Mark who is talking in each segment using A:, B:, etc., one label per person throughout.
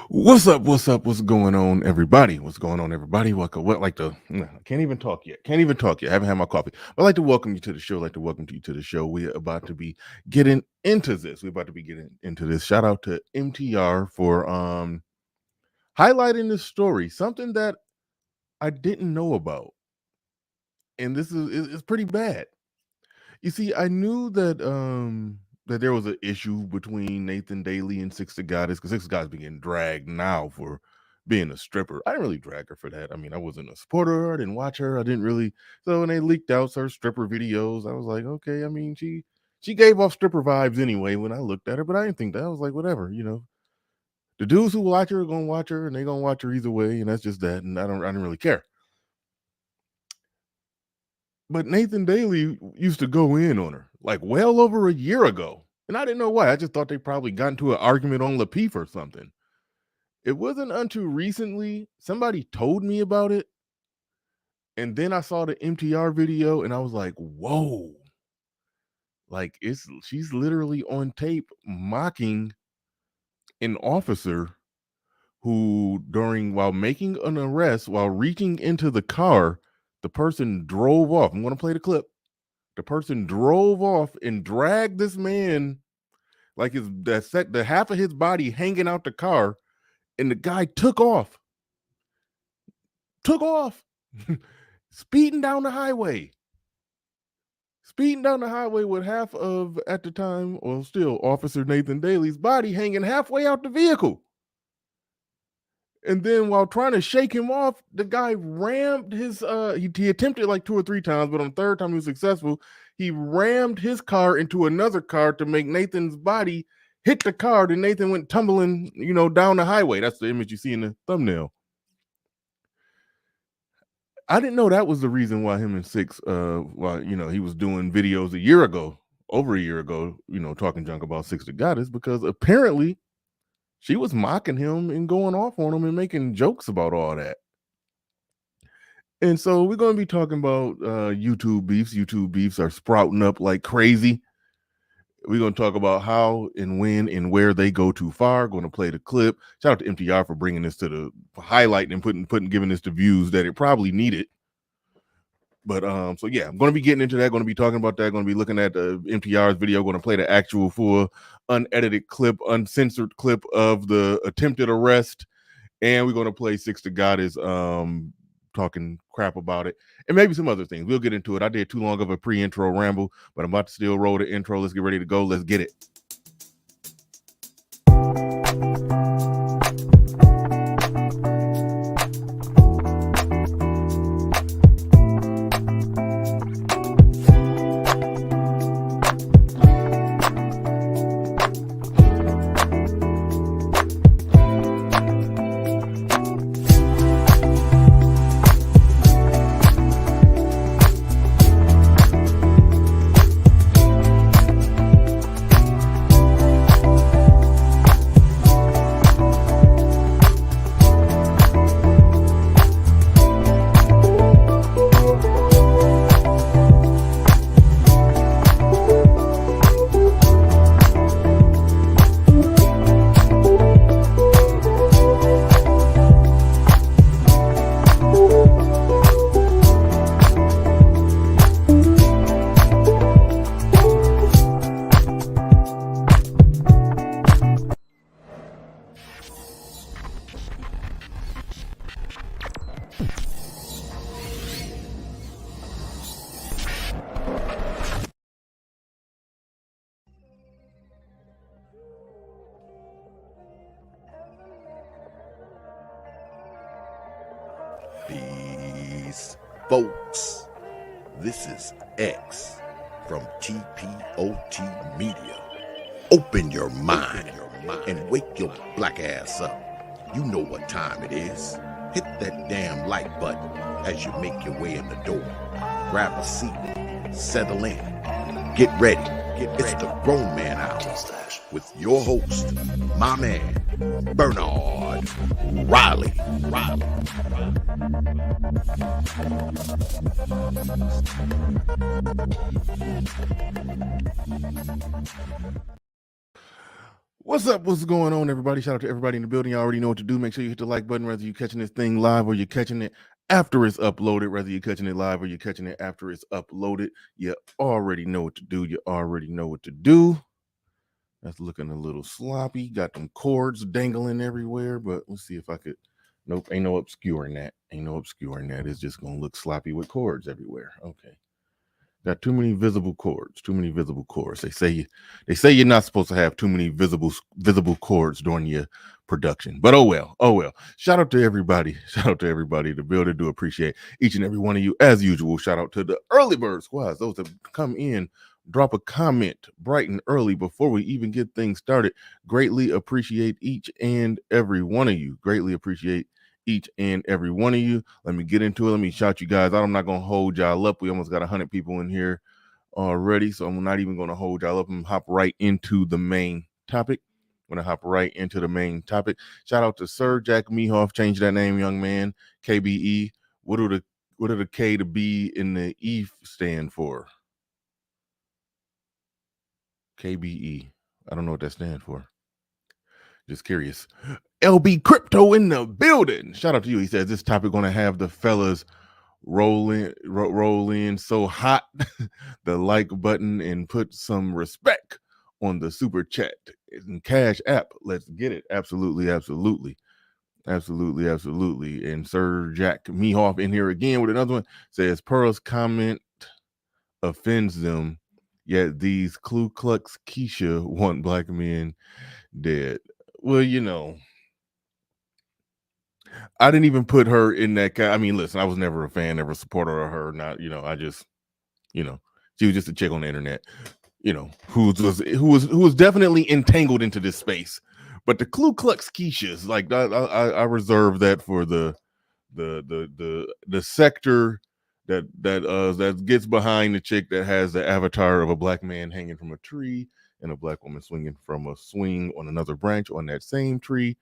A: What's up? What's up? What's going on, everybody? What's going on, everybody? Welcome. I can't even talk yet. Can't even talk yet. I haven't had my coffee. I'd like to welcome you to the show. I'd like to welcome you to the show. We're about to be getting into this. We're about to be getting into this. Shout out to MTR for highlighting this story, something that I didn't know about, and this is it's pretty bad. You see, I knew that there was an issue between Nathan Daly and Six the Goddess, because Six the Goddess been getting dragged now for being a stripper. I didn't really drag her for that. I mean, I wasn't a supporter of her. I didn't watch her. I didn't really. So when they leaked out her stripper videos, I was like, okay. I mean, she gave off stripper vibes anyway when I looked at her, but I didn't think that. I was like, whatever, The dudes who watch her are gonna watch her, and they gonna watch her either way, and that's just that. And I didn't really care. But Nathan Daly used to go in on her like well over a year ago. And I didn't know why. I just thought they probably got into an argument on Lapeef or something. It wasn't until recently somebody told me about it. And then I saw the MTR video and I was like, whoa. Like she's literally on tape mocking an officer who while making an arrest, while reaching into the car, the person drove off. I'm going to play the clip. The person drove off and dragged this man, like the half of his body hanging out the car, and the guy took off, speeding down the highway with half of, at the time, or still, Officer Nathan Daly's body hanging halfway out the vehicle. And then while trying to shake him off, the guy rammed his, he attempted like 2 or 3 times, but on the third time he was successful. He rammed his car into another car to make Nathan's body hit the car. Then Nathan went tumbling, down the highway. That's the image you see in the thumbnail. I didn't know that was the reason why him and Six, he was doing videos over a year ago, talking junk about Six the Goddess, because apparently she was mocking him and going off on him and making jokes about all that. And so we're going to be talking about YouTube beefs. YouTube beefs are sprouting up like crazy. We're going to talk about how and when and where they go too far. Going to play the clip. Shout out to MTR for bringing this to the highlight and giving this the views that it probably needed. But so yeah, I'm going to be getting into that. Going to be talking about that. Going to be looking at the MTR's video. Going to play the actual full unedited clip, uncensored clip of the attempted arrest, and we're going to play Six the Goddess talking crap about it, and maybe some other things. We'll get into it. I did too long of a pre-intro ramble, but I'm about to still roll the intro. Let's get ready to go. Let's get it.
B: Peace, folks. This is X from TPOT Media. Open your mind and wake your black ass up. You know what time it is. Hit that damn like button as you make your way in the door. Grab a seat, settle in, get ready. It's the Grown Man Hour with your host, my man, Bernard Riley.
A: What's up? What's going on, everybody? Shout out to everybody in the building. You already know what to do. Make sure you hit the like button, whether you're catching this thing live or you're catching it after it's uploaded. Whether you're catching it live or you're catching it after it's uploaded, you already know what to do. You already know what to do. That's looking a little sloppy. Got them cords dangling everywhere, but let's see if I could. Nope, ain't no obscuring that. Ain't no obscuring that. It's just gonna look sloppy with cords everywhere. Okay. Got too many visible cords. Too many visible cords. They say you're not supposed to have too many visible cords during your production. But oh well. Oh well. Shout out to everybody. Shout out to everybody. The builder do appreciate each and every one of you as usual. Shout out to the early bird squads. Those that come in, drop a comment bright and early before we even get things started. Greatly appreciate each and every one of you. Greatly appreciate each and every one of you. Let me get into it. Let me shout you guys out. I'm not going to hold y'all up. We almost got 100 people in here already, so I'm not even going to hold y'all up. I'm going to hop right into the main topic. I'm going to hop right into the main topic. Shout out to Sir Jack Mehoff. Change that name, young man. KBE. What do the K, the B, and the E stand for? KBE. I don't know what that stands for. Just curious. LB Crypto in the building. Shout out to you. He says this topic going to have the fellas roll in so hot the like button and put some respect on the super chat and Cash App. Let's get it. Absolutely. And Sir Jack Mehoff in here again with another one. Says Pearl's comment offends them, yet these Ku Klux Keisha want black men dead. Well, I didn't even put her in that. I mean, listen, I was never a fan, never a supporter of her. Not, I just, she was just a chick on the internet, who was definitely entangled into this space. But the Ku Klux Keishas, like I reserve that for the sector that gets behind the chick that has the avatar of a black man hanging from a tree and a black woman swinging from a swing on another branch on that same tree,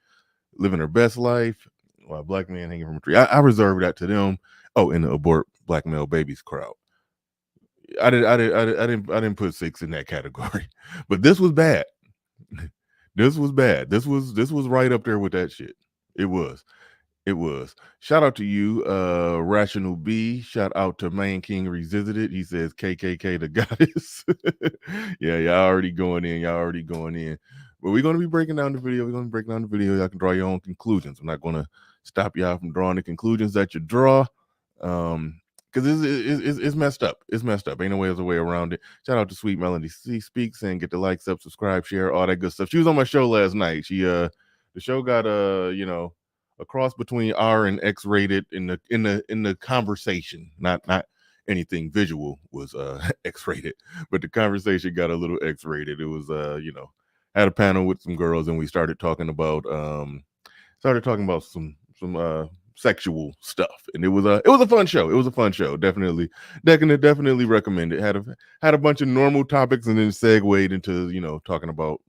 A: living her best life. While a black man hanging from a tree. I reserve that to them. Oh, in the abort black male babies crowd. I didn't put 6 in that category. But this was bad. This was bad. This was right up there with that shit. It was. Shout out to you, Rational B. Shout out to Man King Revisited. He says KKK the goddess. Yeah, y'all already going in. But we're going to be breaking down the video. Y'all can draw your own conclusions. I'm not going to stop y'all from drawing the conclusions that you draw. Because it's messed up. Ain't no way there's a way around it. Shout out to Sweet Melody C Speaks and get the likes up, subscribe, share, all that good stuff. She was on my show last night. The show got a cross between R and X rated in the conversation. Not anything visual was X rated, but the conversation got a little X rated. It was had a panel with some girls and we started talking about some sexual stuff, and it was a fun show. Definitely recommend it. Had a bunch of normal topics and then segued into talking about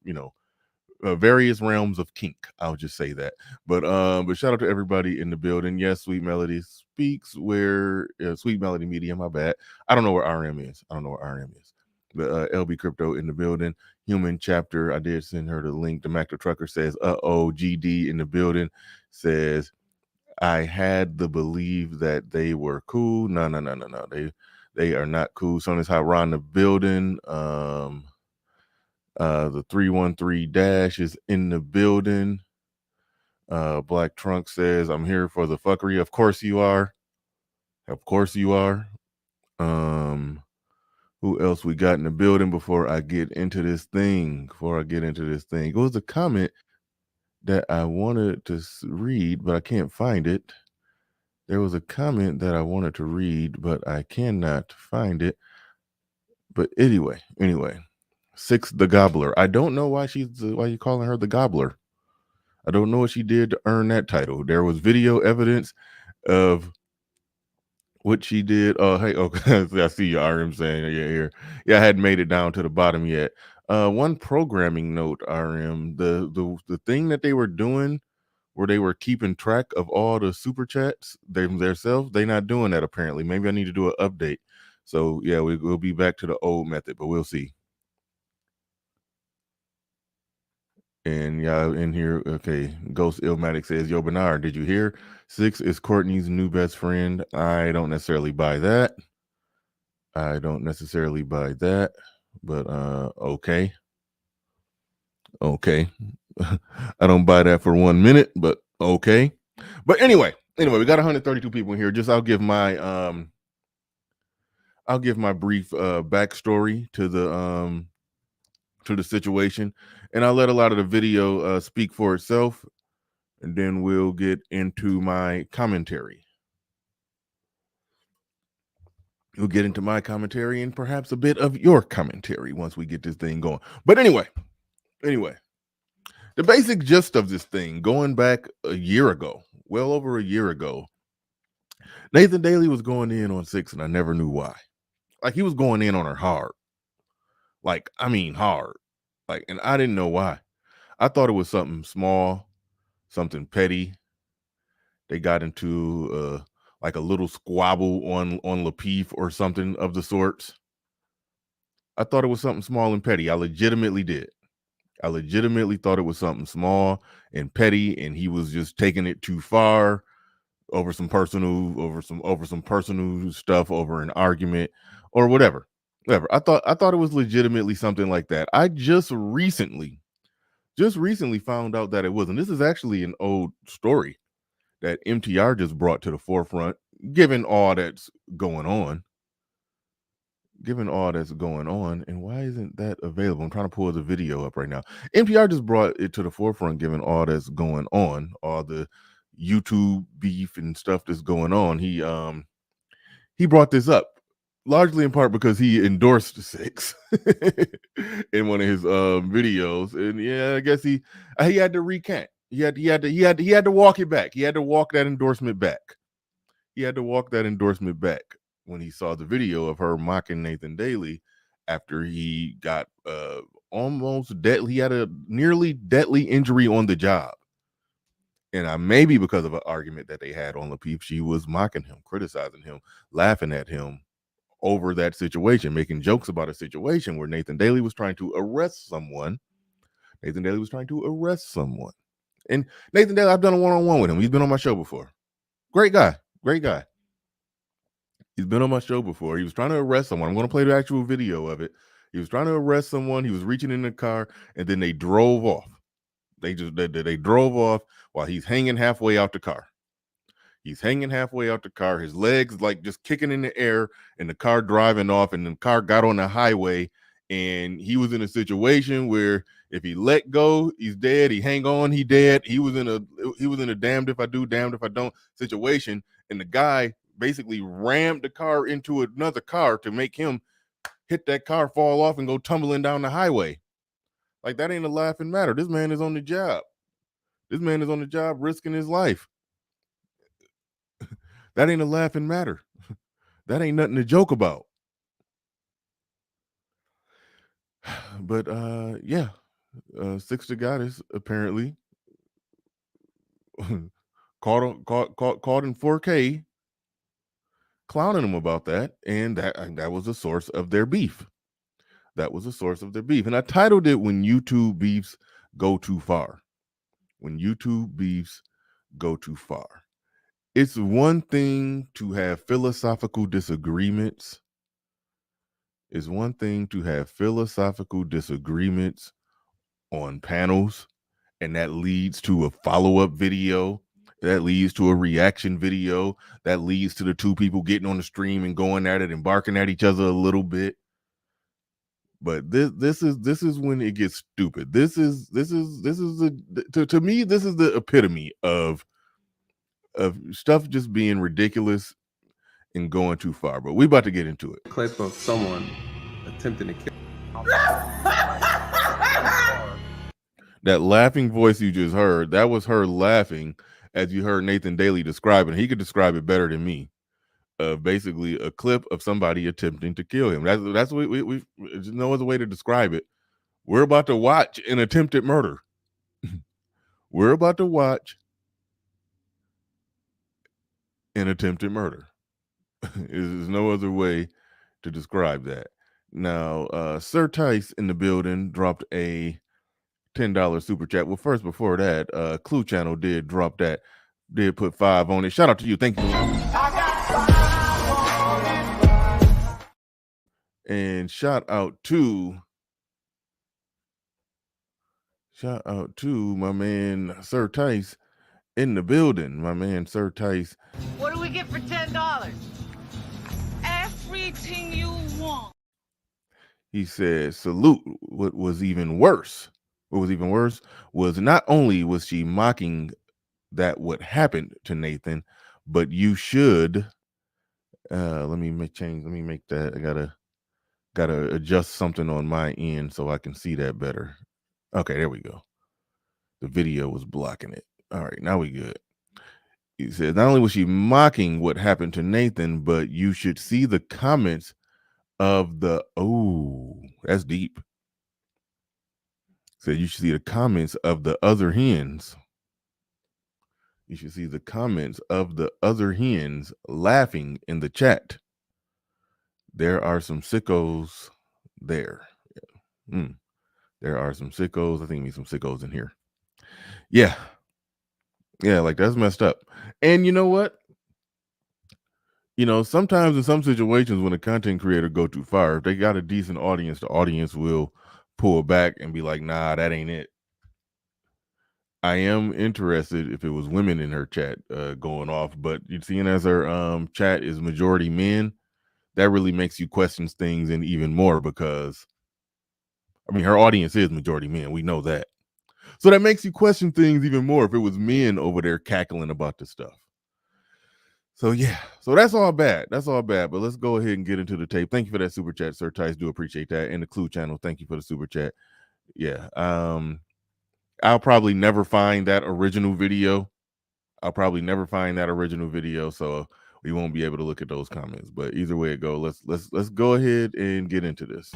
A: various realms of kink. I'll just say that. But shout out to everybody in the building. Yes, Sweet Melody Speaks, where Sweet Melody Media, my bad. I don't know where RM is. But LB Crypto in the building. Human Chapter, I did send her the link. The Mac the Trucker says, GD in the building says, I had to believe that they were cool. No. They are not cool. Son is hot in the building. The 313 Dash is in the building. Black Trunk says, I'm here for the fuckery. Of course you are. Who else we got in the building before I get into this thing? It was a comment that I wanted to read, but I can't find it. There was a comment that I wanted to read, but I cannot find it. But anyway, 6 the Gobbler. I don't know why you calling her the Gobbler. I don't know what she did to earn that title. There was video evidence of what she did. Oh, hey, okay. I see you, RM saying, yeah, here. Yeah, I hadn't made it down to the bottom yet. One programming note, RM, the thing that they were doing where they were keeping track of all the super chats themselves, they not doing that apparently. Maybe I need to do an update. So yeah, we'll be back to the old method, but we'll see. And y'all in here, okay. Ghost Illmatic says, "Yo, Bernard, did you hear? 6 is Courtney's new best friend." I don't necessarily buy that. I don't necessarily buy that, but okay. Okay. I don't buy that for 1 minute, but okay. But anyway, we got 132 people in here. Just I'll give my brief backstory to the situation, and I'll let a lot of the video speak for itself, and then we'll get into my commentary. We'll get into my commentary and perhaps a bit of your commentary once we get this thing going. But anyway, the basic gist of this thing, going back a year ago, well over a year ago, Nathan Daly was going in on 6, and I never knew why. Like, he was going in on her hard. Like, I mean hard. Like, and I didn't know why. I thought it was something small, something petty. They got into like a little squabble on Lapeef or something of the sorts. I thought it was something small and petty. I legitimately did. I legitimately thought it was something small and petty, and he was just taking it too far over some personal stuff, over an argument or whatever. I thought it was legitimately something like that. I just recently found out that it wasn't. This is actually an old story that MTR just brought to the forefront, given all that's going on. And why isn't that available? I'm trying to pull the video up right now. NPR just brought it to the forefront, given all that's going on, all the YouTube beef and stuff that's going on. He brought this up largely in part because he endorsed 6 in one of his videos, and yeah, I guess he had to recant. He had to walk it back. He had to walk that endorsement back. When he saw the video of her mocking Nathan Daly after he got almost deadly. He had a nearly deadly injury on the job. And maybe because of an argument that they had on Lapeef, she was mocking him, criticizing him, laughing at him over that situation, making jokes about a situation where Nathan Daly was trying to arrest someone. And Nathan Daly, I've done a one-on-one with him. He's been on my show before. Great guy. He's been on my show before. He was trying to arrest someone. I'm going to play the actual video of it. He was trying to arrest someone. He was reaching in the car, and then they drove off. They drove off while he's hanging halfway out the car. His legs like just kicking in the air, and the car driving off, and the car got on the highway, and he was in a situation where if he let go, he's dead. He hang on, he dead. He was in a damned if I do, damned if I don't situation, and the guy basically rammed the car into another car to make him hit that car, fall off, and go tumbling down the highway. Like, that ain't a laughing matter. This man is on the job. Risking his life. That ain't a laughing matter. That ain't nothing to joke about. But yeah, 6 the Goddess apparently caught in 4K clowning him about that, and that was the source of their beef. And I titled it "When YouTube Beefs Go Too Far." It's one thing to have philosophical disagreements. On panels, and that leads to a follow-up video, that leads to a reaction video, that leads to the two people getting on the stream and going at it and barking at each other a little bit. But this is when it gets stupid. This is to me, this is the epitome of stuff just being ridiculous and going too far. But we about to get into it.
C: Clip of someone attempting to kill.
A: That laughing voice you just heard, that was her laughing as you heard Nathan Daly describe it. He could describe it better than me. Basically a clip of somebody attempting to kill him. That's what we there's no other way to describe it. We're about to watch an attempted murder. There's no other way to describe that. Now, Sir Tice in the building dropped a $10 super chat. Well, first, before that, Clue Channel did drop that, did put 5 on it. Shout out to you. Thank you. And shout out to my man Sir Tice in the building. My man Sir Tice.
D: What do we get for $10? Everything you want.
A: He said, salute. What was even worse was not only was she mocking that what happened to Nathan, but you should let me make that. I gotta adjust something on my end so I can see that better. Okay, there we go. The video was blocking it. All right, now we good. He said, not only was she mocking what happened to Nathan, but you should see the comments of the, oh, that's deep. Said you should see the comments of the other hens. You should see the comments of the other hens laughing in the chat. There are some sickos there. There are some sickos. I think we need some sickos in here. Yeah, like that's messed up. And you know what? You know, sometimes in some situations when a content creator go too far, if they got a decent audience, the audience will pull back and be like, nah, that ain't it. I am interested if it was women in her chat going off, but you seeing as her chat is majority men, that really makes you question things and even more, because I mean her audience is majority men. We know that. So that makes you question things even more if it was men over there cackling about this stuff. So yeah, so that's all bad. But let's go ahead and get into the tape. Thank you for that super chat, Sir Tice. Do appreciate that. And the Clue Channel, thank you for the super chat. Yeah. I'll probably never find that original video. So we won't be able to look at those comments. But either way it go, let's go ahead and get into this.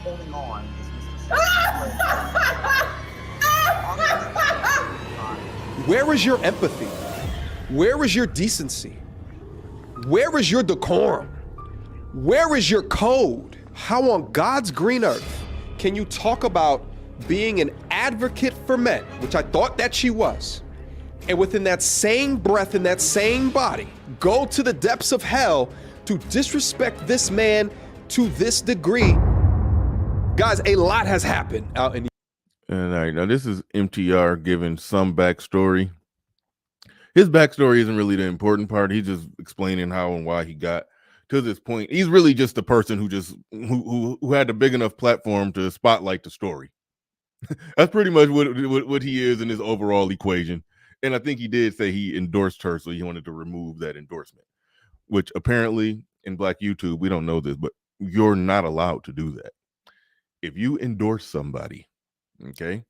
E: Where is your empathy? Where is your decency? Where is your decorum? Where is your code? How on God's green earth can you talk about being an advocate for men, which I thought that she was, and within that same breath, in that same body, go to the depths of hell to disrespect this man to this degree? Guys, a lot has happened out in the...
A: And all right, now this is MTR giving some backstory. His backstory isn't really the important part. He's just explaining how and why he got to this point. He's really just the person who had the big enough platform to spotlight the story. That's pretty much what he is in his overall equation. And I think he did say he endorsed her, so he wanted to remove that endorsement, which apparently in Black YouTube, we don't know this, but you're not allowed to do that. If you endorse somebody, okay,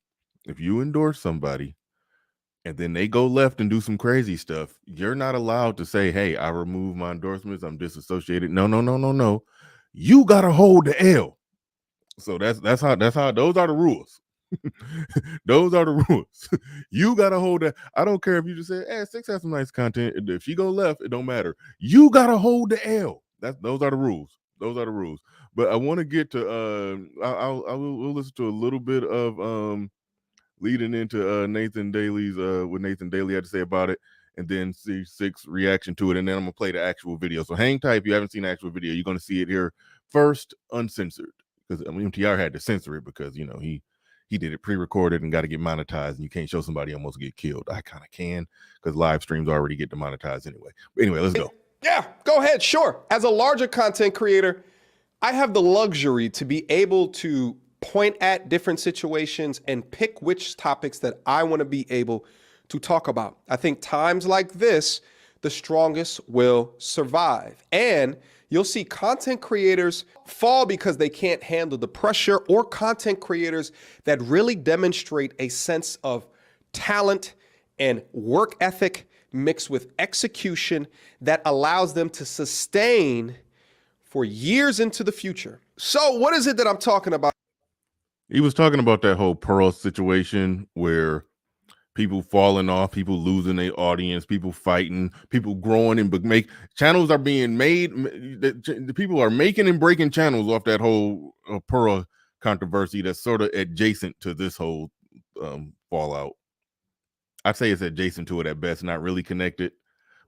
A: and then they go left and do some crazy stuff, you're not allowed to say, hey, I remove my endorsements, I'm disassociated. No. You gotta hold the L. So that's how those are the rules. Those are the rules. You gotta hold that. I don't care if you just say, hey, Six has some nice content. If she go left, it don't matter. You gotta hold the L. Those are the rules. But I want to get to we'll listen to a little bit of leading into Nathan Daly's what Nathan Daly had to say about it, and then see Six reaction to it, and then I'm gonna play the actual video. So hang tight. If you haven't seen the actual video, you're gonna see it here first, uncensored, because MTR had to censor it because you know he did it pre-recorded and got to get monetized, and you can't show somebody almost get killed. I kind of can, because live streams already get demonetized anyway. But anyway, let's go.
E: Yeah, go ahead. Sure. As a larger content creator, I have the luxury to be able to point at different situations and pick which topics that I want to be able to talk about. I think times like this, the strongest will survive. And you'll see content creators fall because they can't handle the pressure, or content creators that really demonstrate a sense of talent and work ethic mixed with execution that allows them to sustain for years into the future. So what is it that I'm talking about?
A: He was talking about that whole Pearl situation where people falling off, people losing their audience, people fighting, people growing, and channels are being made. The people are making and breaking channels off that whole Pearl controversy that's sort of adjacent to this whole fallout. I'd say it's adjacent to it at best, not really connected.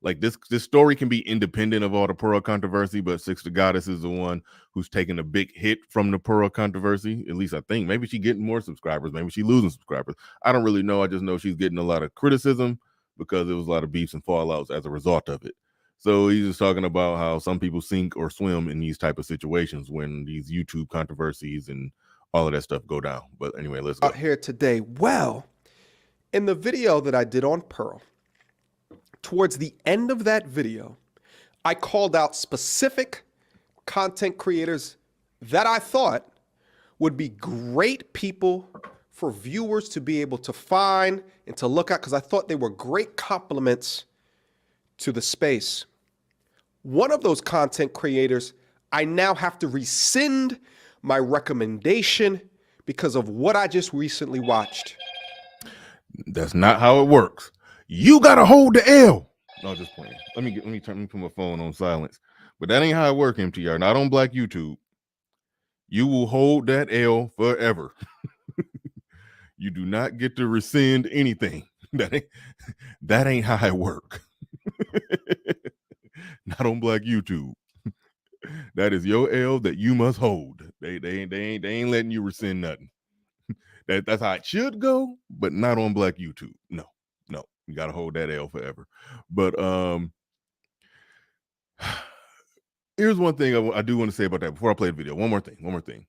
A: Like this story can be independent of all the Pearl controversy, but Six the Goddess is the one who's taking a big hit from the Pearl controversy. At least I think. Maybe she's getting more subscribers. Maybe she's losing subscribers. I don't really know. I just know she's getting a lot of criticism because there was a lot of beefs and fallouts as a result of it. So he's just talking about how some people sink or swim in these type of situations when these YouTube controversies and all of that stuff go down. But anyway, let's go.
E: Out here today. Well, in the video that I did on Pearl, towards the end of that video, I called out specific content creators that I thought would be great people for viewers to be able to find and to look at, because I thought they were great compliments to the space. One of those content creators, I now have to rescind my recommendation because of what I just recently watched.
A: That's not how it works. You gotta hold the L. No, just playing. Let me put my phone on silence. But that ain't how it works, MTR. Not on Black YouTube. You will hold that L forever. You do not get to rescind anything. That ain't how it work. Not on Black YouTube. That is your L that you must hold. They ain't letting you rescind nothing. That's how it should go, but not on Black YouTube. No, you gotta hold that L forever. But here's one thing I do want to say about that before I play the video. One more thing.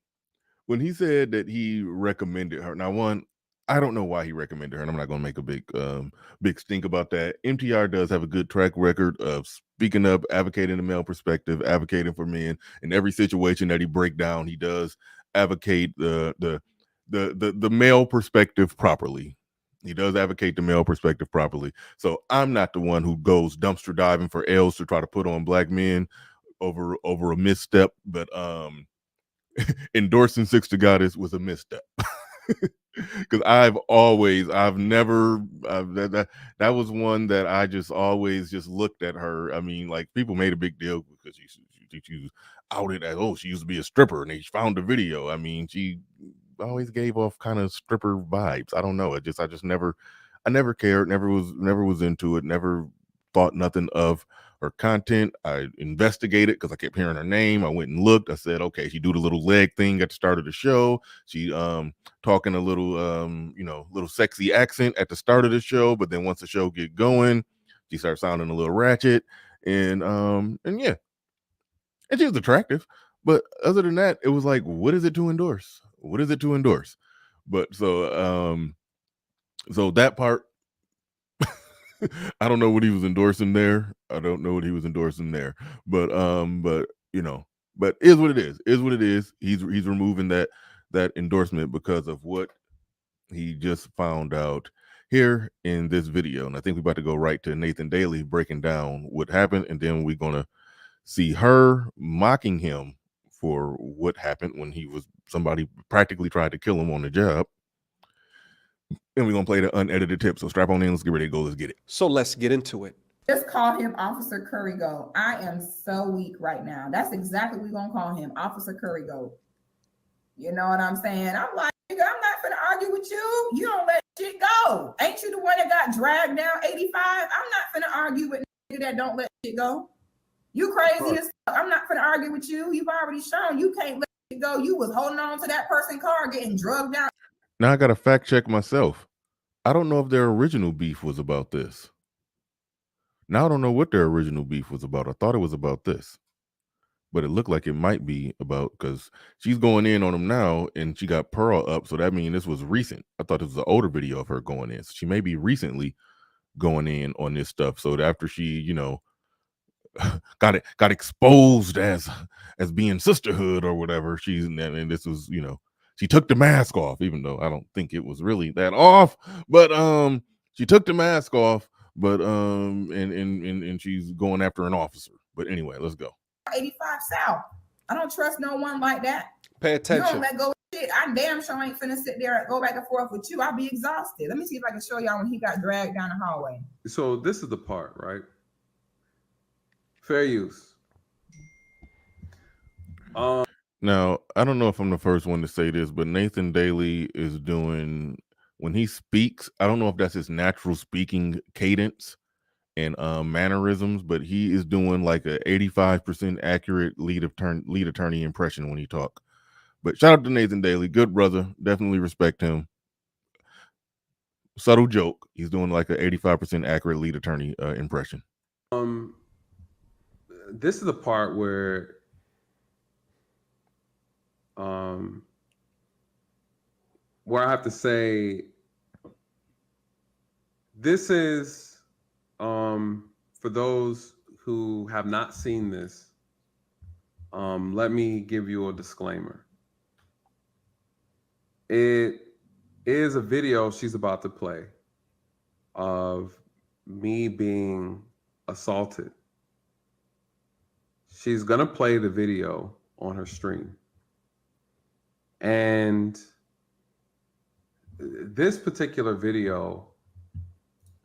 A: When he said that he recommended her, now one, I don't know why he recommended her, and I'm not going to make a big stink about that. MTR does have a good track record of speaking up, advocating the male perspective, advocating for men. In every situation that he break down, he does advocate the male perspective properly. He does advocate the male perspective properly. So I'm not the one who goes dumpster diving for L's to try to put on black men over a misstep, but endorsing Six the Goddess was a misstep. Because that was one that I just always just looked at her. I mean, like, people made a big deal because she was outed as, oh, she used to be a stripper and they found the video. I mean, she always gave off kind of stripper vibes. I don't know. I never cared, never was into it, never thought nothing of her content. I investigated because I kept hearing her name. I went and looked. I said, okay, she do the little leg thing at the start of the show. She talking a little little sexy accent at the start of the show, but then once the show get going, she starts sounding a little ratchet. And yeah. And she was attractive. But other than that, it was like, what is it to endorse? What is it to endorse? But so that part, I don't know what he was endorsing there. But but is what it is. Is what it is. He's removing that endorsement because of what he just found out here in this video. And I think we're about to go right to Nathan Daly breaking down what happened, and then we're gonna see her mocking him for what happened when somebody practically tried to kill him on the job. And we're going to play the unedited tip. So strap on in. Let's get ready to go. Let's get it.
E: So let's get into it.
F: Just call him Officer Curry Goat. I am so weak right now. That's exactly what we're going to call him, Officer Curry Goat. You know what I'm saying? I'm like, I'm not going to argue with you. You don't let shit go. Ain't you the one that got dragged down 85? I'm not going to argue with nigga that don't let shit go. You crazy as fuck. I'm not going to argue with you. You've already shown you can't let shit go. You was holding on to that person's car getting drugged down.
A: Now I got to fact check myself. I don't know if their original beef was about this. Now I don't know what their original beef was about. I thought it was about this, but it looked like it might be about, because she's going in on him now and she got Pearl up. So that means this was recent. I thought it was an older video of her going in. So she may be recently going in on this stuff. So after she, got exposed as being sisterhood or whatever, and this was, she took the mask off, even though I don't think it was really that off, but she took the mask off, but and she's going after an officer. But anyway, let's go.
F: 85 South. I don't trust no one like that.
E: Pay attention.
F: You don't let go of shit. I damn sure ain't finna sit there and go back and forth with you. I'll be exhausted. Let me see if I can show y'all when he got dragged down the hallway.
C: So this is the part, right? Fair use.
A: Now, I don't know if I'm the first one to say this, but Nathan Daly is doing when he speaks, I don't know if that's his natural speaking cadence and mannerisms, but he is doing like a 85% accurate lead attorney impression when he talk. But shout out to Nathan Daly, good brother, definitely respect him. Subtle joke, he's doing like a 85% accurate lead attorney impression.
C: This is the part where I have to say, this is for those who have not seen this, let me give you a disclaimer. It is a video she's about to play of me being assaulted. She's gonna play the video on her stream. And this particular video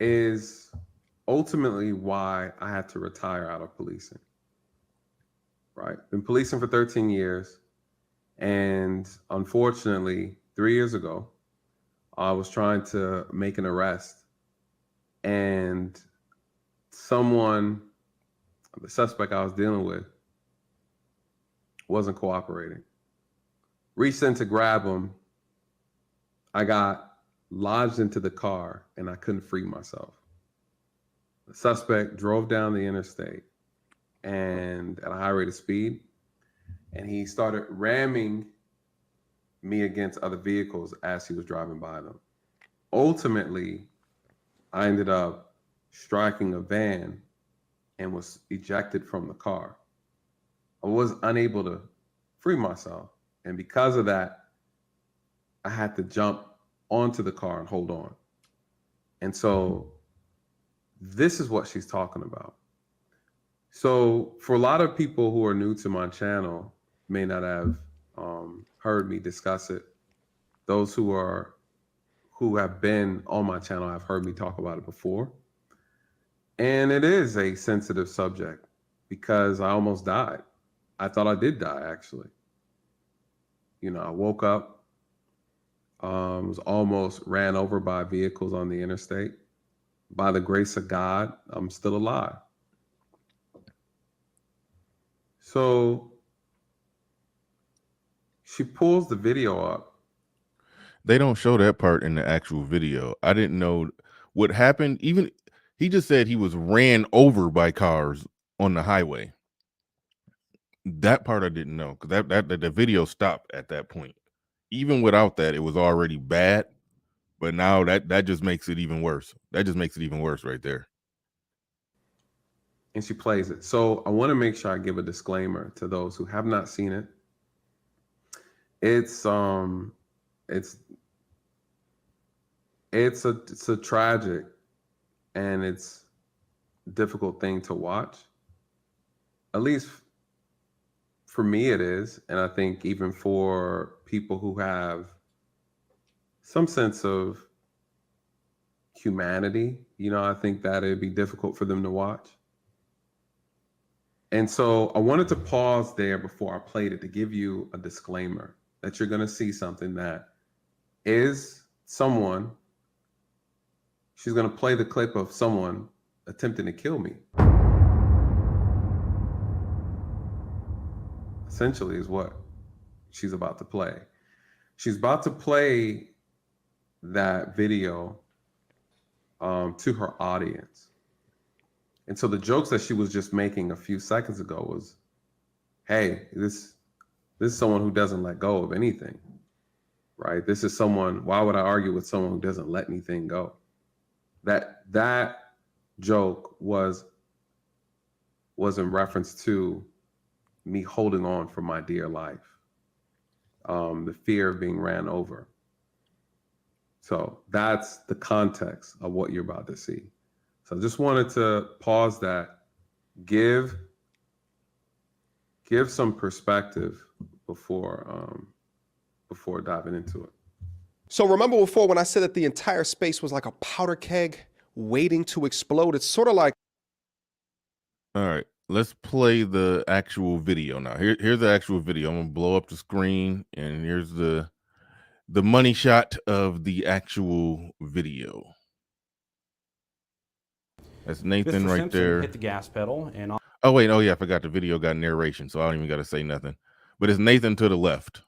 C: is ultimately why I had to retire out of policing. Right? Been policing for 13 years. And unfortunately, 3 years ago, I was trying to make an arrest. And someone, the suspect I was dealing with, wasn't cooperating. Reached in to grab him. I got lodged into the car and I couldn't free myself. The suspect drove down the interstate and at a high rate of speed, and he started ramming me against other vehicles as he was driving by them. Ultimately, I ended up striking a van and was ejected from the car. I was unable to free myself. And because of that, I had to jump onto the car and hold on. And so this is what she's talking about. So for a lot of people who are new to my channel, may not have heard me discuss it. Those who have been on my channel have heard me talk about it before. And it is a sensitive subject because I almost died. I thought I did die, actually. You know, I woke up, was almost ran over by vehicles on the interstate. By the grace of God, I'm still alive. So she pulls the video up.
A: They don't show that part in the actual video. I didn't know what happened. Even he just said he was ran over by cars on the highway. That part I didn't know, because that the video stopped at that point. Even without that, it was already bad. But now that just makes it even worse. That just makes it even worse right there.
C: And she plays it. So I want to make sure I give a disclaimer to those who have not seen it. It's a tragic and it's a difficult thing to watch. At least for me it is, and I think even for people who have some sense of humanity, you know, I think that it'd be difficult for them to watch. And so I wanted to pause there before I played it to give you a disclaimer that you're going to see something that is someone, she's going to play the clip of someone attempting to kill me. Essentially is what she's about to play. She's about to play that video to her audience. And so the jokes that she was just making a few seconds ago was, hey, this is someone who doesn't let go of anything, right? This is someone, why would I argue with someone who doesn't let anything go? That joke was in reference to me holding on for my dear life, the fear of being ran over. So that's the context of what you're about to see. So I just wanted to pause that, give some perspective before diving into it.
E: So remember before when I said that the entire space was like a powder keg waiting to explode? It's sort of like...
A: All right, let's play the actual video now. Here's the actual video. I'm gonna blow up the screen, and here's the the money shot of the actual video. That's Nathan
G: Mr.
A: right
G: Simpson
A: there.
G: hit the gas pedal and
A: Oh wait, oh yeah, I forgot the video got narration, so I don't even got to say nothing. But it's Nathan to the left.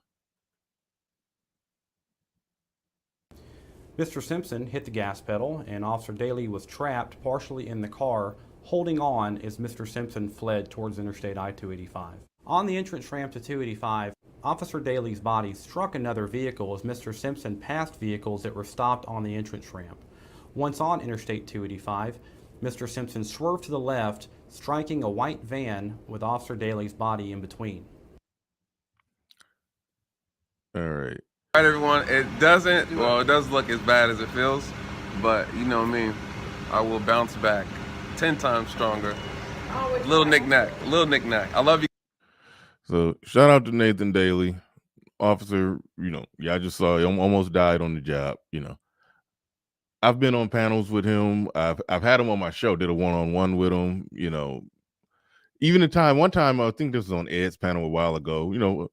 G: Mr. Simpson hit the gas pedal and Officer Daly was trapped partially in the car, holding on as Mr. Simpson fled towards Interstate I-285. On the entrance ramp to 285, Officer Daly's body struck another vehicle as Mr. Simpson passed vehicles that were stopped on the entrance ramp. Once on Interstate 285, Mr. Simpson swerved to the left, striking a white van with Officer Daly's body in between.
A: All right.
C: All right, everyone. It does look as bad as it feels, but you know what I mean. I will bounce back 10 times stronger. Little knick-knack. I love you.
A: So shout out to Nathan Daly, officer. You know, yeah, I just saw he almost died on the job. You know, I've been on panels with him. I've had him on my show. Did a one-on-one with him. You know, even one time I think this was on Ed's panel a while ago. You know,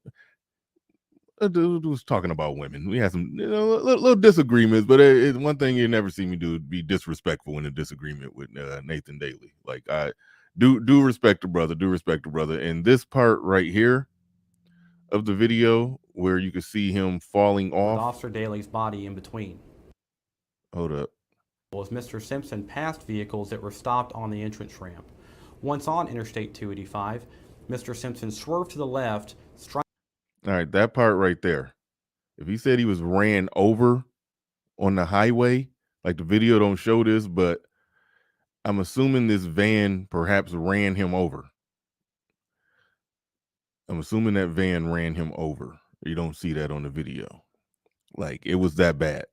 A: a dude was talking about women. We had some little disagreements, but it's one thing you never see me do be disrespectful in a disagreement with Nathan Daly. Like I do respect the brother. And this part right here of the video where you can see him falling off.
G: With Officer Daly's body in between.
A: Hold up.
G: As Mr. Simpson passed vehicles that were stopped on the entrance ramp. Once on Interstate 285, Mr. Simpson swerved to the left,
A: all right, that part right there. If he said he was ran over on the highway, like the video don't show this, but I'm assuming this van perhaps ran him over. I'm assuming that van ran him over. You don't see that on the video. Like, it was that bad.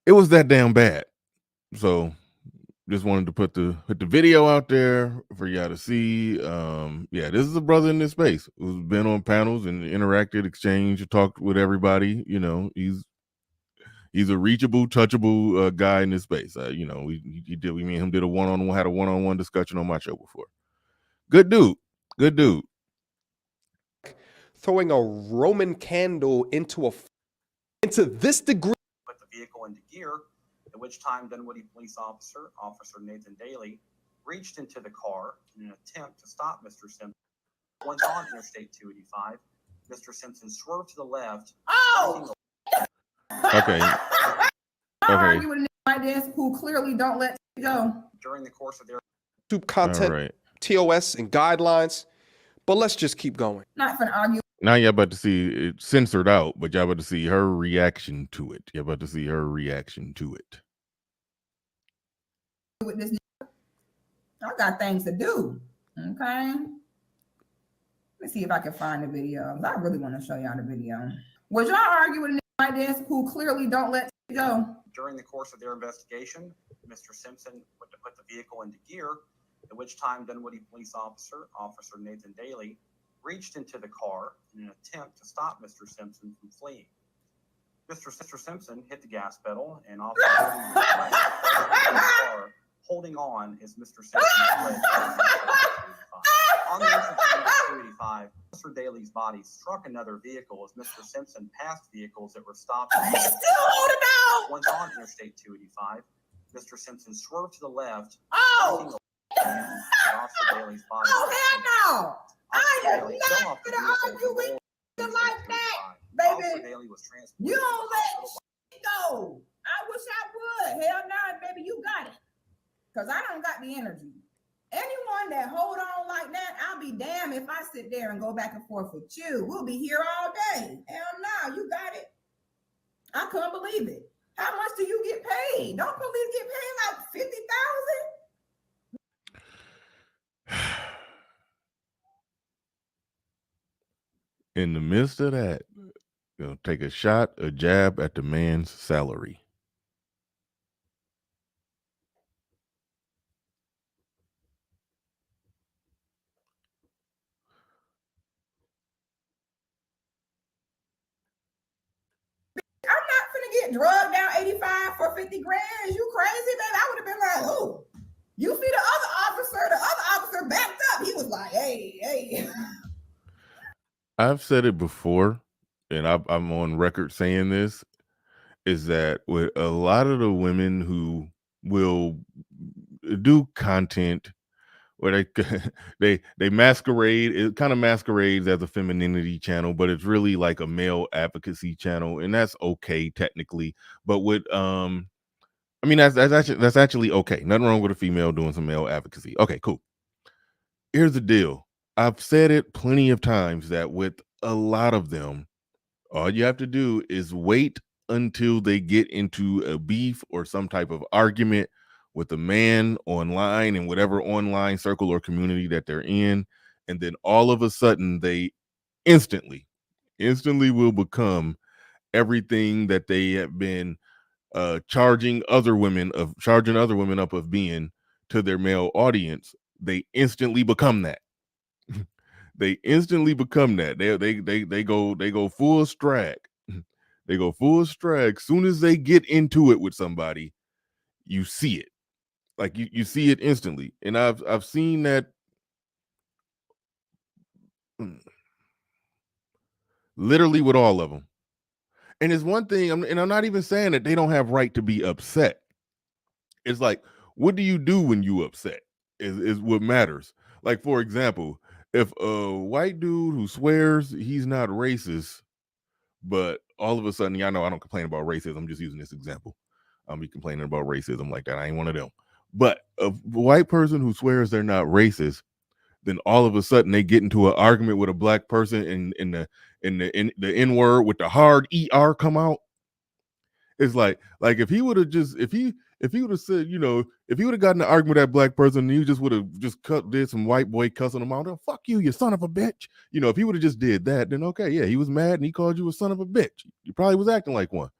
A: It was that damn bad. So just wanted to put the video out there for y'all to see. Yeah, this is a brother in this space who's been on panels and interacted, exchanged, talked with everybody. You know, he's a reachable, touchable guy in this space. You know, me and him had a one-on-one discussion on my show before. Good dude.
E: Throwing a Roman candle into this degree.
H: Put the vehicle into gear, at which time Dunwoody police officer Nathan Daly, reached into the car in an attempt to stop Mr. Simpson. Once on Interstate 285, Mr. Simpson swerved to the left.
F: Oh!
A: Okay.
F: I argue with a nigga like this who clearly don't let it go.
H: During the course of their
E: YouTube content,
A: right.
E: TOS, and guidelines. But let's just keep going.
F: Not gonna argue.
A: Now y'all about to see it censored out, but y'all about to see her reaction to it. With this
F: nigga. I got things to do. Okay. Let's see if I can find the video. I really want to show y'all the video. Would y'all argue with a nigga like this who clearly don't let it go?
H: During the course of their investigation, Mr. Simpson went to put the vehicle into gear, at which time Dunwoody police officer Nathan Daly, reached into the car in an attempt to stop Mr. Simpson from fleeing. Mr. Simpson hit the gas pedal and Officer Daly was in the car, holding on as Mr. Simpson fled. On the entrance to 285, Officer Daly's body struck another vehicle as Mr. Simpson passed vehicles that were stopped.
F: He's still holding out.
H: Once on Interstate 285, Mr. Simpson swerved to the left.
F: Oh!
H: Officer Daly's body.
F: Oh, hell no! I am not gonna argue with you like that, baby. You don't let shit go. I wish I would. Hell no, baby, you got it. Because I don't got the energy. Anyone that hold on like that, I'll be damned if I sit there and go back and forth with you. We'll be here all day. Hell no, you got it. I couldn't believe it. How much do you get paid? Don't police get paid like 50,000?
A: In the midst of that, take a jab at the man's salary.
F: I'm not finna get drugged down 85 for 50 grand. Is you crazy, baby? I would have been like, oh, you see the other officer backed up. He was like, hey.
A: I've said it before, and I'm on record saying this, is that with a lot of the women who will do content where they masquerade, it kind of masquerades as a femininity channel, but it's really like a male advocacy channel, and that's okay technically. But with I mean that's actually okay. Nothing wrong with a female doing some male advocacy. Okay, cool. Here's the deal. I've said it plenty of times that with a lot of them, all you have to do is wait until they get into a beef or some type of argument with a man online in whatever online circle or community that they're in. And then all of a sudden they instantly will become everything that they have been charging other women up of being to their male audience. They instantly become that. They instantly become that. They go full strag. They go full strag. Soon as they get into it with somebody, you see it. Like you see it instantly. And I've seen that literally with all of them. And it's one thing, and I'm not even saying that they don't have right to be upset. It's like, what do you do when you upset? Is what matters. Like, for example, if a white dude who swears he's not racist, but all of a sudden, y'all know I don't complain about racism. I'm just using this example. I'll be complaining about racism like that. I ain't one of them. But a white person who swears they're not racist, then all of a sudden they get into an argument with a black person, and the N word with the hard ER come out. It's like if he would have just if he would have said, you know, if he would have gotten an argument with that black person, and he just would have just did some white boy cussing him out, oh, fuck you son of a bitch. You know, if he would have just did that, then okay, yeah, he was mad and he called you a son of a bitch. You probably was acting like one.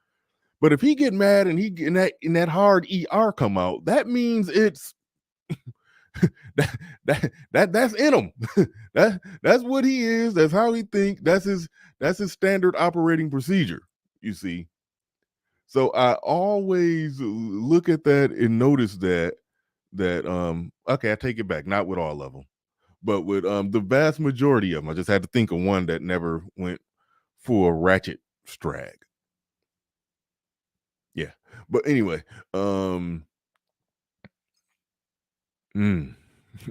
A: But if he get mad and he in that hard ER come out, that means it's that's in him. That's what he is. That's how he think. That's his standard operating procedure. You see. So I always look at that and notice that okay, I take it back. Not with all of them, but with the vast majority of them. I just had to think of one that never went for a ratchet strag. Yeah, but anyway, even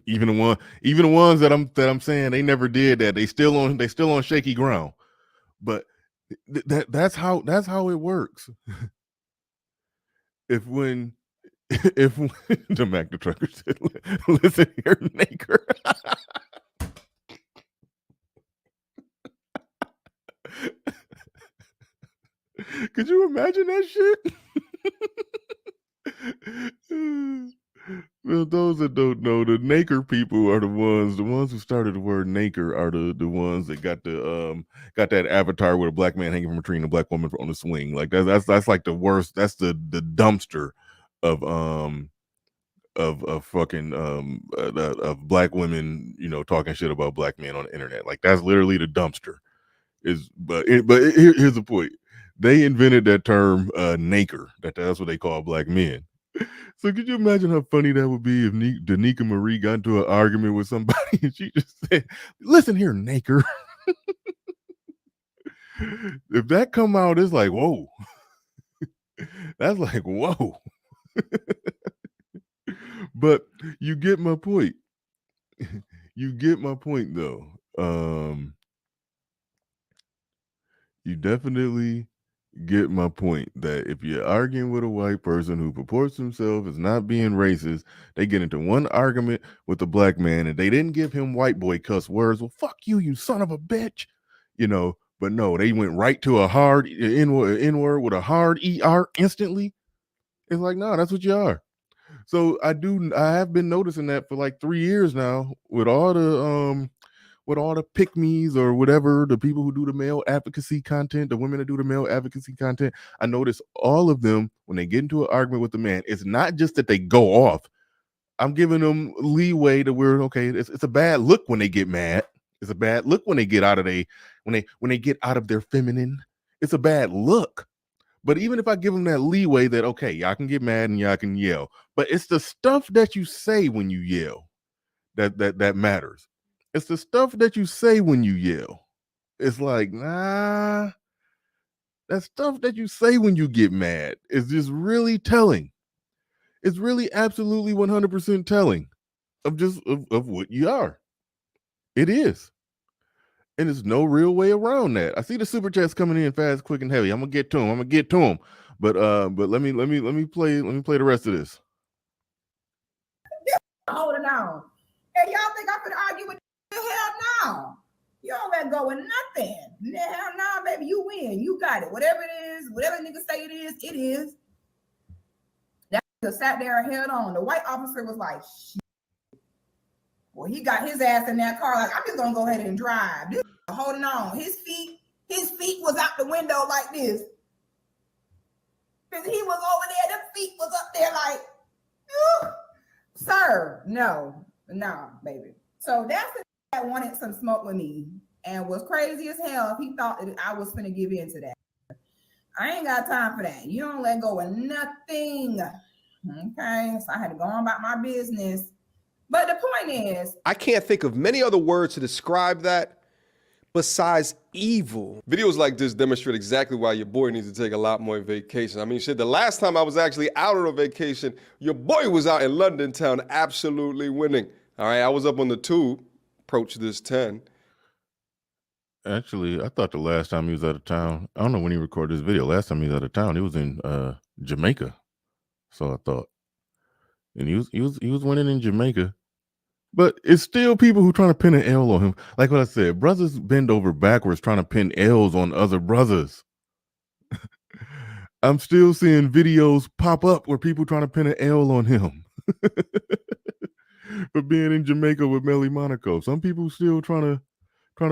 A: the ones that I'm saying they never did that. They still on shaky ground. But that's how it works. if the Mac the Trucker said, listen here, Naker. Could you imagine that shit? Well, those that don't know, the Naker people are the ones who started the word Naker are the ones that got that avatar with a black man hanging from a tree and a black woman on a swing. Like that's like the worst. That's the dumpster of fucking of black women, you know, talking shit about black men on the internet. Like that's literally the dumpster. Here's the point. They invented that term Naker. That's what they call black men. So could you imagine how funny that would be if Danica Marie got into an argument with somebody and she just said, listen here, Naker. If that come out, it's like, whoa. That's like, whoa. But you get my point. You get my point, though. You definitely get my point that if you're arguing with a white person who purports himself as not being racist, they get into one argument with a black man and they didn't give him white boy cuss words. Well, fuck you son of a bitch. You know, but no, they went right to a hard N-word with a hard ER instantly. It's like, no, that's what you are. So I have been noticing that for like 3 years now with all the pick-me's or whatever, the people who do the male advocacy content, the women that do the male advocacy content, I notice all of them, when they get into an argument with the man, it's not just that they go off. I'm giving them leeway to where, okay, it's a bad look when they get mad. It's a bad look when they get out of when they get out of their feminine. It's a bad look. But even if I give them that leeway that, okay, y'all can get mad and y'all can yell, but it's the stuff that you say when you yell that matters. It's the stuff that you say when you yell. It's like, nah, that stuff that you say when you get mad is just really telling. It's really absolutely 100% telling of what you are. It is. And there's no real way around that. I see the super chats coming in fast, quick, and heavy. I'm gonna get to them. But let me play the rest of this.
F: Holding on. And y'all think I'm gonna argue with you? Hell no. You don't let go of nothing. Hell no, baby. You win. You got it. Whatever it is, whatever niggas say it is, it is. That nigga sat there and held on. The white officer was like, shit. Well, he got his ass in that car, like, I'm just gonna go ahead and drive. This holding on. His feet was out the window like this. Because he was over there, the feet was up there like, sir, no, baby. So that's the that wanted some smoke with me and was crazy as hell if he thought that I was gonna give in to that. I ain't got time for that. You don't let go of nothing. Okay, so I had to go on about my business. But the point is,
E: I can't think of many other words to describe that besides evil. Videos like this demonstrate exactly why your boy needs to take a lot more vacation. I mean, shit, the last time I was actually out on a vacation, your boy was out in London town absolutely winning. All right, I was up on the tube, approached this 10.
A: Actually, I thought the last time he was out of town, I don't know when he recorded this video. Last time he was out of town, he was in Jamaica. So I thought. And he was winning in Jamaica. But it's still people who trying to pin an L on him. Like what I said, brothers bend over backwards trying to pin L's on other brothers. I'm still seeing videos pop up where people trying to pin an L on him for being in Jamaica with Melly Monaco. Some people still trying to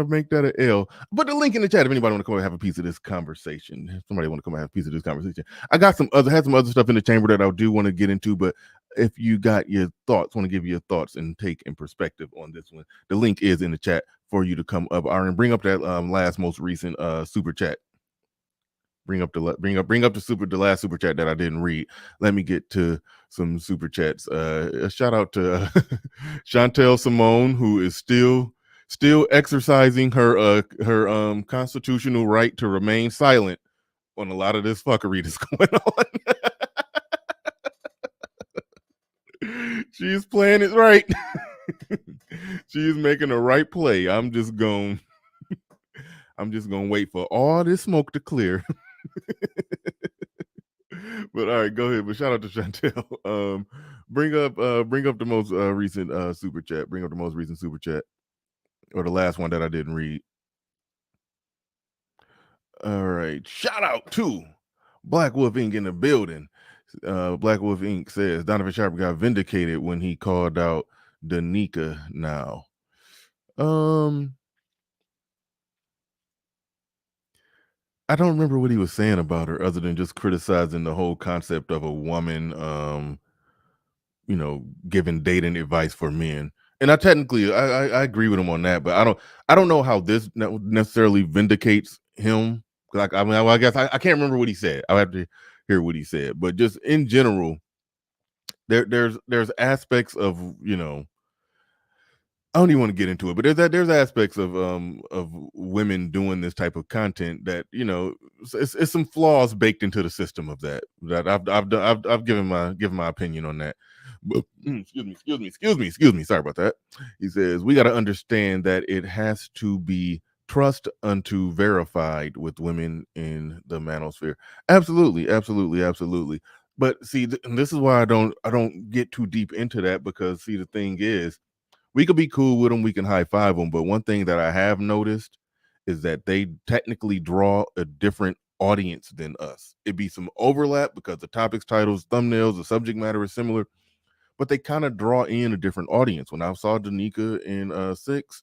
A: make that an L. Put the link in the chat if anybody want to come and have a piece of this conversation. If somebody want to come and have a piece of this conversation. I got some other stuff in the chamber that I do want to get into, but if you got your thoughts, want to give you your thoughts and take and perspective on this one, the link is in the chat for you to come up. Aaron, bring up that most recent super chat. Bring up the last super chat that I didn't read. Let me get to some super chats. A shout out to Chantel Simone, who is still exercising her constitutional right to remain silent on a lot of this fuckery that's going on. She's playing it right. She is making the right play. I'm just going to wait for all this smoke to clear. But all right, go ahead. But shout out to Chantel. Bring up the most recent super chat. Bring up the most recent super chat, or the last one that I didn't read. All right. Shout out to Black Wolf Inc. in the building. Black Wolf Inc. says Donovan Sharp got vindicated when he called out Danica now. I don't remember what he was saying about her other than just criticizing the whole concept of a woman, giving dating advice for men. And I agree with him on that, but I don't know how this necessarily vindicates him. Like, I guess I can't remember what he said. I'll have to hear what he said, but just in general, there's aspects of, I don't even want to get into it, but there's aspects of women doing this type of content that, it's some flaws baked into the system of that I've given my opinion on that. But, excuse me. Sorry about that. He says we got to understand that it has to be trust unto verified with women in the manosphere. Absolutely. But see, this is why I don't get too deep into that, because see, the thing is, we could be cool with them, we can high five them, but one thing that I have noticed is that they technically draw a different audience than us. It'd be some overlap because the topics, titles, thumbnails, the subject matter is similar, but they kind of draw in a different audience. When I saw Danica in 6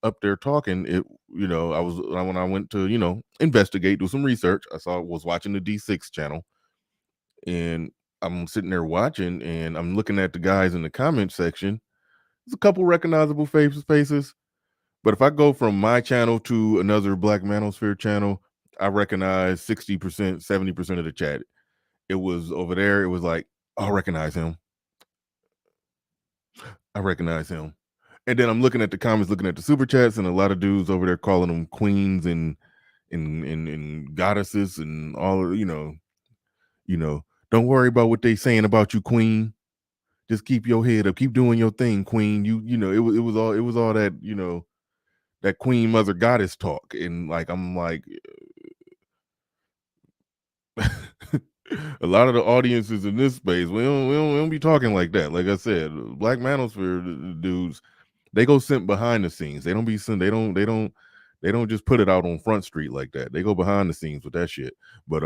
A: up there talking, when I went to investigate, do some research, was watching the D6 channel, and I'm sitting there watching, and I'm looking at the guys in the comment section. There's a couple recognizable faces, but if I go from my channel to another Black Manosphere channel, I recognize 60%, 70% of the chat. It was over there. It was like, I recognize him. And then I'm looking at the comments, looking at the super chats, and a lot of dudes over there calling them queens and and goddesses and all, don't worry about what they saying about you, queen. Just keep your head up, keep doing your thing, queen. It was all that, that queen mother goddess talk. And like, I'm like, a lot of the audiences in this space, we don't be talking like that. Like I said, Black Manosphere dudes, they go simp behind the scenes. They don't be simp. They don't just put it out on Front Street like that. They go behind the scenes with that shit. But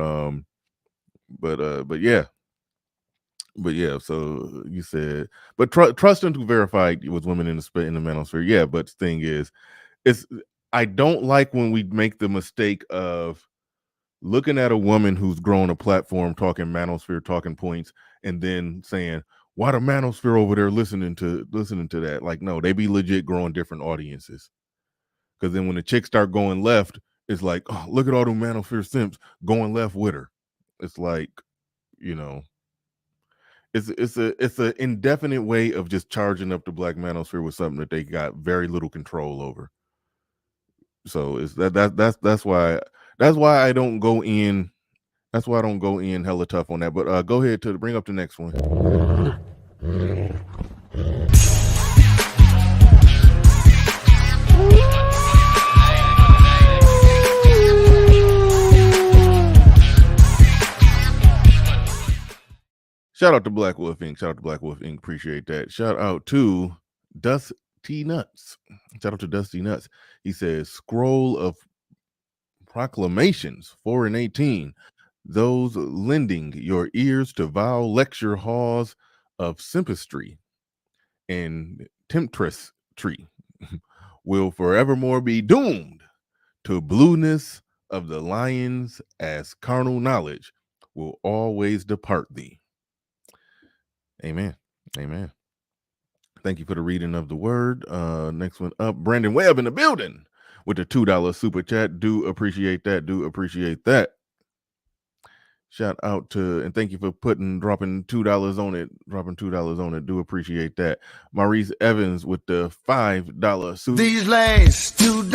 A: yeah. So you said, but trust them to verify with women in the manosphere. Yeah, but the thing is, I don't like when we make the mistake of looking at a woman who's grown a platform talking manosphere talking points and then saying, why the manosphere over there listening to that? Like, no, they be legit growing different audiences. Because then when the chicks start going left, it's like, oh, look at all the manosphere simps going left with her. It's like, it's an indefinite way of just charging up the Black manosphere with something that they got very little control over. So it's that's why I don't go in. That's why I don't go in hella tough on that. But go ahead to bring up the next one. Shout out to Black Wolf Inc. Appreciate that. Shout out to Dusty Nuts. Shout out to Dusty Nuts. He says, scroll of proclamations 4 and 18. Those lending your ears to vile lecture halls of sympatry and temptress tree will forevermore be doomed to blueness of the lions, as carnal knowledge will always depart thee. Amen. Amen. Thank you for the reading of the word. Next one up, Brandon Webb in the building with the $2 super chat. Do appreciate that. Shout out to, and thank you for dropping $2 on it. Do appreciate that. Maurice Evans with the $5 super.
I: These last $2,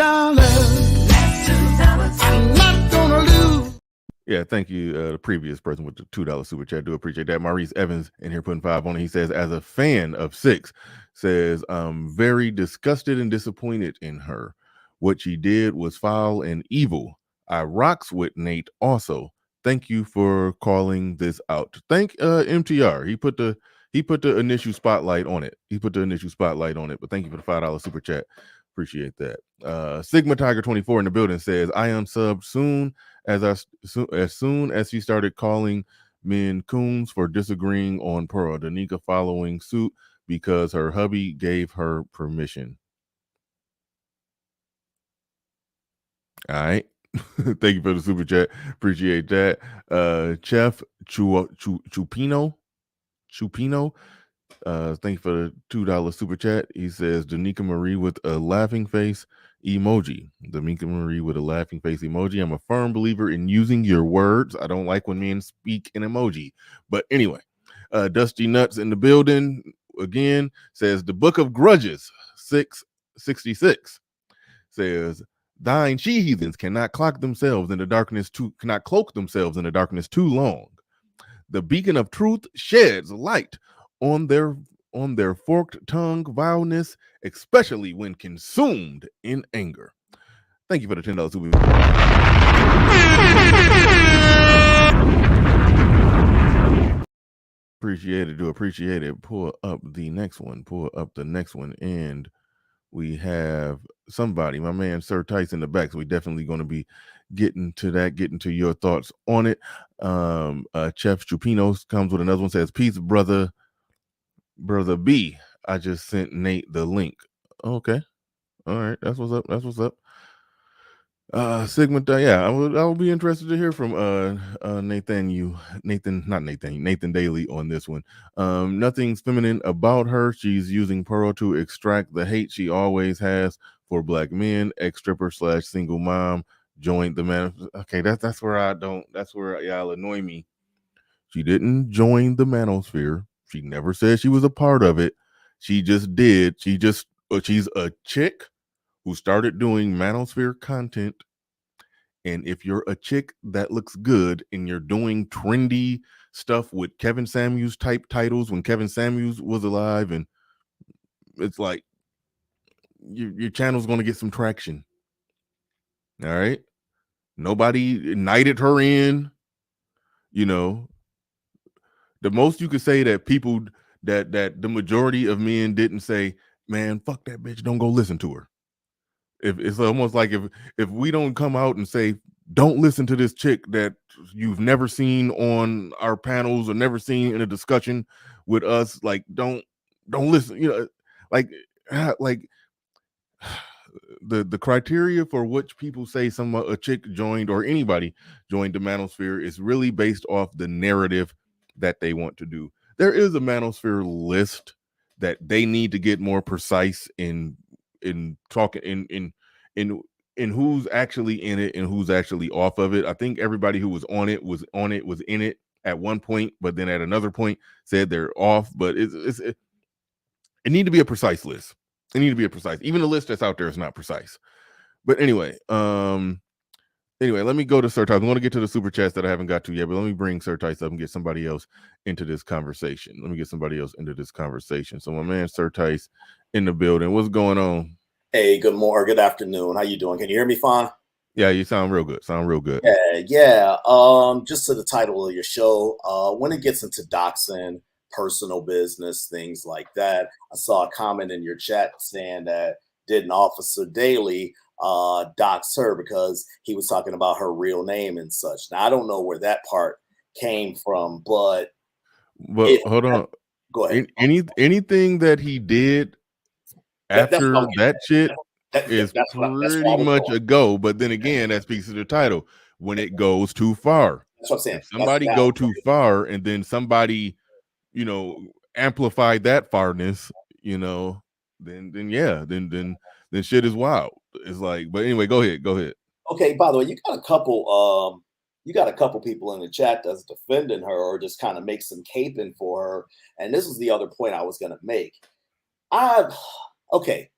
I: I'm not gonna lose.
A: Yeah, thank you, the previous person with the $2 super chat. Do appreciate that. Maurice Evans in here putting 5 on it. He says, as a fan of 6, says, I'm very disgusted and disappointed in her. What she did was foul and evil. I rocks with Nate also. Thank you for calling this out. Thank MTR. He put the initial spotlight on it. But thank you for the $5 super chat. Appreciate that. Sigma Tiger 24 in the building says, I unsubbed soon as soon as she started calling men coons for disagreeing on Pearl. Danica following suit because her hubby gave her permission. All right. Thank you for the super chat. Appreciate that. Chef Chupino. Thank you for the $2 super chat. He says Danica Marie with a laughing face emoji. Danica Marie with a laughing face emoji. I'm a firm believer in using your words. I don't like when men speak in emoji. But anyway, Dusty Nuts in the building again says the Book of Grudges 666 says thine she heathens cannot cloak themselves in the darkness too long. The beacon of truth sheds light on their forked tongue vileness, especially when consumed in anger. Thank you for the $10 super. Do appreciate it. Pull up the next one, and we have somebody, my man Sir Tice in the back. So we definitely going to be getting to your thoughts on it. Chef Chupinos comes with another one, says, peace, brother B. I just sent Nate the link. Okay. All right. That's what's up. Sigma, yeah, I will be interested to hear from Nathan Daly on this one. Nothing's feminine about her. She's using Pearl to extract the hate she always has for black men. Ex-stripper / single mom joined the man. Okay, that's where y'all annoy me. She didn't join the manosphere. She never said she was a part of it. She just did. She's a chick who started doing manosphere content And if you're a chick that looks good and you're doing trendy stuff with Kevin Samuels type titles when Kevin Samuels was alive, and it's like your channel's going to get some traction. All right. Nobody knighted her in, you know. The most you could say that people that the majority of men didn't say, man, fuck that bitch, don't go listen to her. If it's almost like if we don't come out and say, don't listen to this chick that you've never seen on our panels or never seen in a discussion with us, like don't listen, you know, like the criteria for which people say a chick joined or anybody joined the manosphere is really based off the narrative that they want to do. There is a manosphere list that they need to get more precise in talking in who's actually in it and who's actually off of it. I think everybody who was on it was in it at one point, but then at another point said they're off. But it need to be a precise list. It need to be a precise. Even the list that's out there is not precise. But anyway, let me go to Sir Tice. I want to get to the super chats that I haven't got to yet, but let me bring Sir Tice up and get somebody else into this conversation. So my man Sir Tice in the building. What's going on?
J: Hey, good morning, good afternoon. How you doing? Can you hear me fine?
A: Yeah, you sound real good.
J: Yeah. Just to the title of your show, when it gets into doxing, personal business, things like that, I saw a comment in your chat saying that didn't Officer Daly dox her because he was talking about her real name and such. Now I don't know where that part came from, but
A: hold on.
J: Go ahead.
A: Anything that he did after that shit is pretty much a go. But then again, that speaks to the title. When it goes too far,
J: that's what I'm saying.
A: If somebody go too far, and then somebody, you know, amplify that farness, you know, then shit is wild. It's like, but anyway, go ahead.
J: Okay. By the way, you got a couple people in the chat that's defending her or just kind of make some caping for her. And this is the other point I was going to make. Okay,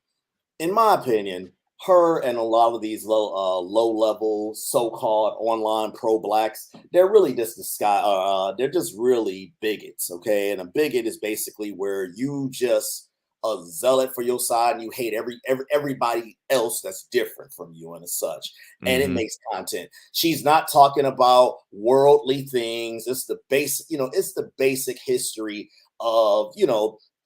J: in my opinion, her and a lot of these low-level so-called online pro-blacks, they're really just they're just really bigots, okay? And a bigot is basically where you just a zealot for your side and you hate everybody else that's different from you and as such. And it makes content. She's not talking about worldly things. It's the basic, it's the basic history of,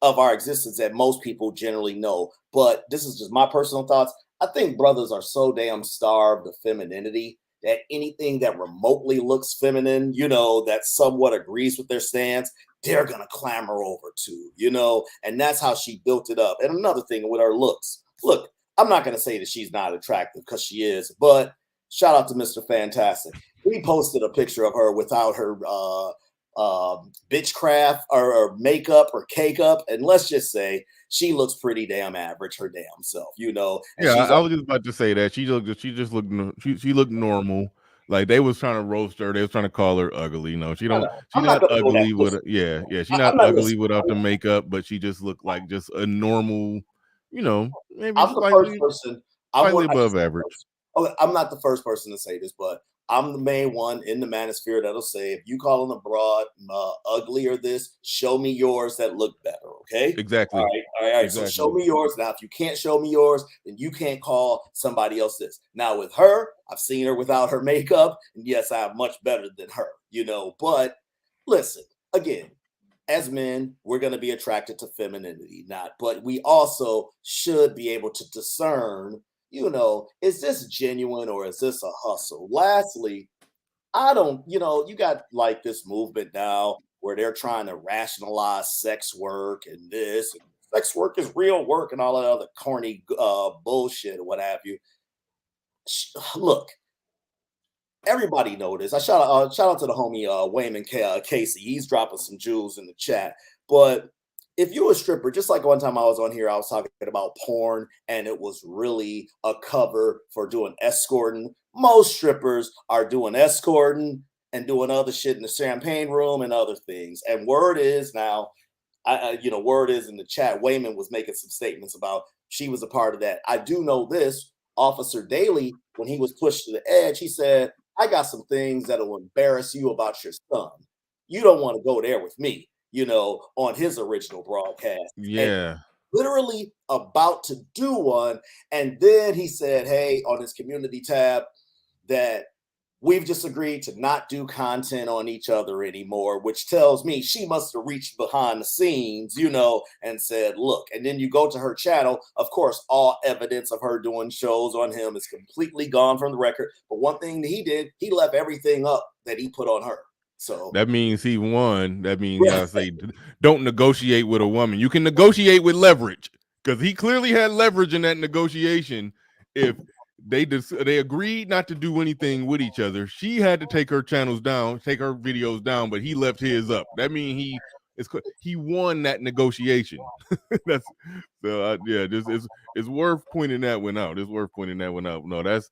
J: of our existence that most people generally know. But this is just my personal thoughts. I think brothers are so damn starved of femininity that anything that remotely looks feminine, that somewhat agrees with their stance, they're going to clamor over to, and that's how she built it up. And another thing with her looks, look, I'm not going to say that she's not attractive because she is, but shout out to Mr. Fantastic. He posted a picture of her without her bitchcraft or makeup or cake up, and let's just say she looks pretty damn average her damn self, And
A: yeah, I was just about to say that she looked normal. Like they was trying to roast her, they was trying to call her ugly. No, she's not ugly with she's not ugly without the makeup, but she just looked like just a normal, maybe
J: I'm the first person.
A: Slightly above average.
J: Okay, I'm not the first person to say this, but I'm the main one in the manosphere that'll say, if you calling a broad ugly or this, show me yours that look better, okay?
A: Exactly.
J: All right.
A: Exactly.
J: So show me yours. Now, if you can't show me yours, then you can't call somebody else this. Now, with her, I've seen her without her makeup, and yes, I'm much better than her, But listen, again, as men, we're going to be attracted to femininity, but we also should be able to discern, is this genuine or is this a hustle? Lastly, I don't, you got like this movement now where they're trying to rationalize sex work and this. Sex work is real work and all that other corny bullshit or what have you. Look, everybody know this. I shout out to the homie Wayman Casey. He's dropping some jewels in the chat. But if you're a stripper, just like one time I was on here, I was talking about porn, and it was really a cover for doing escorting. Most strippers are doing escorting and doing other shit in the champagne room and other things. And word is now, word is in the chat, Wayman was making some statements about she was a part of that. I do know this. Officer Daly, when he was pushed to the edge, he said, I got some things that will embarrass you about your son. You don't want to go there with me, on his original broadcast. And
A: Yeah.
J: literally about to do one. And then he said, hey, on his community tab, that we've just agreed to not do content on each other anymore, which tells me she must have reached behind the scenes, and said, look, and then you go to her channel. Of course, all evidence of her doing shows on him is completely gone from the record. But one thing that he did, he left everything up that he put on her. So
A: that means he won. That means you gotta say, don't negotiate with a woman. You can negotiate with leverage, because he clearly had leverage in that negotiation. If they agreed not to do anything with each other, she had to take her channels down, take her videos down, but he left his up. That means he won that negotiation. That's so yeah. It's worth pointing that one out. It's worth pointing that one out. No, that's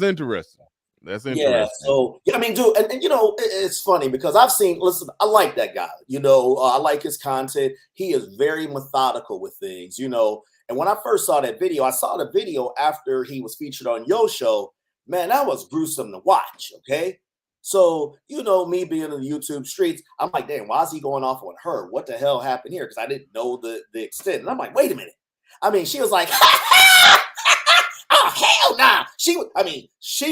A: interesting. That's interesting.
J: Yeah, so I mean, dude, and it's funny because listen, I like that guy. I like his content. He is very methodical with things, And when I first saw that video, I saw the video after he was featured on Yo Show. Man, that was gruesome to watch. Okay, so me being in the YouTube streets, I'm like, damn, why is he going off on her? What the hell happened here? Because I didn't know the extent, and I'm like, wait a minute. I mean, she was like, oh hell nah. She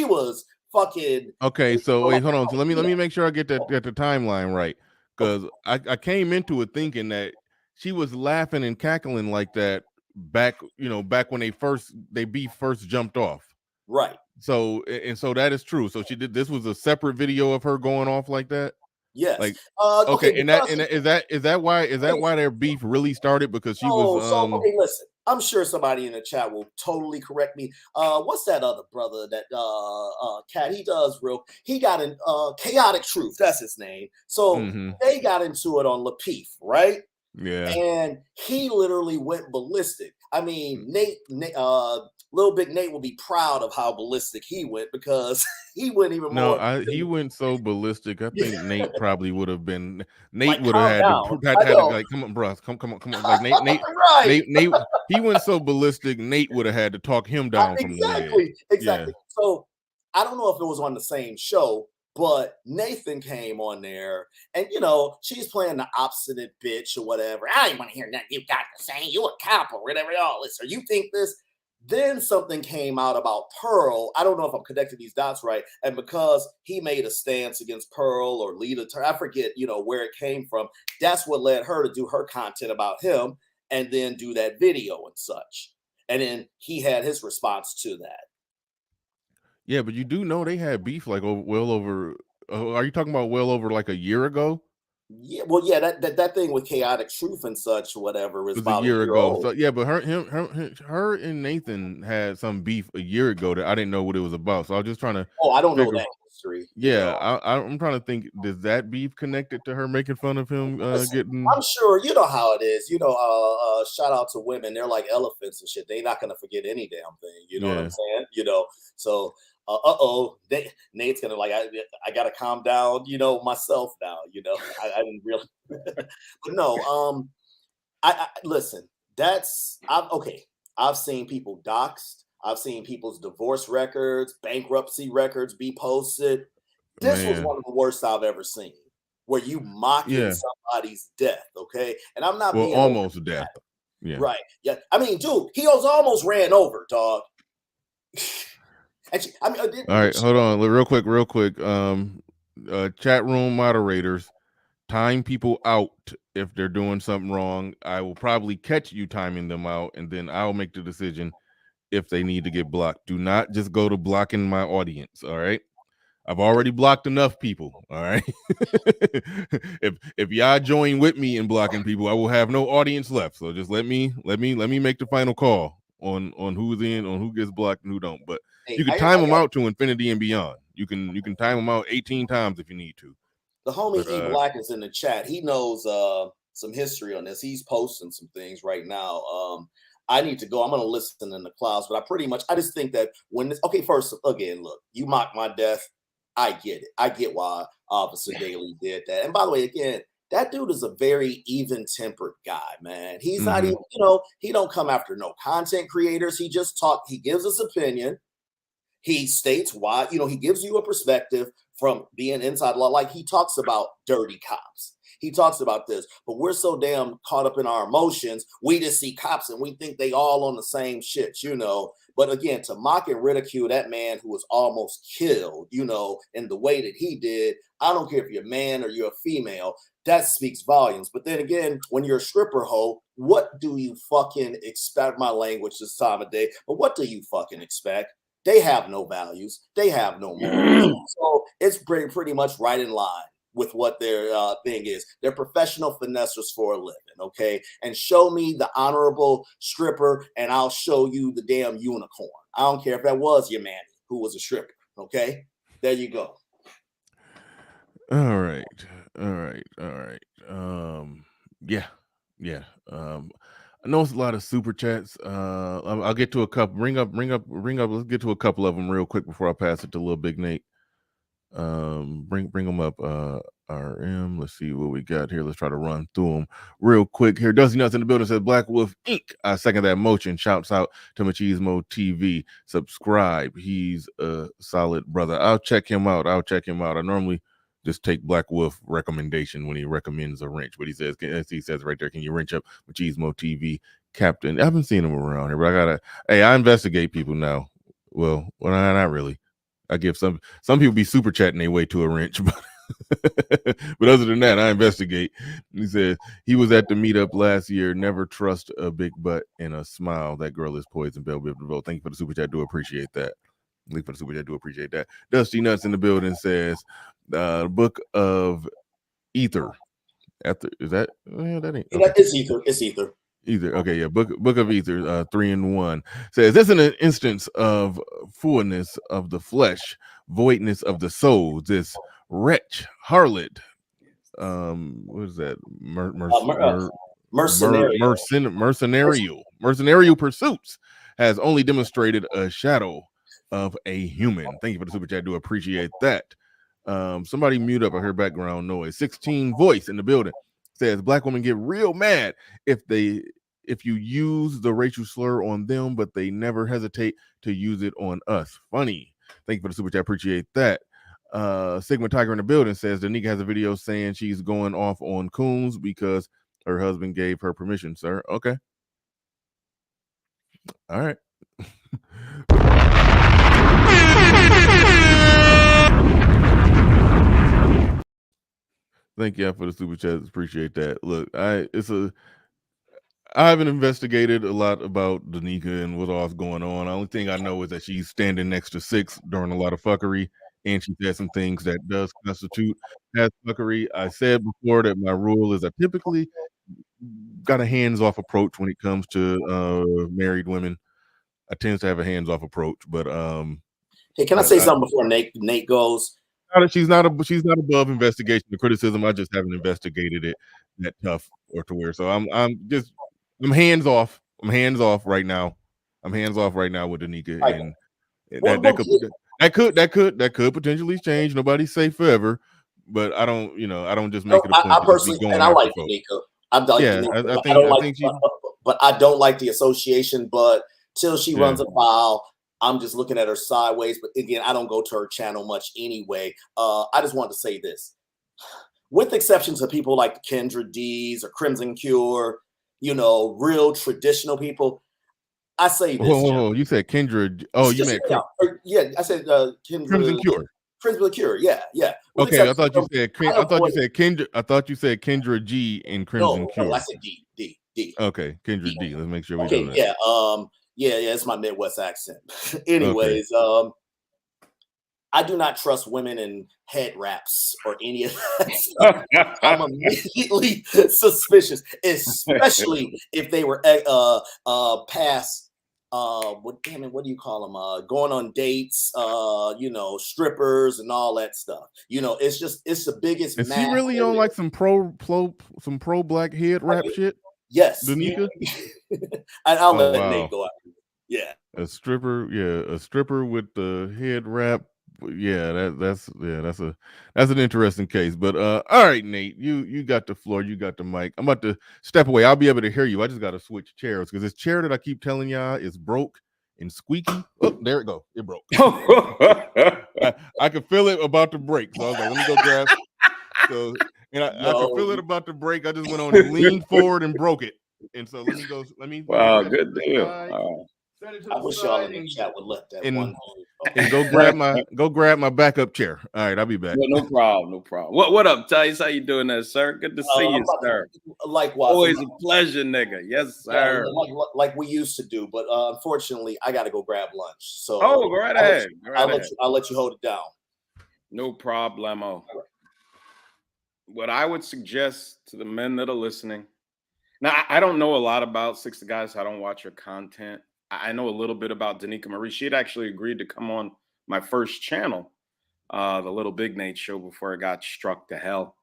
J: was fucking
A: okay. So wait, hold on. So let me make sure I get the timeline right, because I came into it thinking that she was laughing and cackling like that back when they beef first jumped off.
J: Right.
A: So that is true. So this was a separate video of her going off like that.
J: Yes.
A: Like
J: okay.
A: And is that why their beef really started? Because she was
J: okay, listen. I'm sure somebody in the chat will totally correct me. What's that other brother that cat? He got in Chaotic Truth. That's his name. So they got into it on Lapeef, right?
A: Yeah.
J: And he literally went ballistic. I mean, Nate, Little Big Nate will be proud of how ballistic he went, because he went even more.
A: No, he went so ballistic. I think Nate probably would have been. Nate
J: Like,
A: would have had to like, come on, bro, come on. Like Nate,
J: right.
A: Nate, he went so ballistic. Nate would have had to talk him down from the ledge.
J: Exactly. Yeah. So I don't know if it was on the same show, but Nathan came on there, and she's playing the obstinate bitch or whatever. I don't want to hear nothing you got to say. You a cop or whatever. All this, or you think this. Then something came out about Pearl. I don't know if I'm connecting these dots right. And because he made a stance against Pearl or Lita, I forget, where it came from. That's what led her to do her content about him and then do that video and such. And then he had his response to that.
A: Yeah, but you do know they had beef like well over. Are you talking about well over like a year ago?
J: Yeah, well, yeah, that thing with Chaotic Truth and such, whatever, was about
A: a year ago.
J: Old.
A: So yeah, but her and Nathan had some beef a year ago that I didn't know what it was about. So I was just trying to.
J: Oh, I don't know that history.
A: Yeah, I'm trying to think. Does that beef connected to her making fun of him getting?
J: I'm sure you know how it is. Shout out to women. They're like elephants and shit. They're not gonna forget any damn thing. You know what I'm saying? So. Nate's gonna like, I gotta calm down, myself now. I didn't really, but no. I listen. I've seen people doxxed. I've seen people's divorce records, bankruptcy records be posted. This was one of the worst I've ever seen, where you mocking somebody's death. Okay, and I'm not being
A: almost death. Yeah,
J: right. Yeah, I mean, dude, he was almost ran over, dog. Actually, all
A: right, hold on, real quick. Chat room moderators, time people out if they're doing something wrong. I will probably catch you timing them out, and then I'll make the decision if they need to get blocked. Do not just go to blocking my audience. All right, I've already blocked enough people. All right, if y'all join with me in blocking people, I will have no audience left. So just let me make the final call on who's in, on who gets blocked and who don't. But you can time them out to infinity and beyond. You can time them out 18 times if you need to.
J: The homie E Black is in the chat. He knows some history on this. He's posting some things right now. I need to go. I'm going to listen in the clouds, but I just think that first, again, look, you mock my death. I get it. I get why Officer Daly did that. And by the way, again, that dude is a very even-tempered guy, man. He's not
A: Mhm.
J: even, he don't come after no content creators. He just he gives his opinion. He states why, he gives you a perspective from being inside law. Like he talks about dirty cops. He talks about this, but we're so damn caught up in our emotions. We just see cops and we think they all on the same shit, But again, to mock and ridicule that man who was almost killed, in the way that he did, I don't care if you're a man or you're a female, that speaks volumes. But then again, when you're a stripper hoe, what do you fucking expect? My language this time of day, but what do you fucking expect? They have no values. They have no morals. So it's pretty much right in line with what their thing is. They're professional finessers for a living, okay? And show me the honorable stripper and I'll show you the damn unicorn. I don't care if that was your man who was a stripper, okay? There you go.
A: All right. Yeah. I know it's a lot of super chats. I'll get to a couple. Bring up. Let's get to a couple of them real quick before I pass it to Little Big Nate. Bring them up. RM. Let's see what we got here. Let's try to run through them real quick here. Dusty Nuts in the building says Black Wolf Inc. I second that motion. Shouts out to Machismo TV. Subscribe. He's a solid brother. I'll check him out. I normally just take Black Wolf recommendation when he recommends a wrench, but he says, as he says right there, can you wrench up Machismo TV Captain? I haven't seen him around here, but I investigate people now. Well, not really. I give some people be super chatting their way to a wrench, but but other than that, I investigate. He says he was at the meetup last year. Never trust a big butt and a smile. That girl is poison. Bell Biv DeVoe. Thank you for the super chat. Do appreciate that. Thank you for the super chat. Do appreciate that. Dusty Nuts in the building says Book of Ether. Is that? That ain't. Okay.
J: It's Ether. It's Ether.
A: Either. Okay, yeah. Book of Ether, 3-in-1 says this is an instance of fullness of the flesh, voidness of the soul. This wretch, harlot, what is that? Mercenarial pursuits has only demonstrated a shadow of a human. Thank you for the super chat. Do appreciate that. Somebody mute up. I hear background noise. 16 voice in the building says black women get real mad if you use the racial slur on them, but they never hesitate to use it on us. Funny. Thank you for the super chat. Appreciate that. Sigma Tiger in the building says Danica has a video saying she's going off on coons because her husband gave her permission, sir. Okay. All right. Thank you for the super chat. Appreciate that. Look, I haven't investigated a lot about Danica and what all's going on. The only thing I know is that she's standing next to Six during a lot of fuckery, and she said some things that does constitute as fuckery. I said before that my rule is I typically got a hands-off approach when it comes to married women. I tend to have a hands-off approach, but
J: hey, can I say something before Nate goes?
A: She's not above investigation or criticism. I just haven't investigated it that tough or to where. So I'm hands off. I'm hands off right now. I'm hands off right now with Danica, and that could potentially change. Nobody's safe forever, but I don't just make it a point.
J: I personally, and I like Danica. I don't like the association, but till she runs afoul, I'm just looking at her sideways. But again, I don't go to her channel much anyway. I just wanted to say this. With exceptions of people like Kendra D's or Crimson Cure, real traditional people, I say this.
A: Whoa, you said Kendra. Oh, you meant
J: yeah, I said Kendra.
A: Crimson Cure.
J: Crimson Cure, yeah.
A: Okay, I thought you said Kendra. I thought you said Kendra G and Crimson Cure.
J: No, I said D.
A: Okay, Kendra D. Let's make sure we
J: do
A: that.
J: Yeah. Yeah, it's my Midwest accent. Anyways, I do not trust women in head wraps or any of that stuff. I'm immediately suspicious, especially if they were past what do you call them? Going on dates, strippers and all that stuff. It's the biggest.
A: Is she really on like some pro black head wrap shit?
J: Yes,
A: Danica.
J: And I'll let Nate go out. Yeah,
A: a stripper with the head wrap that's an interesting case. But all right, Nate, you got the floor, you got the mic. I'm about to step away. I'll be able to hear you. I just got to switch chairs because this chair that I keep telling y'all is broke and squeaky. Oh, there it go. It broke. I could feel it about to break, so I was like, let me go grab. So and I could feel it about to break. I just went on and leaned forward and broke it. And so let me go.
K: Wow, good deal.
J: I wish y'all in the chat would let that one
A: and go grab my backup chair. All right, I'll be back.
K: No problem, no problem. What up, Tice? How you doing there, sir? Good to see you, sir.
J: Likewise.
K: Always a pleasure, nigga. Yes, sir.
J: Like we used to do, but unfortunately, I got to go grab lunch. So
K: go right ahead.
J: I'll let you hold it down.
K: No problemo. What I would suggest to the men that are listening. Now, I don't know a lot about Six the Guys. I don't watch your content. I know a little bit about Danica Marie. She had actually agreed to come on my first channel, the Little Big Nate show, before it got struck to hell.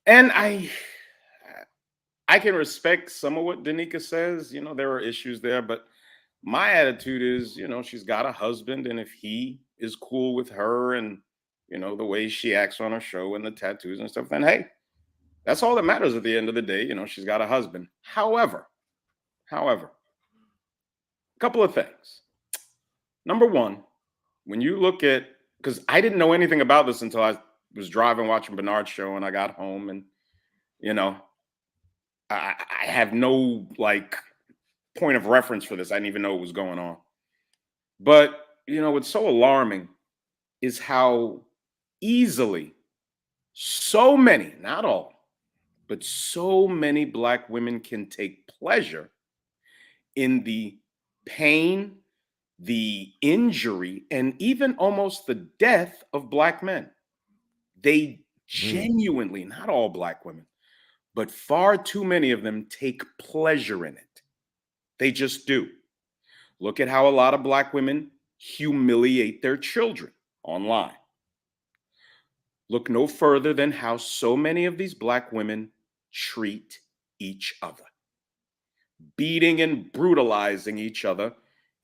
K: And I can respect some of what Danica says. You know, there are issues there, but my attitude is, you know, she's got a husband, and if he is cool with her and, you know, the way she acts on her show and the tattoos and stuff, then hey, that's all that matters at the end of the day. You know, she's got a husband. However, a couple of things. Number one, when you look at, because I didn't know anything about this until I was driving, watching Bernard's show, and I got home, and, you know, I have no like point of reference for this. I didn't even know what was going on. But, you know, what's so alarming is how easily so many, not all, but so many Black women can take pleasure in the pain, the injury, and even almost the death of Black men. They genuinely, not all Black women, but far too many of them take pleasure in it. They just do. Look at how a lot of Black women humiliate their children online. Look no further than how so many of these Black women treat each other, beating and brutalizing each other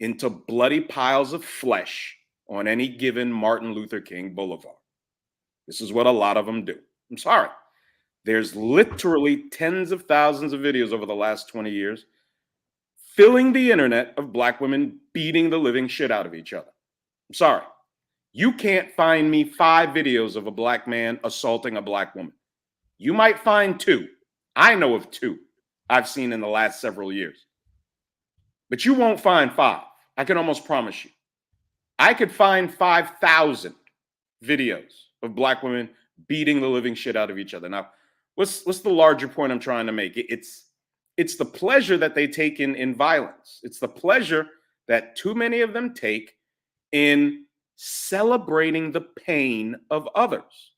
K: into bloody piles of flesh on any given Martin Luther King Boulevard. This is what a lot of them do. I'm sorry. There's literally tens of thousands of videos over the last 20 years filling the internet of Black women beating the living shit out of each other. I'm sorry. You can't find me 5 videos of a Black man assaulting a Black woman. You might find 2. I know of 2 I've seen in the last several years. But you won't find 5. I can almost promise you. I could find 5,000 videos of Black women beating the living shit out of each other. Now, what's the larger point I'm trying to make? It's the pleasure that they take in violence. It's the pleasure that too many of them take in celebrating the pain of others.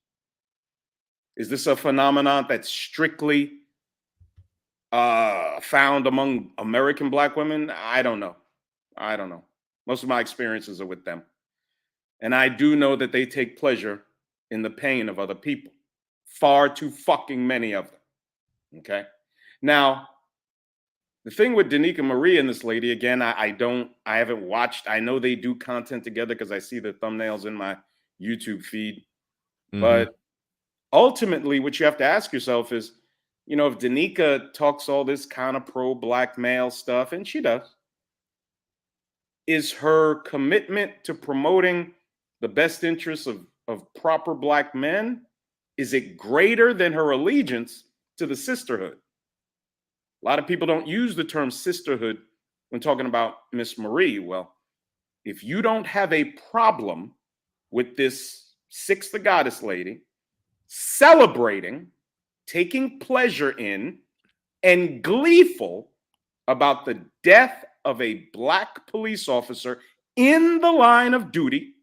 K: Is this a phenomenon that's strictly found among American Black women? I don't know. Most of my experiences are with them. And I do know that they take pleasure in the pain of other people. Far too fucking many of them. Okay? Now, the thing with Danica Marie and this lady, again, I haven't watched. I know they do content together because I see the thumbnails in my YouTube feed. Mm-hmm. But ultimately, what you have to ask yourself is, you know, if Danica talks all this kind of pro-Black male stuff, and she does, is her commitment to promoting the best interests of proper Black men, is it greater than her allegiance to the sisterhood? A lot of people don't use the term sisterhood when talking about Miss Marie. Well, if you don't have a problem with this Six the Goddess lady celebrating, taking pleasure in, and gleeful about the death of a Black police officer in the line of duty.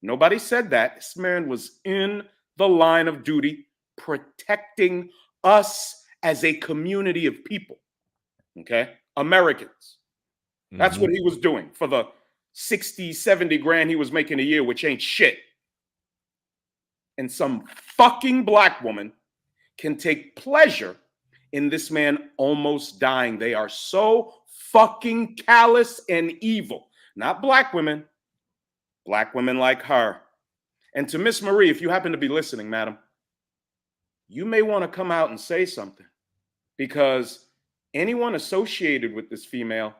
K: Nobody said that. This man was in the line of duty protecting us as a community of people, okay? Americans. That's what he was doing for the 60, 70 grand he was making a year, which ain't shit. And some fucking Black woman can take pleasure in this man almost dying. They are so fucking callous and evil. Not Black women, Black women like her. And to Miss Marie, if you happen to be listening, madam, you may want to come out and say something, because anyone associated with this female,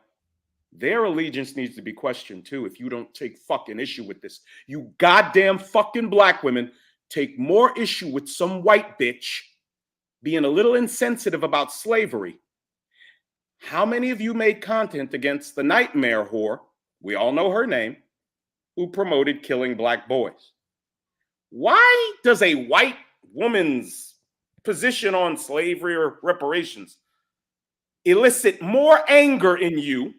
K: their allegiance needs to be questioned too if you don't take fucking issue with this. You goddamn fucking black women take more issue with some white bitch being a little insensitive about slavery. How many of you made content against the nightmare whore, we all know her name, who promoted killing black boys? Why does a white woman's position on slavery or reparations elicit more anger in you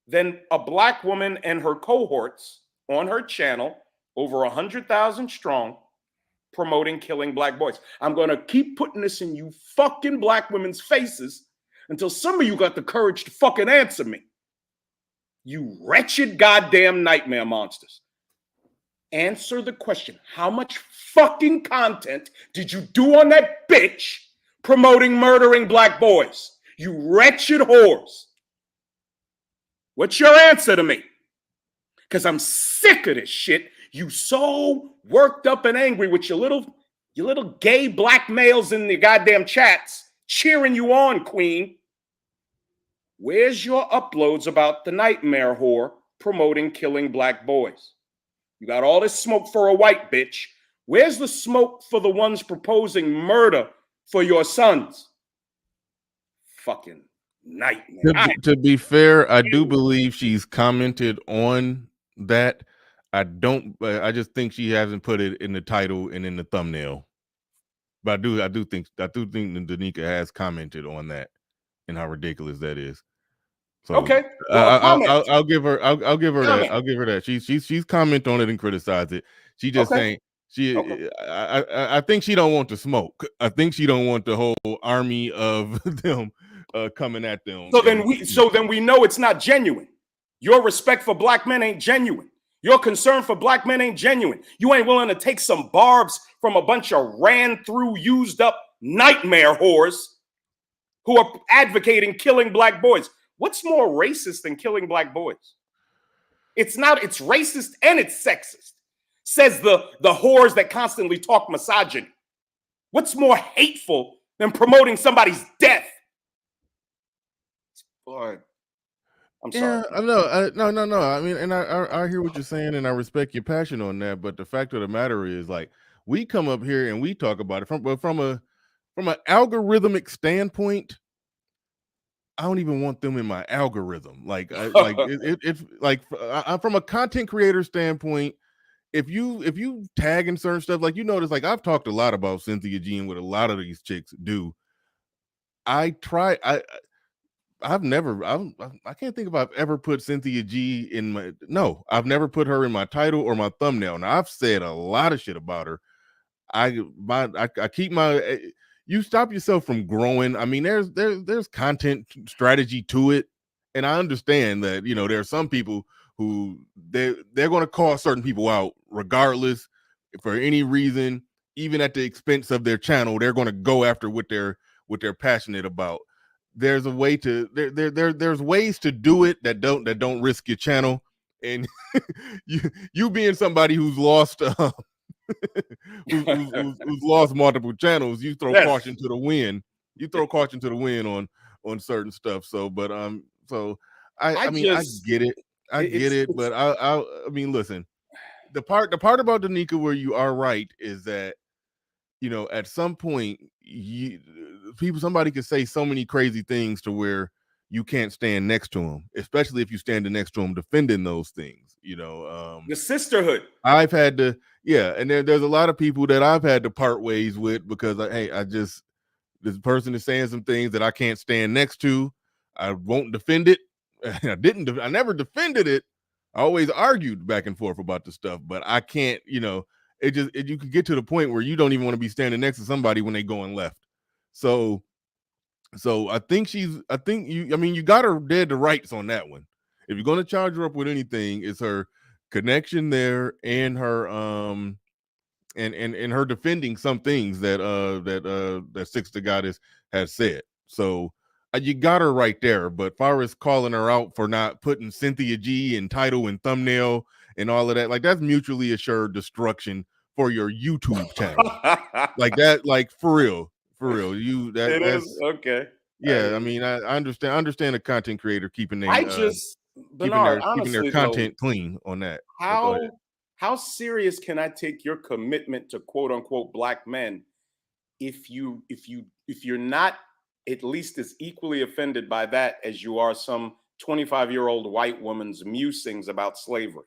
K: than a black woman and her cohorts on her channel, over 100,000 strong, promoting killing black boys? I'm going to keep putting this in you fucking black women's faces until some of you got the courage to fucking answer me. You wretched goddamn nightmare monsters. Answer the question. How much fucking content did you do on that bitch promoting murdering black boys? You wretched whores. What's your answer to me? Because I'm sick of this shit. You so worked up and angry with your little gay black males in the goddamn chats cheering you on, queen. Where's your uploads about the nightmare whore promoting killing black boys? You got all this smoke for a white bitch. Where's the smoke for the ones proposing murder for your sons? Fucking nightmare.
A: To be fair, I do believe she's commented on that. I just think she hasn't put it in the title and in the thumbnail. But I do think that Danica has commented on that and how ridiculous that is. So
K: okay, well,
A: I'll give her that. I'll give her that. She's comment on it and criticize it. She just saying I think she don't want the smoke. I think she don't want the whole army of them coming at them.
K: So then we know it's not genuine. Your respect for black men ain't genuine. Your concern for black men ain't genuine. You ain't willing to take some barbs from a bunch of ran through, used up nightmare whores who are advocating killing black boys. What's more racist than killing black boys? It's racist and it's sexist, says the whores that constantly talk misogyny. What's more hateful than promoting somebody's death? Boy, I'm sorry.
A: Yeah, no. I mean, and I hear what you're saying, and I respect your passion on that. But the fact of the matter is, like, we come up here and we talk about it from an algorithmic standpoint. I don't even want them in my algorithm. Like, it's like from a content creator standpoint. If you tag in certain stuff, like, you notice, like, I've talked a lot about Cynthia G and what a lot of these chicks do. I can't think if I've ever put Cynthia G in my, no, I've never put her in my title or my thumbnail. Now, I've said a lot of shit about her. I keep my, you stop yourself from growing. I mean, there's content strategy to it. And I understand that, you know, there are some people who they're going to call certain people out regardless, for any reason, even at the expense of their channel. They're going to go after what they're passionate about. There's a way to there's ways to do it that don't risk your channel. And you being somebody who's lost who's lost multiple channels, you throw caution to the wind. You throw caution to the wind on certain stuff. So, but so I mean, I get it. I get it, but I mean, listen, the part about Danica where you are right is that, you know, at some point, somebody could say so many crazy things to where you can't stand next to them, especially if you stand next to them defending those things. You know,
K: the sisterhood.
A: I've had to, and there's a lot of people that I've had to part ways with because, this person is saying some things that I can't stand next to. I won't defend it. I never defended it. I always argued back and forth about the stuff, but I can't, you know, you can get to the point where you don't even want to be standing next to somebody when they going left. So I think you got her dead to rights on that one. If you're going to charge her up with anything, it's her connection there and her and her defending some things that Six the Goddess has said. So you got her right there. But far as calling her out for not putting Cynthia G in title and thumbnail and all of that. Like that's mutually assured destruction for your YouTube channel. Like that, like for real. That's
K: okay.
A: yeah. I mean, I understand a content creator keeping
K: I
A: their
K: just Bernard,
A: keeping their
K: honestly
A: content
K: though,
A: clean on that. But go ahead.
K: how serious can I take your commitment to quote unquote black men if you're not at least as equally offended by that as you are some 25-year-old white woman's musings about slavery?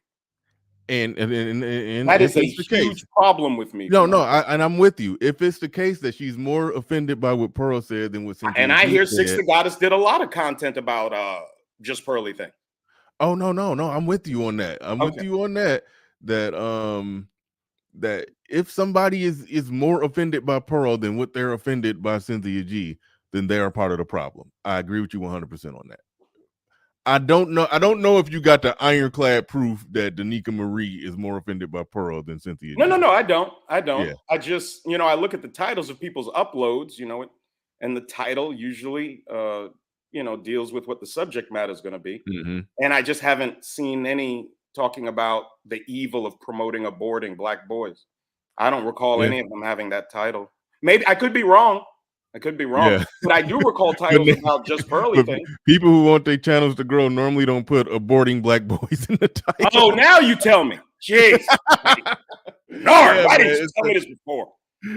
A: And
K: That
A: if
K: is a
A: it's the
K: huge
A: case,
K: problem with me.
A: no,
K: Bernard.
A: and I'm with you. If it's the case that she's more offended by what Pearl said than what Cynthia
K: And I
A: G
K: hear
A: said,
K: Six the Goddess did a lot of content about just Pearly thing.
A: oh no, I'm with you on that. I'm with
K: Okay.
A: you on that. That if somebody is more offended by Pearl than what they're offended by Cynthia G, then they are part of the problem. I agree with you 100% on that. I don't know if you got the ironclad proof that Danica Marie is more offended by Pearl than Cynthia G.
K: No, I don't.
A: Yeah.
K: I just, I look at the titles of people's uploads, and the title usually, deals with what the subject matter is going to be.
A: Mm-hmm.
K: And I just haven't seen any talking about the evil of promoting aborting black boys. I don't recall any of them having that title. Maybe I could be wrong.
A: Yeah.
K: But I do recall titles about just Pearly thing.
A: People who want their channels to grow normally don't put aborting black boys in the title.
K: Oh, now you tell me. Jeez. Why didn't you tell me this before?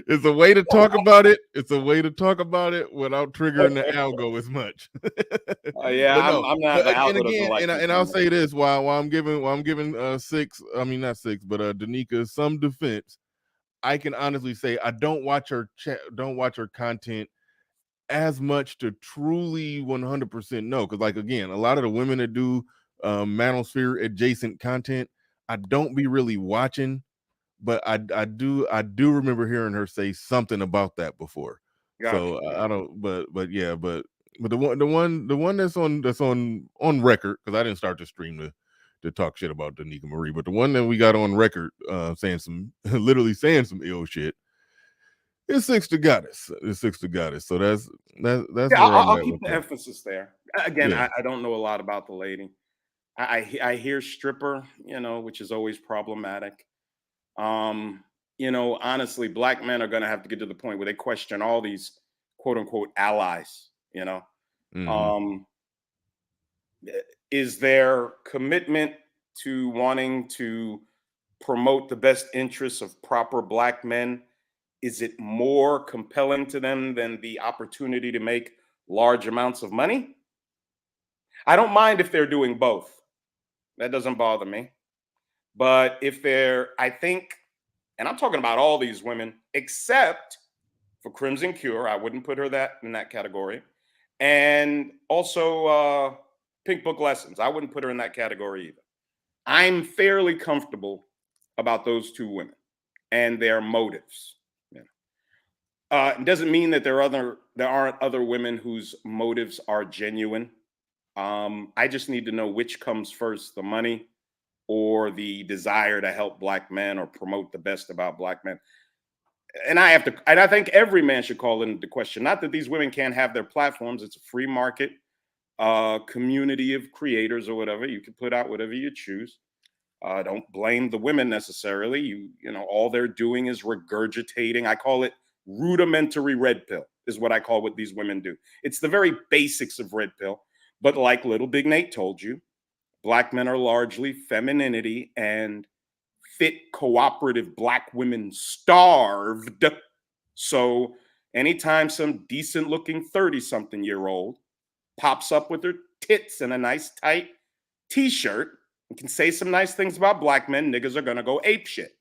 A: It's a way to talk about it. It's a way to talk about it without triggering the algo as much.
K: Yeah, no, I'm not.
A: And again, and I'll say this while I'm giving Six, I mean not Six, but Danica some defense. I can honestly say I don't watch her content as much to truly 100% know, because like again, a lot of the women that do manosphere adjacent content, I don't be really watching. But I do remember hearing her say something about that before.
K: Gotcha.
A: So I don't, but the one that's on record, because I didn't start the stream to talk shit about Danica Marie, but the one that we got on record literally saying some ill shit is Six the Goddess. So that's where
K: I'll
A: I'm
K: keep
A: at
K: the emphasis there. Again,
A: yeah.
K: I don't know a lot about the lady. I hear stripper, which is always problematic. Honestly, black men are going to have to get to the point where they question all these quote unquote allies,
A: Mm-hmm.
K: Is their commitment to wanting to promote the best interests of proper black men, is it more compelling to them than the opportunity to make large amounts of money? I don't mind if they're doing both. That doesn't bother me. But if I think, and I'm talking about all these women, except for Crimson Cure, I wouldn't put her in that category. And also Pink Book Lessons, I wouldn't put her in that category either. I'm fairly comfortable about those two women and their motives. It doesn't mean that there aren't other women whose motives are genuine. I just need to know which comes first, the money or the desire to help black men or promote the best about black men. And I think every man should call into question, not that these women can't have their platforms. It's a free market, community of creators or whatever. You can put out whatever you choose. Don't blame the women necessarily. You know, all they're doing is regurgitating. I call it rudimentary red pill is what I call what these women do. It's the very basics of red pill. But like Little Big Nate told you, black men are largely femininity and fit cooperative black women starved. So anytime some decent looking 30-something-year-old pops up with her tits and a nice tight t-shirt and can say some nice things about black men, niggas are going to go ape shit.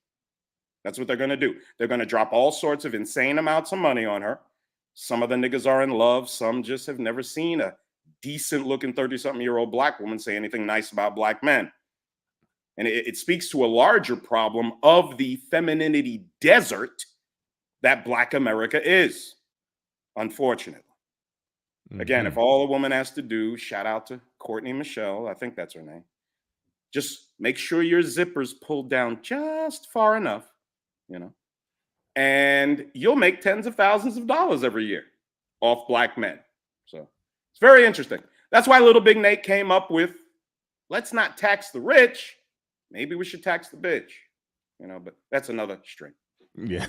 K: That's what they're going to do. They're going to drop all sorts of insane amounts of money on her. Some of the niggas are in love. Some just have never seen a decent looking 30-something-year-old black woman say anything nice about black men. And it speaks to a larger problem of the femininity desert that black America is, unfortunately. Mm-hmm. Again, if all a woman has to do, shout out to Courtney Michelle, I think that's her name, just make sure your zipper's pulled down just far enough, you know, and you'll make tens of thousands of dollars every year off black men. So it's very interesting. That's why Little Big Nate came up with, let's not tax the rich, maybe we should tax the bitch, but that's another string.
A: Yeah.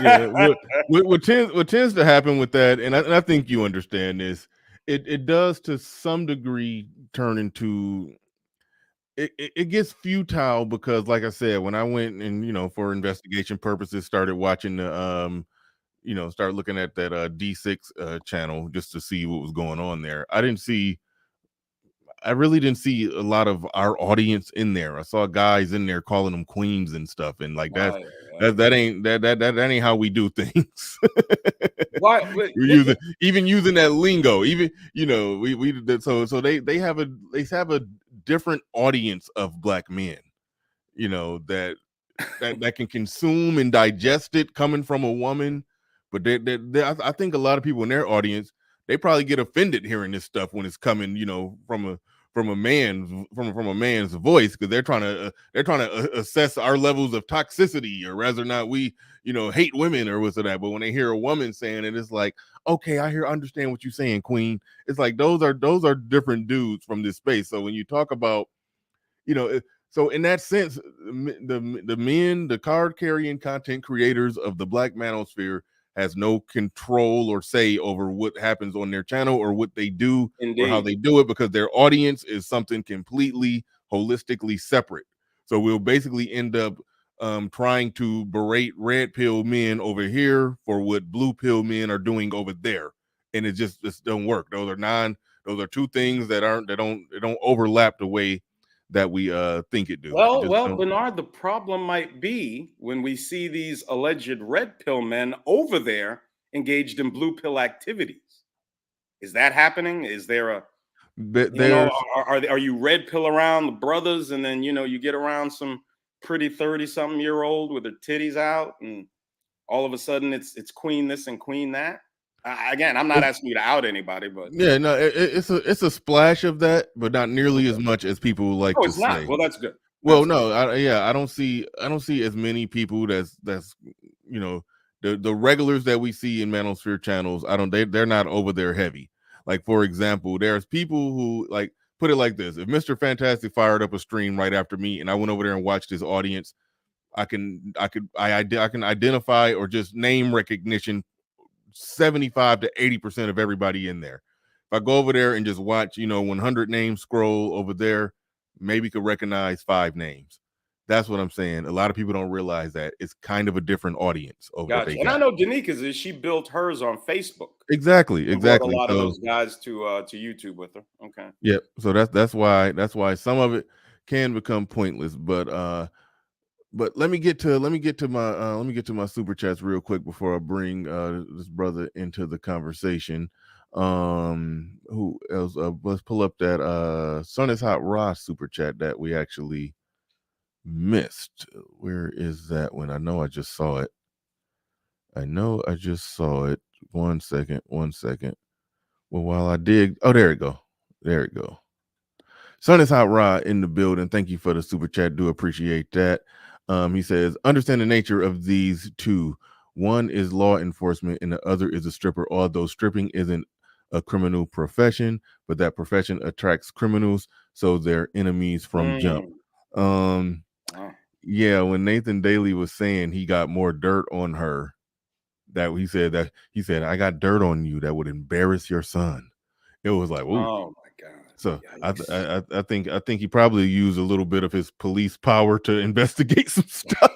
A: Yeah. What tends to happen with that, and I think you understand this, it does to some degree turn into it gets futile because, like I said, when I went and for investigation purposes started watching the start looking at that D6 channel just to see what was going on there. I really didn't see a lot of our audience in there. I saw guys in there calling them queens and stuff, and like that ain't how we do things.
K: Why?
A: We're using that lingo. Even so they have a different audience of black men. That can consume and digest it coming from a woman, but I think a lot of people in their audience, they probably get offended hearing this stuff when it's coming from a man's voice, because they're trying to assess our levels of toxicity or whether or not we hate women or what's that. But when they hear a woman saying it, it's like, okay, I understand what you're saying, queen. It's like those are different dudes from this space. So when you talk about so in that sense, the men, the card carrying content creators of the black manosphere, has no control or say over what happens on their channel or what they do or how they do it, because their audience is something completely holistically separate. So we'll basically end up trying to berate red pill men over here for what blue pill men are doing over there, and it just don't work. Those are two things that don't overlap the way that we think it do.
K: Well, Bernard, the problem might be when we see these alleged red pill men over there engaged in blue pill activities. Is that happening? Is there are you red pill around the brothers, and then you get around some pretty 30-something-year-old with her titties out, and all of a sudden it's queen this and queen that? Again, I'm not asking you to out anybody, but
A: yeah, no, it's a splash of that, but not nearly as much as people like to
K: it's not.
A: say.
K: Well, that's good.
A: Well, no, I don't see as many people that's the regulars that we see in manosphere channels. They're not over there heavy. Like, for example, there's people who, like, put it like this: if Mr. Fantastic fired up a stream right after me and I went over there and watched his audience, I can identify or just name recognition 75 to 80% of everybody in there. If I go over there and just watch 100 names scroll over there, maybe could recognize 5 names. That's what I'm saying. A lot of people don't realize that it's kind of a different audience over
K: gotcha. And I know Danika's she built hers on Facebook.
A: Exactly.
K: A lot of those guys to YouTube with her. Okay.
A: Yep. So that's why some of it can become pointless. But let me get to my super chats real quick before I bring this brother into the conversation. Who else? Let's pull up that Sun is Hot Ross super chat that we actually missed. Where is that one? I know I just saw it. One second. Well, while I dig, there it go. Sun is Hot Rod in the building. Thank you for the super chat. Do appreciate that. He says, understand the nature of these two. One is law enforcement and the other is a stripper, although stripping isn't a criminal profession, but that profession attracts criminals, so they're enemies from jump. Yeah, when Nathan Daly was saying he got more dirt on her, he said, I got dirt on you that would embarrass your son. It was like, ooh.
K: Oh my God.
A: So I think he probably used a little bit of his police power to investigate some stuff.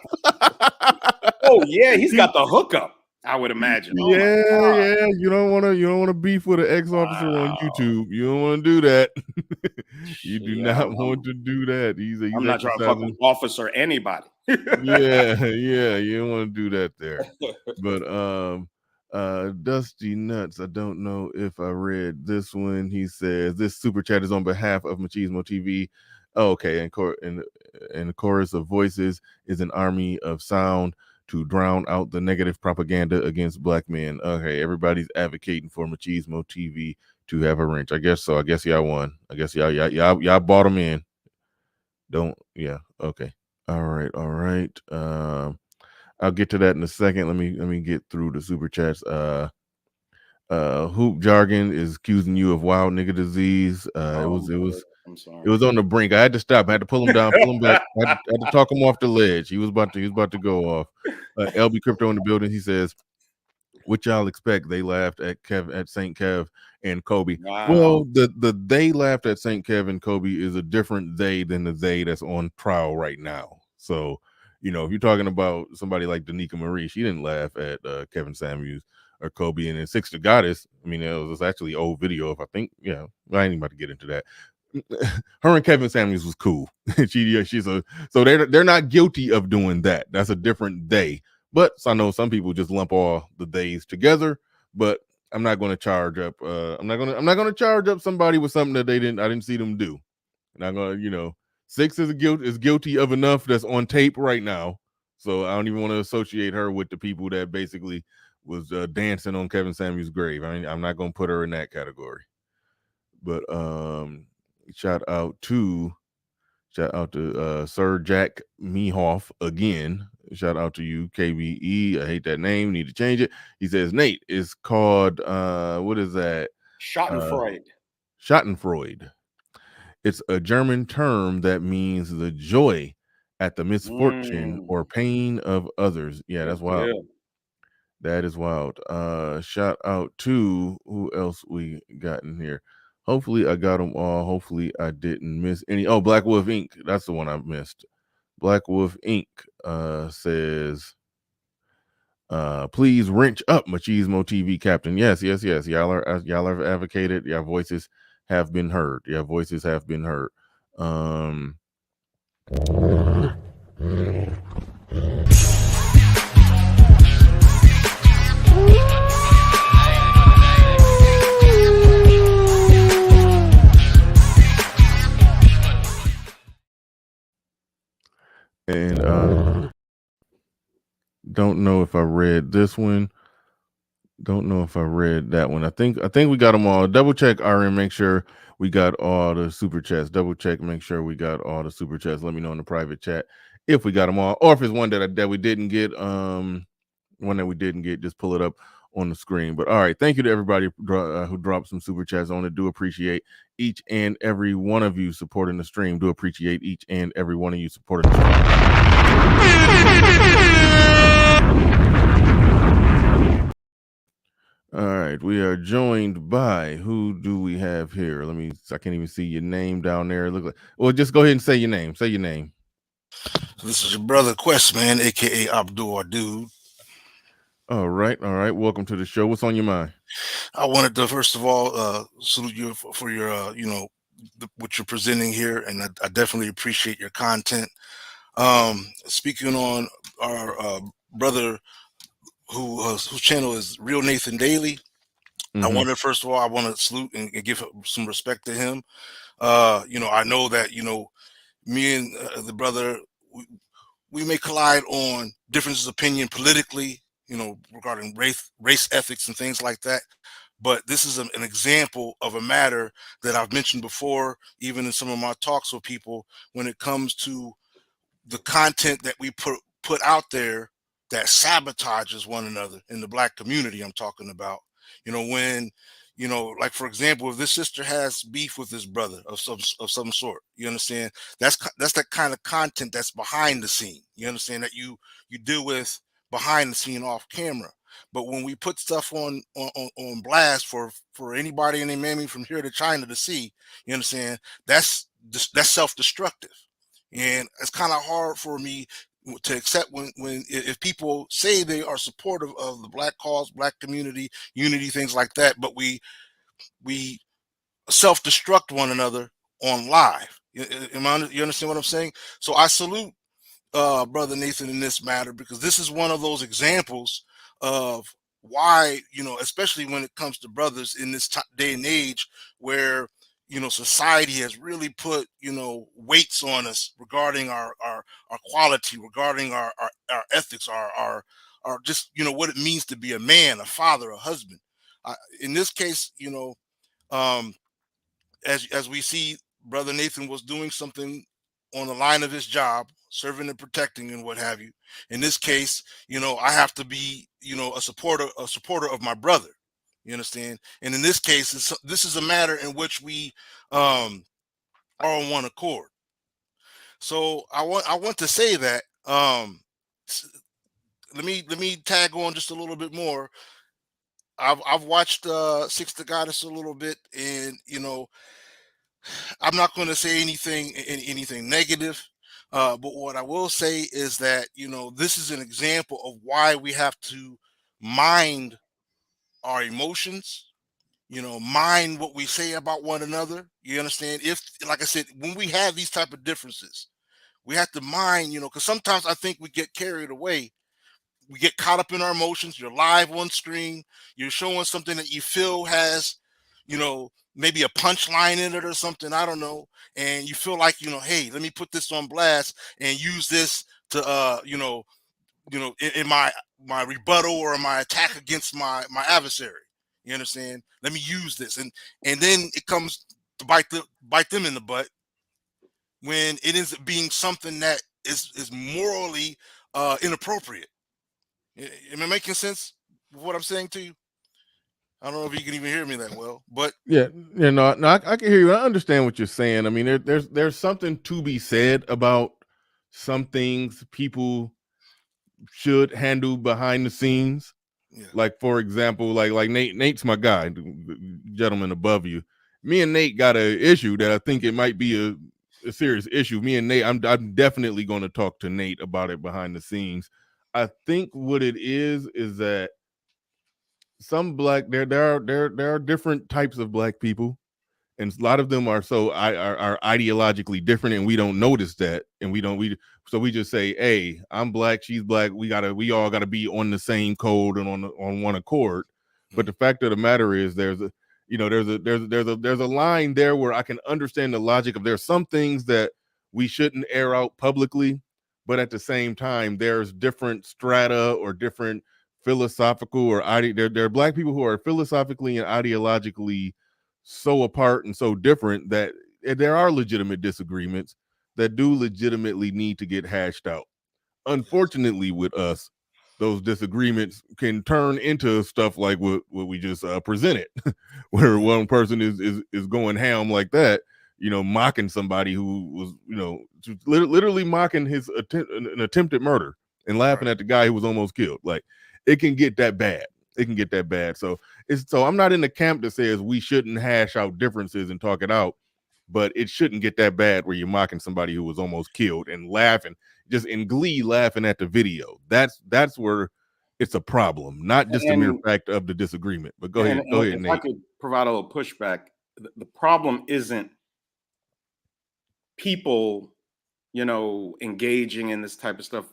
K: Oh yeah, he's got the hookup, I would imagine.
A: Yeah. You don't want to beef with an ex-officer on YouTube. You don't want to do that. You do not want to do that.
K: I'm not trying to fuck with officer anybody.
A: yeah, you don't want to do that there. But Dusty Nuts, I don't know if I read this one. He says this super chat is on behalf of Machismo TV. Oh, okay, and the chorus of voices is an army of sound to drown out the negative propaganda against black men. Okay, everybody's advocating for Machismo TV to have a wrench. I guess so. I guess y'all won. I guess y'all bought them in. Okay. All right. I'll get to that in a second. Let me get through the super chats. Hoop Jargon is accusing you of wild nigga disease. It was
K: I'm sorry.
A: It was on the brink. I had to stop. I had to pull him down, pull him back. I had to talk him off the ledge. He was about to go off. LB Crypto in the building. He says, "What y'all expect?" They laughed at St. Kev and Kobe.
K: Wow.
A: Well, the they laughed at St. Kev and Kobe is a different they than the they that's on trial right now. So, if you're talking about somebody like Danica Marie, she didn't laugh at Kevin Samuels or Kobe. And then Six the Goddess, I mean, it was actually old video. If I think, I ain't about to get into that. Her and Kevin Samuels was cool. So they're not guilty of doing that. That's a different they. But I know some people just lump all the days together. But I'm not going to charge up. I'm not going to charge up somebody with something that I didn't see them do. And I'm going to, Six is guilty of enough that's on tape right now. So I don't even want to associate her with the people that basically was dancing on Kevin Samuels' grave. I mean, I'm not going to put her in that category. But shout out to Sir Jack Mehoff again. Shout out to you, KBE. I hate that name. Need to change it. He says, Nate, it's called what is that?
K: Schadenfreude.
A: Schadenfreude. It's a German term that means the joy at the misfortune or pain of others. Yeah, that's wild.
K: Yeah.
A: That is wild. Shout out to who else we got in here. Hopefully I got them all. Hopefully I didn't miss any. Oh, Black Wolf Inc. That's the one I missed. Black Wolf Inc. Says, please wrench up Machismo TV captain. Yes. Y'all are advocated. Your voices have been heard. And don't know if I read this one. Don't know if I read that one. I think we got them all. Double check RM, make sure we got all the super chats. Double check, make sure we got all the super chats. Let me know in the private chat if we got them all, or if it's one that we didn't get. One that we didn't get, just pull it up on the screen. But all right, thank you to everybody who dropped some super chats on it. Do appreciate each and every one of you supporting the stream. Do appreciate each and every one of you supporting the stream. All right, we are joined by, who do we have here? I can't even see your name down there. Well, just go ahead and say your name. Say your name.
L: This is your brother Questman, aka Abdul Dude.
A: All right. Welcome to the show. What's on your mind?
L: I wanted to first of all salute you for your what you're presenting here, and I definitely appreciate your content. Speaking on our brother whose channel is Real Nathan Daily. I wanted, first of all, I want to salute and give some respect to him. I know that me and the brother, we may collide on differences of opinion politically, regarding race ethics and things like that. But this is an example of a matter that I've mentioned before, even in some of my talks with people, when it comes to the content that we put out there that sabotages one another in the Black community. I'm talking about, when, like, for example, if this sister has beef with this brother of some sort, you understand, that's that kind of content that's behind the scene. You understand, that you deal with behind the scene off camera. But when we put stuff on blast for anybody and their mammy from here to China to see, you understand, that's self-destructive. And it's kind of hard for me to accept if people say they are supportive of the Black cause, Black community, unity, things like that, but we self-destruct one another on live. You understand what I'm saying? So I salute brother Nathan in this matter, because this is one of those examples of why, especially when it comes to brothers in this day and age where society has really put weights on us regarding our quality, regarding our ethics, our just what it means to be a man, a father, a husband. In this case, as we see, brother Nathan was doing something on the line of his job, serving and protecting and what have you. In this case, I have to be a supporter of my brother. You understand? And in this case, this is a matter in which we are on one accord. So I want to say that let me tag on just a little bit more. I've watched Six the Goddess a little bit, and I'm not going to say anything negative, but what I will say is that this is an example of why we have to mind our emotions. Mind what we say about one another. You understand? If, like I said, when we have these type of differences, we have to mind, because sometimes I think we get carried away. We get caught up in our emotions. You're live on screen. You're showing something that you feel has, maybe a punchline in it or something. I don't know. And you feel like, hey, let me put this on blast and use this to, in my rebuttal or my attack against my adversary. You understand? Let me use this, and then it comes to bite them in the butt when it ends up being something that is morally inappropriate. Am I making sense with what I'm saying to you? I don't know if you can even hear me that well, but
A: Yeah, no, I can hear you. I understand what you're saying. I mean, there's something to be said about some things people should handle behind the scenes.
L: yeah.
A: Like, for example, like Nate's my guy, the gentleman above you. Me and Nate got an issue that I think it might be a serious issue. Me and Nate, I'm definitely going to talk to Nate about it behind the scenes. I think what it is that some black there are different types of black people, and a lot of them are are ideologically different, and we don't notice that, and we just say, hey, I'm black, she's black, we all gotta be on the same code and on one accord. But the fact of the matter is there's a line there where I can understand the logic of there's some things that we shouldn't air out publicly, but at the same time there's different strata or different philosophical or there are black people who are philosophically and ideologically so apart and so different that there are legitimate disagreements that do legitimately need to get hashed out. Unfortunately, with us, those disagreements can turn into stuff like what we just presented, where one person is going ham like that, mocking somebody who was, literally mocking an attempted murder and laughing at the guy who was almost killed. Like, it can get that bad. It can get that bad. So I'm not in the camp that says we shouldn't hash out differences and talk it out, but it shouldn't get that bad where you're mocking somebody who was almost killed and laughing, just in glee, laughing at the video. That's where it's a problem, not just the mere fact of the disagreement. But go ahead,
K: if
A: Nate.
K: I could provide a little pushback, the problem isn't people, engaging in this type of stuff.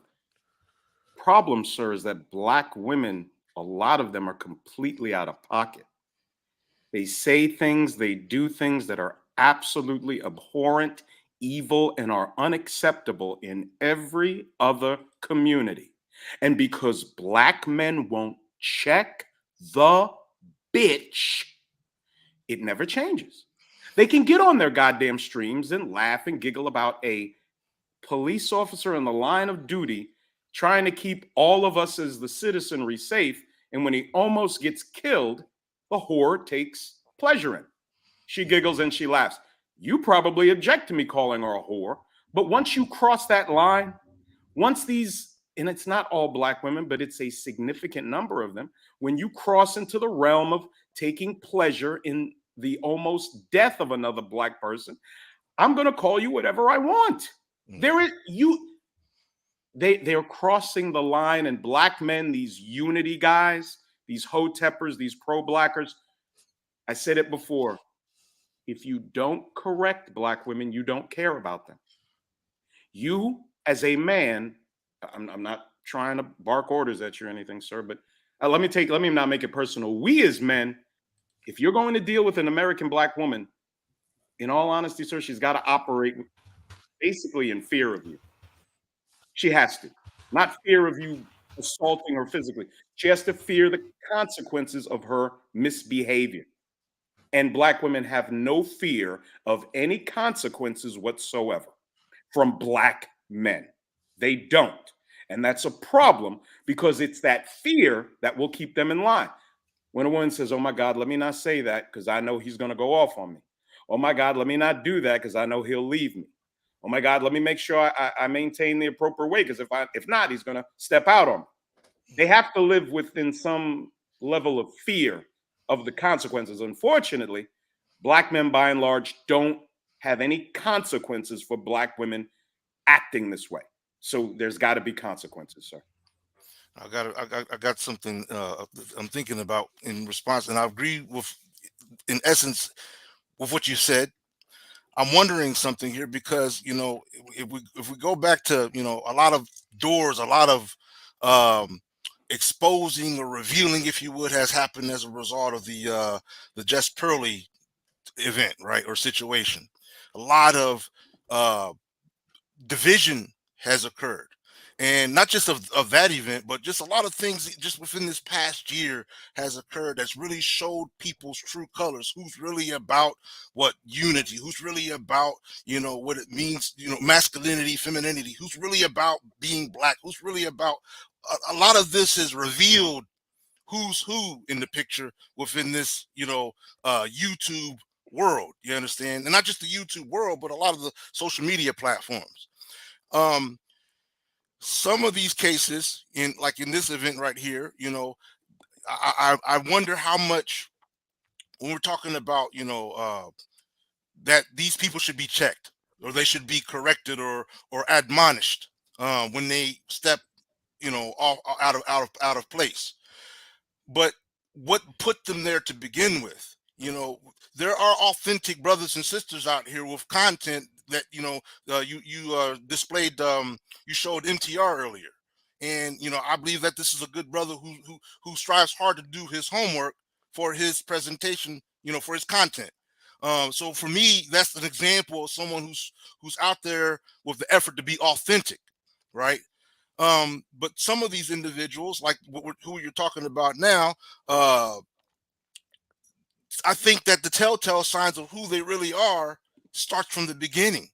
K: Problem, sir, is that black women, a lot of them are completely out of pocket. They say things, they do things that are absolutely abhorrent, evil, and are unacceptable in every other community. And because black men won't check the bitch, it never changes. They can get on their goddamn streams and laugh and giggle about a police officer in the line of duty trying to keep all of us as the citizenry safe. And when he almost gets killed, the whore takes pleasure in it. She giggles and she laughs. You probably object to me calling her a whore, but once you cross that line, once these, and it's not all black women, but it's a significant number of them, when you cross into the realm of taking pleasure in the almost death of another black person, I'm going to call you whatever I want. They're crossing the line, and black men, these unity guys, these hoteppers, these pro-blackers, I said it before, if you don't correct black women, you don't care about them. You, as a man, I'm not trying to bark orders at you or anything, sir, but let me not make it personal. We as men, if you're going to deal with an American black woman, in all honesty, sir, she's got to operate basically in fear of you. She has to. Not fear of you assaulting her physically. She has to fear the consequences of her misbehavior. And black women have no fear of any consequences whatsoever from black men. They don't. And that's a problem because it's that fear that will keep them in line. When a woman says, oh my God, let me not say that because I know he's going to go off on me. Oh my God, let me not do that because I know he'll leave me. Oh my God, let me make sure I maintain the appropriate way because if not, he's going to step out on me. They have to live within some level of fear of the consequences. Unfortunately, Black men by and large don't have any consequences for Black women acting this way. So there's got to be consequences, sir.
L: I got something I'm thinking about in response, and I agree with, in essence, with what you said. I'm wondering something here because, you know, if we go back to, you know, a lot of doors, a lot of exposing or revealing, if you would, has happened as a result of the Jess Pearly event, right, or situation. A lot of division has occurred, and not just of that event, but just a lot of things just within this past year has occurred that's really showed people's true colors, who's really about what unity, who's really about, you know, what it means, you know, masculinity, femininity, who's really about being Black, who's really about a lot of this has revealed who's who in the picture within this, you know, YouTube world, you understand? And not just the YouTube world, but a lot of the social media platforms. Some of these cases, in this event right here, you know, I wonder how much, when we're talking about, you know, that these people should be checked, or they should be corrected or admonished when they step, you know, out of place. But what put them there to begin with? You know, there are authentic brothers and sisters out here with content that, you know, you displayed, you showed MTR earlier, and you know, I believe that this is a good brother who strives hard to do his homework for his presentation, you know, for his content. So for me, that's an example of someone who's out there with the effort to be authentic, right? But some of these individuals, like who you're talking about now, I think that the telltale signs of who they really are starts from the beginning.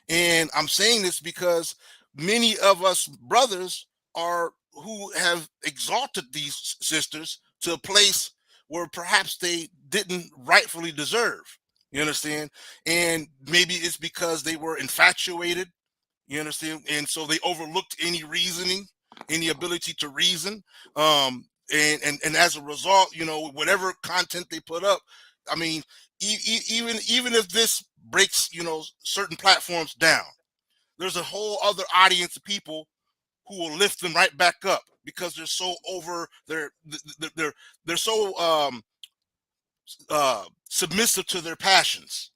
L: And I'm saying this because many of us brothers are who have exalted these sisters to a place where perhaps they didn't rightfully deserve. You understand? And maybe it's because they were infatuated. You understand? And so they overlooked any reasoning, any ability to reason. And as a result, you know, whatever content they put up, I mean, even if this breaks, you know, certain platforms down, there's a whole other audience of people who will lift them right back up because they're so over, they're so submissive to their passions.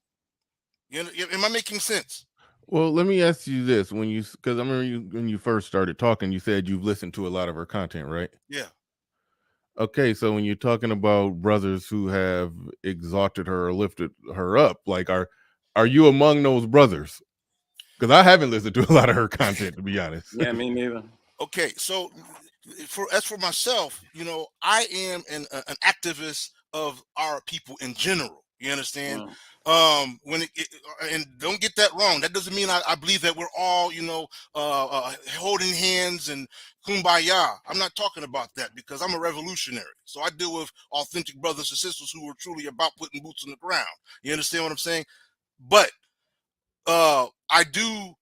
L: You know, am I making sense?
A: Well, let me ask you this: because I remember when you first started talking, you said you've listened to a lot of her content, right?
L: Yeah.
A: Okay, so when you're talking about brothers who have exalted her or lifted her up, like are you among those brothers? Because I haven't listened to a lot of her content, to be honest.
K: Yeah, me neither.
L: Okay, so as for myself, you know, I am an activist of our people in general. You understand? When and don't get that wrong. That doesn't mean I believe that we're all, you know, holding hands and kumbaya. I'm not talking about that because I'm a revolutionary. So I deal with authentic brothers and sisters who are truly about putting boots on the ground. You understand what I'm saying? But I do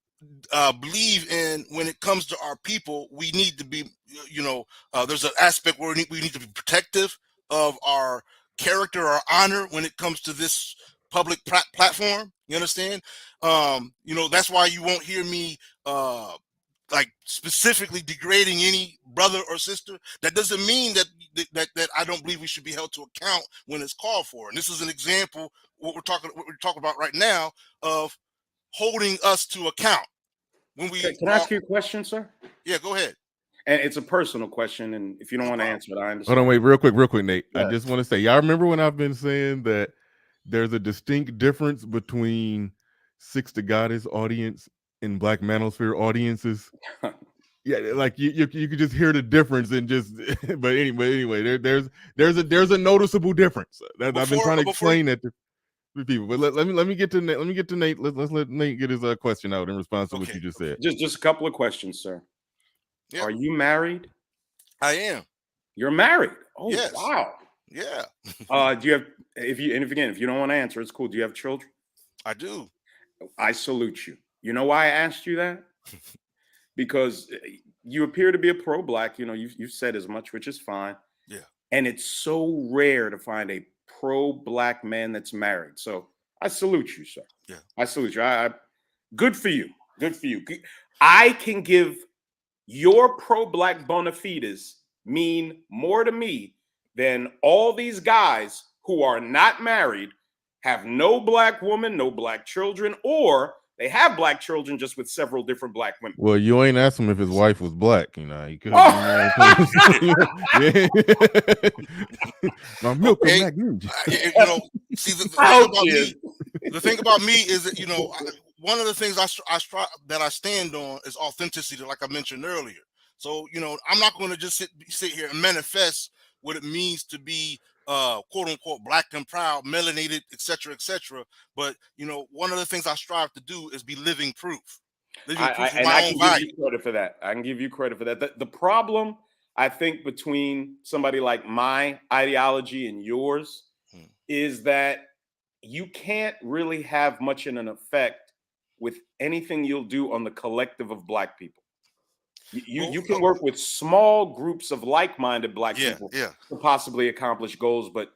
L: believe in, when it comes to our people, we need to be, you know, there's an aspect where we need to be protective of our character, our honor when it comes to this public platform. You understand? You know, that's why you won't hear me like specifically degrading any brother or sister. That doesn't mean that I don't believe we should be held to account when it's called for. And this is an example what we're talking about right now of holding us to account. When we
K: can I ask you a question, sir?
L: Yeah, go ahead.
K: And it's a personal question, and if you don't want to answer it, I understand.
A: Hold on, wait, real quick, Nate. I just want to say, y'all remember when I've been saying that there's a distinct difference between Six to Goddess audience and Black Manosphere audiences? Yeah, like you could just hear the difference in just. But anyway, there's a noticeable difference. I've been trying to explain that to people. But let me get to Nate. Let's let Nate get his question out in response to what you just said.
K: Just a couple of questions, sir. Yep. Are you married?
L: I am.
K: You're married? Oh,
L: yes.
K: wow.
L: Yeah.
K: Do you have, if you don't want to answer, it's cool. Do you have children?
L: I do.
K: I salute you. You know why I asked you that? Because you appear to be a pro-black. You know, you've said as much, which is fine.
L: Yeah.
K: And it's so rare to find a pro-black man that's married. So I salute you, sir.
L: Yeah.
K: I salute you. Good for you. Good for you. I can give your pro-black bona fides mean more to me than all these guys who are not married, have no black woman, no black children, or they have black children just with several different black women.
A: Well, you ain't asked him if his wife was black, you know. He could.
K: Oh.
A: Yeah. My milk
L: Okay.
A: magnesia.
L: You know, see the thing about me is that, you know, one of the things I stand on is authenticity, like I mentioned earlier. So, you know, I'm not going to just sit here and manifest what it means to be quote unquote black and proud, melanated, etc., etc. But, you know, one of the things I strive to do is be living proof. Living proof of my own value.
K: Give you credit for that. I can give you credit for that. The problem, I think, between somebody like my ideology and yours is that you can't really have much in an effect with anything you'll do on the collective of black people. You can work with small groups of like-minded black people to possibly accomplish goals, but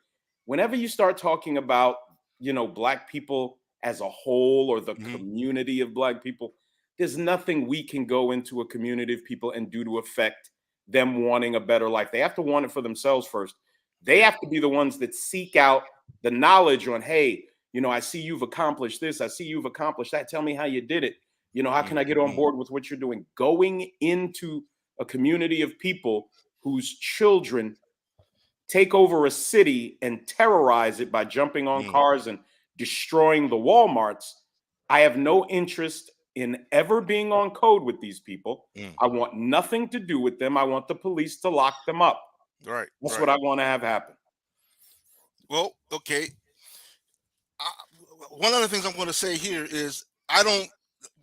K: whenever you start talking about, you know, black people as a whole or the community of black people, there's nothing we can go into a community of people and do to affect them wanting a better life. They have to want it for themselves first. They have to be the ones that seek out the knowledge on, hey, you know, I see you've accomplished this. I see you've accomplished that. Tell me how you did it. You know, how can I get on board with what you're doing? Going into a community of people whose children take over a city and terrorize it by jumping on cars and destroying the Walmarts. I have no interest in ever being on code with these people. I want nothing to do with them. I want the police to lock them up.
L: Right.
K: That's what I want to have happen.
L: Well, okay. One of the things I'm going to say here is I don't,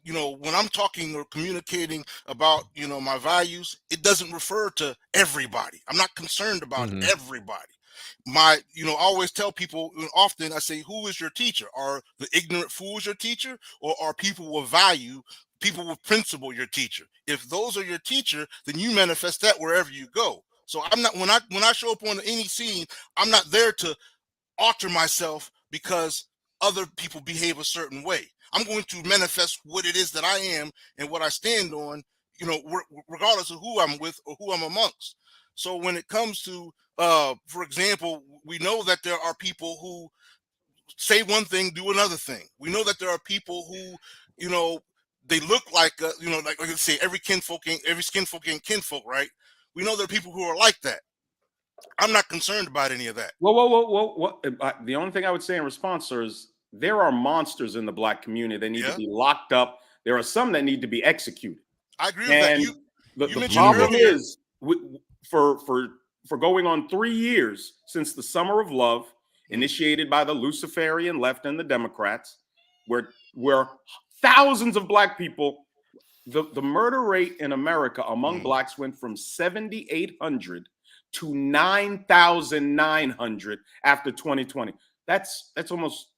L: you know, when I'm talking or communicating about, you know, my values, it doesn't refer to everybody. I'm not concerned about everybody. You know, I always tell people, often I say, who is your teacher? Are the ignorant fools your teacher, or are people with value, people with principle your teacher? If those are your teacher, then you manifest that wherever you go. So I'm not, when I show up on any scene, I'm not there to alter myself because other people behave a certain way. I'm going to manifest what it is that I am and what I stand on, you know, regardless of who I'm with or who I'm amongst. So when it comes to, for example, we know that there are people who say one thing, do another thing. We know that there are people who, you know, they look like, you know, like I say, every skinfolk ain't kinfolk, right? We know there are people who are like that. I'm not concerned about any of that.
K: Whoa. The only thing I would say in response, sir, is there are monsters in the black community that need to be locked up. There are some that need to be executed.
L: I agree with that.
K: The problem is, for going on 3 years since the Summer of Love, initiated by the Luciferian left and the Democrats, where thousands of black people, the murder rate in America among blacks went from 7,800 to 9,900 after 2020. That's almost,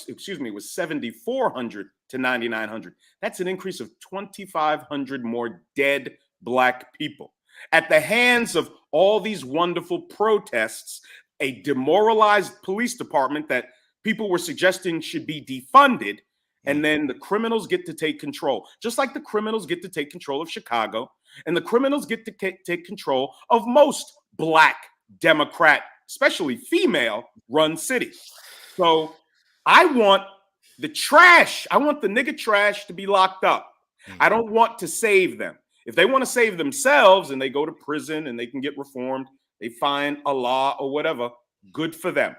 K: excuse me, it was 7,400 to 9,900. That's an increase of 2,500 more dead black people at the hands of all these wonderful protests, a demoralized police department that people were suggesting should be defunded. And then the criminals get to take control, just like the criminals get to take control of Chicago, and the criminals get to take control of most black, Democrat, especially female-run cities. So I want the trash. I want the nigga trash to be locked up. I don't want to save them. If they want to save themselves and they go to prison and they can get reformed, they find a law or whatever, good for them.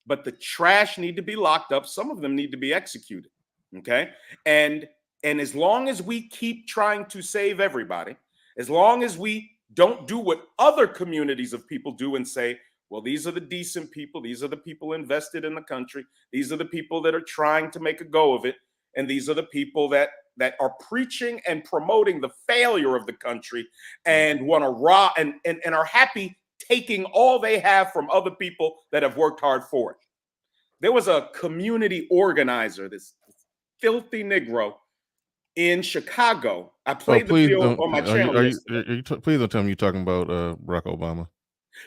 K: But the trash need to be locked up. Some of them need to be executed. Okay. And as long as we keep trying to save everybody, as long as we don't do what other communities of people do and say, well, these are the decent people, these are the people invested in the country, these are the people that are trying to make a go of it, and these are the people that are preaching and promoting the failure of the country and want to and are happy taking all they have from other people that have worked hard for it. There was a community organizer, this filthy Negro in Chicago. I played the video on my channel yesterday.
A: Please don't tell me you're talking about Barack Obama.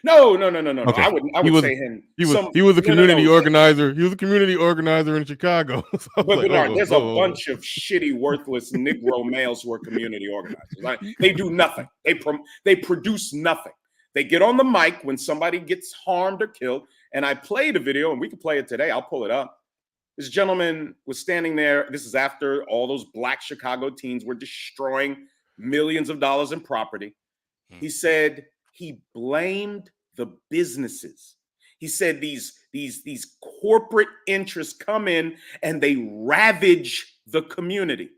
K: No.
A: Okay.
K: I would say him.
A: He was a community organizer. He was a community organizer in Chicago. So
K: but
A: like,
K: Bernard, there's a bunch of shitty, worthless Negro males who are community organizers. Right? They do nothing. They produce nothing. They get on the mic when somebody gets harmed or killed. And I played a video, and we can play it today. I'll pull it up. This gentleman was standing there. This is after all those black Chicago teens were destroying millions of dollars in property. He said he blamed the businesses. He said these corporate interests come in and they ravage the community.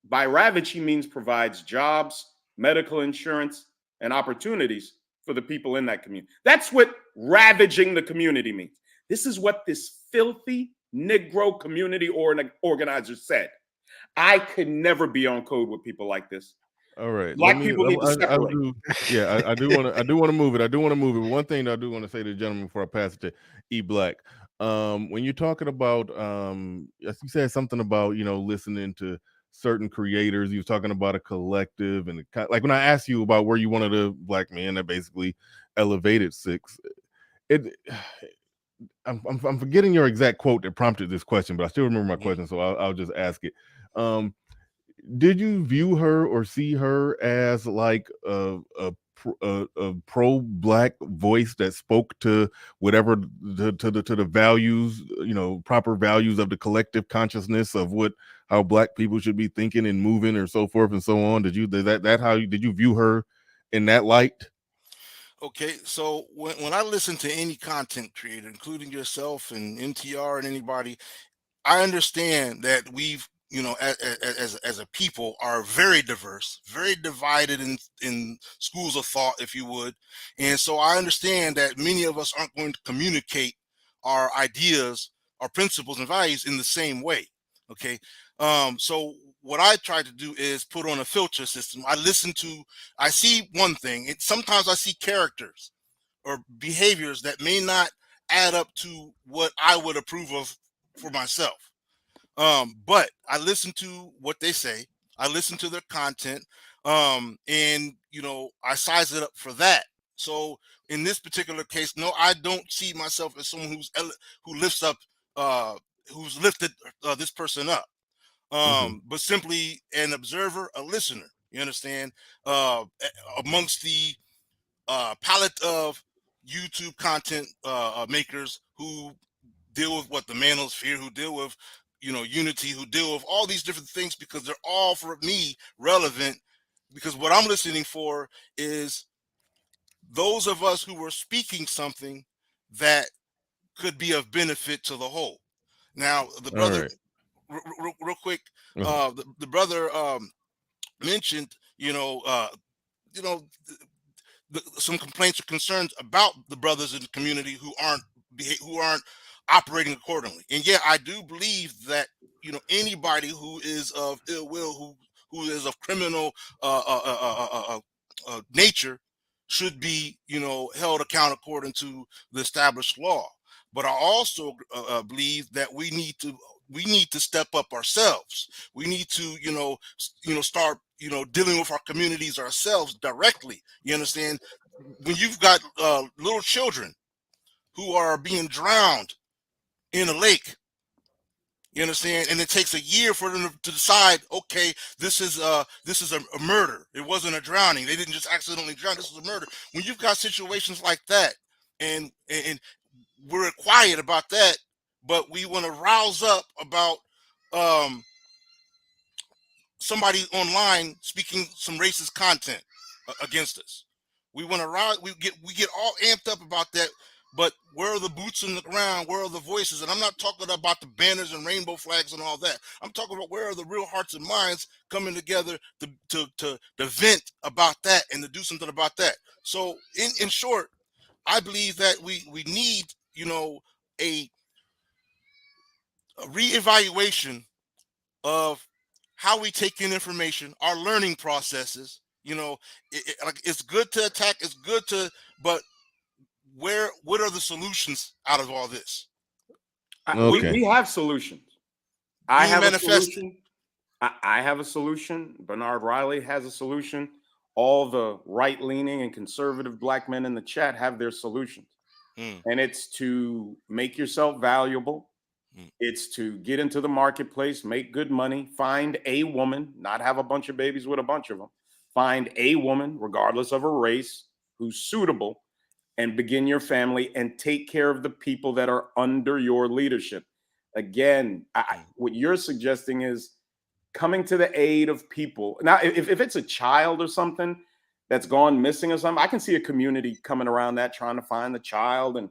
K: By ravage, he means provides jobs, medical insurance, and opportunities for the people in that community. That's what ravaging the community means. This is what this filthy Negro community organizer said. I could never be on code with people like this.
A: All right,
K: Black people need to separate.
A: I do want to move it. One thing that I do want to say to the gentleman before I pass it to E Black, when you're talking about, you said something about listening to certain creators. You were talking about a collective, and like when I asked you about where you wanted a black man that basically elevated Six, I'm forgetting your exact quote that prompted this question, but I still remember my question, so I'll just ask it. Did you view her or see her as like a pro-black voice that spoke to whatever to the values, proper values of the collective consciousness of how black people should be thinking and moving, or so forth and so on? Did you view her in that light?
L: Okay, so when I listen to any content creator, including yourself and NTR and anybody, I understand that we've, as a people, are very diverse, very divided in schools of thought, if you would. And so I understand that many of us aren't going to communicate our ideas, our principles and values in the same way. Okay. So what I try to do is put on a filter system. I see one thing. Sometimes I see characters or behaviors that may not add up to what I would approve of for myself. But I listen to what they say. I listen to their content, and I size it up for that. So in this particular case, no, I don't see myself as someone who's lifted this person up, but simply an observer, a listener. You understand? Amongst the palette of YouTube content makers who deal with what the manosphere, who deal with unity, who deal with all these different things, because they're all for me relevant, because what I'm listening for is those of us who are speaking something that could be of benefit to the whole. Now the brother, real quick, the brother mentioned some complaints or concerns about the brothers in the community who aren't operating accordingly. And yeah, I do believe that anybody who is of ill will, who is of criminal nature, should be held account according to the established law. But I also believe that we need to step up ourselves. We need to start dealing with our communities ourselves directly. You understand? When you've got little children who are being drowned in a lake, you understand, and it takes a year for them to decide, okay, this is a murder. It wasn't a drowning. They didn't just accidentally drown. This is a murder. When you've got situations like that, and we're quiet about that, but we want to rouse up about somebody online speaking some racist content against us. We want to rouse. We get all amped up about that. But where are the boots on the ground? Where are the voices? And I'm not talking about the banners and rainbow flags and all that. I'm talking about where are the real hearts and minds coming together to vent about that and to do something about that. So in short, I believe that we need a reevaluation of how we take in information, our learning processes, You know, like it's good to attack, it's good to, but what are the solutions out of all this?
K: We have solutions. I
L: Being
K: have a
L: manifested.
K: solution. I have a solution. Bernard Riley has a solution. All the right-leaning and conservative black men in the chat have their solutions. And it's to make yourself valuable. It's to get into the marketplace, make good money, find a woman, not have a bunch of babies with a bunch of them. Find a woman, regardless of her race, who's suitable, and begin your family and take care of the people that are under your leadership. Again, what you're suggesting is coming to the aid of people. Now, if it's a child or something that's gone missing or something, I can see a community coming around that, trying to find the child, and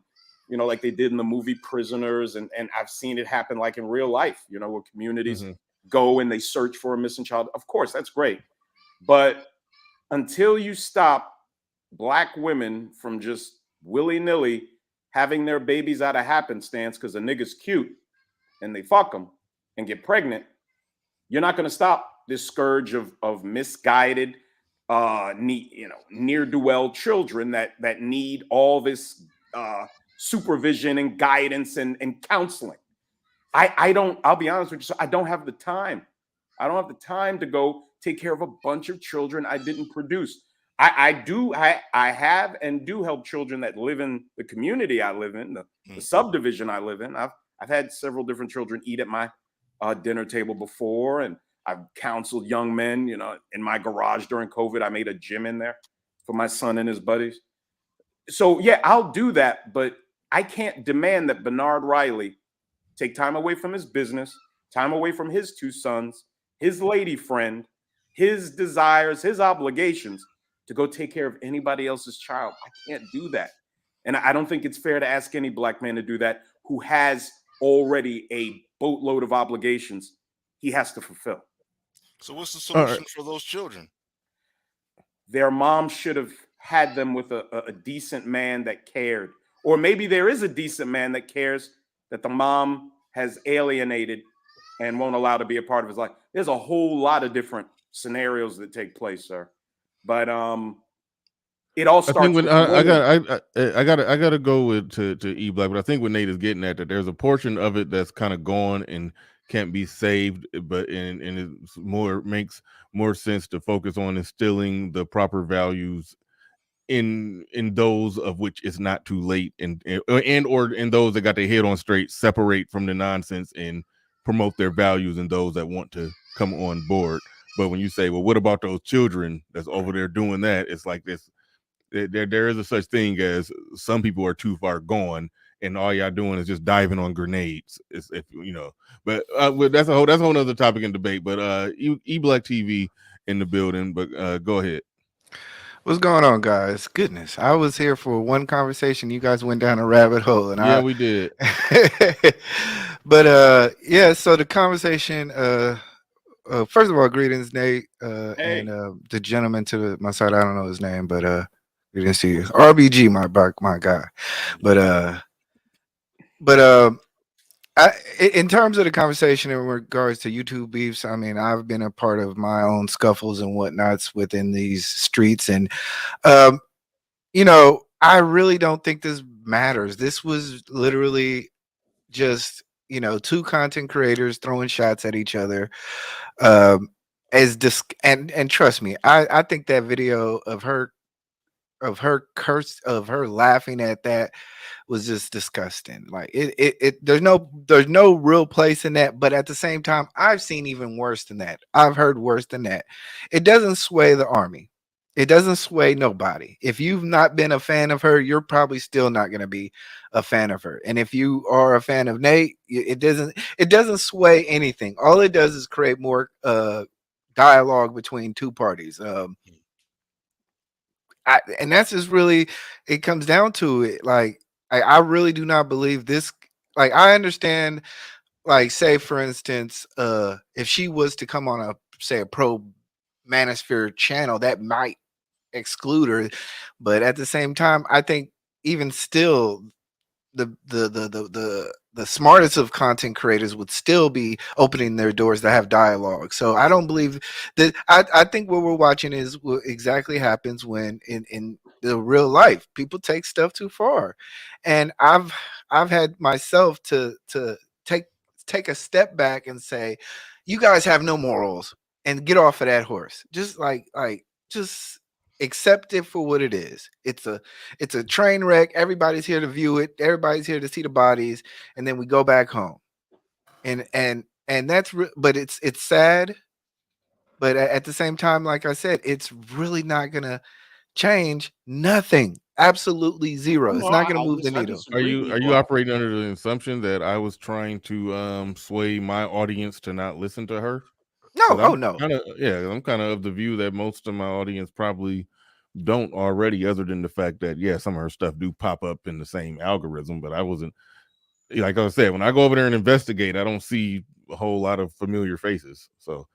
K: you know, like they did in the movie Prisoners, and I've seen it happen like in real life, you know, where communities go and they search for a missing child. Of course, that's great. But until you stop black women from just willy-nilly having their babies out of happenstance because a nigga's cute and they fuck them and get pregnant, you're not going to stop this scourge of misguided, near-do-well children that need all this supervision and guidance and counseling. I'll be honest with you, I don't have the time. I don't have the time to go take care of a bunch of children I didn't produce. I have and do help children that live in the community I live in, the subdivision I live in. I've had several different children eat at my dinner table before, and I've counseled young men, you know, in my garage during COVID. I made a gym in there for my son and his buddies. So yeah, I'll do that, but I can't demand that Bernard Riley take time away from his business, time away from his two sons, his lady friend, his desires, his obligations to go take care of anybody else's child. I can't do that. And I don't think it's fair to ask any black man to do that who has already a boatload of obligations he has to fulfill.
L: So what's the solution for those children?
K: Their mom should have had them with a decent man that cared. Or maybe there is a decent man that cares that the mom has alienated and won't allow to be a part of his life. There's a whole lot of different scenarios that take place, sir. But it all starts.
A: I think when I gotta go with to E Black, but I think what Nate is getting at, that there's a portion of it that's kind of gone and can't be saved, but and it makes more sense to focus on instilling the proper values in those of which it's not too late, and or in those that got their head on straight, separate from the nonsense and promote their values in those that want to come on board. But when you say, well, what about those children that's over there doing that? It's like this. There is a such thing as some people are too far gone, and all y'all doing is just diving on grenades. If you know, but that's a whole other topic in debate. But E Black TV in the building. But go ahead.
M: What's going on, guys? Goodness, I was here for one conversation. You guys went down a rabbit hole, and
A: we did.
M: But yeah, so the conversation. First of all, greetings, Nate,
K: Hey.
M: and the gentleman to my side. I don't know his name, but greetings to you, RBG, my guy. But in terms of the conversation in regards to YouTube beefs, I mean, I've been a part of my own scuffles and whatnots within these streets, and you know, I really don't think this matters. This was literally just, you know, two content creators throwing shots at each other. And trust me, I think that video of her laughing at that was just disgusting. Like there's no real place in that, but at the same time, I've seen even worse than that. I've heard worse than that. It doesn't sway the army. It doesn't sway nobody. If you've not been a fan of her, you're probably still not going to be a fan of her. And if you are a fan of Nate, it doesn't sway anything. All it does is create more dialogue between two parties. And that's just really, it comes down to it. Like, I really do not believe this. Like, I understand, like, say for instance, if she was to come on a pro manosphere channel, that might exclude her. But at the same time, I think even still, the the smartest of content creators would still be opening their doors to have dialogue. So I don't believe that. I think what we're watching is what exactly happens when in the real life people take stuff too far, and I've had myself to take a step back and say, you guys have no morals and get off of that horse. Just just accept it for what it is. It's a train wreck. Everybody's here to view it. Everybody's here to see the bodies, and then we go back home. And that's but it's sad. But at the same time, like I said, it's really not gonna change nothing. Absolutely zero. It's
K: No,
M: not gonna move the
K: I
M: needle.
A: Are
K: disagree with
A: you operating under the assumption that I was trying to sway my audience to not listen to her?
M: No,
A: 'Cause
M: oh
A: I'm
M: no.
A: I'm kind of the view that most of my audience probably don't already, other than the fact that some of her stuff do pop up in the same algorithm. But I wasn't, like I said, when I go over there and investigate, I don't see a whole lot of familiar faces. So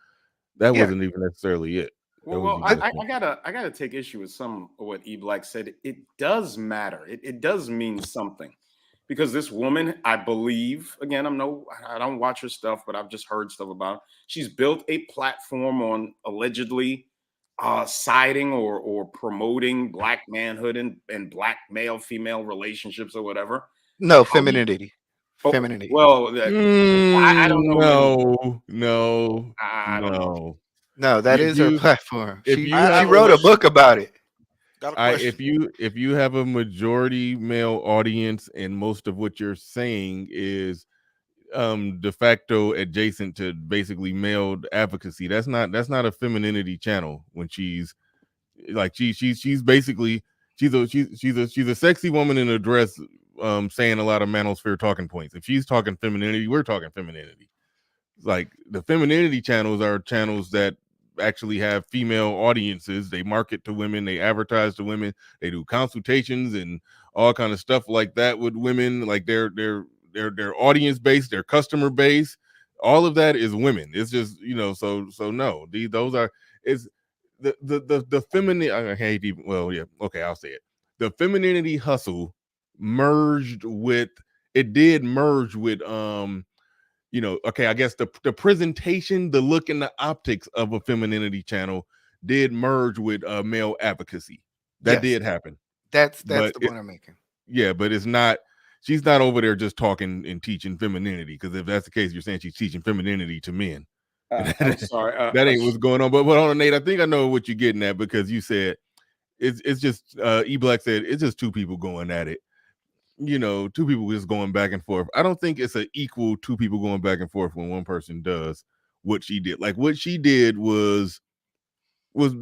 A: that
M: Yeah.
A: wasn't even necessarily it. That
K: Well,
A: was
K: I
A: even
K: gotta take issue with some of what E Black said. It does matter. It does mean something, because this woman, I believe, again, I don't watch her stuff, but I've just heard stuff about her. She's built a platform on allegedly siding or promoting black manhood and black male female relationships or whatever.
M: No, femininity. Femininity.
K: Well, I don't know many.
A: no.
K: I don't know.
M: No, that
A: If
M: is her
A: you
M: platform.
A: if
M: She
A: you have
M: wrote a book about it.
L: Got a question.
A: if you have a majority male audience and most of what you're saying is de facto adjacent to basically male advocacy, that's not a femininity channel. When she's like she's basically she's a sexy woman in a dress, saying a lot of manosphere talking points. If she's talking femininity, we're talking femininity. Like, the femininity channels are channels that actually have female audiences. They market to women, they advertise to women, they do consultations and all kind of stuff like that with women. Like, their audience base, their customer base, all of that is women. It's just, so no, those are, it's the feminine, I hate even, well, yeah, okay, I'll say it. The femininity hustle merged with, it did merge with okay, I guess the presentation, the look and the optics of a femininity channel did merge with male advocacy. That
M: Yes.
A: did happen.
M: That's
A: But
M: the point I'm making.
A: Yeah, but it's not, she's not over there just talking and teaching femininity, because if that's the case, you're saying she's teaching femininity to men.
K: I'm sorry.
A: That ain't what's going on. But hold on, Nate, I think I know what you're getting at, because you said it's just E Black said it's just two people going at it. Two people just going back and forth. I don't think it's an equal two people going back and forth when one person does what she did. Like, what she did was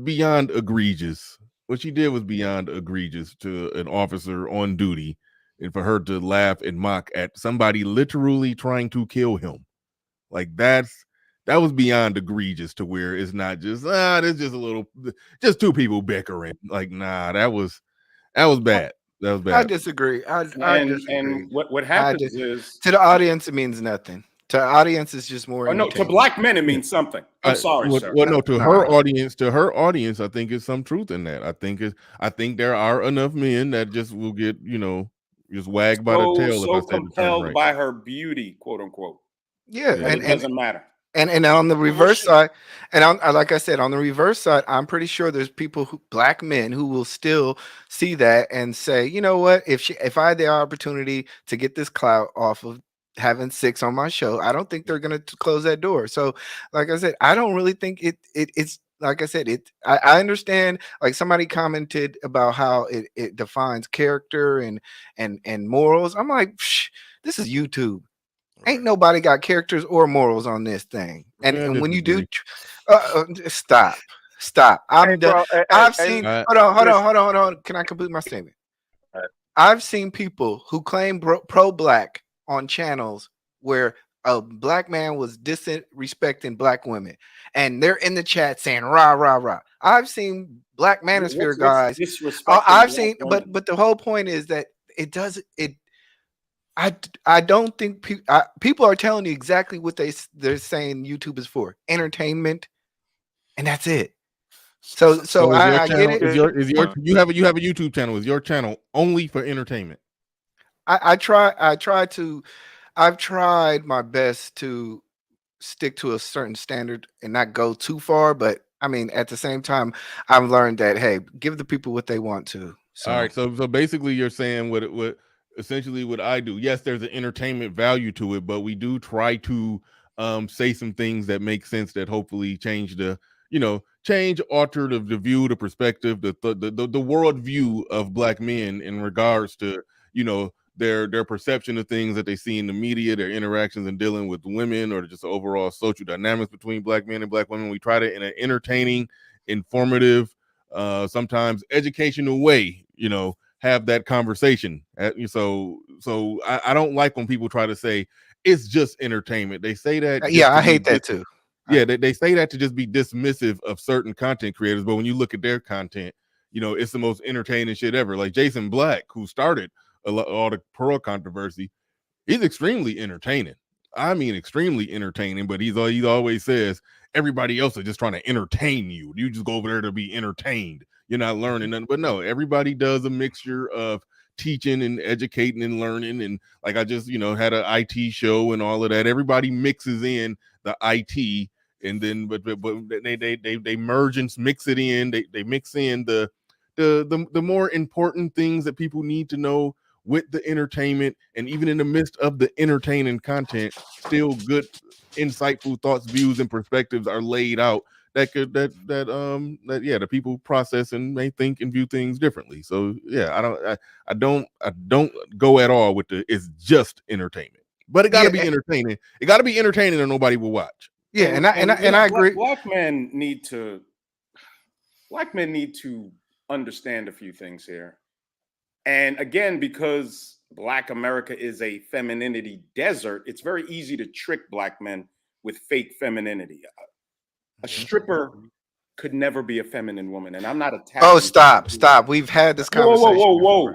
A: beyond egregious. What she did was beyond egregious to an officer on duty, and for her to laugh and mock at somebody literally trying to kill him. Like, that was beyond egregious, to where it's not just there's just two people bickering. Like, nah, that was bad. That was bad.
M: I disagree. I disagree.
K: And what happens is,
M: to the audience, it means nothing. To the audience, it's just more.
K: no, to black men, it means something. I'm sorry, sir.
A: Well, no, to her audience, I think there's some truth in that. I think there are enough men that just will get, just wagged by the tail.
K: So
A: if I say
K: compelled by her beauty, quote unquote.
M: Yeah,
K: and it doesn't matter.
M: And on the reverse side, like I said, on the reverse side, I'm pretty sure there's people black men who will still see that and say, you know what, if I had the opportunity to get this clout off of having 6 on my show, I don't think they're gonna close that door. So, like I said, I don't really think it's like I said, I understand, like somebody commented about how it defines character and morals. I'm like, this is YouTube. Ain't nobody got characters or morals on this thing. And when you do, stop. I'm done. I've seen. Hold on. Can I complete my statement? I've seen people who claim pro-black on channels where a black man was disrespecting black women, and they're in the chat saying rah rah rah. I've seen black manosphere guys. I've seen, but the whole point is that it does it. I don't think people are telling you exactly what they're saying YouTube is for: entertainment, and that's it. So I get it.
A: You have a YouTube channel. Is your channel only for entertainment?
M: I try to I've tried my best to stick to a certain standard and not go too far, but I mean, at the same time, I've learned that hey, give the people what they want to. So
A: All right, so basically, you're saying what essentially what I do. Yes, there's an entertainment value to it, but we do try to say some things that make sense that hopefully change the alter the view, the perspective, the world view of Black men in regards to their perception of things that they see in the media, their interactions and dealing with women, or just overall social dynamics between Black men and Black women. We try to, in an entertaining, informative, sometimes educational way, have that conversation. So I don't like when people try to say it's just entertainment. They say that
M: yeah, I
A: to
M: hate
A: be
M: that too.
A: yeah, they say that to just be dismissive of certain content creators, but when you look at their content, it's the most entertaining shit ever. Like Jason Black, who started all the Pearl controversy, he's extremely entertaining. I mean, extremely entertaining, but he always says everybody else is just trying to entertain you. You just go over there to be entertained. You're not learning nothing. But no, everybody does a mixture of teaching and educating and learning. And like I just, had an IT show and all of that. Everybody mixes in the IT, and then but they merge and mix it in. They mix in the more important things that people need to know with the entertainment, and even in the midst of the entertaining content, still good, insightful thoughts, views, and perspectives are laid out that the people process and may think and view things differently. So yeah, I don't go at all with it's just entertainment, but it got to be entertaining. It got to be entertaining, or nobody will watch.
M: Yeah, and I agree.
K: Black men need to understand a few things here. And again, because Black America is a femininity desert, it's very easy to trick Black men with fake femininity. A stripper could never be a feminine woman, and I'm not attacking.
M: Oh, stop! We've had this conversation.
K: Whoa!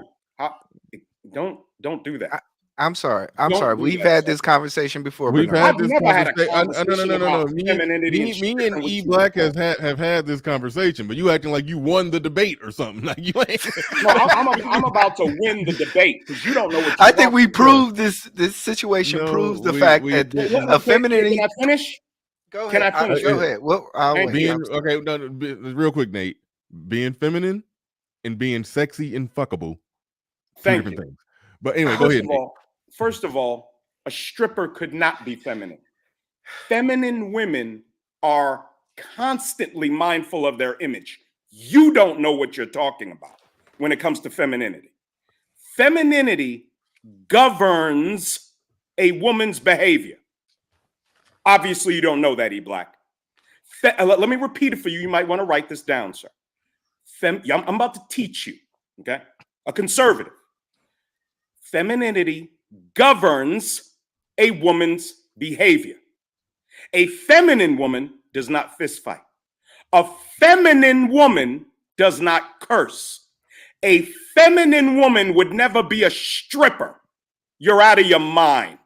K: Don't do that.
M: I'm sorry. We've had this conversation before.
A: We've had this
K: conversation.
A: No. Me and E Black have had this conversation, but you acting like you won the debate or something. Like you ain't.
K: No, I'm about to win the debate because you don't know what.
M: I think we proved this situation proves the fact that femininity.
K: Can I finish?
M: Go ahead.
K: Can I finish?
M: Go ahead. Well,
A: real quick, Nate. Being feminine and being sexy and fuckable. Two different things. But anyway, go ahead.
K: First of all, a stripper could not be feminine. Feminine women are constantly mindful of their image. You don't know what you're talking about when it comes to femininity. Femininity governs a woman's behavior. Obviously, you don't know that, E Black. Let me repeat it for you. You might want to write this down, sir. I'm about to teach you, okay? A conservative. Femininity governs a woman's behavior. A feminine woman does not fist fight. A feminine woman does not curse. A feminine woman would never be a stripper. You're out of your mind.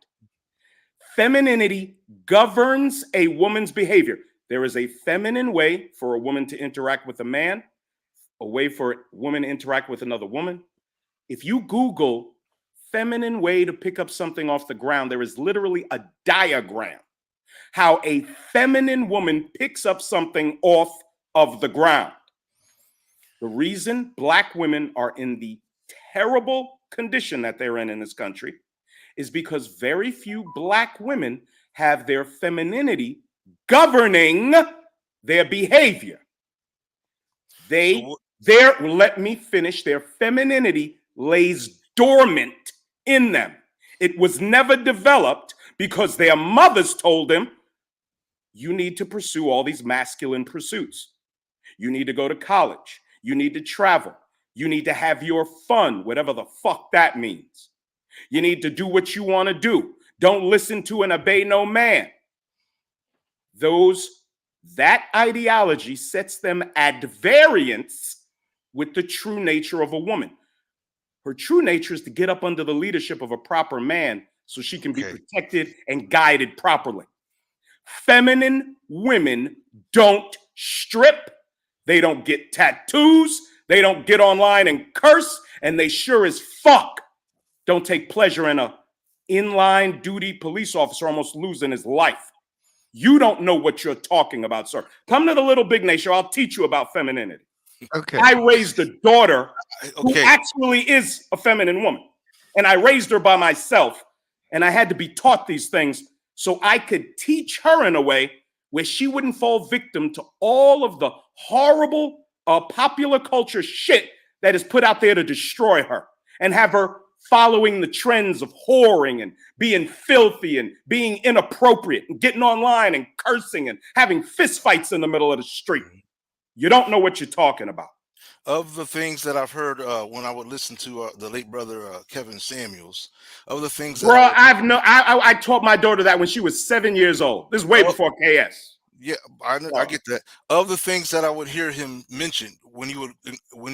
K: Femininity governs a woman's behavior. There is a feminine way for a woman to interact with a man, a way for a woman to interact with another woman. If you Google feminine way to pick up something off the ground, there is literally a diagram how a feminine woman picks up something off of the ground. The reason Black women are in the terrible condition that they're in this country is because very few Black women have their femininity governing their behavior. Let me finish. Their femininity lays dormant in them. It was never developed because their mothers told them, you need to pursue all these masculine pursuits. You need to go to college. You need to travel. You need to have your fun, whatever the fuck that means. You need to do what you want to do. Don't listen to and obey no man. That ideology sets them at variance with the true nature of a woman. Her true nature is to get up under the leadership of a proper man so she can be protected and guided properly. Feminine women don't strip. They don't get tattoos. They don't get online and curse. And they sure as fuck don't take pleasure in a inline duty police officer almost losing his life. You don't know what you're talking about, sir. Come to the Little Big Nation. I'll teach you about femininity.
M: Okay.
K: I raised a daughter who actually is a feminine woman. And I raised her by myself. And I had to be taught these things so I could teach her in a way where she wouldn't fall victim to all of the horrible popular culture shit that is put out there to destroy her and have her following the trends of whoring and being filthy and being inappropriate and getting online and cursing and having fist fights in the middle of the street. You don't know what you're talking about.
L: Of the things that I've heard when I would listen to the late brother Kevin Samuels, of the things that
K: I taught my daughter that when she was 7 years old. This is way before KS.
L: Yeah, I get that. Of the things that I would hear him mention when he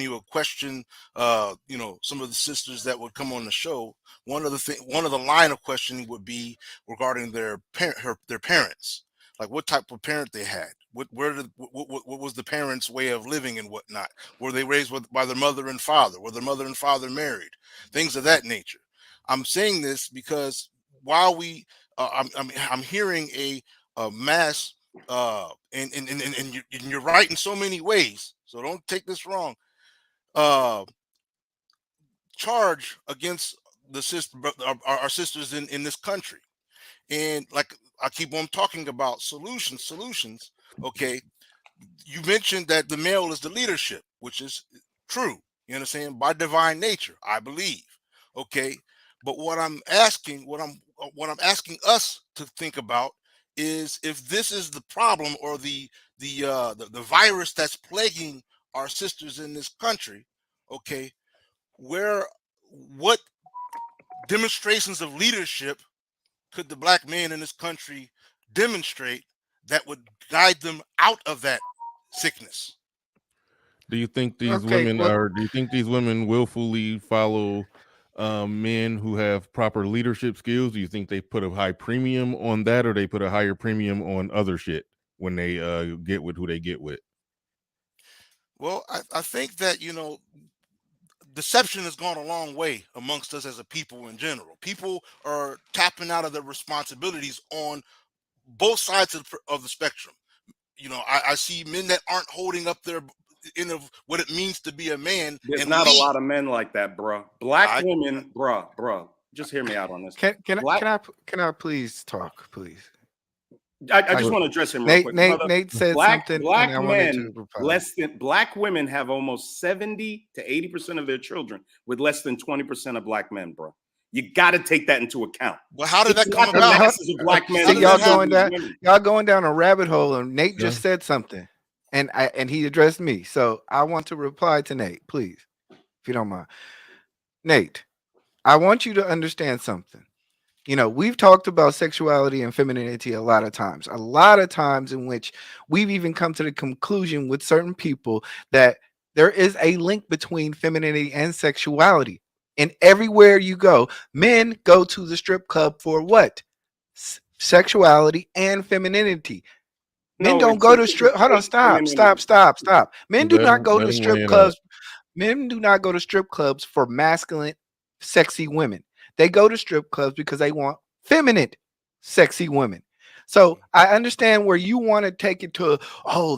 L: would question, some of the sisters that would come on the show, one of the line of questioning would be regarding their parents, like what type of parent they had, what was the parents' way of living and whatnot. Were they raised by their mother and father? Were their mother and father married? Things of that nature. I'm saying this because while I'm hearing a mass. And you're right in so many ways, so don't take this wrong. Charge against our sisters in this country, and like I keep on talking about solutions. Okay, you mentioned that the male is the leadership, which is true. You understand, by divine nature, I believe. Okay, but what I'm asking us to think about is if this is the problem or the virus that's plaguing our sisters in this country. Okay, what demonstrations of leadership could the black men in this country demonstrate that would guide them out of that sickness?
A: Do you think these women willfully follow men who have proper leadership skills? Do you think they put a high premium on that, or they put a higher premium on other shit when they get with who they get with?
L: Well, I think that, deception has gone a long way amongst us as a people in general. People are tapping out of their responsibilities on both sides of the spectrum. I see men that aren't holding up their end of what it means to be a man.
K: There's not a lot of men like that, bruh. Black women, bruh. Just hear me out on this.
M: Can I please talk, please?
K: I just want to address him real quick.
M: Nate said something.
K: Black men, black women have almost 70 to 80% of their children with less than 20% of black men, bro. You got to take that into account.
L: Well, how did that come about?
K: Black men.
M: See, y'all going down a rabbit hole, and Nate just said something, and he addressed me. So I want to reply to Nate, please, if you don't mind. Nate, I want you to understand something. We've talked about sexuality and femininity a lot of times in which we've even come to the conclusion with certain people that there is a link between femininity and sexuality. And everywhere you go, men go to the strip club for what? Sexuality and femininity. Men don't go to strip. Hold on, stop. Men do not go to strip clubs. Men do not go to strip clubs for masculine, sexy women. They go to strip clubs because they want feminine, sexy women. So I understand where you want to take it to,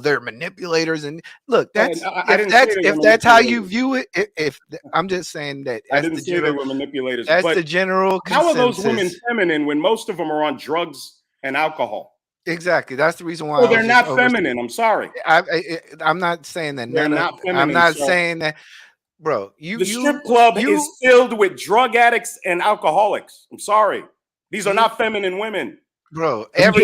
M: they're manipulators. And look, if that's how you view it, if I'm just saying that
K: I didn't say they were manipulators.
M: That's the general consensus.
K: How are those women feminine when most of them are on drugs and alcohol?
M: Exactly. That's the reason why.
K: Well, they're not feminine. I'm sorry.
M: I'm not saying that.
K: They're not feminine.
M: I'm not saying that. Bro,
K: the strip club is filled with drug addicts and alcoholics. I'm sorry. These are not feminine women.
M: Bro,
K: they act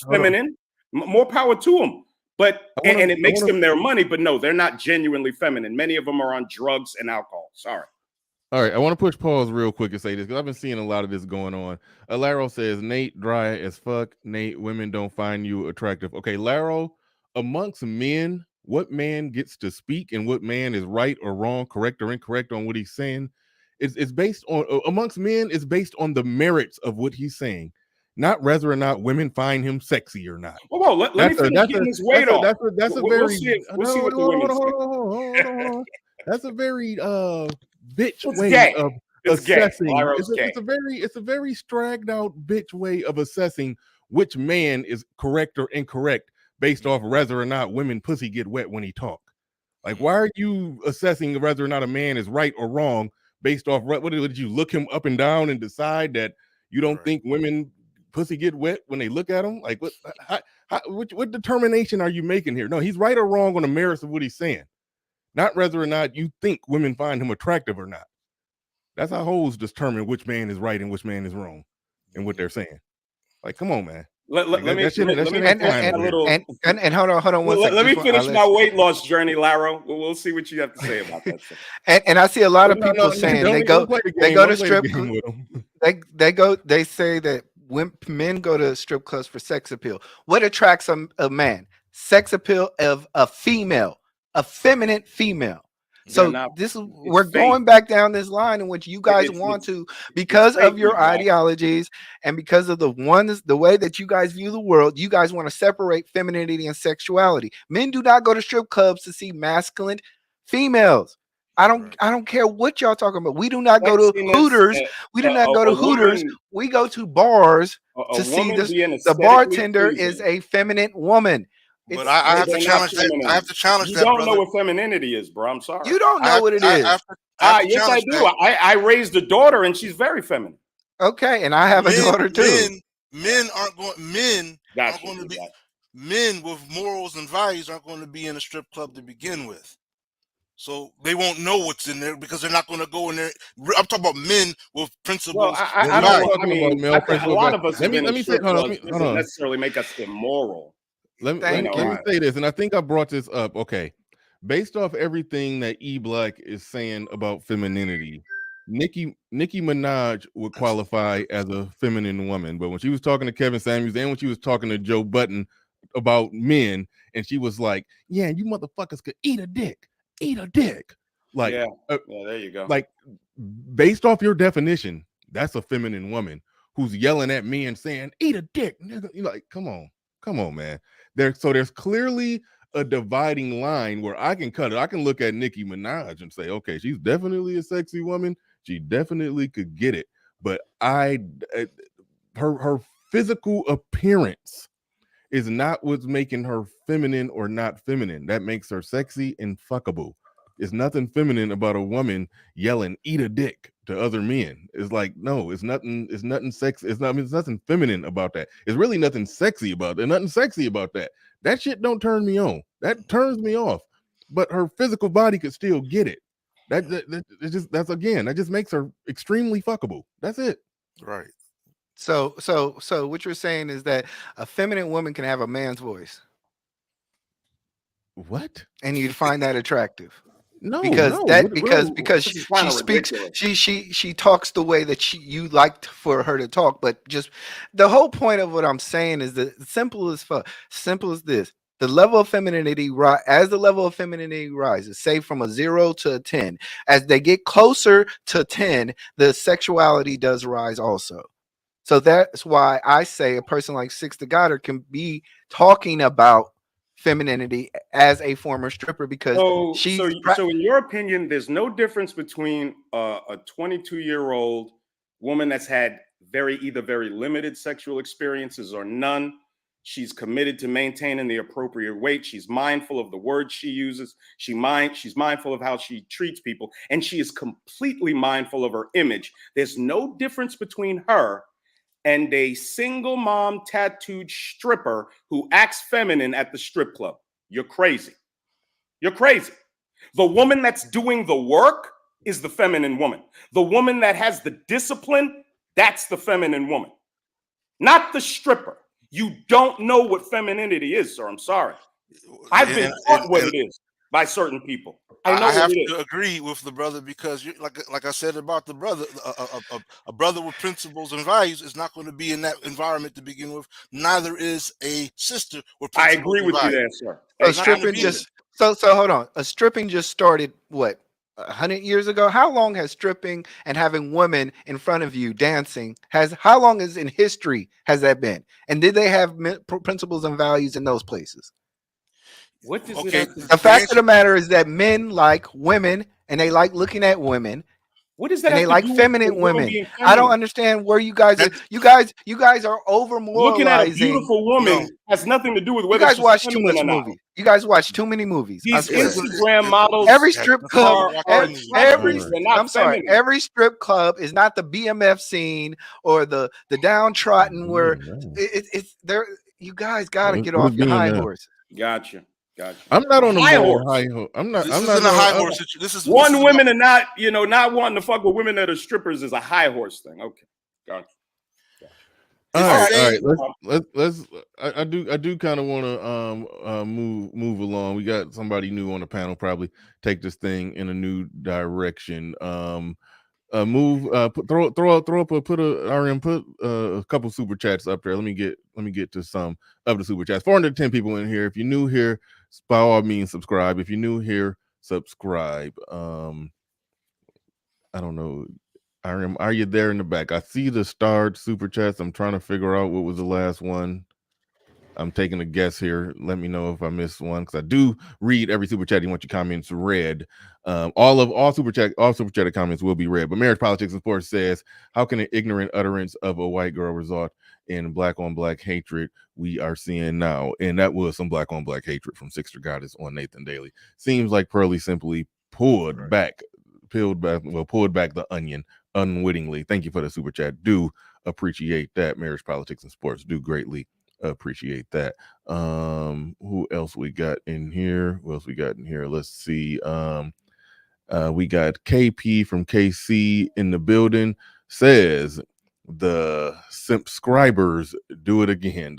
K: feminine. More power to them. But and it makes them their money. But no, they're not genuinely feminine. Many of them are on drugs and alcohol. Sorry.
A: All right, I want to push pause real quick and say this because I've been seeing a lot of this going on. Laro says, Nate, dry as fuck. Nate, women don't find you attractive. Okay, Laro, amongst men, what man gets to speak and what man is right or wrong, correct or incorrect on what he's saying, it's based on, amongst men, it's based on the merits of what he's saying, not whether or not women find him sexy or not.
K: Well, let me finish getting this weight off.
A: That's a very, hold on. That's a very bitch
K: It's
A: way
K: gay.
A: of
K: It's gay.
A: assessing.
K: Lyra,
A: It's
K: it's gay.
A: a very stragged out bitch way of assessing which man is correct or incorrect based off whether or not women pussy get wet when he talk. Like, why are you assessing whether or not a man is right or wrong based off what did you look him up and down and decide that you don't think women pussy get wet when they look at him? Like, what determination are you making here? No, he's right or wrong on the merits of what he's saying, not whether or not you think women find him attractive or not. That's how hoes determine which man is right and which man is wrong and what they're saying. Like, come on, man.
K: Let me finish my weight loss journey, Lyra. We'll see what you have to say about that.
M: And I see a lot of people saying they go to strip. They say that when men go to strip clubs for sex appeal. What attracts a man? Sex appeal of a female, a feminine female. So we're going back down this line in which you guys want to, because of your ideologies and because of the way that you guys view the world, you guys want to separate femininity and sexuality. Men do not go to strip clubs to see masculine females. I don't care what y'all talking about. We do not go to Hooters. We do not go to Hooters. We go to bars to see this. The bartender is a feminine woman.
L: But I have to challenge that. I have to challenge that.
K: You don't know what femininity is, bro. I'm sorry.
M: You don't know what it is.
K: Yes, I do. I raised a daughter, and she's very feminine.
M: Okay, and I have a daughter too.
L: Men with morals and values aren't going to be in a strip club to begin with. So they won't know what's in there because they're not going to go in there. I'm talking about men with principles.
K: Well, I a lot of us. Let me say, hold on. Doesn't necessarily make us immoral.
A: Let me say this, and I think I brought this up. Okay, based off everything that E Black is saying about femininity, Nicki Minaj would qualify as a feminine woman. But when she was talking to Kevin Samuels and when she was talking to Joe Budden about men, and she was like, "Yeah, you motherfuckers could eat a dick." Like,
K: there you go.
A: Like, based off your definition, that's a feminine woman who's yelling at me and saying, "Eat a dick, nigga." You're like, come on, man. There's clearly a dividing line where I can cut it. I can look at Nicki Minaj and say, okay, she's definitely a sexy woman. She definitely could get it. But her physical appearance is not what's making her feminine or not feminine. That makes her sexy and fuckable. It's nothing feminine about a woman yelling "eat a dick" to other men. It's like, no, it's nothing sexy. It's nothing feminine about that. It's really nothing sexy about it. Nothing sexy about that. That shit don't turn me on. That turns me off. But her physical body could still get it. That just makes her extremely fuckable. That's it.
L: Right.
M: So what you're saying is that a feminine woman can have a man's voice.
A: What?
M: And you'd find that attractive.
A: Because
M: she speaks, she talks the way that you liked for her to talk. But just the whole point of what I'm saying is that simple as this: the level of femininity, as the level of femininity rises, say from a 0 to a 10, as they get closer to 10, the sexuality does rise also. So that's why I say a person like Six the Goddard can be talking about femininity as a former stripper because
K: so in your opinion, there's no difference between a 22-year-old woman that's had either very limited sexual experiences or none. She's committed to maintaining the appropriate weight. She's mindful of the words she uses. She's mindful of how she treats people, and she is completely mindful of her image. There's no difference between her and a single mom tattooed stripper who acts feminine at the strip club. You're crazy. You're crazy. The woman that's doing the work is the feminine woman. The woman that has the discipline, that's the feminine woman. Not the stripper. You don't know what femininity is, sir. I'm sorry. I've been taught what it is by certain people.
L: I have to agree with the brother because, like I said about the brother, a brother with principles and values is not going to be in that environment to begin with. Neither is a sister with principles.
K: I agree with you there, sir.
M: So hold on. A stripping just started what, 100 years ago? How long has stripping and having women in front of you dancing how long is in history has that been? And did they have principles and values in those places?
K: What does
M: the fact of the matter is that men like women and they like looking at women,
K: What does that
M: And
K: have
M: they
K: to
M: like
K: do with
M: feminine
K: women
M: women.
K: being
M: I don't
K: feminine?
M: understand where you guys are. You guys are over
K: Looking at a
M: moralizing.
K: beautiful woman has nothing to do with
M: You
K: whether
M: guys
K: she's
M: watch too
K: feminine
M: much
K: or not.
M: movie. You guys watch too many movies. I
K: These
M: swear.
K: Instagram models
M: Every strip club,
K: are
M: every
K: attractive. They're not
M: I'm sorry,
K: feminine.
M: every strip club is not the BMF scene or the downtrodden where it's there. You guys got to get
A: What is
M: off your high
A: BMF?
M: horse.
K: Gotcha.
A: I'm not on the
K: High
A: moral
K: horse.
A: high horse. I'm not.
L: This
A: I'm
L: isn't
A: not
L: a high
A: on-
L: horse situation. This is
K: Women are not, not wanting to fuck with women that are strippers is a high horse thing. Okay, gotcha.
A: All right. Let's. I do kind of want to move along. We got somebody new on the panel. Probably take this thing in a new direction. Throw a couple super chats up there. Let me get to some of the super chats. 410 people in here. If you're new here, by all means subscribe. If you're new here, subscribe. I don't know. Are you there in the back? I see the starred super chats. I'm trying to figure out what was the last one. I'm taking a guess here. Let me know if I missed one, because I do read every super chat. You want your comments read. All super chat comments will be read. But Marriage, Politics, and Sports says, how can an ignorant utterance of a white girl result in black on black hatred we are seeing now? And that was some black on black hatred from Sixter Goddess on Nathan Daly. Seems like Pearly simply pulled back the onion unwittingly. Thank you for the super chat. Do appreciate that. Marriage, Politics, and Sports do greatly appreciate that. Who else we got in here? Let's see. We got KP from KC in the building. Says the subscribers do it again.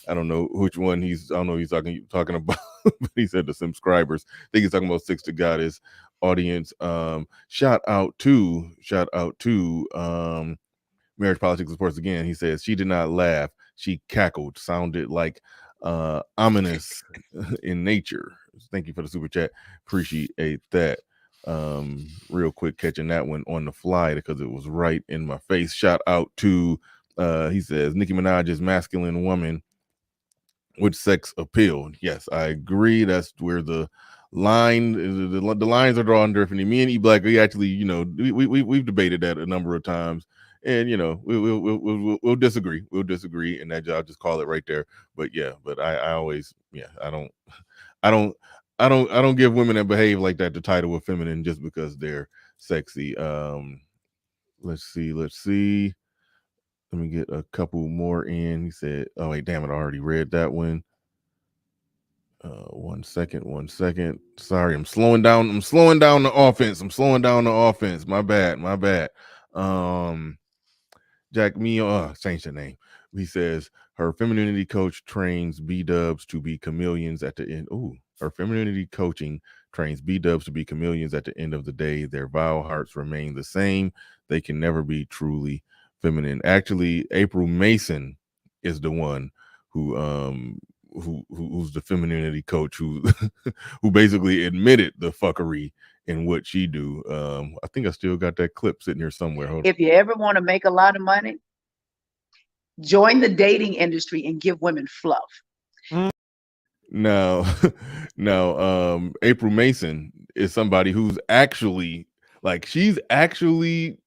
A: I don't know which one he's talking about, but he said the subscribers. I think he's talking about Six to Goddess audience. Shout out to Marriage, Politics, and Sports again. He says she did not laugh. She cackled. Sounded like ominous in nature. Thank you for the super chat. Appreciate that. Real quick, catching that one on the fly because it was right in my face. Shout out to he says Nicki Minaj is masculine woman with sex appeal. Yes, I agree. That's where the lines are drawn differently. Me and E-Black, we actually, we've debated that a number of times, and we'll disagree. And that I'll just call it right there. But I always, I don't give women that behave like that the title of feminine just because they're sexy. Let's see. Let me get a couple more in. He said, oh wait, damn it, I already read that one. One second. Sorry, I'm slowing down the offense. My bad. Jack Mio, change the name. He says her femininity coach trains B-dubs to be chameleons at the end. Ooh, her femininity coaching trains B-dubs to be chameleons at the end of the day. Their vile hearts remain the same. They can never be truly feminine. Actually, April Mason is the one who's the femininity coach who basically admitted the fuckery in what she do. I think I still got that clip sitting here somewhere. Hold on.
N: If you ever want to make a lot of money, join the dating industry and give women fluff.
A: Now, April Mason is somebody who's actually she's actually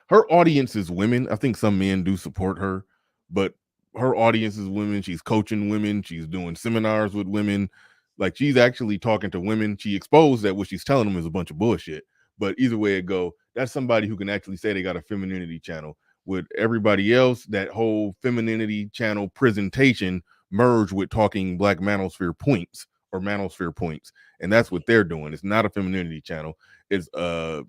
A: her audience is women. I think some men do support her, but her audience is women. She's coaching women. She's doing seminars with women. She's actually talking to women. She exposed that what she's telling them is a bunch of bullshit. But either way it go, that's somebody who can actually say they got a femininity channel. With everybody else, that whole femininity channel presentation merge with talking Black manosphere points, and that's what they're doing. It's not a femininity channel. It's a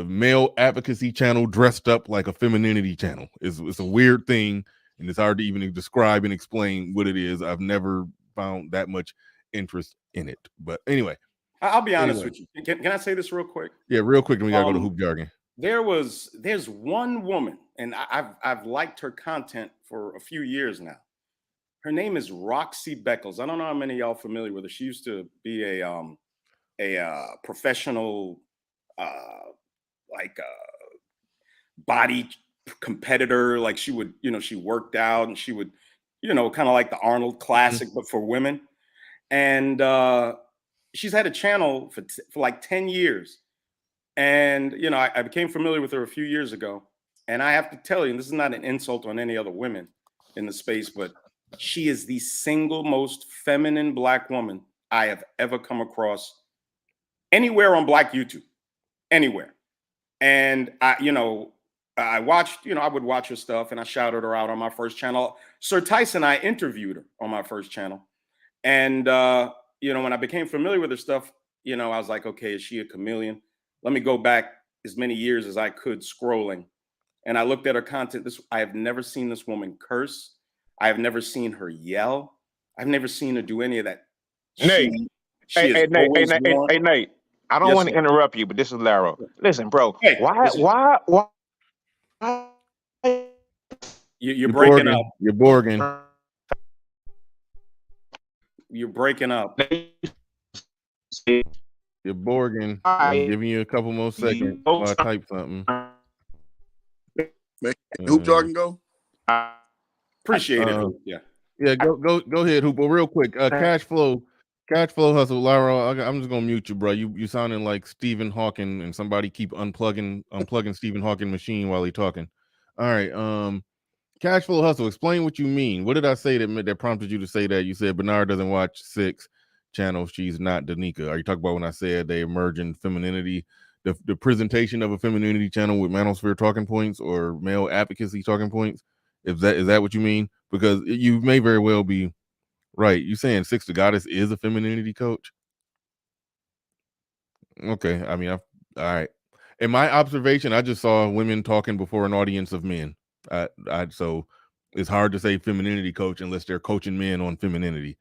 A: male advocacy channel dressed up like a femininity channel. It's a weird thing, and it's hard to even describe and explain what it is. I've never found that much interest in it. But anyway,
K: I'll be honest with you. Can I say this real quick?
A: Yeah, real quick, and we gotta go to hoop jargon.
K: There's one woman, and I've liked her content for a few years now. Her name is Roxy Beckles. I don't know how many of y'all familiar with her. She used to be a professional body competitor. Like she would, she worked out and she would, kind of like the Arnold Classic, but for women. And she's had a channel for like 10 years. And, you know, I became familiar with her a few years ago. And I have to tell you, and this is not an insult on any other women in the space, but she is the single most feminine Black woman I have ever come across anywhere on Black YouTube, anywhere. And I watched, I would watch her stuff and I shouted her out on my first channel. Sir Tyson, I interviewed her on my first channel. And, when I became familiar with her stuff, I was like, okay, is she a chameleon? Let me go back as many years as I could scrolling. And I looked at her content. I have never seen this woman curse. I have never seen her yell. I've never seen her do any of that.
O: Nate, hey, Nate. I don't want to interrupt you, but this is Laro. Listen, bro. Why?
K: You're breaking up.
A: You're Borging.
K: You're breaking up.
A: You're Borging. I'm giving you a couple more seconds while I type something.
P: Hoop Jargon go?
K: Appreciate it. Hoop.
A: Yeah, go ahead, Hoop. But real quick, cash flow hustle, Lyra. I'm just gonna mute you, bro. You sounding like Stephen Hawking, and somebody keep unplugging Stephen Hawking machine while he talking. All right, cash flow hustle. Explain what you mean. What did I say that prompted you to say that? You said Bernard doesn't watch 6 channels. She's not Danica. Are you talking about when I said they emerging femininity? The presentation of a femininity channel with manosphere talking points or male advocacy talking points. Is that what you mean? Because you may very well be right. You saying Six the Goddess is a femininity coach? Okay, I mean, all right. In my observation, I just saw women talking before an audience of men. So it's hard to say femininity coach unless they're coaching men on femininity.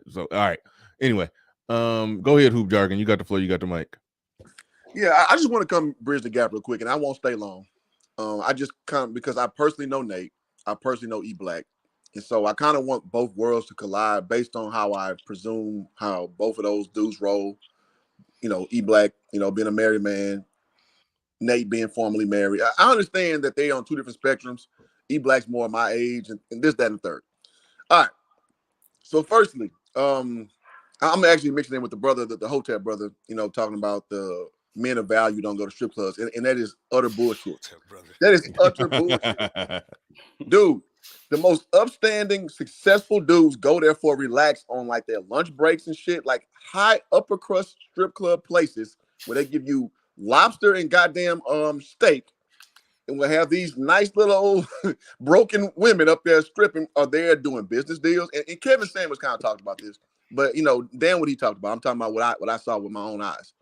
A: So all right. Anyway, go ahead, Hoop Jargon. You got the floor. You got the mic.
P: Yeah, I just want to come bridge the gap real quick, and I won't stay long. I just come because I personally know Nate. I personally know E Black. And so I kind of want both worlds to collide based on how I presume how both of those dudes roll. E Black, being a married man, Nate being formerly married. I understand that they're on 2 different spectrums. E Black's more my age and this, that, and the third. All right. So firstly, I'm actually mixing in with the brother, the Hotep brother, talking about the men of value don't go to strip clubs. And that is utter bullshit. That is utter bullshit. Dude, the most upstanding, successful dudes go there for relax on like their lunch breaks and shit, like high upper crust strip club places where they give you lobster and goddamn steak, and we'll have these nice little old broken women up there stripping, are there doing business deals. And Kevin Samuels kind of talked about this, but Dan, what he talked about, I'm talking about what I saw with my own eyes.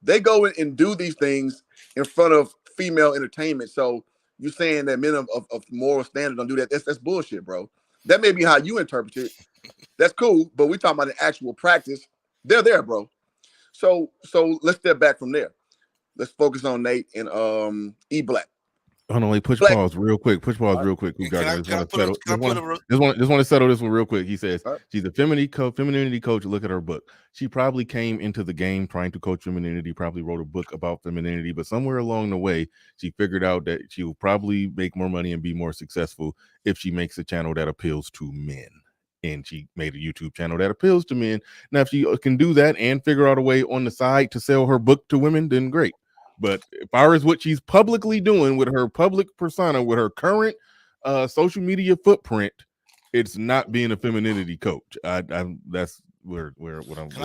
P: They go in and do these things in front of female entertainment. So you're saying that men of moral standard don't do that? That's bullshit, bro. That may be how you interpret it. That's cool, but we're talking about the actual practice. They're there, bro. So let's step back from there. Let's focus on Nate and E Black.
A: Hold on, wait, pause real quick. Push pause real quick. Just want to settle this one real quick. He says she's a femininity coach. Look at her book. She probably came into the game trying to coach femininity, probably wrote a book about femininity, but somewhere along the way, she figured out that she will probably make more money and be more successful if she makes a channel that appeals to men. And she made a YouTube channel that appeals to men. Now, if she can do that and figure out a way on the side to sell her book to women, then great. But as far as what she's publicly doing with her public persona, with her current social media footprint, it's not being a femininity coach. That's what I'm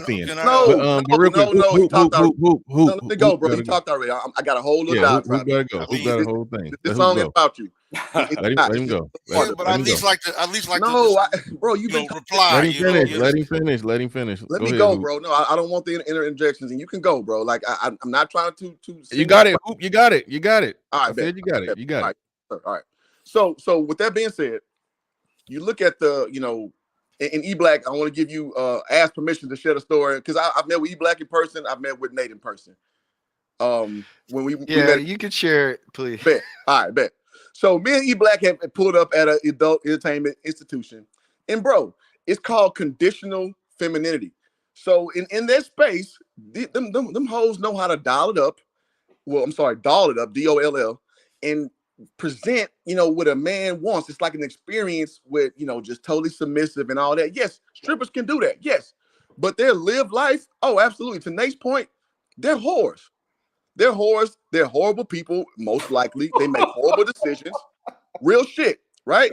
A: seeing.
P: Let me go, bro. He talked already. I got a whole little diatribe.
A: Who got a whole thing?
P: This song is about you.
A: Let him go.
L: But at least like
P: bro, you been
L: reply.
A: Let him finish.
P: Let me go, bro. No, I don't want the interjections, and you can go, bro. Like I'm not trying to.
A: You got it. You got it.
P: All right,
A: you got it. You got it.
P: All right. So with that being said, you look at the and E Black. I want to give you ask permission to share the story because I've met with E Black in person. I've met with Nate in person. When we met,
M: you can share it, please.
P: Bet. All right, bet. So me and E Black have pulled up at an adult entertainment institution, and bro, it's called conditional femininity. So in that space, them hoes know how to dial it up. Well, I'm sorry, doll it up, DOLL, and present, what a man wants. It's like an experience with, just totally submissive and all that. Yes, strippers can do that. Yes, but their live life. Oh, absolutely. To Nate's point, They're whores. They're whores. They're horrible people. Most likely, they make horrible decisions. Real shit, right?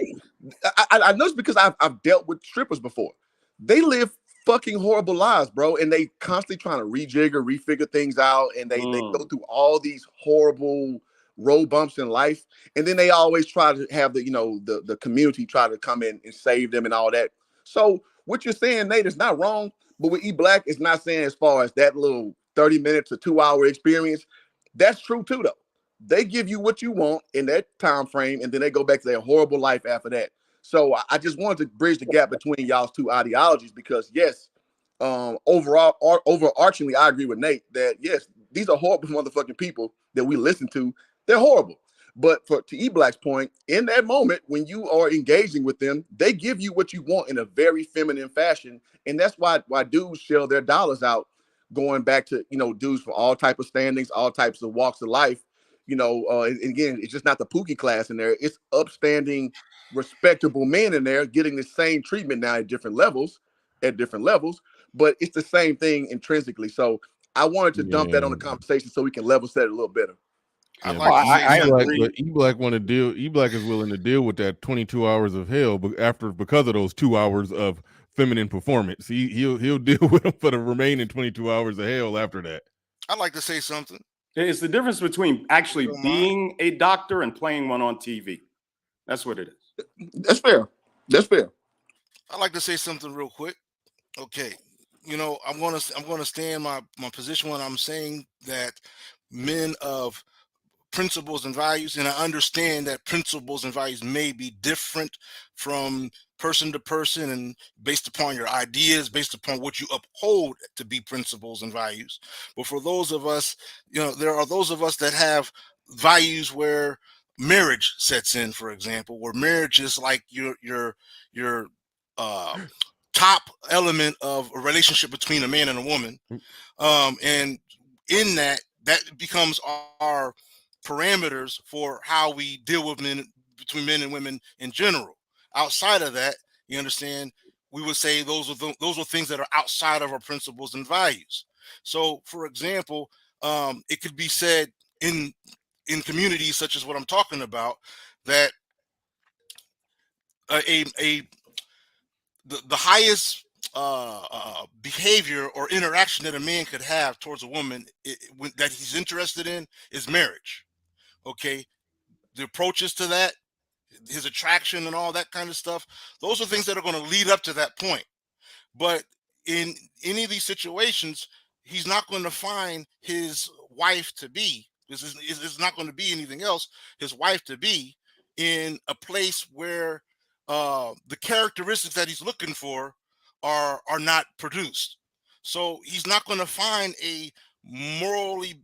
P: I know it's because I've dealt with strippers before. They live fucking horrible lives, bro, and they constantly trying to refigure things out, and they go through all these horrible road bumps in life, and then they always try to have the community try to come in and save them and all that. So what you're saying, Nate, is not wrong, but with E Black, it's not saying as far as that little 30 minutes to 2 hour experience. That's true too, though. They give you what you want in that time frame, and then they go back to their horrible life after that. So I just wanted to bridge the gap between y'all's two ideologies, because yes, overarchingly, I agree with Nate that yes, these are horrible motherfucking people that we listen to. They're horrible. But to E Black's point, in that moment when you are engaging with them, they give you what you want in a very feminine fashion, and that's why dudes shell their dollars out, going back to dudes for all type of standings, all types of walks of life. And again, it's just not the Pookie class in there. It's upstanding, respectable men in there getting the same treatment now at different levels, but it's the same thing intrinsically. So I wanted to dump that on the conversation so we can level set it a little better.
L: I'd like to say something.
A: But E-Black want to deal. E-Black is willing to deal with that 22 hours of hell, but because of those 2 hours of feminine performance, he'll deal with them for the remaining 22 hours of hell after that.
L: I'd like to say something.
K: It's the difference between actually being a doctor and playing one on TV. That's what it is.
P: That's fair. That's fair.
L: I'd like to say something real quick. Okay, I'm gonna stand my position when I'm saying that men of principles and values, and I understand that principles and values may be different from person to person and based upon your ideas, based upon what you uphold to be principles and values. But for those of us, there are those of us that have values where marriage sets in, for example, where marriage is like your top element of a relationship between a man and a woman. And in that becomes our parameters for how we deal with men, between men and women in general. Outside of that, you understand, we would say those are things that are outside of our principles and values. So, for example, it could be said in communities such as what I'm talking about, that the highest behavior or interaction that a man could have towards a woman that he's interested in is marriage. Okay, the approaches to that, his attraction and all that kind of stuff, those are things that are going to lead up to that point. But in any of these situations, he's not going to find his wife to be, this is not going to be anything else, his wife to be in a place where the characteristics that he's looking for are not produced. So he's not going to find a morally,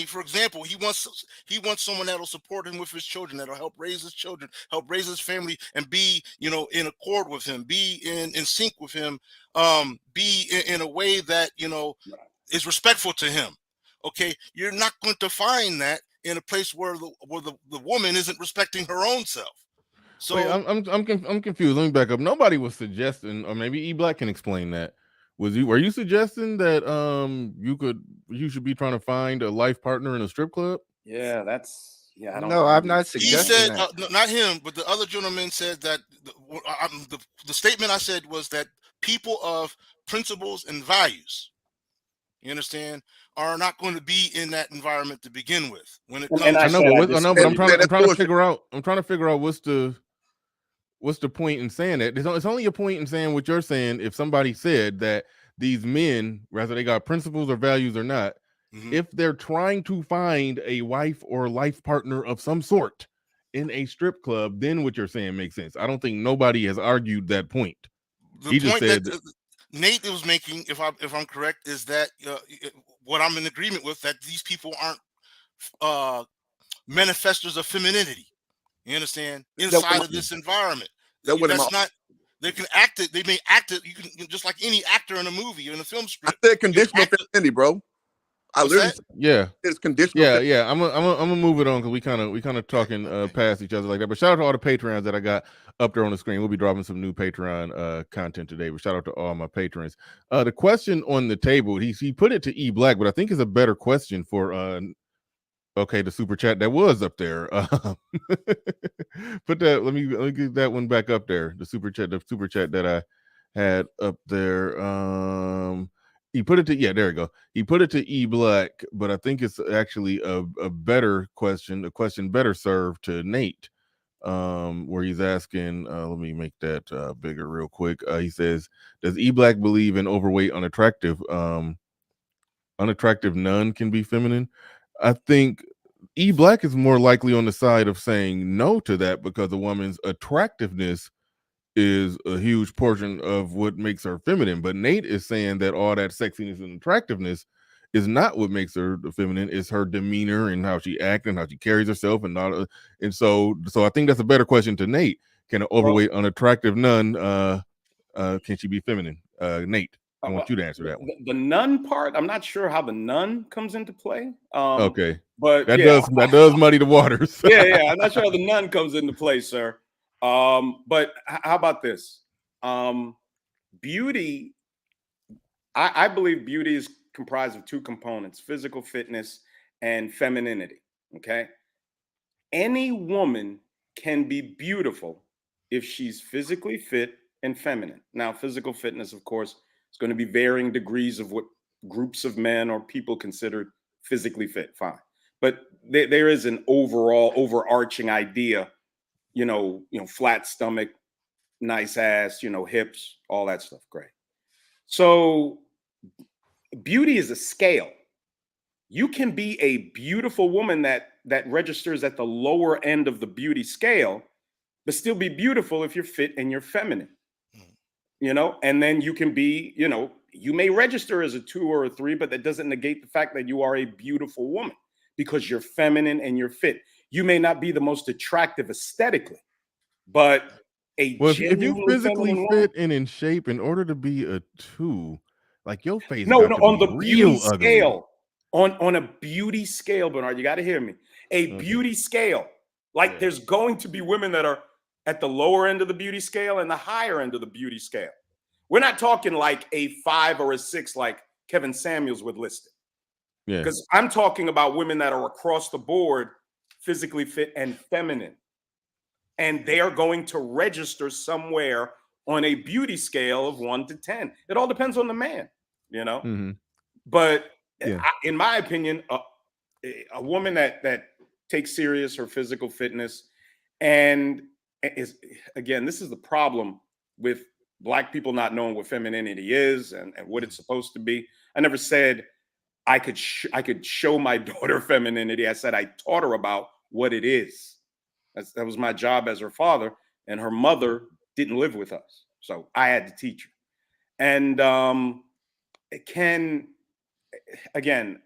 L: for example, he wants someone that'll support him with his children, that'll help raise his children, help raise his family, and be, in accord with him, be in sync with him, be in a way that, is respectful to him. Okay, you're not going to find that in a place where the woman isn't respecting her own self. So
A: wait, I'm confused. Let me back up. Nobody was suggesting, or maybe E Black can explain that. Were you suggesting that you should be trying to find a life partner in a strip club?
K: Yeah, I don't
M: know. I'm not suggesting
L: he said,
M: that.
L: Not him, but the other gentleman said that the statement I said was that people of principles and values, you understand, are not going to be in that environment to begin with. When it comes,
A: but I'm trying to figure out. I'm trying to figure out what's the point in saying that. It's only a point in saying what you're saying. If somebody said that these men, whether they got principles or values or not, if they're trying to find a wife or life partner of some sort in a strip club, then what you're saying makes sense. I don't think nobody has argued that point.
L: The point that Nate was making, if I'm correct, is that what I'm in agreement with, that these people aren't manifestors of femininity. You understand? Inside of this environment, that's not. They can act it. They may act it. You can, just like any actor in a movie or in a film script.
P: I said conditional femininity, bro. I literally said
A: Yeah.
P: it's conditional.
A: Yeah. I'm gonna move it on because we kind of talking past each other like that. But shout out to all the Patreons that I got up there on the screen. We'll be dropping some new Patreon content today. But shout out to all my patrons. The question on the table, he put it to E Black, but I think it's a better question for okay, the super chat that was up there. Put that. Let me get that one back up there. The super chat that I had up there. He put it to there we go. He put it to E Black, but I think it's actually a better question. A question better served to Nate, where he's asking. Let me make that bigger real quick. He says, "Does E Black believe in overweight, unattractive none can be feminine?" I think E Black is more likely on the side of saying no to that because a woman's attractiveness is a huge portion of what makes her feminine. But Nate is saying that all that sexiness and attractiveness is not what makes her feminine. It's her demeanor and how she acts and how she carries herself and all. And so I think that's a better question to Nate. Can an overweight, unattractive nun can she be feminine? Nate, I want you to answer that one.
K: The nun part, I'm not sure how the nun comes into play.
A: Okay,
K: but
A: that does muddy the waters.
K: yeah, I'm not sure how the nun comes into play, sir. But how about this? Beauty, I believe beauty is comprised of two components: physical fitness and femininity. Okay, any woman can be beautiful if she's physically fit and feminine. Now, physical fitness, of course, is going to be varying degrees of what groups of men or people consider physically fit. Fine, but there is an overall overarching idea. Flat stomach, nice ass, hips, all that stuff. Great. So beauty is a scale. You can be a beautiful woman that registers at the lower end of the beauty scale, but still be beautiful if you're fit and you're feminine. And then you can be, you may register as a 2 or a 3, but that doesn't negate the fact that you are a beautiful woman because you're feminine and you're fit. You may not be the most attractive aesthetically, but
A: if you physically fit and in shape, in order to be a 2, like your face
K: on the beauty
A: ugly.
K: scale, on a beauty scale, Bernard, you got to hear me. Beauty scale, like there's going to be women that are at the lower end of the beauty scale and the higher end of the beauty scale. We're not talking like a 5 or a 6 like Kevin Samuels would list it.
A: Yeah,
K: because I'm talking about women that are across the board physically fit and feminine. And they are going to register somewhere on a beauty scale of 1 to 10. It all depends on the man, But in my opinion, a woman that takes serious her physical fitness and is, again, this is the problem with Black people not knowing what femininity is and what it's supposed to be. I never said I could show my daughter femininity. I said I taught her about what it is. That was my job as her father, and her mother didn't live with us, so I had to teach her. And again,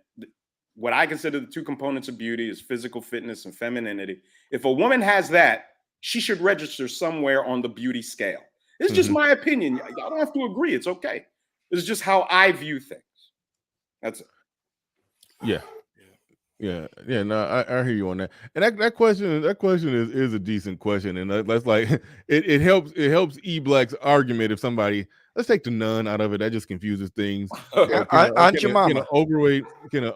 K: what I consider the two components of beauty is physical fitness and femininity. If a woman has that, she should register somewhere on the beauty scale. It's just my opinion. Y'all don't have to agree. It's okay. It's just how I view things. That's it.
A: Yeah. No, I hear you on that. And that question is a decent question, and that's like it helps E Black's argument. If somebody, let's take the nun out of it, that just confuses things.
M: Aunt your mama.
A: Can an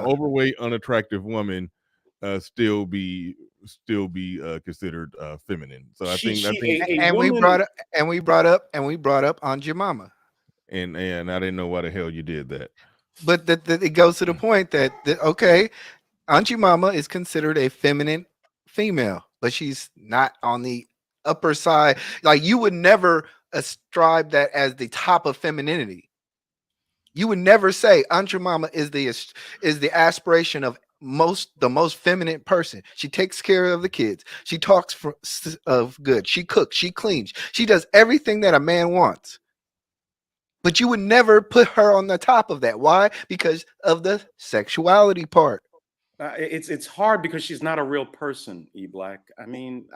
A: overweight, unattractive woman still be considered feminine? So I think
M: we brought up Aunt your mama.
A: And I didn't know why the hell you did that.
M: But it goes to the point that okay, Auntie Mama is considered a feminine female, but she's not on the upper side. Like, you would never ascribe that as the top of femininity. You would never say Auntie Mama is the aspiration of the most feminine person. She takes care of the kids. She talks of good. She cooks. She cleans. She does everything that a man wants. But you would never put her on the top of that. Why? Because of the sexuality part.
K: It's hard because she's not a real person, E Black. I mean,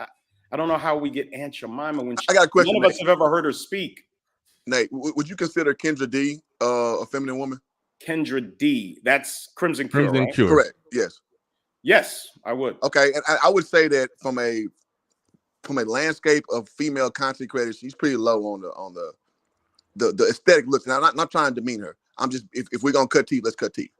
K: I don't know how we get Aunt Jemima when
P: I got a question.
K: None of us have ever heard her speak.
P: Nate, would you consider Kendra D a feminine woman?
K: Kendra D. That's Crimson Cure,
A: Crimson
K: right?
A: Cure.
P: Correct. Yes.
K: Yes, I would.
P: Okay, and I would say that from a landscape of female content creators, she's pretty low on the aesthetic looks. Now, I'm not trying to demean her. I'm just, if we're gonna cut teeth, let's cut teeth.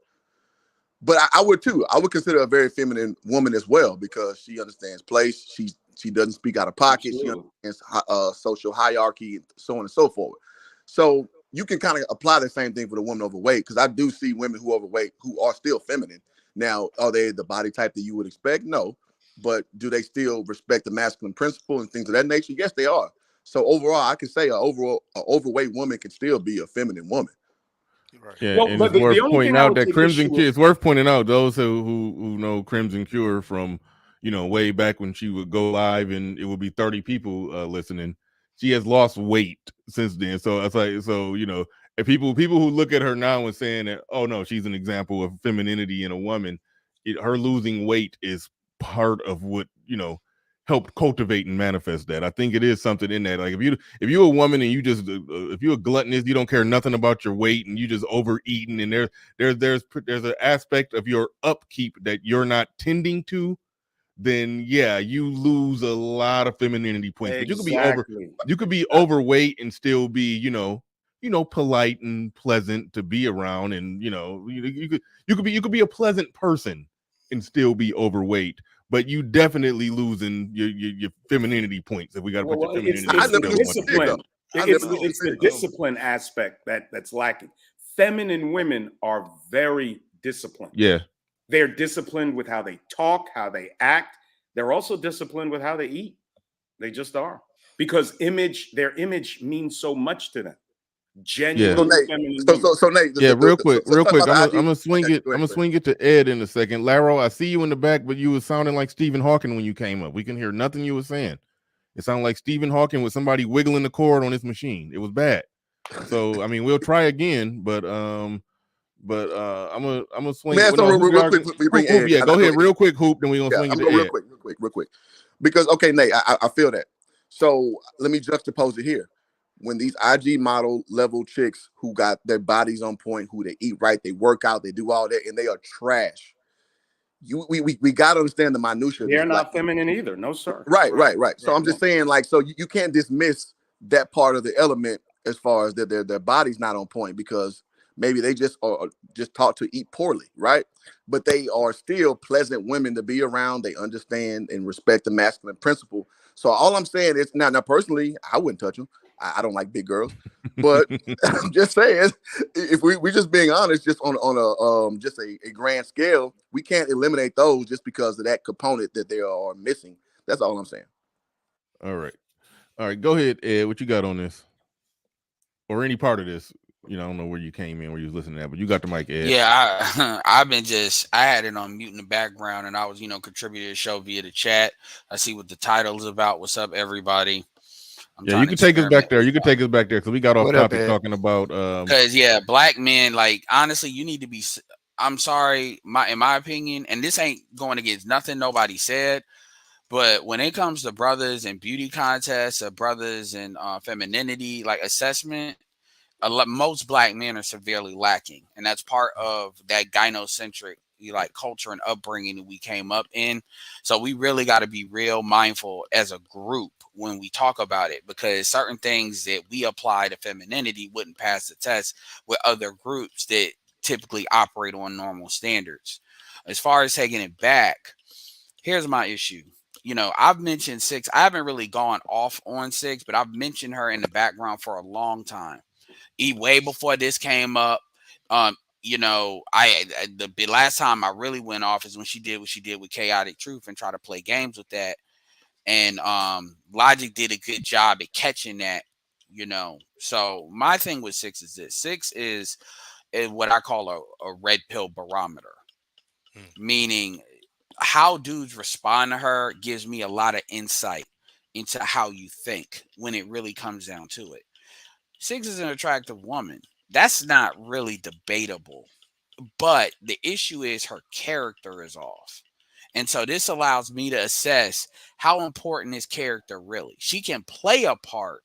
P: But I would too. I would consider a very feminine woman as well because she understands place. She doesn't speak out of pocket.
K: Absolutely.
P: She understands social hierarchy, and so on and so forth. So you can kind of apply the same thing for the woman overweight, because I do see women who are overweight who are still feminine. Now, are they the body type that you would expect? No. But do they still respect the masculine principle and things of that nature? Yes, they are. So overall, I can say an overweight woman can still be a feminine woman.
A: Yeah,
K: Well,
A: and
K: but
A: it's
K: the
A: worth
K: only
A: pointing
K: thing I
A: out
K: would
A: that
K: take
A: Crimson
K: issue
A: Cure.
K: with-
A: It's worth pointing out those who know Crimson Cure from, you know, way back when she would go live and it would be 30 people listening. She has lost weight since then. So it's like, so you know, if people who look at her now and saying that, oh no, she's an example of femininity in a woman, her losing weight is part of what, you know, helped cultivate and manifest that. I think it is something in that. Like if you're a woman and you just if you're a gluttonous, you don't care nothing about your weight and you just overeating, and there's an aspect of your upkeep that you're not tending to, then yeah, you lose a lot of femininity points. But you could be overweight and still be, you know, polite and pleasant to be around, and you know, you could be a pleasant person and still be overweight, but you definitely losing your femininity points if we got to put your femininity.
K: It's the discipline. It's the discipline aspect that's lacking. Feminine women are very disciplined.
A: Yeah.
K: They're disciplined with how they talk, how they act. They're also disciplined with how they eat. They just are. Because their image means so much to them. Genuine feminine women.
P: So Nate,
A: real quick. I'm gonna swing
P: Okay,
A: it.
P: go ahead,
A: I'm gonna swing it to Ed in a second. Laro, I see you in the back, but you was sounding like Stephen Hawking when you came up. We can hear nothing you were saying. It sounded like Stephen Hawking with somebody wiggling the cord on his machine. It was bad. So I mean, we'll try again, but I'm gonna swing.
P: Man, so real quick, we bring
A: Hoop,
P: Ed.
A: yeah, go ahead, real quick, Hoop. Then we're gonna swing it
P: I'm
A: to
P: going
A: Ed.
P: real quick. Because okay, Nate, I feel that. So let me juxtapose it here. When these IG model level chicks who got their bodies on point, who they eat right, they work out, they do all that, and they are trash. We gotta understand the minutia.
K: They're not feminine either. No, sir.
P: Right. So I'm just saying, like, so you can't dismiss that part of the element as far as their body's not on point, because maybe they just are just taught to eat poorly, right? But they are still pleasant women to be around. They understand and respect the masculine principle. So all I'm saying is, now personally, I wouldn't touch them. I don't like big girls, but I'm just saying, if we just being honest, just on a just a grand scale, we can't eliminate those just because of that component that they are missing. That's all I'm saying.
A: All right. Go ahead, Ed. What you got on this, or any part of this? You know, I don't know where you came in, where you was listening at, but you got the mic, Ed.
Q: Yeah, I had it on mute in the background, and I was, contributing to the show via the chat. I see what the title is about. What's up, everybody?
A: You can take us back there. Because we got off topic talking about
Q: because black men, like, honestly, you need to be. I'm sorry, in my opinion, and this ain't going against nothing nobody said, but when it comes to brothers and beauty contests, or brothers and femininity, like assessment, most black men are severely lacking, and that's part of that gynocentric culture and upbringing that we came up in. So we really got to be real mindful as a group when we talk about it, because certain things that we apply to femininity wouldn't pass the test with other groups that typically operate on normal standards. As far as taking it back, here's my issue. I've mentioned Six. I haven't really gone off on Six, but I've mentioned her in the background for a long time. Way before this came up. The last time I really went off is when she did what she did with Chaotic Truth and try to play games with that. And Logic did a good job at catching that, So my thing with Six is this. Six is what I call a red pill barometer. Meaning how dudes respond to her gives me a lot of insight into how you think when it really comes down to it. Six is an attractive woman. That's not really debatable. But the issue is her character is off. And so this allows me to assess how important is character really. She can play a part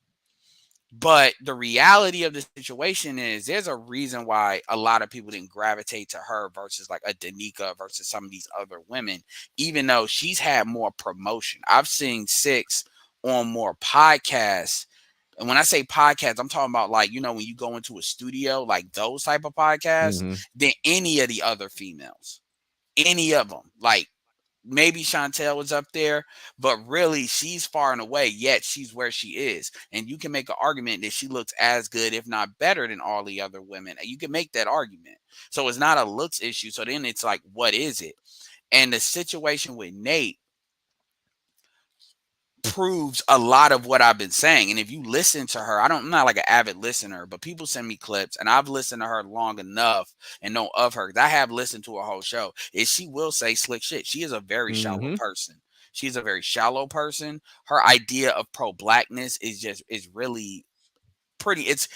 Q: But the reality of the situation is there's a reason why a lot of people didn't gravitate to her versus like a Danica versus some of these other women, even though she's had more promotion. I've seen Six on more podcasts. And when I say podcasts, I'm talking about like, you know, when you go into a studio, like those type of podcasts, than any of the other females. Any of them. Like, maybe Chantel was up there, but really she's far and away, yet she's where she is. And you can make an argument that she looks as good, if not better than all the other women. And you can make that argument. So it's not a looks issue. So then it's like, what is it? And the situation with Nate proves a lot of what I've been saying. And if you listen to her, I'm not like an avid listener, but people send me clips and I've listened to her long enough and know of her. I have listened to her whole show. And she will say slick shit. She is a very shallow person. She's a very shallow person. Her idea of pro-blackness is really pretty. It's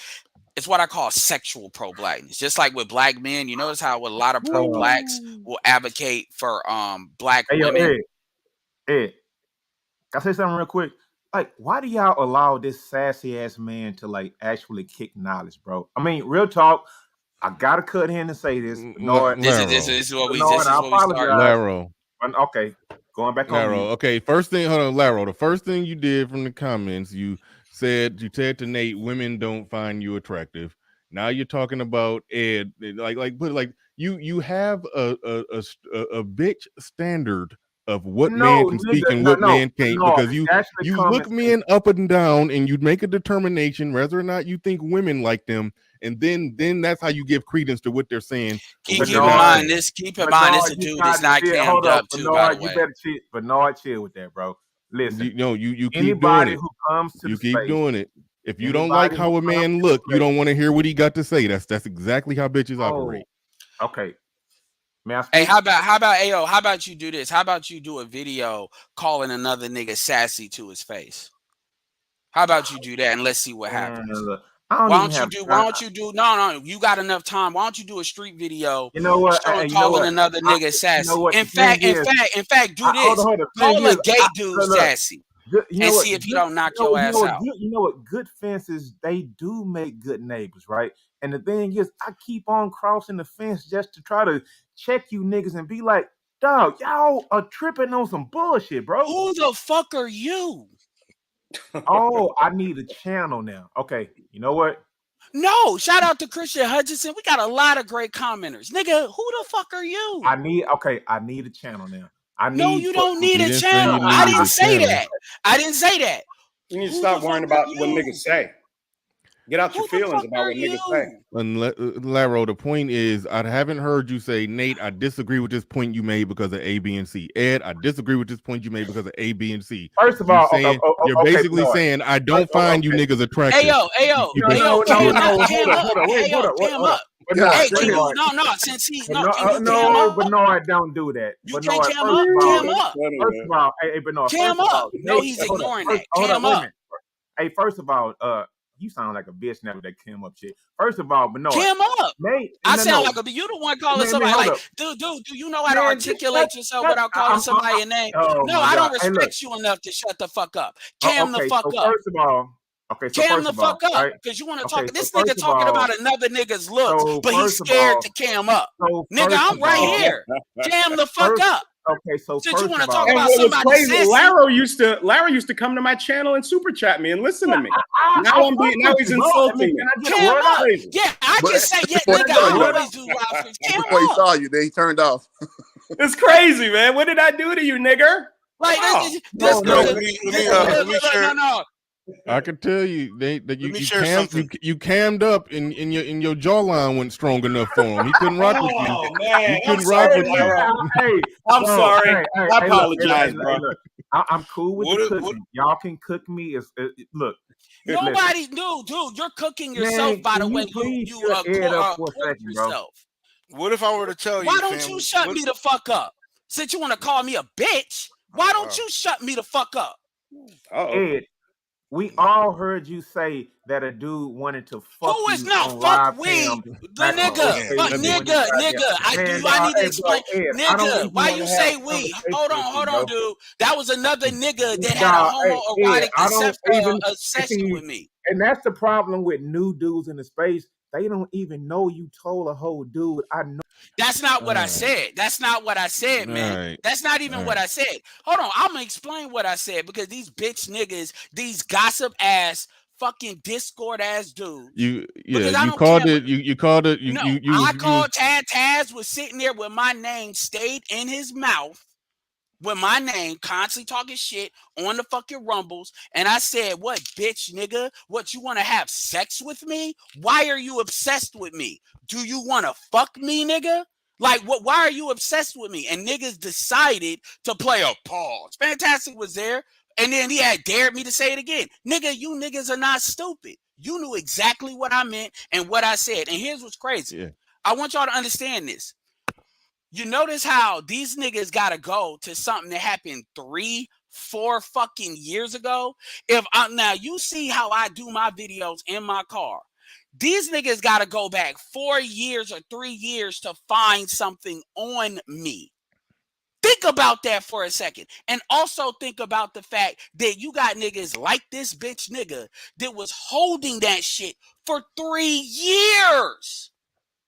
Q: what I call sexual pro-blackness. Just like with black men, you notice how a lot of pro-blacks will advocate for black women.
O: Ed. Can I say something real quick? Like, why do y'all allow this sassy ass man to like actually kick knowledge, bro? I mean, real talk. I gotta cut in and say this. Bernard,
Q: This is what we
O: started.
A: Laro.
O: Okay, going back on
A: Laro. Okay, first thing, hold on, Laro. The first thing you did from the comments, you said to Nate, women don't find you attractive. Now you're talking about Ed, but you have a bitch standard of what man can speak and what man can't, because you look men up and down and you make a determination whether or not you think women like them, and then that's how you give credence to what they're saying.
Q: Keep in mind this a dude that's not cammed up too, by the way.
O: You better chill, Bernard, chill with that, bro. Listen,
A: you keep doing it.
O: Who comes to
A: you
O: the
A: keep
O: space,
A: doing it. If you don't like how a man look, you don't want to hear what he got to say. That's exactly how bitches operate.
O: Okay.
Q: Hey, how about Ayo? How about you do this? How about you do a video calling another nigga sassy to his face? How about you do that and let's see what happens? Why don't you do? No, you got enough time. Why don't you do a street video?
O: You know what?
Q: Calling another nigga sassy.
O: You know what?
Q: In fact, do this. Call a gay dude sassy. And see if he don't knock your ass out.
O: You know what? Good fences, they do make good neighbors, right? And the thing is, I keep on crossing the fence just to try to check you niggas and be like, dog, y'all are tripping on some bullshit, bro.
Q: Who the fuck are you?
O: Oh, I need a channel now. Okay, you know what?
Q: No, shout out to Christian Hutchinson. We got a lot of great commenters. Nigga, who the fuck are you?
O: I need a channel now.
Q: No, you don't need a channel. I didn't say that. I didn't say that.
K: You need to stop worrying about what niggas say. Get out your feelings about what niggas say.
A: Laro, the point is, I haven't heard you say, Nate, I disagree with this point you made because of A, B, and C. Ed, I disagree with this point you made because of A, B, and C.
O: First of all,
A: you're basically saying I don't find you niggas attractive.
Q: Ayo, cam up. Hey, since he's
O: no, Bernard, don't do that.
Q: You can't cam up.
O: First of all, hey, Bernard,
Q: cam up. No, he's ignoring that. Cam up.
O: Hey, first of all, you sound like a bitch now with that cam up shit. First of all, Bernard,
Q: cam up.
O: Nate,
Q: I sound like a. You the one calling somebody like, dude. Do you know how to articulate yourself without calling somebody a name? No, I don't respect you enough to shut the fuck up. Cam the fuck up.
O: First of all. Okay, so
Q: cam the fuck up, because you want to talk. This nigga talking about another nigga's looks, but he's scared to cam up. Nigga, I'm right here. Cam the fuck up.
O: Okay, so
Q: since you want to talk about somebody
K: crazy, Laro used to come to my channel and super chat me and listen to me. Now he's insulting me.
Q: Cam up. Yeah, I just say nigga. I always do live streams. Cam
P: Before he saw you, then he turned off.
K: It's crazy, man. What did I do to you, nigger?
Q: Like this. No.
A: I can tell you that you cammed up and your jawline went strong enough for him. He couldn't rock with you.
K: Man,
A: he couldn't rock with you.
O: Hey,
K: I'm sorry. I apologize, bro.
O: I'm cool with the cooking. Y'all can cook me. Look.
Q: Nobody, dude, you're cooking yourself. By the way, you yourself.
L: What if I were to tell you?
Q: Why don't you shut me the fuck up? Since you want to call me a bitch, why don't you shut me the fuck up?
O: Ed, We all heard you say that a dude wanted to fuck
Q: Who is
O: you
Q: not
O: on
Q: fuck
O: live
Q: we?
O: cam
Q: The
O: back on
Q: nigga,
O: OKC
Q: fuck
O: when you
Q: nigga.
O: got there.
Q: I
O: Man,
Q: need to
O: hey,
Q: explain.
O: bro, Ed, I don't
Q: Nigga,
O: even
Q: why
O: want
Q: you
O: to have
Q: say
O: a
Q: we?
O: conversation with
Q: Hold
O: you,
Q: on,
O: bro.
Q: dude. That was another nigga that had a
O: Dog, hey, Ed,
Q: homoerotic
O: I don't even
Q: obsession with
O: see,
Q: me.
O: and that's the problem with new dudes in the space. They don't even know you told a whole dude. I know.
Q: That's not what I
A: Alright.
Q: said. That's not what I said, man.
A: Alright.
Q: That's not even what
A: Alright.
Q: I said. Hold on, I'm gonna explain what I said because these bitch niggas, these gossip ass, fucking Discord ass dudes.
A: You
Q: Because I
A: you
Q: don't
A: called
Q: care.
A: it you called it
Q: No,
A: you
Q: I
A: was
Q: called Taz was sitting there with my name stayed in his mouth. With my name constantly talking shit on the fucking rumbles, and I said, what, bitch nigga? What, you want to have sex with me? Why are you obsessed with me? Do you want to fuck me, nigga? Like, what? Why are you obsessed with me? And niggas decided to play a pause. Fantastic was there, and then he had dared me to say it again. Nigga, you niggas are not stupid. You knew exactly what I meant and what I said. And here's what's crazy.
A: Yeah.
Q: I want y'all to understand this. You notice how these niggas gotta go to something that happened 3-4 fucking years ago. If now you see how I do my videos in my car. These niggas gotta go back 4 years or 3 years to find something on me. Think about that for a second. And also think about the fact that you got niggas like this bitch nigga that was holding that shit for 3 years.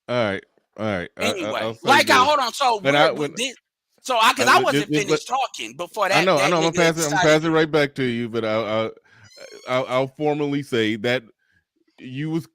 A: Alright.
Q: Anyway,
A: I'll say
Q: like
A: this.
Q: hold on. So
A: But
Q: because I wasn't finished talking before
A: I
Q: that.
A: know,
Q: That
A: I'm
Q: nigga
A: gonna
Q: decided
A: pass it right back to you, but I'll formally say that you was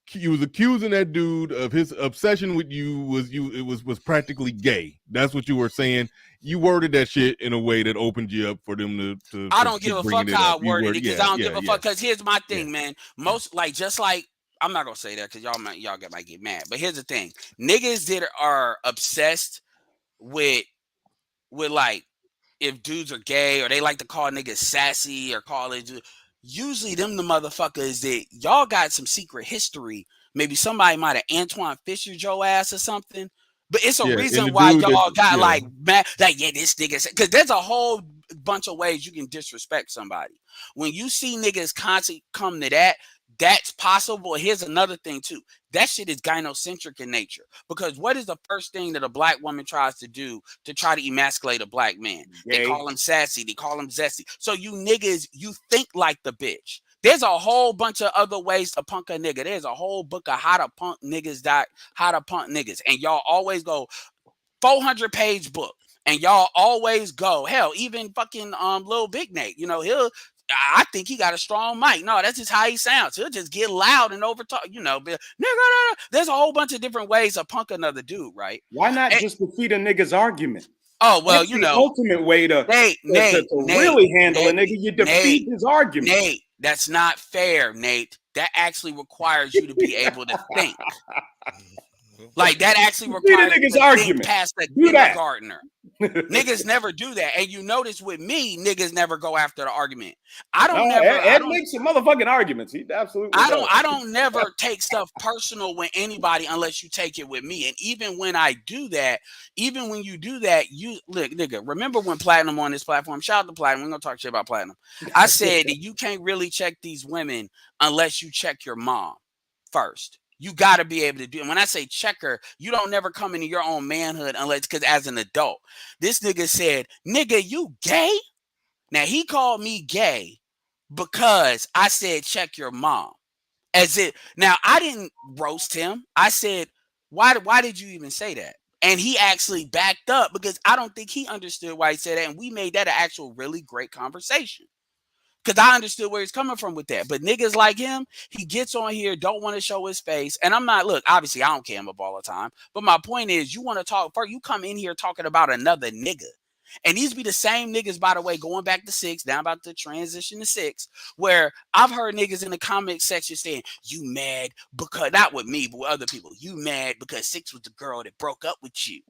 A: accusing that dude of his obsession with you it was practically gay. That's what you were saying. You worded that shit in a way that opened you up for them to
Q: I don't give a
A: bringing
Q: fuck
A: it
Q: how
A: up.
Q: I worded it because I don't give a fuck. Because here's my
A: Yeah.
Q: thing, man. Most just like I'm not gonna say that because y'all might get mad. But here's the thing: niggas that are obsessed with like if dudes are gay or they like to call niggas sassy or call it. Usually them the motherfuckers that y'all got some secret history. Maybe somebody might have Antoine Fisher your ass or something. But it's a
A: Yeah,
Q: reason
A: and the
Q: why
A: dude
Q: y'all
A: that
Q: got like mad, like this nigga, because there's a whole bunch of ways you can disrespect somebody. When you see niggas constantly come to that, that's possible. Here's another thing too. That shit is gynocentric in nature. Because what is the first thing that a black woman tries to do to try to emasculate a black man? They call him sassy. They call him zesty. So you niggas, you think like the bitch. There's a whole bunch of other ways to punk a nigga. There's a whole book of how to punk niggas. And y'all always go 400-page book. And y'all always go, hell, even fucking Lil Big Nate, you know, I think he got a strong mic. No, that's just how he sounds. He'll just get loud and over talk, you know. Nigga, there's a whole bunch of different ways to punk another dude, right?
K: Why not just defeat a nigga's argument?
Q: Oh, well,
K: That's
Q: you
K: the
Q: know.
K: ultimate way to really handle a nigga. You defeat his argument.
Q: Nate, that's not fair, Nate. That actually requires you to be able to think. Like that actually requires you to think past the kindergartner. Niggas never do that. And you notice with me, niggas never go after the argument.
K: Ed makes some motherfucking arguments. He absolutely does.
Q: I don't never take stuff personal with anybody unless you take it with me. And even when I do that, even when you do that, you look, nigga, remember when Platinum on this platform, shout out to Platinum, we're gonna talk shit about Platinum. I said that you can't really check these women unless you check your mom first. You got to be able to do it. When I say checker, you don't never come into your own manhood unless because as an adult. This nigga said, nigga, you gay? Now he called me gay because I said check your mom. Now I didn't roast him. I said, why did you even say that? And he actually backed up because I don't think he understood why he said that. And we made that an actual really great conversation. Because I understood where he's coming from with that. But niggas like him, he gets on here, don't want to show his face. And I'm not, look, obviously I don't care him up all the time. But my point is, you want to talk first, you come in here talking about another nigga. And these be the same niggas, by the way, going back to 6, now about to transition to 6, where I've heard niggas in the comment section saying, you mad because, not with me, but with other people, you mad because 6 was the girl that broke up with you.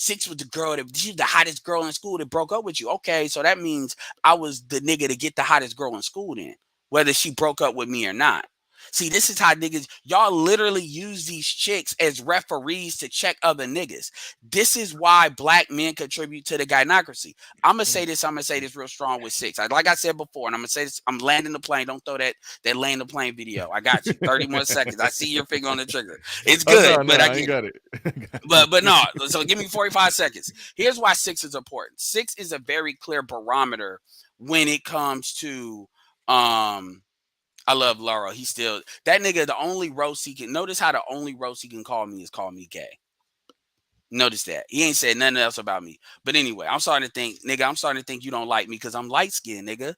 Q: 6 was the girl she's the hottest girl in school that broke up with you. Okay, so that means I was the nigga to get the hottest girl in school then, whether she broke up with me or not. See, this is how niggas, y'all literally use these chicks as referees to check other niggas. This is why black men contribute to the gynocracy. I'm gonna say this real strong with 6. Like I said before, and I'm gonna say this, I'm landing the plane. Don't throw that land the plane video. I got you. 30 more seconds. I see your finger on the trigger. It's good, but I
A: ain't got it.
Q: But no, so give me 45 seconds. Here's why 6 is important. 6 is a very clear barometer when it comes to I love Laura. He's still that nigga. The only roast he can notice how the only roast he can call me is call me gay. Notice that he ain't said nothing else about me. But anyway, I'm starting to think, nigga. I'm starting to think you don't like me because I'm light skinned, nigga.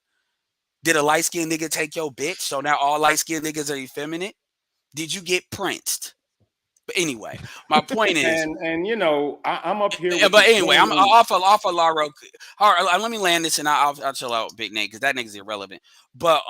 Q: Did a light skinned nigga take your bitch? So now all light skinned niggas are effeminate? Did you get princed? But anyway, my point is,
K: and you know, I'm up here.
Q: But anyway, I'm off of Laura. All right, let me land this and I'll chill out, big name, because that nigga's irrelevant. But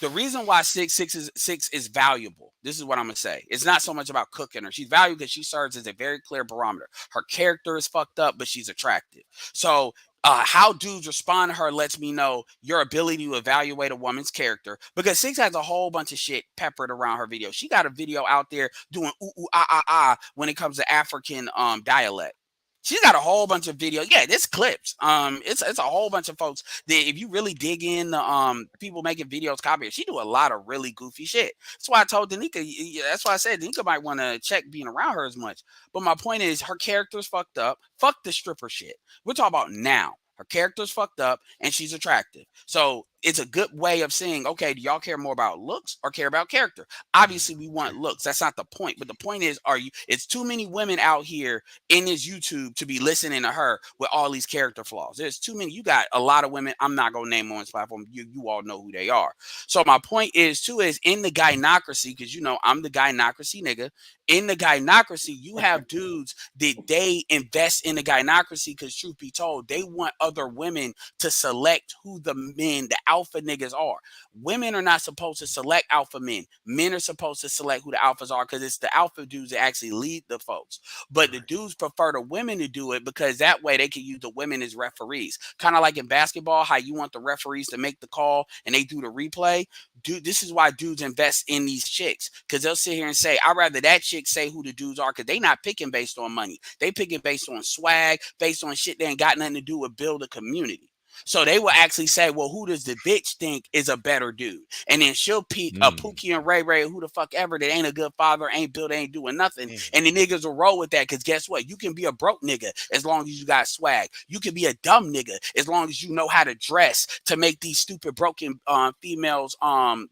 Q: the reason why six is valuable. This is what I'm gonna say. It's not so much about cooking her. She's valuable because she serves as a very clear barometer. Her character is fucked up, but she's attractive. So how dudes respond to her lets me know your ability to evaluate a woman's character, because 6 has a whole bunch of shit peppered around her video. She got a video out there doing ooh ooh ah ah ah when it comes to African dialect. She's got a whole bunch of videos. Yeah, this clips. It's a whole bunch of folks that if you really dig in the people making videos copy her, she do a lot of really goofy shit. That's why I told Danica, that's why I said Danica might want to check being around her as much. But my point is her character's fucked up. Fuck the stripper shit. We're talking about now. Her character's fucked up and she's attractive. So it's a good way of saying, okay, do y'all care more about looks or care about character? Obviously, we want looks. That's not the point. But the point is, it's too many women out here in this YouTube to be listening to her with all these character flaws. There's too many. You got a lot of women. I'm not going to name on this platform. You all know who they are. So my point is, too, is in the gynocracy, because, you know, I'm the gynocracy nigga. In the gynocracy, you have dudes that they invest in the gynocracy because, truth be told, they want other women to select who the men, the alpha niggas are. Women are not supposed to select alpha men. Men are supposed to select who the alphas are because it's the alpha dudes that actually lead the folks. But the dudes prefer the women to do it because that way they can use the women as referees. Kind of like in basketball, how you want the referees to make the call and they do the replay. Dude, this is why dudes invest in these chicks, because they'll sit here and say, I'd rather that chick say who the dudes are, because they not picking based on money. They picking based on swag, based on shit that ain't got nothing to do with build a community. So they will actually say, well, who does the bitch think is a better dude? And then she'll pick a Pookie and Ray Ray, who the fuck ever, that ain't a good father, ain't built, ain't doing nothing. And the niggas will roll with that, because guess what? You can be a broke nigga as long as you got swag. You can be a dumb nigga as long as you know how to dress to make these stupid broken females,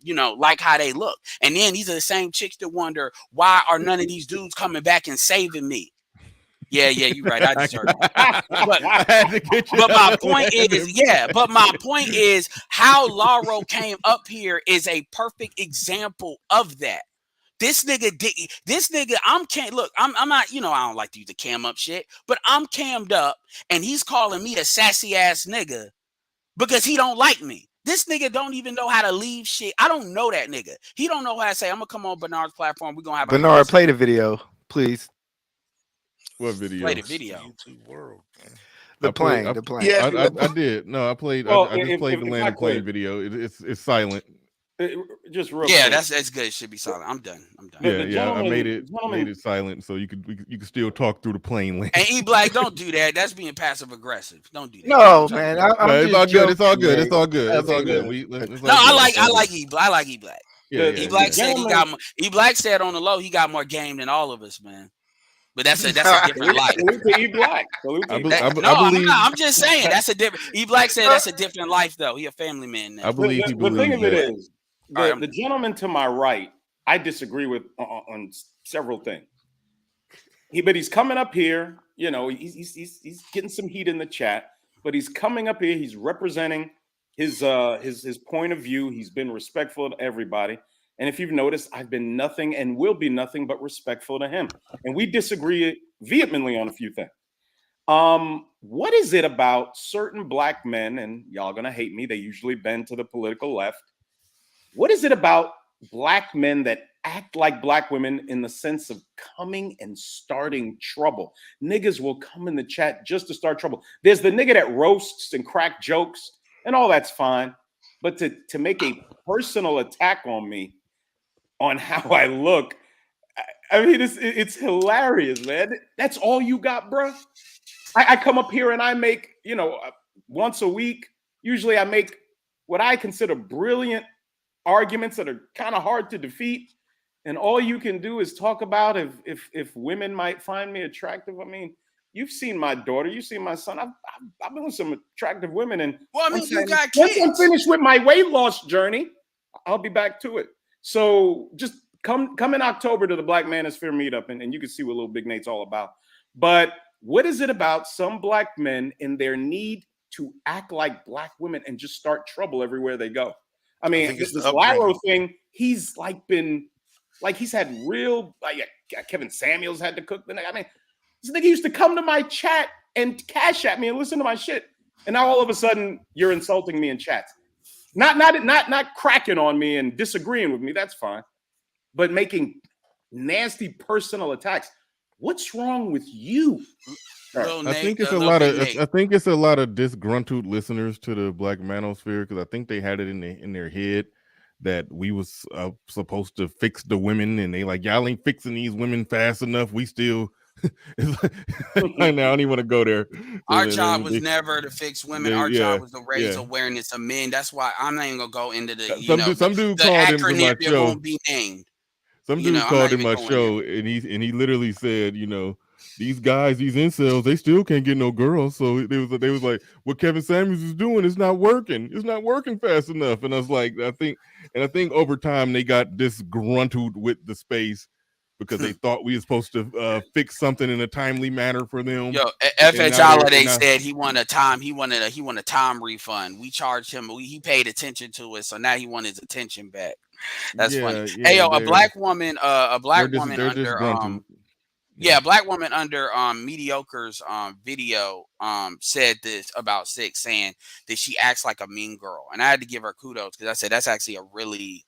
Q: you know, like how they look. And then these are the same chicks that wonder, why are none of these dudes coming back and saving me? Yeah, you're right. I just heard that. But my point is, how Lauro came up here is a perfect example of that. This nigga, I'm not, you know, I don't like to use the cam up shit, but I'm cammed up and he's calling me a sassy ass nigga because he don't like me. This nigga don't even know how to leave shit. I don't know that nigga. He don't know how to say, I'm gonna come on Bernard's platform. We're gonna have
M: Bernard, play the video, please.
A: What video?
Q: Play the video.
L: YouTube world, man.
M: The plane.
A: Yeah, I did. No, I played.
K: Well,
A: I just played the land and plane video. It's silent.
K: Just real
Q: yeah,
K: quick.
Q: that's good. It should be silent. I'm done.
A: Yeah. I made it silent so you could still talk through the plane land.
Q: And E-Black, don't do that. That's being passive aggressive. Don't do that.
M: No, man.
A: It's all good. It's all good. It's all good. It's all good.
Q: I like E-Black. I like E-Black.
A: Yeah,
Q: E-Black said he got more. E-Black said on the low he got more game than all of us, man. But that's a different life.
K: E-Black.
Q: I'm just saying that's a different. E-Black said that's a different life though. He a family man now.
A: I believe he believes
K: the thing of it
A: that.
K: is, the gentleman to my right, I disagree with on several things. But he's coming up here, you know, he's getting some heat in the chat, but he's coming up here, he's representing his point of view. He's been respectful to everybody. And if you've noticed, I've been nothing and will be nothing but respectful to him. And we disagree vehemently on a few things. What is it about certain black men, and y'all gonna hate me, they usually bend to the political left. What is it about black men that act like black women in the sense of coming and starting trouble? Niggas will come in the chat just to start trouble. There's the nigga that roasts and crack jokes, and all that's fine. But to make a personal attack on me, on how I look. I mean, it's hilarious, man. That's all you got, bro. I come up here and I make, once a week. Usually, I make what I consider brilliant arguments that are kind of hard to defeat. And all you can do is talk about if women might find me attractive. I mean, you've seen my daughter, you've seen my son. I've been with some attractive women, and
Q: well, I mean, you got
K: once
Q: kids.
K: I'm finished with my weight loss journey, I'll be back to it. So just come in October to the Black Manosphere meetup, and you can see what Little Big Nate's all about. But what is it about some black men and their need to act like black women and just start trouble everywhere they go? I mean, this Lyro thing, he's he's had real, Kevin Samuels had to cook the night. I mean, this nigga used to come to my chat and cash at me and listen to my shit. And now all of a sudden you're insulting me in chats. Not cracking on me and disagreeing with me. That's fine. But making nasty personal attacks. What's wrong with you?
A: I think it's a lot of disgruntled listeners to the Black Manosphere, because I think they had it in their head that we was supposed to fix the women, and they like, y'all ain't fixing these women fast enough. We still I don't even want to go there.
Q: Our job was never to fix women. Our job was to raise awareness of men. That's why I'm not even gonna go into the
A: some dude called into my show.
Q: Won't be named.
A: Some dude called in my show, and he literally said, these guys, these incels, they still can't get no girls. So they was like, what Kevin Samuels is doing is not working. It's not working fast enough. And I was like, I think over time they got disgruntled with the space because they thought we were supposed to fix something in a timely manner for them.
Q: Yo, FH Holiday said he wanted a time refund. We charged him. He paid attention to it, so now he wanted his attention back. That's funny.
A: Yeah,
Q: hey, yo, a black woman under Mediocre's video said this about Six, saying that she acts like a mean girl, and I had to give her kudos because I said that's actually a really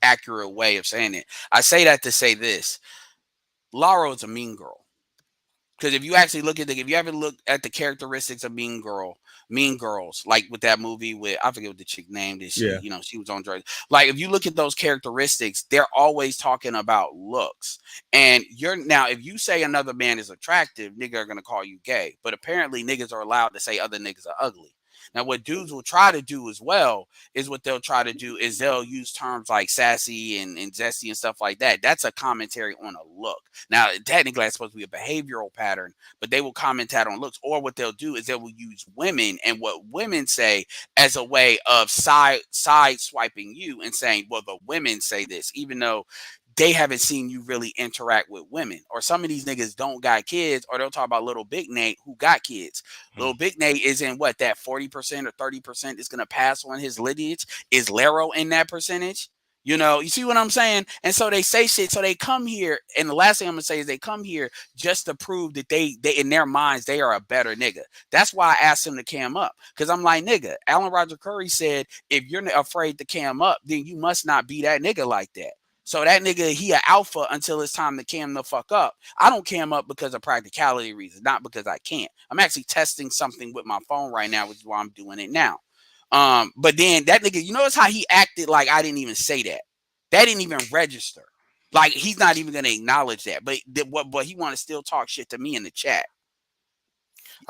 Q: accurate way of saying it. I say that to say this: Laura is a mean girl. Because if you actually if you ever look at the characteristics of mean girls, like with that movie with, I forget what the chick named is, she was on drugs. Like if you look at those characteristics, they're always talking about looks. And if you say another man is attractive, niggas are gonna call you gay. But apparently niggas are allowed to say other niggas are ugly. Now, what dudes will try to do as well is they'll use terms like sassy and zesty and stuff like that. That's a commentary on a look. Now, technically, that's supposed to be a behavioral pattern, but they will comment that on looks. Or what they'll do is they will use women and what women say as a way of side swiping you and saying, well, the women say this, even though they haven't seen you really interact with women. Or some of these niggas don't got kids, or they'll talk about Little Big Nate who got kids. Little Big Nate is in that 40% or 30% is going to pass on his lineage. Is Laro in that percentage? You see what I'm saying? And so they say shit. So they come here, and the last thing I'm going to say is they come here just to prove that they in their minds, they are a better nigga. That's why I asked them to cam up. Because I'm like, nigga, Alan Roger Curry said, if you're afraid to cam up, then you must not be that nigga like that. So that nigga, he an alpha until it's time to cam the fuck up. I don't cam up because of practicality reasons, not because I can't. I'm actually testing something with my phone right now, which is why I'm doing it now. But then that nigga, you notice how he acted like I didn't even say that. That didn't even register. Like he's not even gonna acknowledge that. But he want to still talk shit to me in the chat.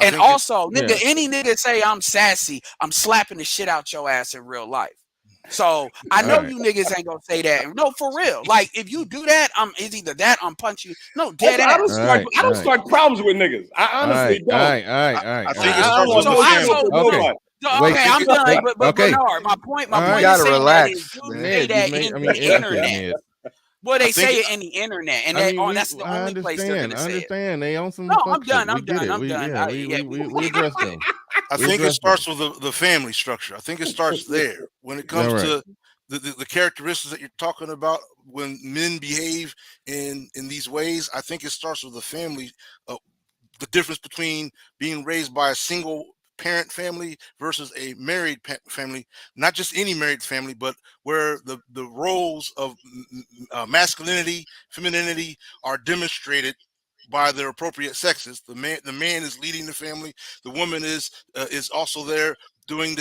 Q: And also, nigga, any nigga say I'm sassy, I'm slapping the shit out your ass in real life. So I know you niggas ain't gonna say that. No, for real. Like if you do that, it's either that I'm punch you. No, dead ass.
K: I don't start problems with niggas. I honestly don't.
L: I think it starts with the family.
Q: Okay, I'm done. But Bernard, my point is saying that is dudes say that in the internet. Well, they say it in the internet, and that's the only place they're gonna say it.
A: I understand. They own some.
Q: No, I'm done. I'm done.
A: We address them.
L: I think it starts with the family structure. I think it starts there when it comes to the characteristics that you're talking about when men behave in these ways. I think it starts with the family. The difference between being raised by a single parent family versus a married family, not just any married family, but where the roles of masculinity, femininity are demonstrated by their appropriate sexes. The man is leading the family. The woman is also there doing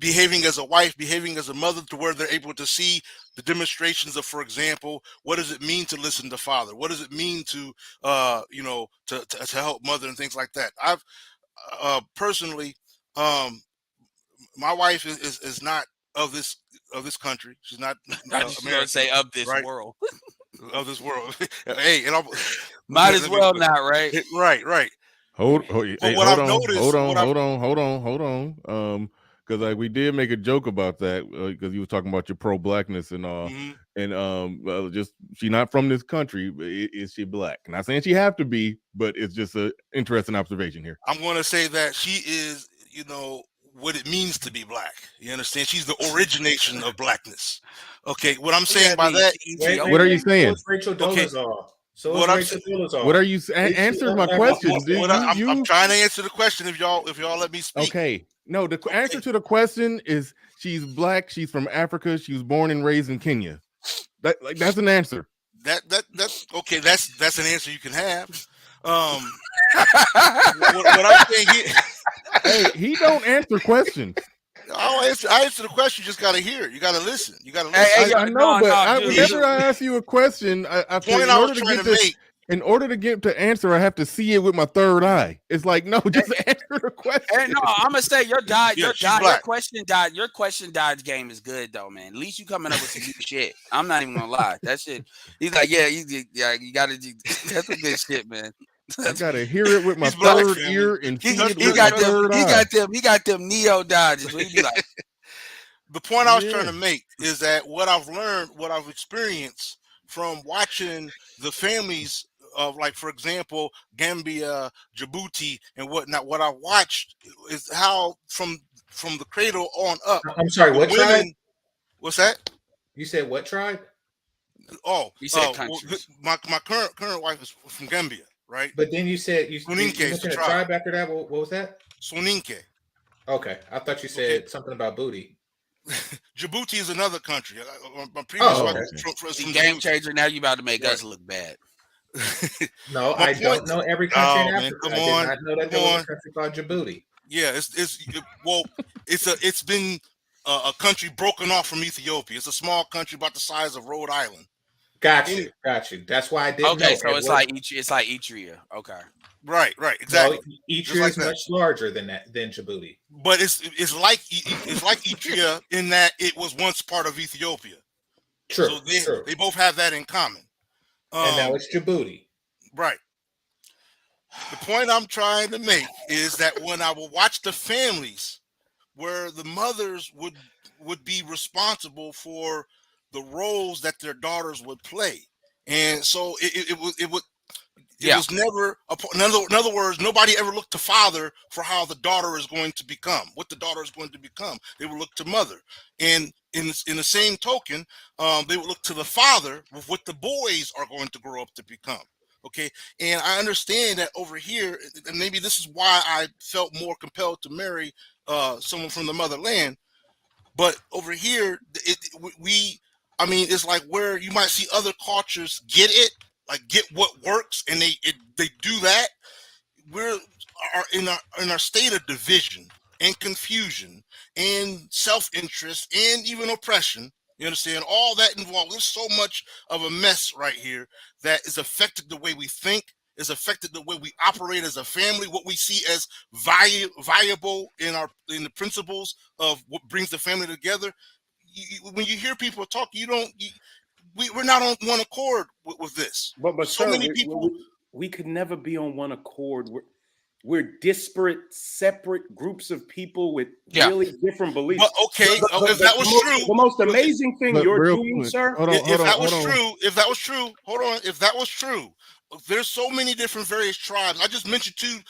L: behaving as a wife, behaving as a mother, to where they're able to see the demonstrations of, for example, what does it mean to listen to father? What does it mean to, you know, to help mother and things like that? I've personally, my wife is not of this country. She's not
Q: I was just gonna say of this world.
L: Of this world. Hey, and
Q: might as well not, right?
L: Right.
A: Hold
L: I've noticed,
A: hold on. Because like we did make a joke about that because you were talking about your pro-blackness and all, and just she not from this country. But is she black? Not saying she have to be, but it's just an interesting observation here.
L: I'm going to say that she is, you know, what it means to be black. You understand? She's the origination of blackness. Okay, what I'm saying by that.
A: What are you saying?
R: Rachel Dolezal. So
L: what
A: what are you answer my question?
L: I'm trying to answer the question. If y'all let me speak.
A: Okay. No, the answer to the question is she's black. She's from Africa. She was born and raised in Kenya. That's an answer.
L: That's okay. That's an answer you can have. What I'm saying here.
A: Hey, he don't answer questions.
L: I answer the question. You just gotta hear it. You gotta listen. You gotta listen.
A: Hey, I know, but whenever I ask you a question, I think in order to get to answer, I have to see it with my third eye. It's like, no, just answer the question.
Q: Hey, no, I'm gonna say your question dodge game is good though, man. At least you coming up with some good shit. I'm not even gonna lie. That shit. He's like, you gotta do. That's some good shit, man.
A: I gotta hear it with my third ear and see it with my third eye.
Q: He got them neo dodges. He be like,
L: the point I was trying to make is that what I've learned, what I've experienced from watching the families of, like, for example, Gambia, Djibouti, and whatnot. What I watched is how from the cradle on up.
R: I'm sorry, what tribe?
L: What's that?
R: You said what tribe?
L: Oh,
Q: you said
L: my current wife is from Gambia, right?
R: But then you said you mentioned a tribe after that. What was that?
L: Soninke.
R: Okay, I thought you said something about booty.
L: Djibouti is another country. My previous wife was from
Q: game changer. Now you about to make us look bad.
R: No, I don't know every country in Africa. I did not know that there was a country called Djibouti.
L: Yeah, it's been a country broken off from Ethiopia. It's a small country about the size of Rhode Island.
R: Got you. That's why I didn't know.
Q: Okay, so it's like Eritrea. Okay.
L: Right, exactly.
R: No, Eritrea is much larger than Djibouti.
L: But it's like Eritrea in that it was once part of Ethiopia.
R: True.
L: So they both have that in common.
R: And now it's Djibouti.
L: Right. The point I'm trying to make is that when I will watch the families where the mothers would be responsible for the roles that their daughters would play, and so it was never. In other words, nobody ever looked to father for how the daughter is going to become, what the daughter is going to become. They would look to mother, and in the same token, they would look to the father with what the boys are going to grow up to become. Okay, and I understand that over here, and maybe this is why I felt more compelled to marry someone from the motherland. But over here, it's like where you might see other cultures get it, like get what works, and they do that. We're in our state of division and confusion and self-interest and even oppression. You understand? All that involved. There's so much of a mess right here that is affected the way we think, is affected the way we operate as a family, what we see as viable in the principles of what brings the family together. When you hear people talk, we're not on one accord with this.
R: But
L: so
R: sir,
L: many people.
R: We could never be on one accord. We're disparate, separate groups of people with really different beliefs.
L: But okay, if that was true,
R: the most amazing thing you're doing, sir.
L: If that was true, if that was true, there's so many different various tribes. I just mentioned two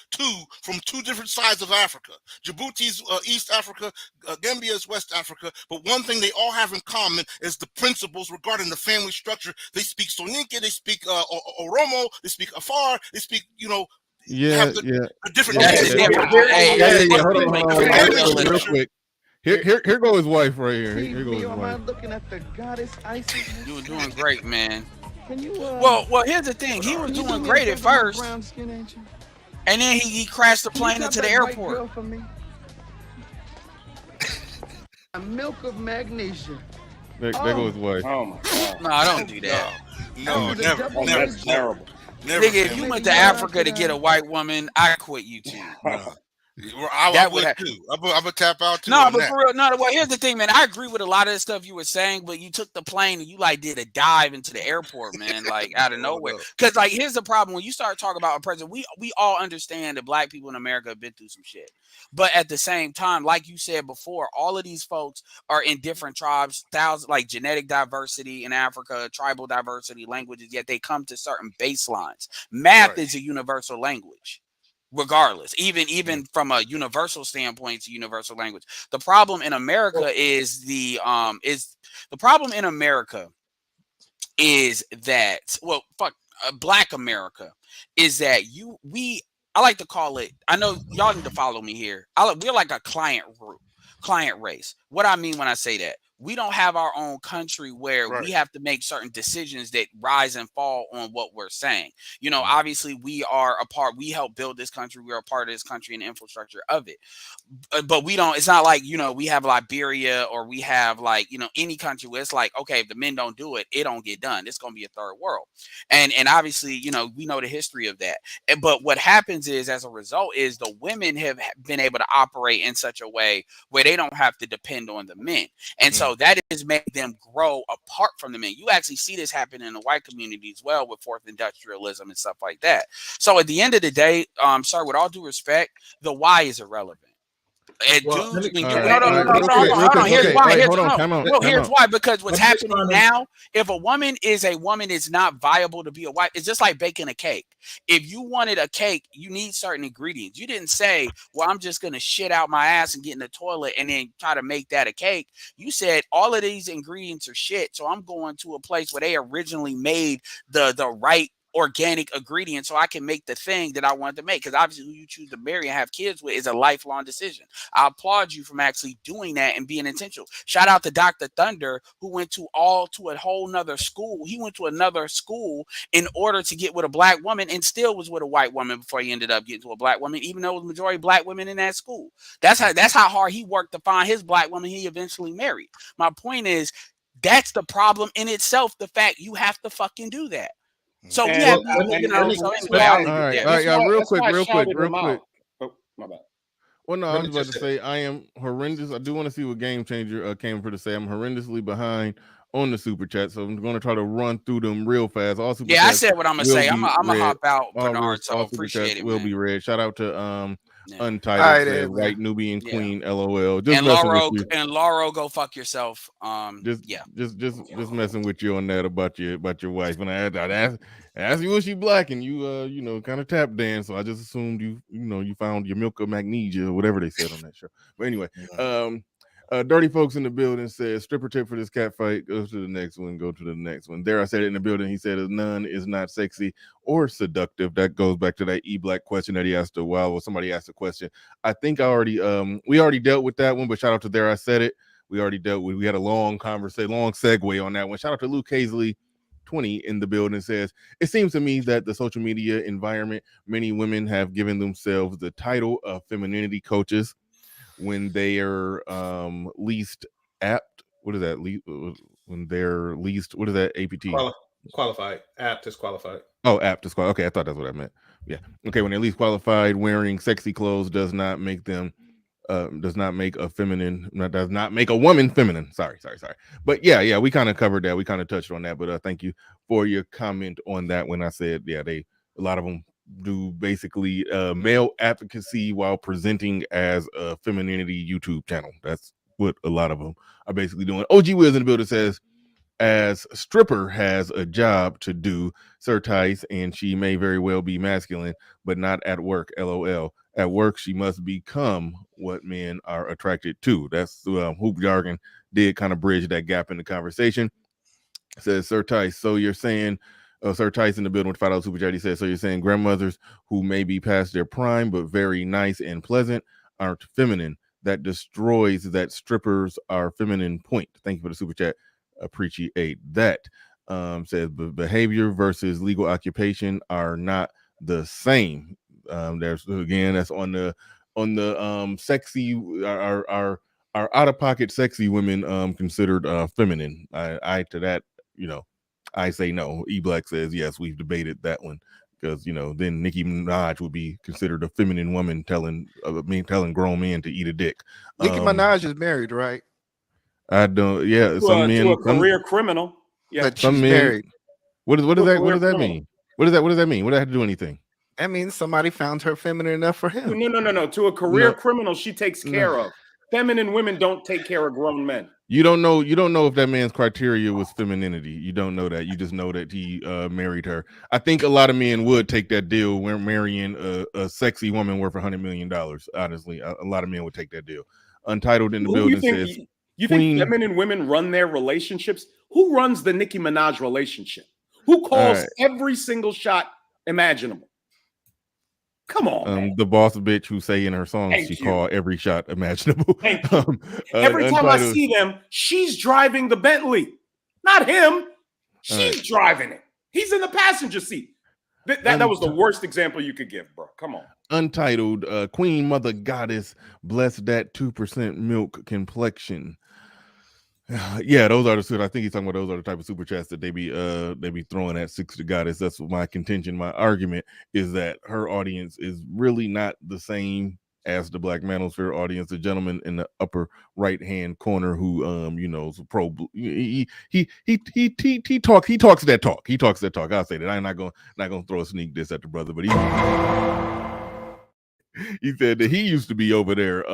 L: from two different sides of Africa. Djibouti's East Africa, Gambia is West Africa. But one thing they all have in common is the principles regarding the family structure. They speak Soninke, they speak Oromo, they speak Afar, they speak, a different.
A: Hold on, real quick. Here goes his wife right here. Here goes his wife.
I: Looking at the goddess Isis.
Q: You were doing great, man. Can you? Well, here's the thing. He was doing great at first, and then he crashed the plane into the airport.
I: Milk of magnesia.
A: There goes his wife.
K: Oh my God.
Q: No, I don't do that.
L: No, never.
K: Oh, that's terrible.
L: Never.
Q: Nigga, if you went to Africa to get a white woman, I quit YouTube.
L: I would too. I'm gonna tap out too.
Q: No,
L: on
Q: but
L: that.
Q: for real, no. Well, here's the thing, man. I agree with a lot of the stuff you were saying, but you took the plane and you like did a dive into the airport, man, like out of nowhere. Because like, here's the problem: when you start talking about a president, we all understand that black people in America have been through some shit, but at the same time, like you said before, all of these folks are in different tribes, thousands, like genetic diversity in Africa, tribal diversity, languages. Yet they come to certain baselines. Math is a universal language. Regardless, even from a universal standpoint, it's a universal language. The problem in America is problem in America is that Black America is that I like to call it. I know y'all need to follow me here. We're like a client race. What I mean when I say that, we don't have our own country where we have to make certain decisions that rise and fall on what we're saying. You know, obviously we help build this country. We're a part of this country and the infrastructure of it. But we don't, it's not like, you know, we have Liberia or we have like, you know, any country where it's like, okay, if the men don't do it, it don't get done. It's going to be a third world. And obviously, you know, we know the history of that. But what happens is, as a result, is the women have been able to operate in such a way where they don't have to depend on the men. And so that has made them grow apart from the men. You actually see this happen in the white community as well with fourth industrialism and stuff like that. So at the end of the day, sir, with all due respect, the why is irrelevant. And
A: Well,
Q: dudes, when
A: all
Q: you
A: right,
Q: hold on. Here's why.
A: Here's
Q: why. Because what's happening now, if a woman is it's not viable to be a wife. It's just like baking a cake. If you wanted a cake, you need certain ingredients. You didn't say, well, I'm just gonna shit out my ass and get in the toilet and then try to make that a cake. You said all of these ingredients are shit, so I'm going to a place where they originally made the right organic ingredient so I can make the thing that I want to make. Because obviously who you choose to marry and have kids with is a lifelong decision. I applaud you from actually doing that and being intentional. Shout out to Dr. Thunder, who went to a whole nother school. He went to another school in order to get with a black woman and still was with a white woman before he ended up getting to a black woman, even though it was majority black women in that school. That's how hard he worked to find his black woman he eventually married. My point is, that's the problem in itself, the fact you have to fucking do that. So we have,
A: real quick.
K: Oh, my bad.
A: Well, no, I was about to say I am horrendous. I do want to see what Game Changer came for to say. I'm horrendously behind on the super chat, so I'm going to try to run through them real fast. All super
Q: I said what I'm gonna say. I'm gonna hop out, Bernard. So appreciate it.
A: Will be read. Shout out to Untitled, said, White Nubian Queen, LOL. Just
Q: and Lauro, go fuck yourself.
A: Just messing with you on that about your wife. And I asked you was she black, and you kind of tap dance. So I just assumed you found your milk of magnesia or whatever they said on that show. But anyway, Dirty Folks in the building says stripper tip for this cat fight. Go to the next one. Go to the next one. There, I said it in the building. He said none is not sexy or seductive. That goes back to that black question that he asked a while ago. Somebody asked a question. I think we already dealt with that one, but shout out to There I Said It. We already dealt with. We had a long conversation, long segue on that one. Shout out to Luke Hazley 20 in the building, says it seems to me that the social media environment, many women have given themselves the title of femininity coaches when they are least apt. What is that? When they're least, what is that? APT?
E: Qualified. Apt is qualified.
A: Oh, apt is qualified. Okay, I thought that's what I meant. Yeah. Okay, when they're least qualified, wearing sexy clothes does not make them does not make a woman feminine. Sorry. But yeah, we kind of covered that. We kind of touched on that. But thank you for your comment on that when I said, a lot of them do basically male advocacy while presenting as a femininity YouTube channel. That's what a lot of them are basically doing. OG Wiz in the building says, as stripper has a job to do, Sir Tice, and she may very well be masculine, but not at work. LOL. At work, she must become what men are attracted to. That's Hoop Jargon did kind of bridge that gap in the conversation. Says Sir Tice. So you're saying, Sir Tice in the building with $5 super chat. He says, so you're saying grandmothers who may be past their prime but very nice and pleasant aren't feminine. That destroys that strippers are feminine point. Thank you for the super chat. Appreciate that. Says behavior versus legal occupation are not the same. That's on the sexy are out-of-pocket sexy women considered feminine? I to that, I say no. E-Black says yes. We've debated that one because then Nicki Minaj would be considered a feminine woman telling grown men to eat a dick.
M: Nicki Minaj is married, right?
A: I don't. Yeah, some men
R: to a career criminal. Yeah,
M: but
A: some
M: she's
A: men.
M: married.
A: What does that
R: career criminal.
A: mean? What does that mean? What does that have to do anything?
M: That means somebody found her feminine enough for him.
R: No. To a career criminal, she takes care of. Feminine women don't take care of grown men.
A: You don't know if that man's criteria was femininity. You don't know that. You just know that he married her. I think a lot of men would take that deal when marrying a sexy woman worth $100 million. Honestly, a lot of men would take that deal. Untitled in the building says,
R: you think feminine women run their relationships? Who runs the Nicki Minaj relationship? Who calls every single shot imaginable? Come on, man.
A: The boss bitch who say in her songs she call every shot imaginable.
R: Thank you. Every time I see them, she's driving the Bentley, not him. She's driving it. He's in the passenger seat. That was the worst example you could give, bro. Come on.
A: Untitled Queen Mother Goddess, bless that 2% milk complexion. Yeah, those are the I think he's talking about those are the type of super chats that they be throwing at Six the Goddess. That's my contention. My argument is that her audience is really not the same as the Black Manosphere audience. The gentleman in the upper right hand corner who is pro. He talks that talk. He talks that talk. I'll say that. I'm not gonna throw a sneak diss at the brother, but he said that he used to be over there.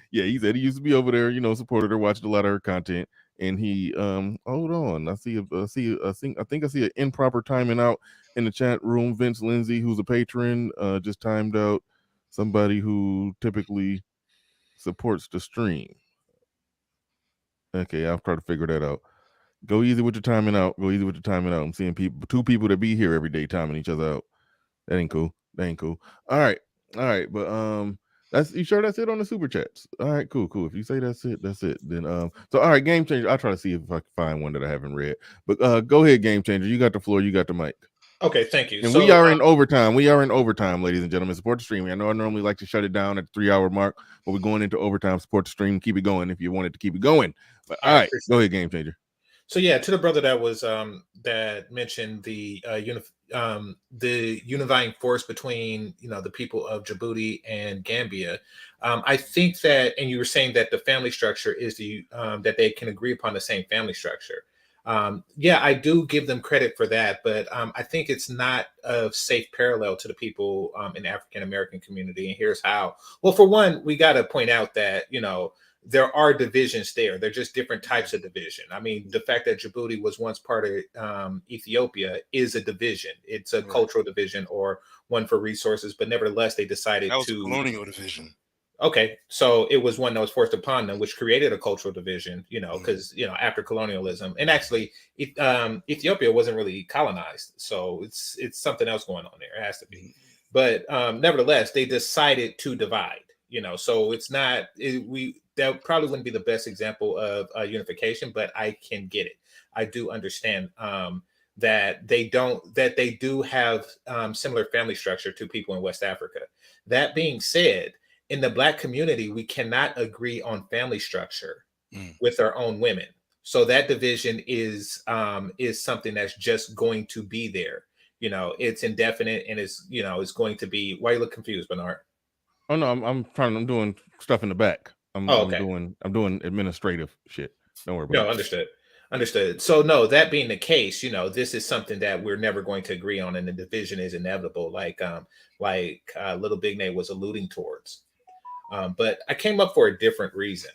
A: Yeah, he said he used to be over there, supported her, watched a lot of her content, and he hold on. I think I see an improper timing out in the chat room. Vince Lindsay, who's a patron, just timed out somebody who typically supports the stream. Okay, I'll try to figure that out. Go easy with your timing out. I'm seeing two people that be here every day timing each other out. That ain't cool. All right, but you sure that's it on the super chats? All right, cool. If you say that's it, then so all right, Game Changer. I'll try to see if I can find one that I haven't read. But go ahead, Game Changer. You got the floor, you got the mic.
S: Okay, thank you.
A: And we are in overtime. Ladies and gentlemen. Support the stream. I know I normally like to shut it down at the 3-hour mark, but we're going into overtime. Support the stream. Keep it going if you wanted to keep it going. But all right, go ahead, Game Changer.
S: So yeah, to the brother that was that mentioned the unifying force between the people of Djibouti and Gambia, I think that, and you were saying that the family structure is that they can agree upon the same family structure. Yeah, I do give them credit for that, but I think it's not a safe parallel to the people in the African American community, and here's how. Well, for one, we got to point out that there are divisions there. They're just different types of division. I mean, the fact that Djibouti was once part of Ethiopia is a division. It's a cultural division or one for resources, but nevertheless, they decided
L: that was a colonial division.
S: Okay, so it was one that was forced upon them, which created a cultural division, because, after colonialism, and actually Ethiopia wasn't really colonized. So it's something else going on there. It has to be. But nevertheless, they decided to divide, so it's not, that probably wouldn't be the best example of unification, but I can get it. I do understand that they do have similar family structure to people in West Africa. That being said, in the Black community, we cannot agree on family structure with our own women. So that division is something that's just going to be there. It's indefinite, and it's going to be. Why you look confused, Bernard?
A: Oh no, I'm doing stuff in the back. I'm doing administrative shit. Don't worry about it.
S: No, understood. So no, that being the case, this is something that we're never going to agree on, and the division is inevitable, like Little Big Nate was alluding towards. But I came up for a different reason.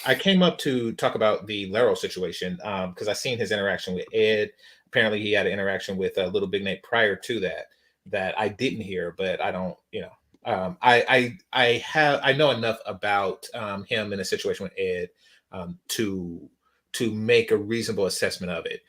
S: I came up to talk about the Laro situation because I seen his interaction with Ed. Apparently, he had an interaction with Little Big Nate prior to that I didn't hear, but I don't, I know enough about him in a situation with Ed to make a reasonable assessment of it,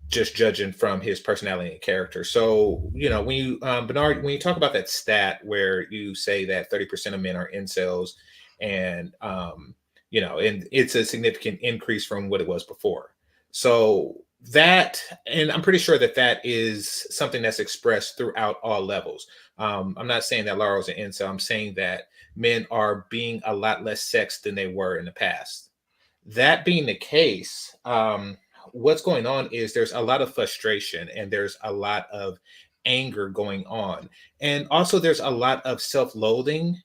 S: just judging from his personality and character. So, when you, Bernard, when you talk about that stat where you say that 30% of men are incels, and and it's a significant increase from what it was before. So that, and I'm pretty sure that is something that's expressed throughout all levels. I'm not saying that Laro's an incel. I'm saying that men are being a lot less sexed than they were in the past. That being the case, what's going on is there's a lot of frustration and there's a lot of anger going on. And also there's a lot of self-loathing,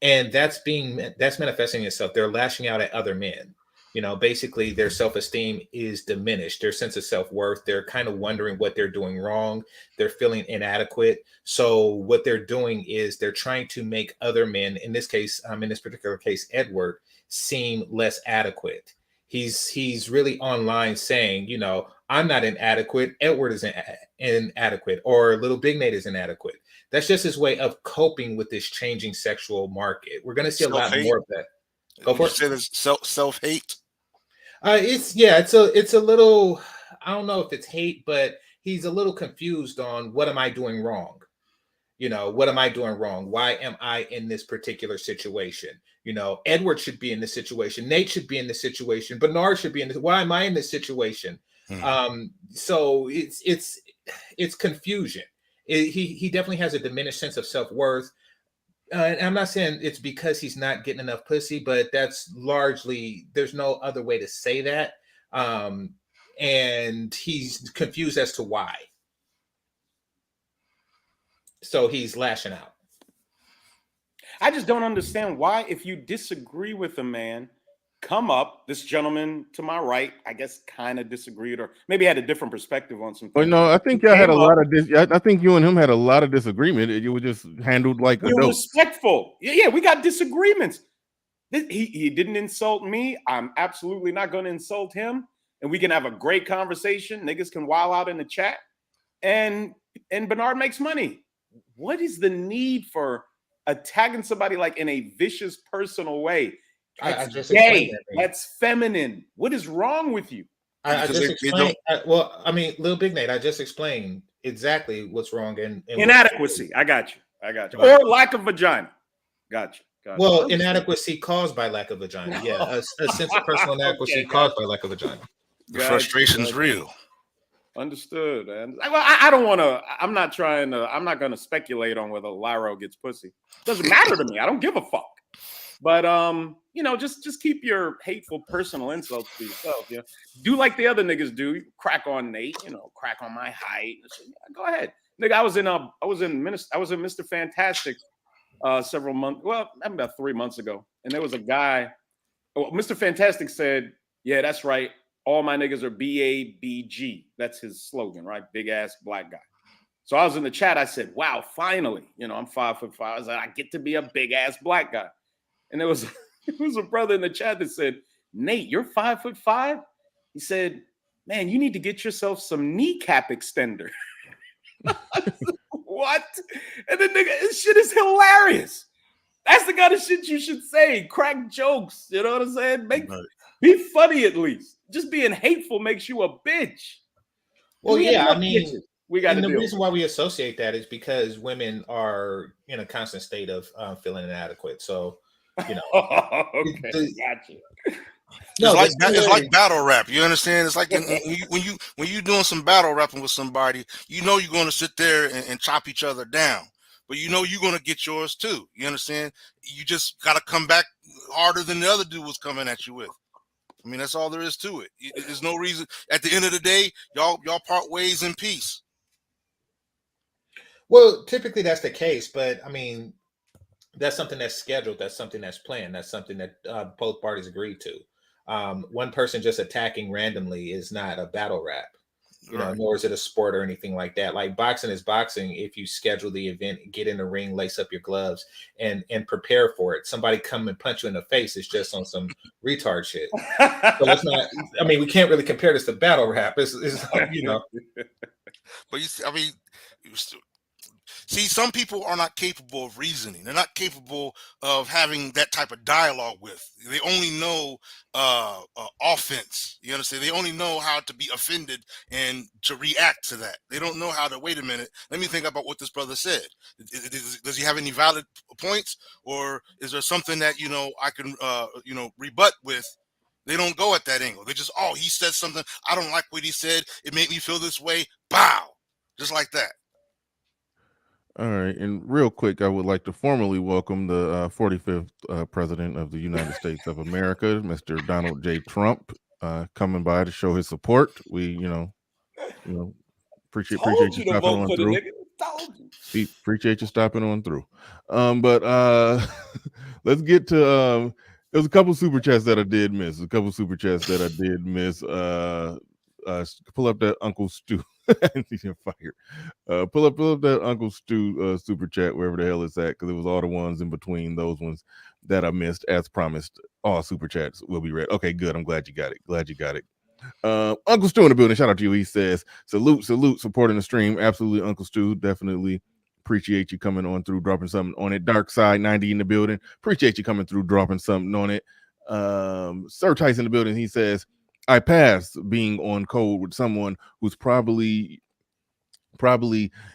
S: and that's manifesting itself. They're lashing out at other men. You know, basically their self-esteem is diminished, their sense of self-worth. They're kind of wondering what they're doing wrong. They're feeling inadequate. So what they're doing is they're trying to make other men, in this case, in this particular case, Edward, seem less adequate. He's really online saying, you know, I'm not inadequate. Edward is inadequate, or Little Big Nate is inadequate. That's just his way of coping with this changing sexual market. We're going to see a lot more of that. Go for it.
L: You said it's self-hate.
S: It's a little, I don't know if it's hate, but he's a little confused on what am I doing wrong? You know, what am I doing wrong? Why am I in this particular situation? You know, Edward should be in this situation. Nate should be in this situation. Bernard should be in this. Why am I in this situation? So it's confusion. He definitely has a diminished sense of self-worth. And I'm not saying it's because he's not getting enough pussy, but that's largely, there's no other way to say that. And he's confused as to why. So he's lashing out.
R: I just don't understand why, if you disagree with a man, come up. This gentleman to my right, I guess, kind of disagreed, or maybe had a different perspective on some things.
A: Well, no, I think y'all had a lot of I think you and him had a lot of disagreement. You were just handled like
R: we were respectful. Yeah, we got disagreements. He didn't insult me. I'm absolutely not going to insult him, and we can have a great conversation. Niggas can wild out in the chat, and Bernard makes money. What is the need for attacking somebody like in a vicious, personal way? That's gay. That's feminine. What is wrong with you?
S: I just explained. Well, I mean, Little Big Nate, I just explained exactly what's wrong. And
R: inadequacy. I got you. Or lack of vagina. Got you.
S: Well, inadequacy caused by lack of vagina. Yeah, a sense of personal inadequacy caused by lack of vagina.
L: The frustration's real.
R: Understood. And I don't want to. I'm not going to speculate on whether Lyro gets pussy. Doesn't matter to me. I don't give a fuck. But you know, just keep your hateful personal insults to yourself. Yeah, do like the other niggas do. You crack on Nate. You know, crack on my height. Go ahead, nigga. I was in Mr. Fantastic several months. Well, about 3 months ago, and there was a guy. Oh, Mr. Fantastic said, "Yeah, that's right. All my niggas are BABG. That's his slogan, right? Big ass black guy." So I was in the chat. I said, "Wow, finally, you know, I'm 5'5". I was like, I get to be a big ass black guy." And there was a brother in the chat that said, "Nate, you're 5'5". He said, "Man, you need to get yourself some kneecap extender." Said, what? And the nigga, this shit is hilarious. That's the kind of shit you should say. Crack jokes. You know what I'm saying? Be funny at least. Just being hateful makes you a bitch.
S: Well, yeah, I mean,
R: we got.
S: And the reason why we associate that is because women are in a constant state of feeling inadequate. So, you know,
R: okay, gotcha.
L: It's like battle rap. You understand? It's like when you doing some battle rapping with somebody, you know you're going to sit there and chop each other down, but you know you're going to get yours too. You understand? You just got to come back harder than the other dude was coming at you with. I mean, that's all there is to it. There's no reason. At the end of the day, y'all part ways in peace.
S: Well, typically that's the case, but I mean, that's something that's scheduled. That's something that's planned. That's something that both parties agreed to. One person just attacking randomly is not a battle rap, you know, nor is it a sport or anything like that. Like boxing is boxing. If you schedule the event, get in the ring, lace up your gloves, and prepare for it. Somebody come and punch you in the face is just on some retard shit. So it's not. I mean, we can't really compare this to battle rap. It's you know.
L: But see, some people are not capable of reasoning. They're not capable of having that type of dialogue with. They only know offense. You understand? They only know how to be offended and to react to that. They don't know how to, wait a minute, let me think about what this brother said. Does he have any valid points? Or is there something that, you know, I can, rebut with? They don't go at that angle. They just, oh, he said something. I don't like what he said. It made me feel this way. Bow. Just like that.
A: All right, and real quick, I would like to formally welcome the 45th President of the United States of America, Mr. Donald J. Trump, coming by to show his support. We, appreciate
R: Told
A: you
R: you to
A: stopping
R: vote
A: on
R: for the
A: through.
R: nigga. Told you.
A: Appreciate you stopping on through. But let's get to there's a couple super chats that I did miss. Pull up that Uncle Stu. You're fired. Pull up that Uncle Stu super chat wherever the hell it's at, because it was all the ones in between those ones that I missed. As promised, all super chats will be read. Okay, good. I'm glad you got it. Uncle Stu in the building. Shout out to you. He says, salute, supporting the stream. Absolutely, Uncle Stu. Definitely appreciate you coming on through, dropping something on it. Dark Side 90 in the building. Appreciate you coming through, dropping something on it. Sir Tyson in the building. He says, I passed being on code with someone who's probably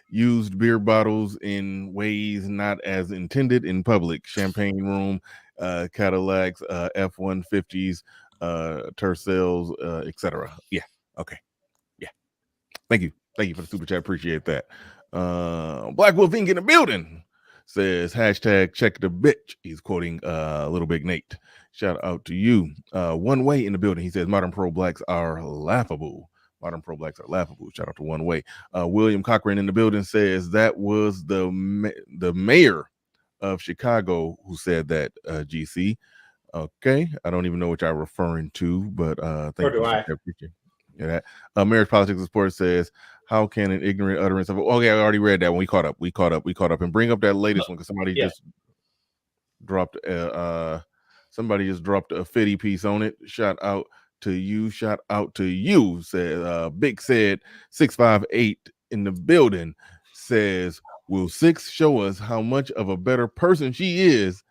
A: used beer bottles in ways not as intended in public. Champagne room, Cadillacs, F-150s, Tercels, etc. Yeah. Okay. Yeah. Thank you for the super chat. Appreciate that. Black Wolf Inc in the building says hashtag check the bitch. He's quoting Little Big Nate. Shout out to you. One Way in the building. He says modern pro blacks are laughable. Shout out to One Way. William Cochran in the building says that was the mayor of Chicago who said that. GC. Okay, I don't even know what y'all referring to, but thank you. Appreciate that. Marriage Politics and Sports says, how can an ignorant utterance of okay, I already read that one. We caught up, and bring up that latest one because somebody just dropped a fitty piece on it. Shout out to you. Said Big said 658 in the building says, will Six show us how much of a better person she is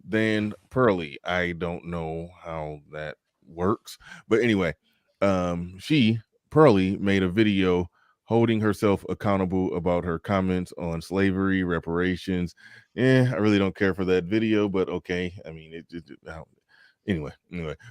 A: than Pearly? I don't know how that works, but anyway, Pearly made a video holding herself accountable about her comments on slavery, reparations. I really don't care for that video, but okay. I mean, anyway,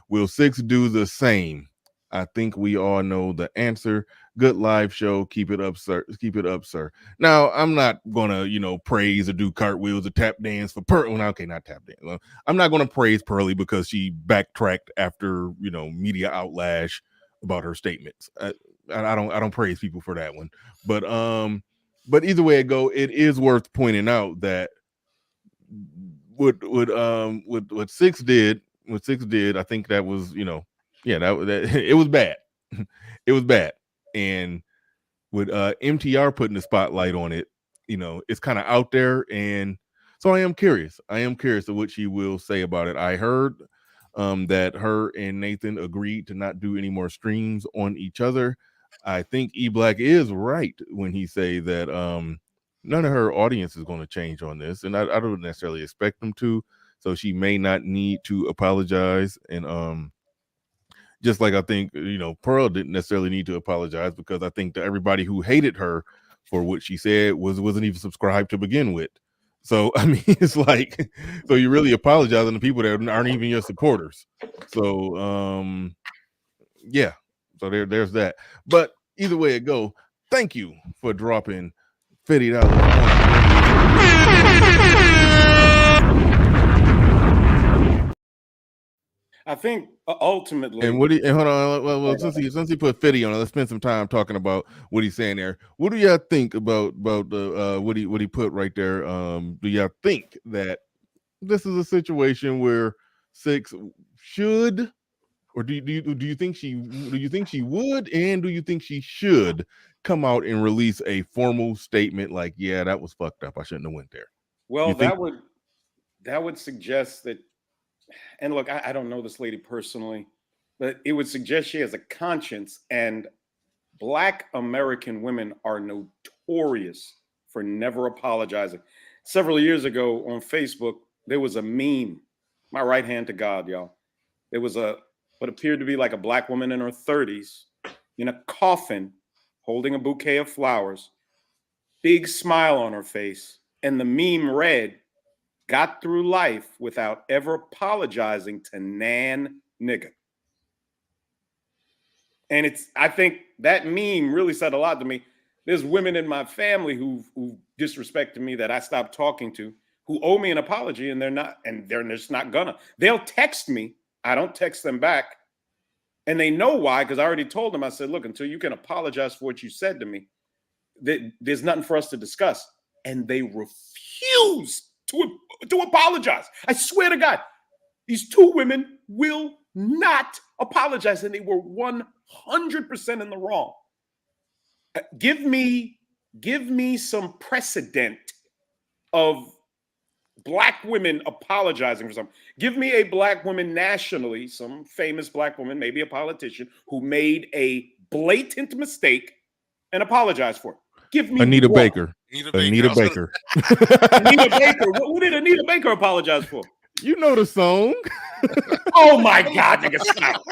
A: will Six do the same? I think we all know the answer. Good live show. Keep it up, sir. Now, I'm not gonna, praise or do cartwheels or tap dance for Pearly. Okay, not tap dance. I'm not gonna praise Pearly because she backtracked after, media outlash about her statements. I don't praise people for that one. But either way it go, it is worth pointing out that what Six did, I think that was, that it was bad. It was bad. And with MTR putting the spotlight on it, it's kind of out there. And so I am curious of what she will say about it. I heard that her and Nathan agreed to not do any more streams on each other. I think E-Black is right when he say that none of her audience is going to change on this, and I don't necessarily expect them to. So she may not need to apologize. And just like I think, Pearl didn't necessarily need to apologize, because I think that everybody who hated her for what she said wasn't even subscribed to begin with. So I mean, it's like, so you really apologizing to people that aren't even your supporters. So yeah. So there's that. But either way it go, thank you for dropping $50.
R: I think ultimately.
A: And what do you, hold on? Well, since he put 50 on it, let's spend some time talking about what he's saying there. What do y'all think about the what he put right there? Do y'all think that this is a situation where Six should, or do you think she would, and do you think she should come out and release a formal statement like, yeah, that was fucked up, I shouldn't have went there?
R: Well, that would suggest that, and look, I don't know this lady personally, but it would suggest she has a conscience, and Black American women are notorious for never apologizing. Several years ago on Facebook, there was a meme, my right hand to God, y'all. There was what appeared to be like a Black woman in her 30s in a coffin holding a bouquet of flowers, big smile on her face, and the meme read, got through life without ever apologizing to Nan nigga. And I think that meme really said a lot to me. There's women in my family who disrespected me that I stopped talking to, who owe me an apology, and they're just not gonna. They'll text me. I don't text them back. And they know why, because I already told them, I said, look, until you can apologize for what you said to me, there's nothing for us to discuss. And they refuse to apologize. I swear to God, these two women will not apologize. And they were 100% in the wrong. Give me some precedent of Black women apologizing for something. Give me a Black woman nationally, some famous Black woman, maybe a politician, who made a blatant mistake and apologized for it. Give me
A: Anita
R: one.
A: Baker.
R: Anita
A: Baker.
R: Anita Baker. What did Anita Baker apologize for?
A: You know the song.
R: Oh my God, nigga, stop.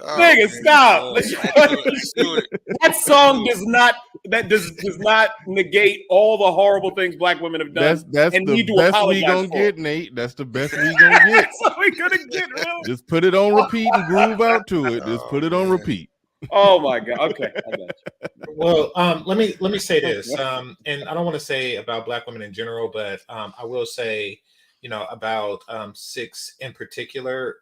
R: Nigga, stop. That song does not negate all the horrible things Black women have done.
A: That's
R: and
A: the
R: need to
A: best
R: apologize
A: we gonna
R: for.
A: get, Nate. That's the best we gonna get.
R: That's what we gonna get, really.
A: Just put it on repeat and groove out to it. Just put it on repeat.
R: Oh my God. Okay, I got you.
S: Well, let me say this, and I don't want to say about Black women in general, but I will say, about Six in particular.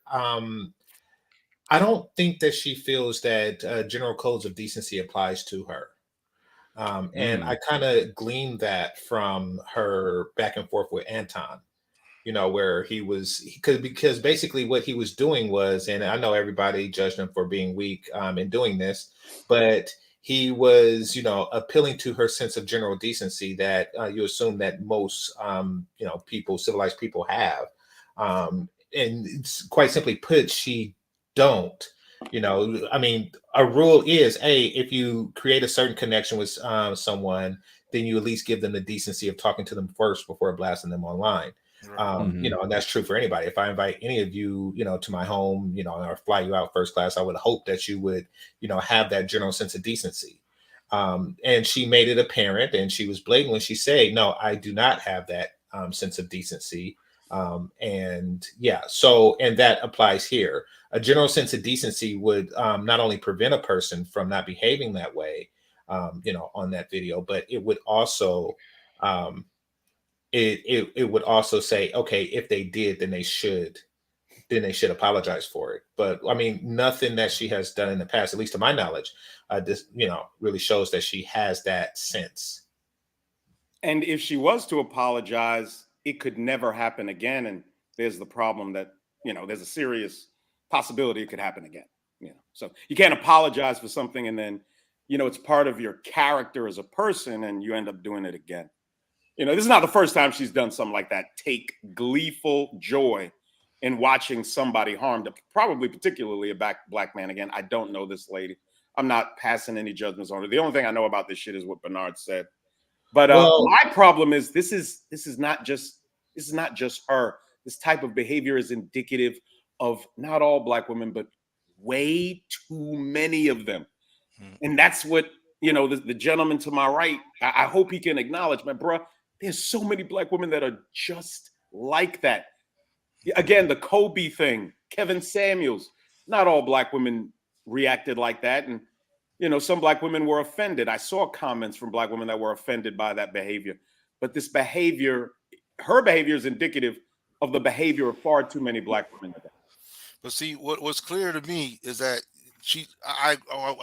S: I don't think that she feels that general codes of decency applies to her. And I kind of gleaned that from her back and forth with Anton, where because basically what he was doing was, and I know everybody judged him for being weak in doing this, but he was, appealing to her sense of general decency that you assume that most, civilized people have. And it's quite simply put, she don't. A rule is, if you create a certain connection with someone, then you at least give them the decency of talking to them first before blasting them online. And that's true for anybody. If I invite any of you, to my home, or fly you out first class, I would hope that you would, have that general sense of decency. And she made it apparent, and she was blatant when she said, no, I do not have that sense of decency. And that applies here. A general sense of decency would not only prevent a person from not behaving that way, on that video, but it would also it would also say, okay, if they did, then they should apologize for it. But I mean, nothing that she has done in the past, at least to my knowledge, this really shows that she has that sense.
R: And if she was to apologize, it could never happen again. And there's the problem that, there's a serious possibility it could happen again. So you can't apologize for something and then, it's part of your character as a person and you end up doing it again. This is not the first time she's done something like that. Take gleeful joy in watching somebody harmed, probably particularly a Black man. Again, I don't know this lady. I'm not passing any judgments on her. The only thing I know about this shit is what Bernard said. But my problem is this is not just her. This type of behavior is indicative of not all Black women, but way too many of them. And that's what, the gentleman to my right, I hope he can acknowledge, man, bro, there's so many Black women that are just like that. Again, the Kobe thing, Kevin Samuels, not all Black women reacted like that. And, some Black women were offended. I saw comments from Black women that were offended by that behavior. But this behavior, her behavior is indicative of the behavior of far too many Black women today.
L: But see, what's clear to me is that I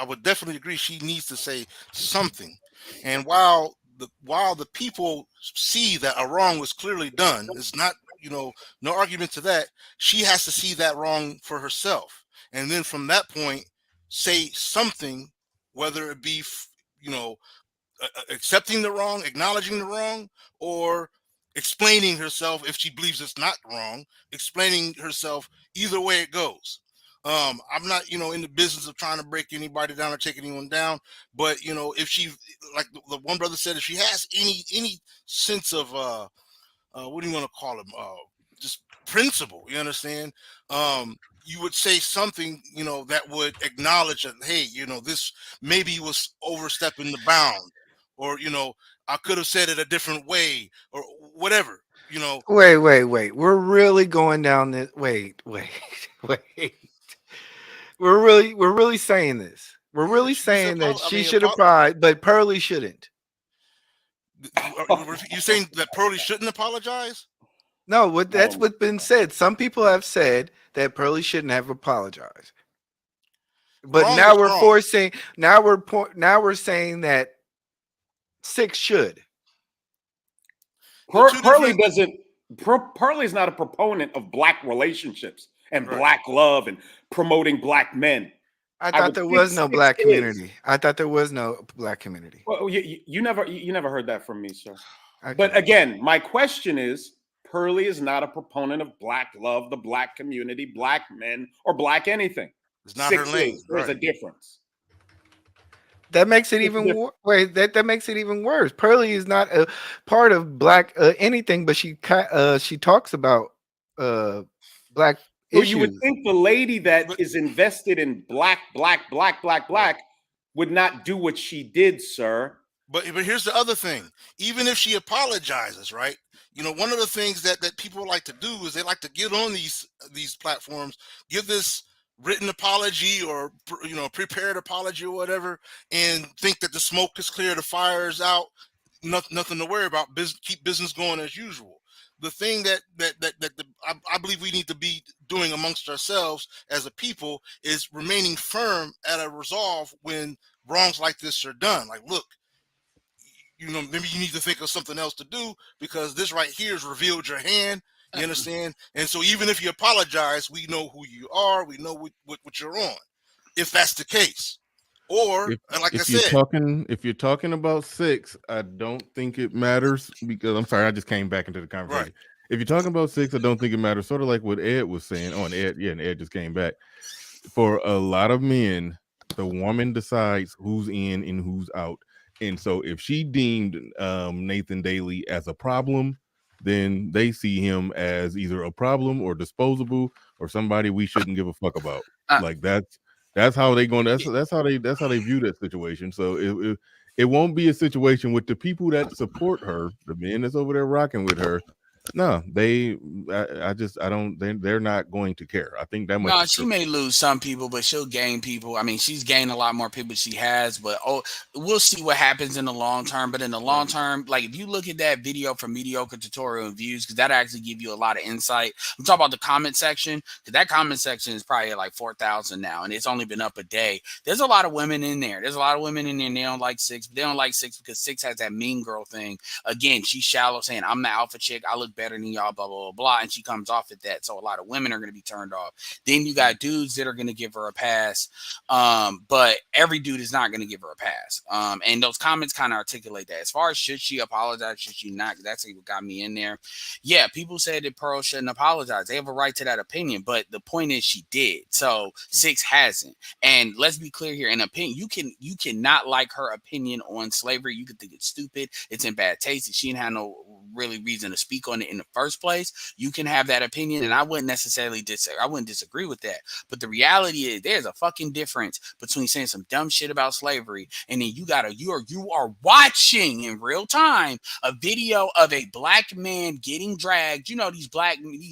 L: would definitely agree she needs to say something. And while the people see that a wrong was clearly done, it's not, no argument to that. She has to see that wrong for herself. And then from that point, say something, whether it be, accepting the wrong, acknowledging the wrong, or explaining herself if she believes it's not wrong, explaining herself. Either way it goes. I'm not, in the business of trying to break anybody down or take anyone down, but if she, like the one brother said, if she has any sense of what do you want to call him, just principle, you understand, you would say something, that would acknowledge that, hey, this maybe was overstepping the bound, or I could have said it a different way, or whatever.
M: Wait. We're really going down this. Wait. We're really saying this. We're really saying that she should have cried, but Pearly shouldn't.
L: You saying that Pearly shouldn't apologize?
M: No, that's what's been said. Some people have said that Pearly shouldn't have apologized. But
L: Wrong
M: now
L: is
M: we're
L: wrong.
M: forcing. Now we're saying that 6 should.
R: Pearly doesn't. Pearly is not a proponent of black relationships and black love and promoting black men.
M: I thought there was no black community. I thought there was no black community.
R: Well, you never heard that from me, sir. Okay. But again, my question is, Pearly is not a proponent of black love, the black community, black men, or black anything.
L: It's not her lane.
R: There's a difference.
M: That makes it even worse. Wait, that makes it even worse. Pearly is not a part of black anything, but she talks about black
R: Well,
M: issues.
R: you would think the lady that is invested in black would not do what she did, sir.
L: But here's the other thing. Even if she apologizes, right? You know, one of the things that people like to do is they like to get on these platforms, give this written apology or prepared apology or whatever, and think that the smoke is clear, the fire is out, nothing to worry about. Keep business going as usual. The thing that I believe we need to be doing amongst ourselves as a people is remaining firm at a resolve when wrongs like this are done. Like, look, maybe you need to think of something else to do because this right here has revealed your hand. You understand? And so even if you apologize, we know who you are. We know what you're on, if that's the case. Or,
A: if you're talking about 6, I don't think it matters because I'm sorry, I just came back into the conversation. Right. If you're talking about 6, I don't think it matters. Sort of like what Ed was saying. Oh, and Ed just came back. For a lot of men, the woman decides who's in and who's out. And so if she deemed Nathan Daly as a problem, then they see him as either a problem or disposable or somebody we shouldn't give a fuck about. Like that's how they going. That's how they view that situation. So it won't be a situation with the people that support her, the men that's over there rocking with her. No, they're not going to care. I think that much.
Q: No, she may lose some people, but she'll gain people. I mean, she's gained a lot more people than she has, but we'll see what happens in the long term. But in the long term, like if you look at that video from Mediocre Tutorial and Views, because that actually give you a lot of insight. I'm talking about the comment section, because that comment section is probably at like 4,000 now, and it's only been up a day. There's a lot of women in there. There's a lot of women in there, and they don't like 6. But they don't like 6 because 6 has that mean girl thing. Again, she's shallow, saying I'm the alpha chick. I look better than y'all, blah, blah, blah, blah. And she comes off at that. So a lot of women are going to be turned off. Then you got dudes that are going to give her a pass. But every dude is not going to give her a pass. And those comments kind of articulate that. As far as should she apologize, should she not? That's what got me in there. Yeah, people said that Pearl shouldn't apologize. They have a right to that opinion. But the point is she did. So 6 hasn't. And let's be clear here. An opinion, you cannot like her opinion on slavery. You can think it's stupid. It's in bad taste. She didn't have no really reason to speak on it in the first place. You can have that opinion, and I wouldn't necessarily disagree with that. But the reality is there's a fucking difference between saying some dumb shit about slavery and then you are watching in real time a video of a black man getting dragged. You know, these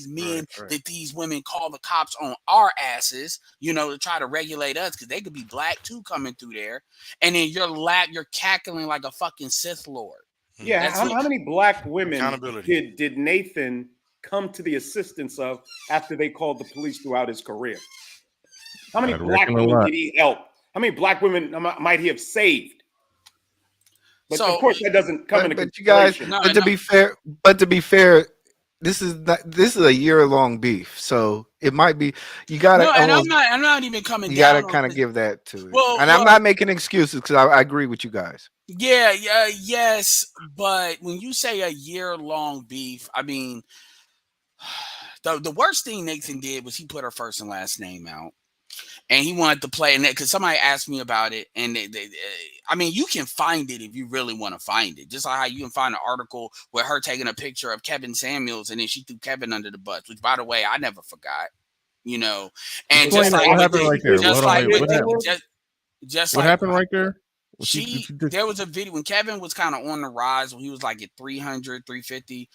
Q: men that these women call the cops on our asses, to try to regulate us because they could be black too coming through there. And then you're cackling like a fucking Sith Lord.
R: Yeah, how many black women did Nathan come to the assistance of after they called the police throughout his career? How many black women did he help? How many black women might he have saved? But of course, that doesn't come into consideration.
M: But to be fair, this is a year-long beef, so it might be you gotta.
Q: No, and I'm not even coming.
M: You gotta kind of give that to it. I'm not making excuses because I agree with you guys.
Q: Yeah, yes, but when you say a year-long beef, I mean, the worst thing Nathan did was he put her first and last name out, and he wanted to play in that because somebody asked me about it, and I mean, you can find it if you really want to find it. Just like how you can find an article with her taking a picture of Kevin Samuels, and then she threw Kevin under the bus, which, by the way, I never forgot. And
A: what happened right there?
Q: There was a video when Kevin was kind of on the rise when he was like at 300, 350.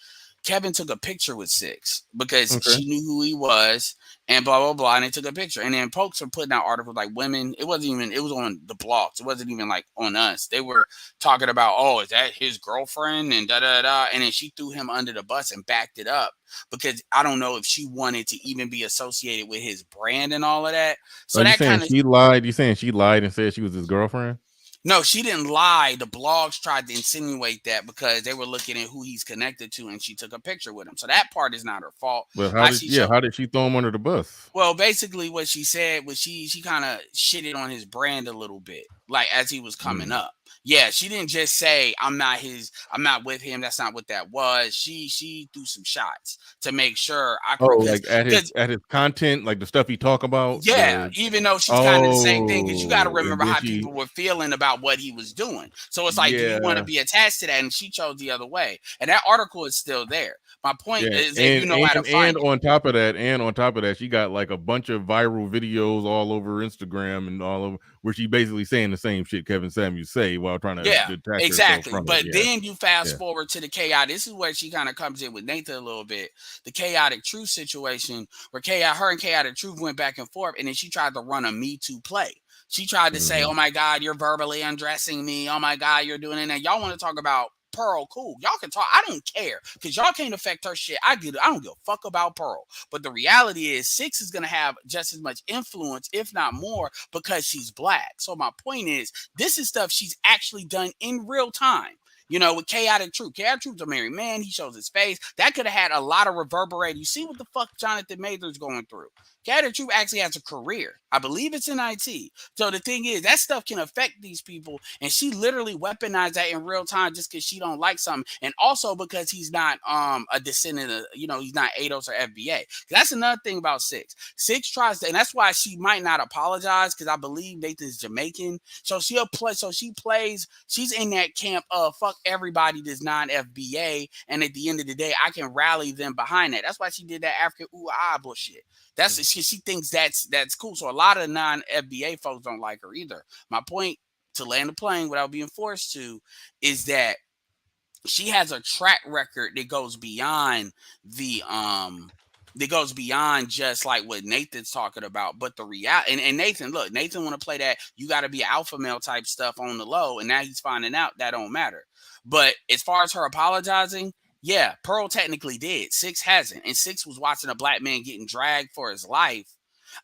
Q: Kevin took a picture with Six because she knew who he was and blah, blah, blah. And they took a picture. And then folks are putting out articles like women. It wasn't even, it was on the blogs. It wasn't even like on us. They were talking about, oh, is that his girlfriend? And da, da, da. And then she threw him under the bus and backed it up because I don't know if she wanted to even be associated with his brand and all of that. So that kind of.
A: She lied. You saying she lied and said she was his girlfriend?
Q: No, she didn't lie. The blogs tried to insinuate that because they were looking at who he's connected to, and she took a picture with him. So that part is not her fault.
A: But how did she throw him under the bus?
Q: Well, basically, what she said was she kind of shitted on his brand a little bit, like as he was coming up. Yeah, she didn't just say I'm not with him. That's not what that was. She threw some shots to make sure
A: like at his content, like the stuff he talk about.
Q: Yeah, even though she's kind of the same thing, because you got to remember how people were feeling about what he was doing. So it's like, do you want to be attached to that? And she chose the other way. And that article is still there. My point is that you know how to find it.
A: On top of that, she got like a bunch of viral videos all over Instagram and all over where she basically saying the same shit Kevin Samuels say while trying to detach
Q: exactly.
A: herself from
Q: But
A: it.
Q: then you fast forward to the chaotic. This is where she kind of comes in with Nathan a little bit. The chaotic truth situation where her and chaotic truth went back and forth, and then she tried to run a Me Too play. She tried to say, "Oh my God, you're verbally undressing me. Oh my God, you're doing it." And y'all want to talk about Pearl? Cool, y'all can talk. I don't care because y'all can't affect her shit. I don't give a fuck about Pearl. But the reality is, Six is gonna have just as much influence, if not more, because she's black. So my point is, this is stuff she's actually done in real time. You know, with Chaotic Truth. Chaotic Truth's a married man. He shows his face. That could have had a lot of reverberating. You see what the fuck Jonathan Mather's going through. Chaotic Truth actually has a career. I believe it's in IT. So the thing is, that stuff can affect these people. And she literally weaponized that in real time just because she don't like something. And also because he's not a descendant of, he's not ADOS or FBA. That's another thing about Six. Six tries to, and that's why she might not apologize, because I believe Nathan's Jamaican. So she'll play, she's in that camp of fuck everybody that's non-FBA. And at the end of the day, I can rally them behind that. That's why she did that African bullshit. She thinks that's cool. So a lot of non-FBA folks don't like her either. My point, to land the plane without being forced to, is that she has a track record that goes beyond just like what Nathan's talking about. But the reality, and Nathan want to play that you got to be alpha male type stuff on the low, and now he's finding out that don't matter. But as far as her apologizing, yeah, Pearl technically did. Six hasn't. And Six was watching a black man getting dragged for his life.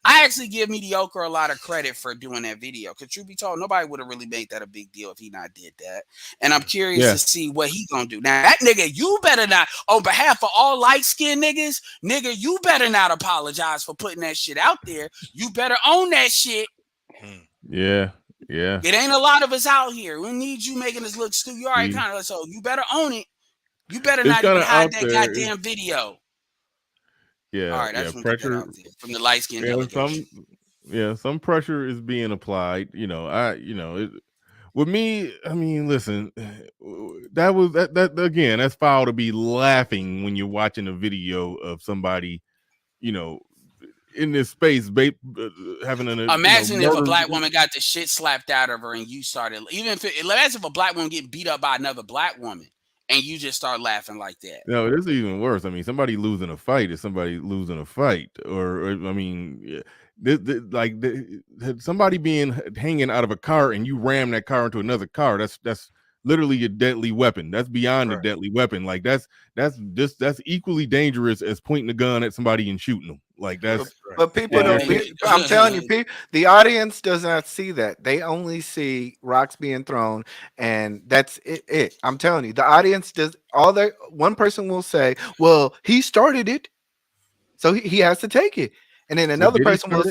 Q: I actually give Mediocre a lot of credit for doing that video. Because truth be told, nobody would have really made that a big deal if he not did that. And I'm curious to see what he gonna do. Now, that nigga, you better not, on behalf of all light-skinned niggas, you better not apologize for putting that shit out there. You better own that shit.
A: Yeah.
Q: It ain't a lot of us out here. We need you making us look stupid. You already kind of, so you better own it. You better not even hide that goddamn video.
A: Yeah.
Q: All right, that's
A: pressure
Q: from the light skin delegation.
A: Some pressure is being applied. With me, I mean, listen, that again, that's foul to be laughing when you're watching a video of somebody, in this space, having an
Q: imagine if a black woman got the shit slapped out of her and you started, imagine if a black woman getting beat up by another black woman and you just start laughing like that.
A: No, this is even worse. I mean, somebody losing a fight is somebody losing a fight, or I mean, somebody being hanging out of a car and you ram that car into another car. That's literally a deadly weapon. That's beyond a deadly weapon. Like that's equally dangerous as pointing a gun at somebody and shooting them. Like that's.
M: But people don't. I'm telling you, the audience does not see that. They only see rocks being thrown, and that's it. I'm telling you, the audience does all that. One person will say, "Well, he started it, so he has to take it," and then another person will.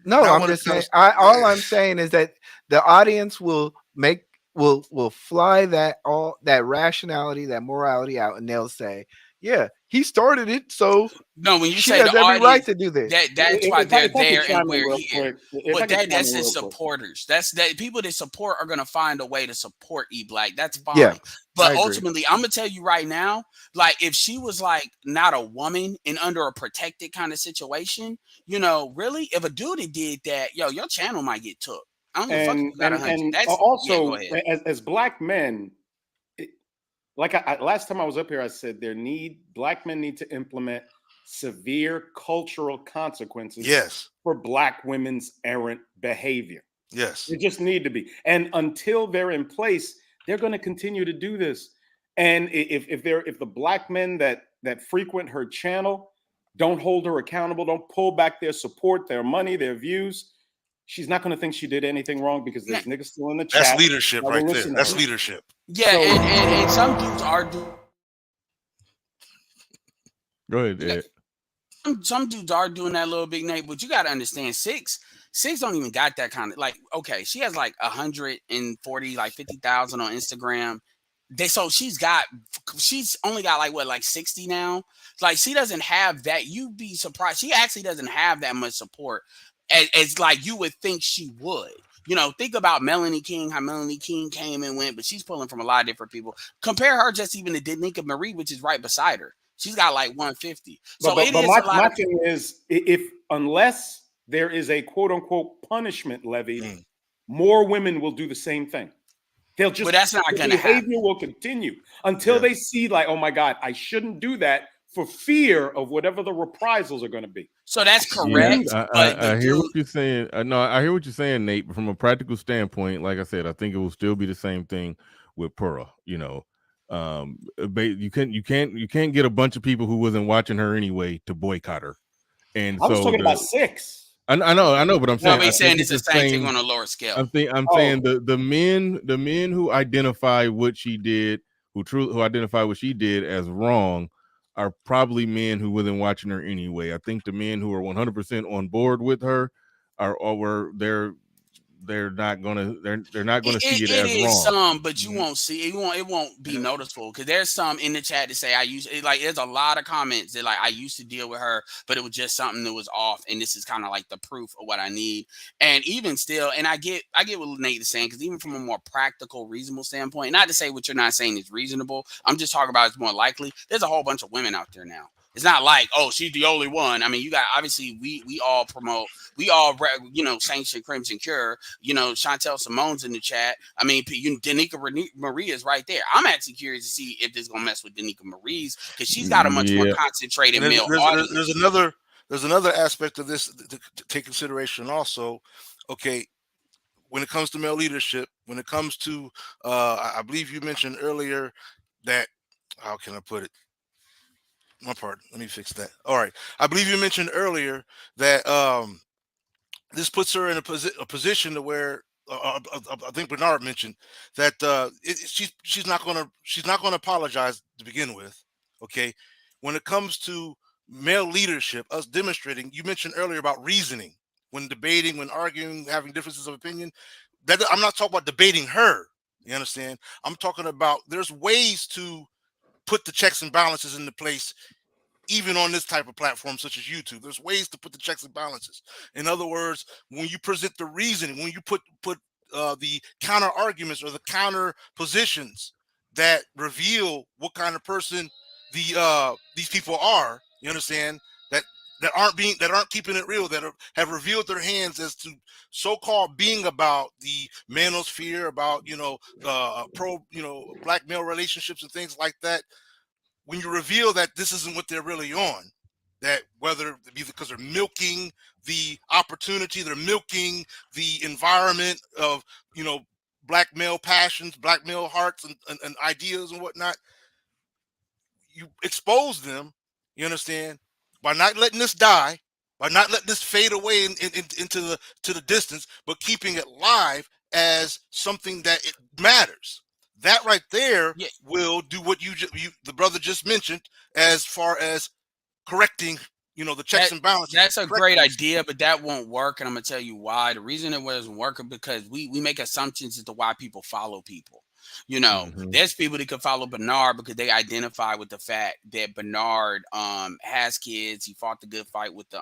M: No, I'm just saying. All I'm saying is that the audience will fly that rationality, that morality out, and they'll say, "Yeah, he started it, so
Q: no." When you
M: she
Q: say
M: has
Q: the
M: every
Q: audience,
M: right to do this,
Q: that's why they're there and where he is. But that's his supporters. That's people that support are gonna find a way to support E-Black. That's fine.
M: Yeah,
Q: but ultimately, I'm gonna tell you right now, like if she was like not a woman and under a protected kind of situation, really, if a dude that did that, your channel might get took. I don't give a fuck if you got 100.
R: Also, as black men, like last time I was up here, I said black men need to implement severe cultural consequences for black women's errant behavior.
L: Yes.
R: They just need to be. And until they're in place, they're going to continue to do this. And if the black men that frequent her channel don't hold her accountable, don't pull back their support, their money, their views, she's not going to think she did anything wrong because there's niggas still in the chat.
L: That's leadership right there. That's leadership.
Q: Yeah, so, and some dudes are doing.
A: Go ahead, Ed.
Q: Some dudes are doing that little big name, but you got to understand, Six don't even got that kind of, like, okay, she has like 140, like 50,000 on Instagram. So she's only got like 60 now. Like, she doesn't have that. You'd be surprised. She actually doesn't have that much support as like you would think she would. You know, think about Melanie King, how Melanie King came and went, but she's pulling from a lot of different people. Compare her just even to Danica Marie, which is right beside her. She's got like 150. So
R: but my thing is, unless there is a quote unquote punishment levied, more women will do the same thing. They'll just,
Q: but that's not going to happen.
R: Behavior will continue until they see, like, oh my God, I shouldn't do that for fear of whatever the reprisals are going to be.
Q: So that's correct.
A: Yeah, I hear what you're saying. No, I hear what you're saying, Nate. But from a practical standpoint, like I said, I think it will still be the same thing with Pura. You know, you can't get a bunch of people who wasn't watching her anyway to boycott her. And
R: I was talking about Six.
A: I know, but I'm saying
Q: nobody's saying it's the same thing on a lower scale.
A: I'm saying the men who identify what she did, who identify what she did as wrong, are probably men who wasn't watching her anyway. I think the men who are 100% on board with her they're not gonna see it as wrong.
Q: Some, but you won't see it. It won't be noticeable because there's some in the chat that say there's a lot of comments that like I used to deal with her, but it was just something that was off, and this is kind of like the proof of what I need. And even still, and I get what Nate is saying, because even from a more practical, reasonable standpoint, not to say what you're not saying is reasonable, I'm just talking about it's more likely. There's a whole bunch of women out there now. It's not like, oh, she's the only one. I mean, you got, obviously, we all promote, sanction Crimson Cure. You know, Chantel Simone's in the chat. I mean, Danica Marie is right there. I'm actually curious to see if this is going to mess with Danica Marie's, because she's got a much more concentrated male audience.
L: There's another aspect of this to take consideration also. Okay, when it comes to male leadership, when it comes to, I believe you mentioned earlier that, how can I put it? My part. Let me fix that. All right. I believe you mentioned earlier that this puts her in a position to where I think Bernard mentioned that she's not gonna apologize to begin with. Okay. When it comes to male leadership, us demonstrating, you mentioned earlier about reasoning when debating, when arguing, having differences of opinion. That I'm not talking about debating her. You understand? I'm talking about there's ways to put the checks and balances into place, even on this type of platform such as YouTube. There's ways to put the checks and balances. In other words, when you present the reasoning, when you put the counter arguments or the counter positions that reveal what kind of person these people are, you understand, that aren't keeping it real, that have revealed their hands as to so-called being about the manosphere, about black male relationships and things like that. When you reveal that this isn't what they're really on, that whether it be because they're milking the opportunity, they're milking the environment of black male passions, black male hearts, and ideas and whatnot, you expose them, you understand, by not letting this die, by not letting this fade away into the distance, but keeping it live as something that it matters. That right there will do what the brother just mentioned, as far as correcting, the checks and balances.
Q: That's a great idea, but that won't work, and I'm gonna tell you why. The reason it wasn't working because we make assumptions as to why people follow people. There's people that could follow Bernard because they identify with the fact that Bernard has kids. He fought the good fight with the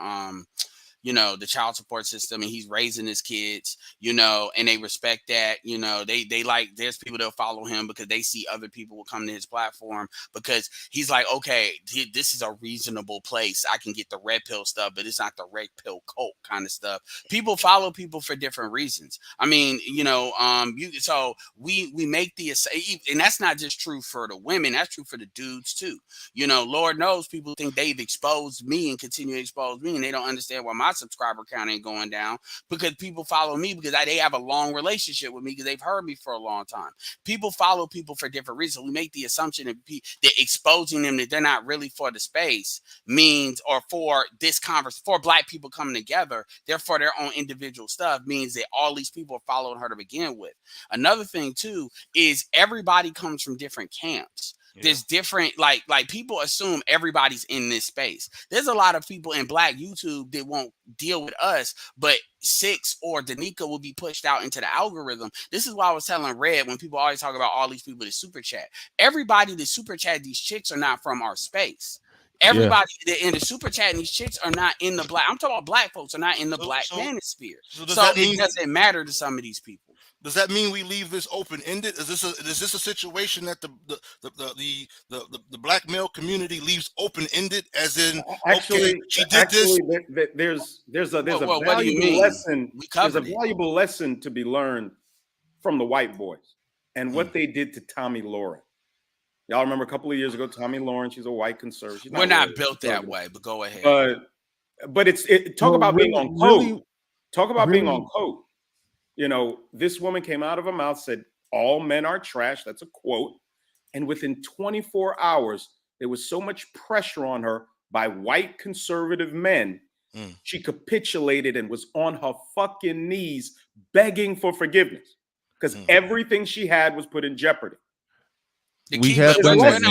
Q: you know, the child support system, and he's raising his kids, you know, and they respect that, you know, they like, there's people that follow him because they see other people will come to his platform because he's like, okay, this is a reasonable place. I can get the red pill stuff, but it's not the red pill cult kind of stuff. People follow people for different reasons. I mean, you know, so we make the, and that's not just true for the women, that's true for the dudes too. You know, Lord knows people think they've exposed me and continue to expose me, and they don't understand why my subscriber count ain't going down, because people follow me because they have a long relationship with me because they've heard me for a long time. People follow people for different reasons. We make the assumption that exposing them that they're not really for the space means, or for this conference, for Black people coming together, they're for their own individual stuff, means that all these people are following her to begin with. Another thing too is everybody comes from different camps. There's different, like people assume everybody's in this space. There's a lot of people in Black YouTube that won't deal with us, but Six or Danica will be pushed out into the algorithm. This is why I was telling Red, when people always talk about all these people that super chat, everybody that super chat these chicks are not from our space. Everybody that in the super chat and these chicks are not in the Black. I'm talking about Black folks are not in the Black manosphere. So it doesn't matter to some of these people.
L: Does that mean we leave this open ended? Is this a situation that the Black male community leaves open ended? As in,
R: actually,
L: okay, she did this.
R: There's a valuable lesson. There's a valuable lesson to be learned from the white boys and what they did to Tommy Lauren. Y'all remember a couple of years ago, Tommy Lauren? She's a white conservative.
Q: We're not built that way, but go ahead.
R: But talk about being on code. Talk about being on code. You know, this woman came out of her mouth, said, all men are trash. That's a quote. And within 24 hours, there was so much pressure on her by white conservative men. She capitulated and was on her fucking knees begging for forgiveness because everything she had was put in jeopardy.
A: We have done that.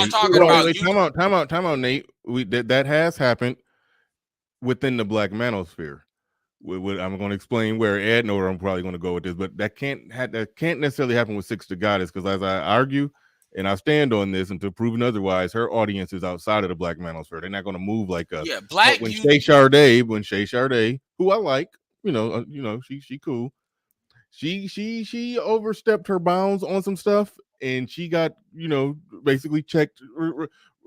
A: Time out, Nate. That has happened within the Black manosphere. I'm going to explain where Ed knows where I'm probably going to go with this, but that can't necessarily happen with Six to Goddess, because as I argue and I stand on this, and to proven otherwise, her audience is outside of the Black manosphere. They're not going to move like us.
Q: Yeah, Black.
A: When Shay Sade, who I like, she cool. She overstepped her bounds on some stuff, and she got basically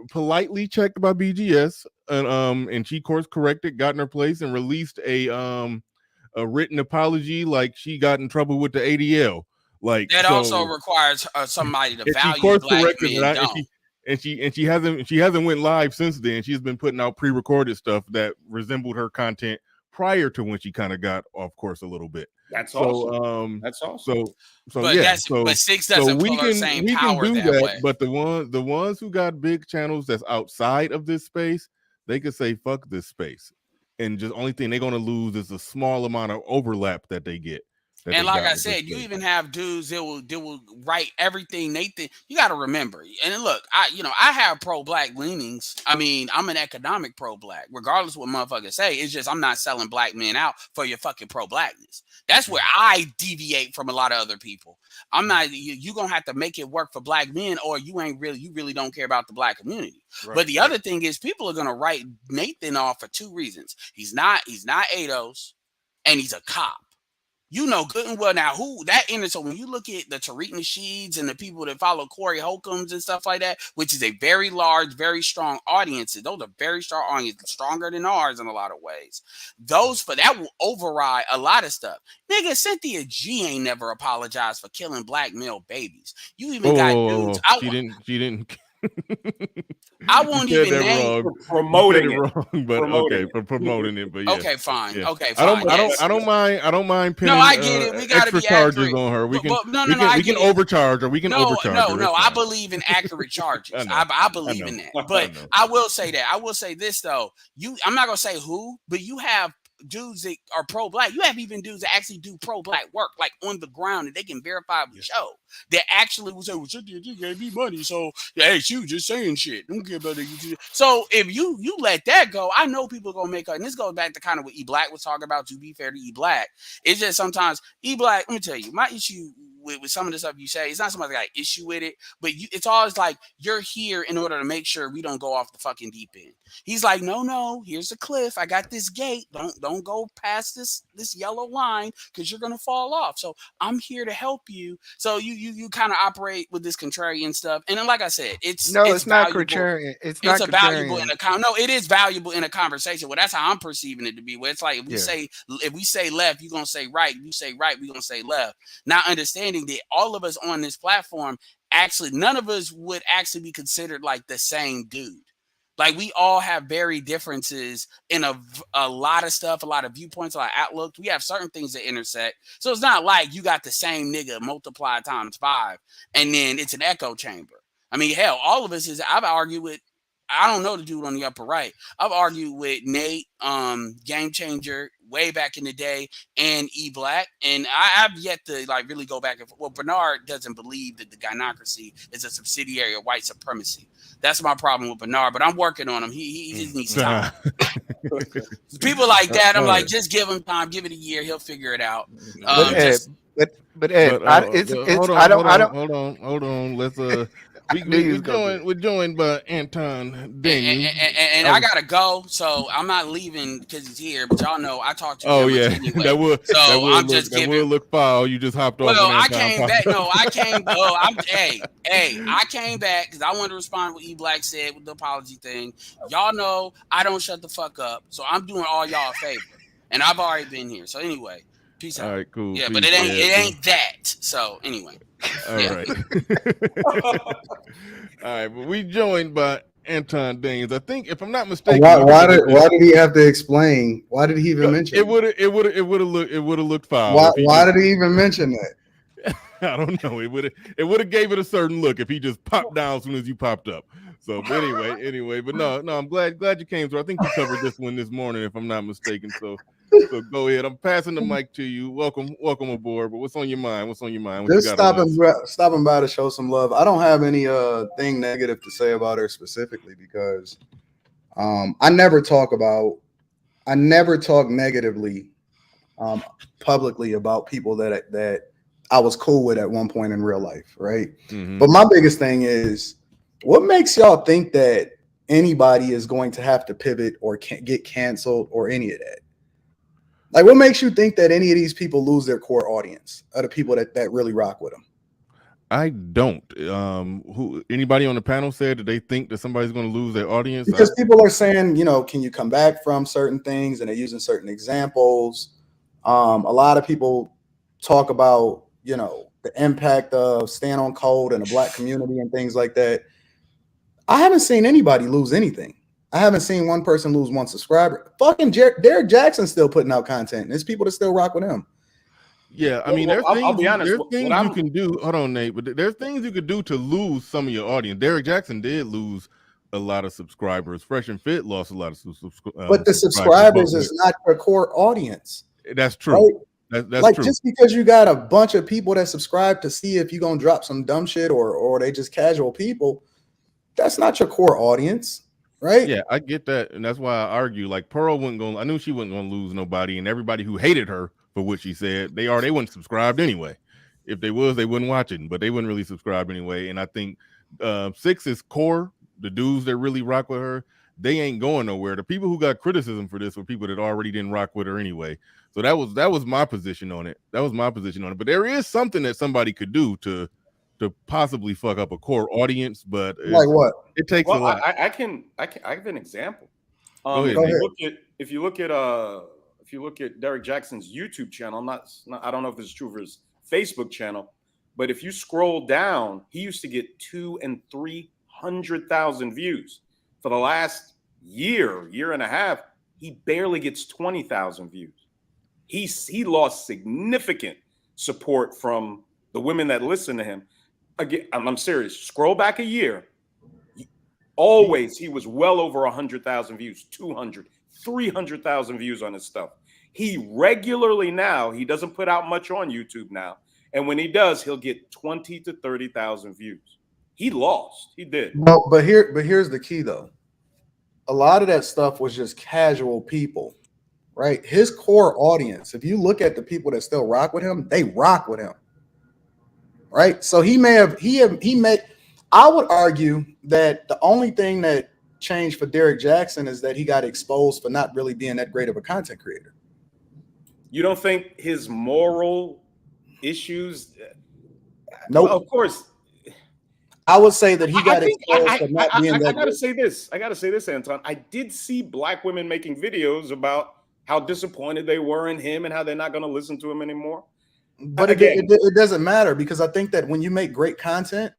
A: politely checked by BGS, and she course corrected, got in her place, and released a written apology, like she got in trouble with the ADL. Like
Q: that also requires somebody to value Black men.
A: And she hasn't went live since then. She's been putting out pre-recorded stuff that resembled her content prior to when she kind of got off course a little bit.
R: That's awesome.
A: That's awesome.
Q: But Six doesn't pull her same power that way.
A: But the ones who got big channels that's outside of this space, they could say fuck this space, and just only thing they're gonna lose is a small amount of overlap that they get.
Q: And like I said, you even have dudes that will write everything they think. You got to remember. And look, I have pro-Black leanings. I mean, I'm an economic pro-Black, regardless of what motherfuckers say. It's just I'm not selling Black men out for your fucking pro-Blackness. That's where I deviate from a lot of other people. I'm not. You gonna have to make it work for Black men, or you really don't care about the Black community. Right, but the other thing is, people are gonna write Nathan off for two reasons. He's not ADOS, and he's a cop. You know good and well now who that enters. So when you look at the Tariq Nasheeds and the people that follow Corey Holcombs and stuff like that, which is a very large, very strong audience, those are very strong audiences, stronger than ours in a lot of ways. Those for that will override a lot of stuff. Nigga, Cynthia G ain't never apologized for killing Black male babies. You even got dudes.
A: She didn't.
Q: I won't even name
R: promoting it
A: wrong, but okay, for promoting it. But yeah.
Q: Okay, fine.
A: Yeah.
Q: Okay, fine.
A: I don't mind pinning.
Q: No, I get it. We gotta
A: extra
Q: be
A: charges
Q: accurate.
A: on her. We can
Q: I
A: can overcharge or we can overcharge.
Q: No. I believe in accurate charges. I believe in that. But I will say that. I will say this though. I'm not gonna say who, but you have dudes that are pro-Black. You have even dudes that actually do pro-Black work, like on the ground, and they can verifiably show that actually will say, well, you gave me money, so hey, she was just saying shit. Don't care about it. So if you let that go, I know people are gonna make her, and this goes back to kind of what E Black was talking about, to be fair to E Black. It's just sometimes E Black, let me tell you, my issue with some of the stuff you say. It's not somebody that got issue with it, but it's always like you're here in order to make sure we don't go off the fucking deep end. He's like, no, here's a cliff. I got this gate. Don't go past this yellow line because you're gonna fall off. So I'm here to help you. So you kind of operate with this contrarian stuff. And then, like I said, it's
M: not
Q: valuable.
M: contrarian. It's
Q: It's
M: not
Q: a valuable
M: contrarian.
Q: in a no, it is valuable in a conversation. Well, that's how I'm perceiving it to be. Where it's like if we say left, you're gonna say right. If you say right, we're gonna say left. Now understanding that all of us on this platform, actually, none of us would actually be considered like the same dude. Like we all have very differences in a lot of stuff, a lot of viewpoints, a lot of outlooks. We have certain things that intersect. So it's not like you got the same nigga multiplied times 5, and then it's an echo chamber. I mean, hell, all of us I've argued with. I don't know the dude on the upper right. I've argued with Nate, Game Changer, way back in the day, and E Black, and I've yet to like really go back and forth. Well, Bernard doesn't believe that the gynocracy is a subsidiary of white supremacy. That's my problem with Bernard, but I'm working on him. He just needs time. People like that, I'm like, just give him time, give it a year, he'll figure it out.
M: But Ed,
A: hold on. Let's we're joined by Anton Daniels.
Q: And I gotta go, so I'm not leaving because he's here. But y'all know I talked to him.
A: Oh yeah,
Q: anyway.
A: that will look foul. You just hopped off.
Q: Well, I came back. No, I came. I came back because I wanted to respond to what E Black said with the apology thing. Y'all know I don't shut the fuck up, so I'm doing all y'all a favor, and I've already been here. So anyway, peace out.
A: All right, cool.
Q: Yeah,
A: peace,
Q: but it ain't that. So anyway.
A: All right. All right, but we joined by Anton Daniels. I think, if I'm not mistaken,
T: why did he have to explain? Why did he even mention
A: it? Would have looked foul.
T: Why did he even mention that?
A: I don't know. It would have gave it a certain look if he just popped down as soon as you popped up. So, but anyway, but no, I'm glad you came through. I think you covered this one this morning, if I'm not mistaken. So go ahead. I'm passing the mic to you. Welcome aboard. But what's on your mind? What
T: Just
A: you got
T: stopping by to show some love. I don't have any thing negative to say about her specifically because I never talk negatively publicly about people that I was cool with at one point in real life, right?
A: Mm-hmm.
T: But my biggest thing is, what makes y'all think that anybody is going to have to pivot or get canceled or any of that? Like, what makes you think that any of these people lose their core audience, are the people that really rock with them?
A: I don't. Anybody on the panel said that they think that somebody's going to lose their audience?
T: Because people are saying, can you come back from certain things, and they're using certain examples. A lot of people talk about, the impact of staying on code in the Black community and things like that. I haven't seen anybody lose anything. I haven't seen one person lose one subscriber. Fucking Derek Jackson's still putting out content, and there's people that still rock with him.
A: Yeah, I mean, I'll be honest. There's things
T: you
A: can do. Hold on, Nate, but there's things you could do to lose some of your audience. Derek Jackson did lose a lot of subscribers. Fresh and Fit lost a lot of subscribers.
T: But the subscribers is not your core audience.
A: That's true.
T: Right?
A: That's
T: like
A: true.
T: Just because you got a bunch of people that subscribe to see if you're gonna drop some dumb shit or they just casual people, that's not your core audience. Right.
A: Yeah, I get that. And that's why I argue like Pearl I knew she wasn't gonna lose nobody, and everybody who hated her for what she said, they wouldn't subscribed anyway. If they was, they wouldn't watch it, but they wouldn't really subscribe anyway. And I think 6 is core, the dudes that really rock with her, they ain't going nowhere. The people who got criticism for this were people that already didn't rock with her anyway. So that was my position on it. But there is something that somebody could do to possibly fuck up a core audience, but
T: like what?
A: It takes a lot.
K: I have an example. If you look at Derek Jackson's YouTube channel, I don't know if this is true for his Facebook channel, but if you scroll down, he used to get 200,000 and 300,000 views. For the last year and a half, he barely gets 20,000 views. He lost significant support from the women that listen to him. Again, I'm serious. Scroll back a year. Always, he was well over 100,000 views, 200, 300,000 views on his stuff. He regularly now, he doesn't put out much on YouTube now. And when he does, he'll get 20 to 30,000 views. He lost. He did.
T: No, but here's the key though. A lot of that stuff was just casual people, right? His core audience, if you look at the people that still rock with him, they rock with him. right? So he may. I would argue that the only thing that changed for Derek Jackson is that he got exposed for not really being that great of a content creator.
R: You don't think his moral issues?
T: Nope.
R: Well, of course.
T: I would say that he got
R: I
T: exposed for not being that
R: I gotta
T: great.
R: say this. I gotta say this, Anton. I did see black women making videos about how disappointed they were in him and how they're not going to listen to him anymore.
T: But it doesn't matter, because I think that when you make great content,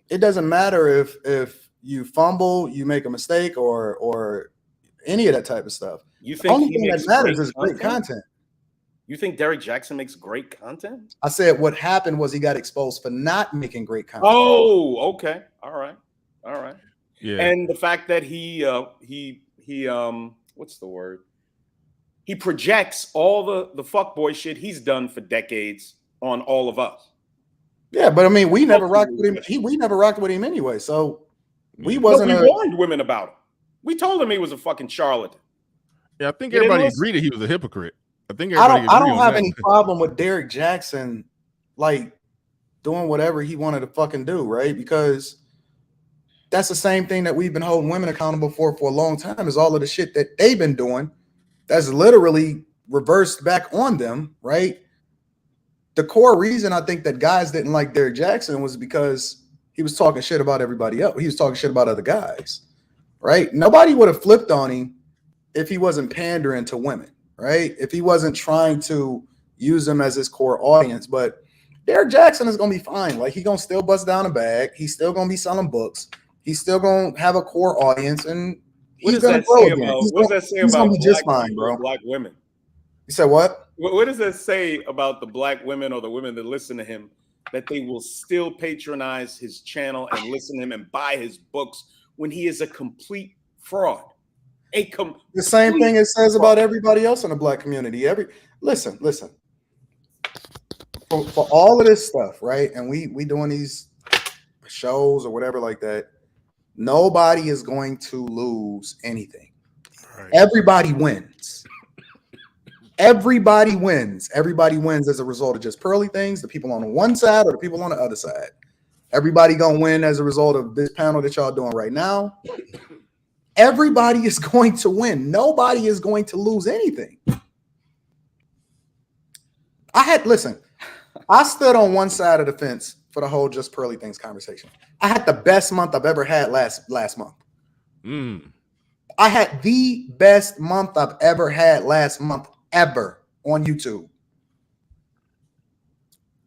T: it doesn't matter if you fumble, you make a mistake, or any of that type of stuff.
R: You
T: The
R: think
T: only
R: he
T: thing that
R: makes
T: matters
R: great
T: is great content.
R: You think Derek Jackson makes great content?
T: I said what happened was he got exposed for not making great content.
R: Oh, okay. All right. All right.
A: Yeah.
R: And the fact that he what's the word? He projects all the fuckboy shit he's done for decades on all of us.
T: Yeah, but I mean, we never rocked with him. We never rocked with him anyway. So we wasn't.
R: We warned women about him. We told him he was a fucking charlatan.
A: Yeah, I think everybody agreed that he was a hypocrite. I think
T: I
A: everybody
T: don't have any problem with Derek Jackson like doing whatever he wanted to fucking do, right? Because that's the same thing that we've been holding women accountable for a long time, is all of the shit that they've been doing that's literally reversed back on them, right? The core reason I think that guys didn't like Derek Jackson was because he was talking shit about everybody else. He was talking shit about other guys, right? Nobody would have flipped on him if he wasn't pandering to women, right? If he wasn't trying to use them as his core audience. But Derek Jackson is going to be fine. Like, he's going to still bust down a bag. He's still going to be selling books. He's still going to have a core audience, and
R: What
T: he's
R: does
T: going to
R: that
T: grow
R: say
T: again.
R: about?
T: He's
R: What does
T: gonna-
R: that say
T: he's
R: about
T: gonna be just
R: black
T: fine,
R: people,
T: bro.
R: black women?
T: You said what?
R: What does that say about the black women or the women that listen to him, that they will still patronize his channel and listen to him and buy his books when he is a complete fraud?
T: The same thing it says about everybody else in the black community. Listen. For all of this stuff, right? And we doing these shows or whatever like that. Nobody is going to lose anything.
L: Right.
T: Everybody wins. Everybody wins. Everybody wins as a result of just pearly things, the people on the one side or the people on the other side. Everybody gonna win as a result of this panel that y'all doing right now. Everybody is going to win. Nobody is going to lose anything. I stood on one side of the fence for the whole just pearly things conversation. I had the best month I've ever had last month. I had the best month I've ever had last month, ever, on YouTube.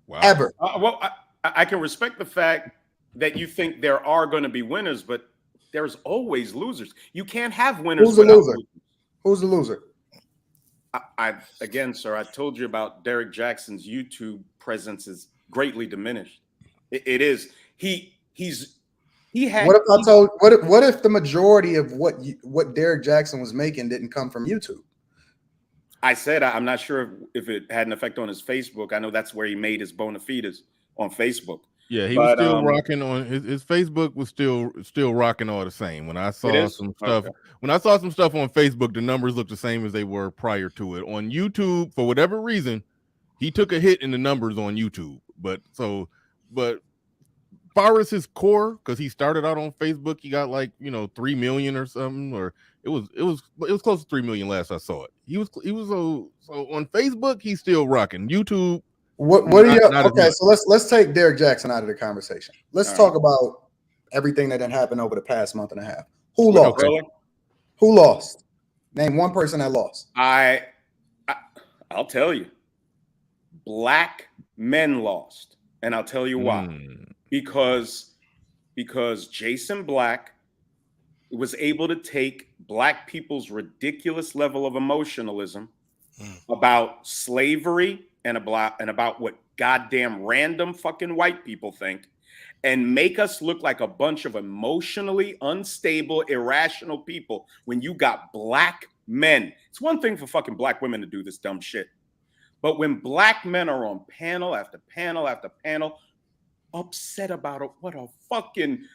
A: Wow.
T: Ever.
R: Well, I can respect the fact that you think there are going to be winners, but there's always losers. You can't have winners.
T: Who's the
R: without
T: loser?
R: losers.
T: Who's the loser?
R: Again, sir, I told you about Derek Jackson's YouTube presence is greatly diminished. It is. He had.
T: What if the majority of what Derek Jackson was making didn't come from YouTube?
R: I said I'm not sure if it had an effect on his Facebook. I know that's where he made his bona fides, on Facebook.
A: Yeah, he was still rocking on his Facebook was still rocking all the same. When I saw some stuff, when I saw some stuff on Facebook, the numbers looked the same as they were prior to it. On YouTube, for whatever reason, he took a hit in the numbers on YouTube. But far as his core, because he started out on Facebook, he got like 3 million or something, or it was close to 3 million last I saw it. He was so on Facebook, he's still rocking. YouTube.
T: What are you okay? So let's take Derek Jackson out of the conversation. Let's talk about everything that happened over the past month and a half. Who lost? Who lost? Name one person that lost.
R: I'll tell you. Black men lost, and I'll tell you why. Because Jason Black was able to take black people's ridiculous level of emotionalism about slavery and about what goddamn random fucking white people think, and make us look like a bunch of emotionally unstable, irrational people when you got black men. It's one thing for fucking black women to do this dumb shit. But when black men are on panel after panel after panel, upset about what a fucking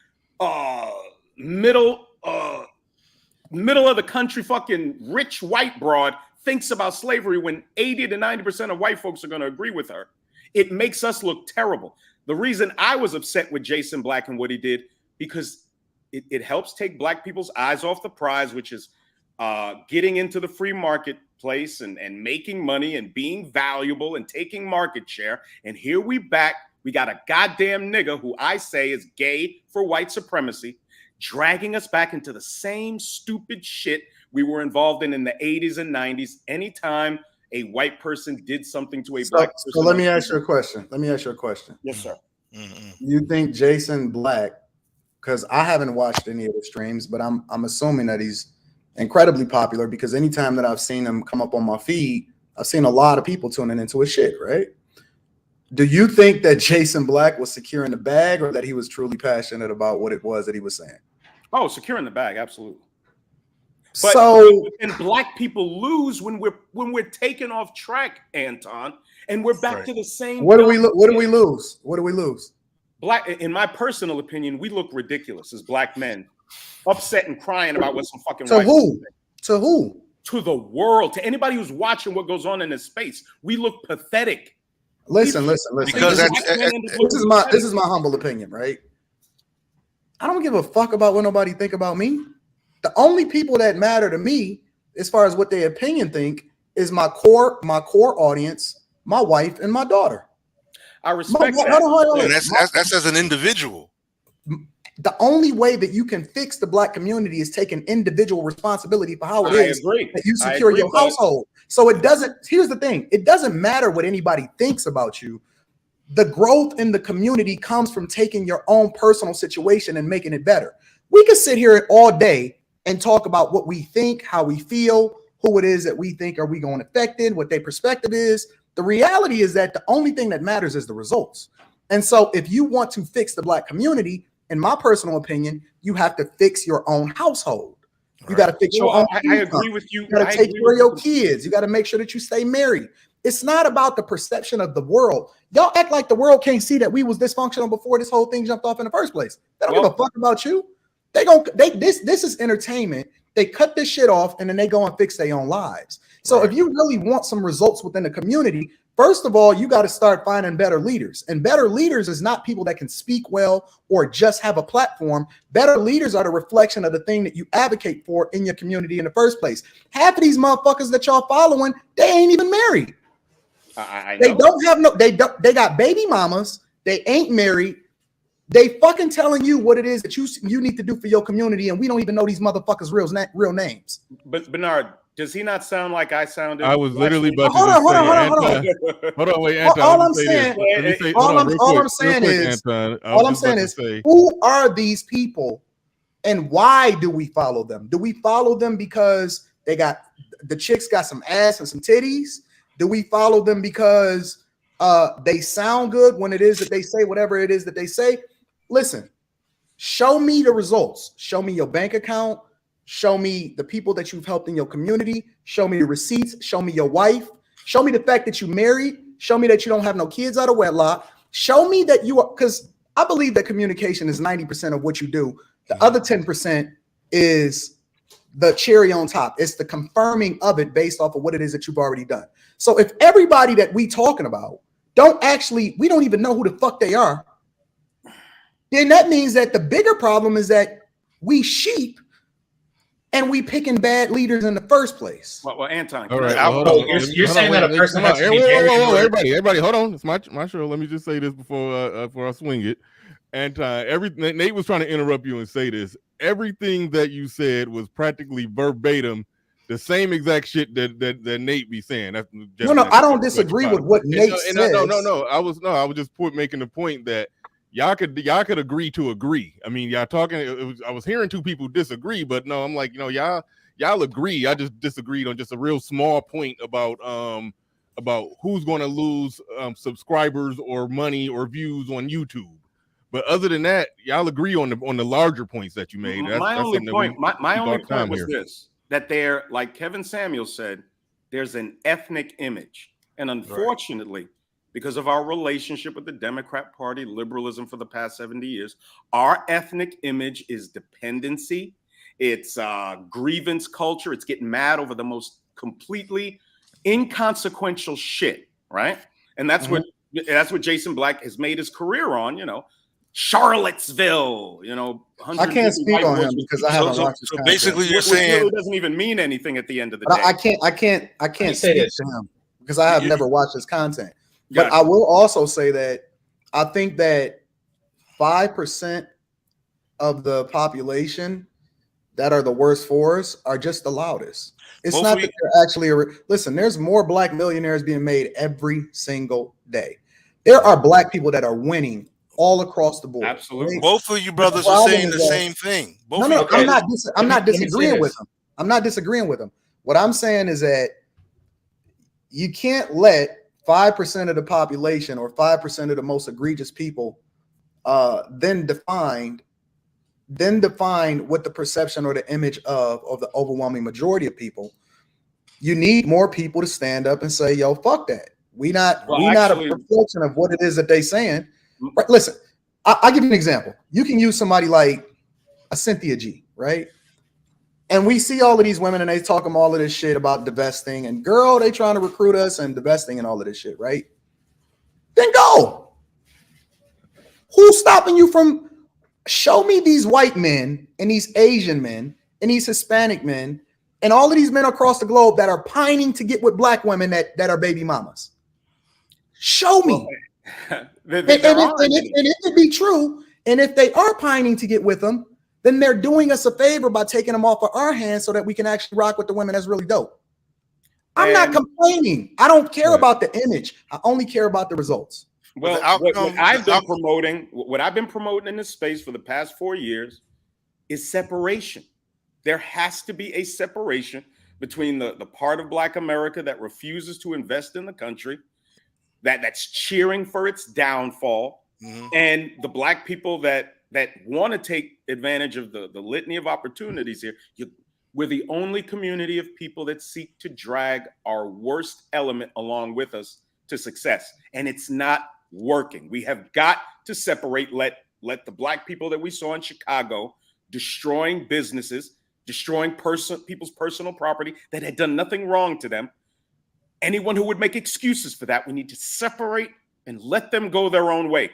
R: middle of the country fucking rich white broad thinks about slavery, when 80 to 90% of white folks are going to agree with her, it makes us look terrible. The reason I was upset with Jason Black and what he did, because it helps take black people's eyes off the prize, which is getting into the free marketplace and making money and being valuable and taking market share. And here we got a goddamn nigga who I say is gay for white supremacy, dragging us back into the same stupid shit we were involved in the 80s and 90s. Anytime a white person did something to a black person.
T: So let me ask you a question.
R: Yes, sir.
T: You think Jason Black, because I haven't watched any of the streams, but I'm assuming that he's incredibly popular, because anytime that I've seen him come up on my feed, I've seen a lot of people tuning into his shit, right? Do you think that Jason Black was securing the bag, or that he was truly passionate about what it was that he was saying?
R: Oh, securing the bag, absolutely. But
T: So,
R: and black people lose when we're taken off track, Anton, and we're back to the same.
T: what do we lose? What do we lose?
R: Black, in my personal opinion, we look ridiculous as black men, upset and crying about what some fucking
T: To who? To who?
R: To the world, to anybody who's watching what goes on in this space. We look pathetic.
T: Listen.
L: Because
T: this is my humble opinion, right? I don't give a fuck about what nobody think about me. The only people that matter to me, as far as what their opinion think, is my core audience, my wife, and my daughter.
R: I respect that.
T: Hold on.
L: And that's as an individual.
T: The only way that you can fix the black community is taking individual responsibility for how it is that you secure your household. So it doesn't, here's the thing, it doesn't matter what anybody thinks about you. The growth in the community comes from taking your own personal situation and making it better. We could sit here all day and talk about what we think, how we feel, who it is that we think are we going affected, what their perspective is. The reality is that the only thing that matters is the results. And so if you want to fix the black community, in my personal opinion, you have to fix your own household. You got to fix your own
R: I agree with you.
T: You got to take care of your kids. You got to make sure that you stay married. It's not about the perception of the world. Y'all act like the world can't see that we was dysfunctional before this whole thing jumped off in the first place. They don't give a fuck about you. This is entertainment. They cut this shit off and then they go and fix their own lives. So if you really want some results within the community, first of all, you got to start finding better leaders. And better leaders is not people that can speak well or just have a platform. Better leaders are the reflection of the thing that you advocate for in your community in the first place. Half of these motherfuckers that y'all following, they ain't even married. They don't have no, they got baby mamas, they ain't married. They fucking telling you what it is that you need to do for your community, and we don't even know these motherfuckers' real names.
R: But Bernard, does he not sound like I sounded?
A: I was literally about to
T: Hold on.
A: hold on, wait, Anton.
T: All I'm saying is, who are these people, and why do we follow them? Do we follow them because the chicks got some ass and some titties? Do we follow them because they sound good when it is that they say whatever it is that they say? Listen, show me the results. Show me your bank account. Show me the people that you've helped in your community. Show me the receipts. Show me your wife. Show me the fact that you married. Show me that you don't have no kids out of wedlock. Show me that you are, because I believe that communication is 90% of what you do. The other 10% is the cherry on top. It's the confirming of it based off of what it is that you've already done. So if everybody that we talking about we don't even know who the fuck they are, then that means that the bigger problem is that we sheep and we picking bad leaders in the first place.
R: Well, Anton,
A: all right,
S: you're saying that a person has to be
A: everybody, hold on. It's my show. Let me just say this before I swing it. Anton, Nate was trying to interrupt you and say this. Everything that you said was practically verbatim the same exact shit that Nate be saying. That's
T: no, I don't disagree with what Nate says.
A: No. I was just making the point that y'all could agree to agree. I mean, y'all talking. I was hearing two people disagree, but no, I'm like, y'all agree. I just disagreed on just a real small point about who's going to lose subscribers or money or views on YouTube. But other than that, y'all agree on the larger points that you made.
R: My only point was this: that there, like Kevin Samuel said, there's an ethnic image, and unfortunately, because of our relationship with the Democrat Party, liberalism for the past 70 years, our ethnic image is dependency. It's grievance culture. It's getting mad over the most completely inconsequential shit, right? And that's what That's what Jason Black has made his career on. You know, Charlottesville. You know,
T: I can't speak on him because I haven't watched his
L: So
T: content.
L: basically, you're
R: which
L: saying
R: really doesn't even mean anything at the end of the
T: But
R: day.
T: I can't
S: say
T: speak
S: this.
T: to him because I have never watched his content. But
R: Gotcha.
T: I will also say that I think that 5% of the population that are the worst for us are just the loudest. It's
L: Both
T: not
L: of
T: that they're actually listen, there's more black millionaires being made every single day. There are black people that are winning all across the board.
R: Absolutely.
L: both of you
T: The
L: brothers are
T: problem
L: saying
T: is
L: the
T: that-
L: same thing. Both
T: No,
L: of
T: no,
L: you
S: Okay.
T: I'm not
S: Let me say
T: disagreeing with
S: this.
T: him. I'm not disagreeing with him. What I'm saying is that you can't let 5% of the population or 5% of the most egregious people then define what the perception or the image of the overwhelming majority of people. You need more people to stand up and say, yo, fuck that. We not a reflection of what it is that they saying. Right? Listen, I'll give you an example. You can use somebody like a Cynthia G, right? And we see all of these women and they talking all of this shit about divesting and girl, they trying to recruit us and divesting and all of this shit, right? Then go. Who's stopping you from show me these white men and these Asian men and these Hispanic men and all of these men across the globe that are pining to get with black women that are baby mamas. Show me. And if it be true, and if they are pining to get with them, then they're doing us a favor by taking them off of our hands so that we can actually rock with the women that's really dope. I'm not complaining. I don't care about the image. I only care about the results.
R: Well, what I've been promoting in this space for the past 4 years is separation. There has to be a separation between the part of Black America that refuses to invest in the country, that's cheering for its downfall, and the Black people that want to take advantage of the litany of opportunities here. We're the only community of people that seek to drag our worst element along with us to success, and it's not working. We have got to separate. Let the Black people that we saw in Chicago destroying businesses, destroying people's personal property that had done nothing wrong to them. Anyone who would make excuses for that, we need to separate and let them go their own way.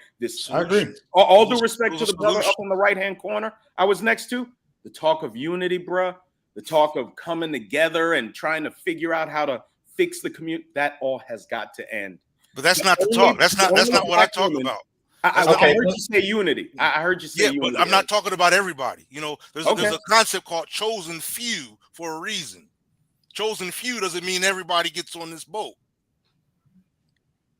T: I agree.
R: All due respect to the brother up in the right-hand corner I was next to, the talk of unity, bruh, the talk of coming together and trying to figure out how to fix the community, that all has got to end.
L: But that's not the talk. That's not what I talk about.
R: I heard you say unity. I heard you say unity.
L: But I'm not talking about everybody. You know, there's a concept called chosen few for a reason. Chosen few doesn't mean everybody gets on this boat.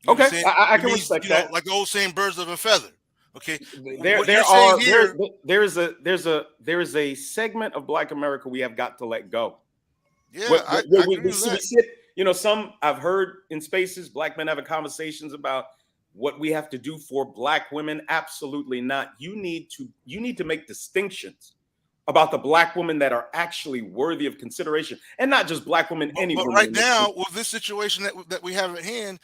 L: You know
R: I can respect that.
L: Like the old saying, birds of a feather. Okay.
R: There is a segment of Black America we have got to let go.
L: Yeah, I agree with that.
R: Some I've heard in spaces, Black men having conversations about what we have to do for Black women. Absolutely not. You need to make distinctions about the Black women that are actually worthy of consideration, and not just Black women.
L: But right now, with this situation that we have at hand,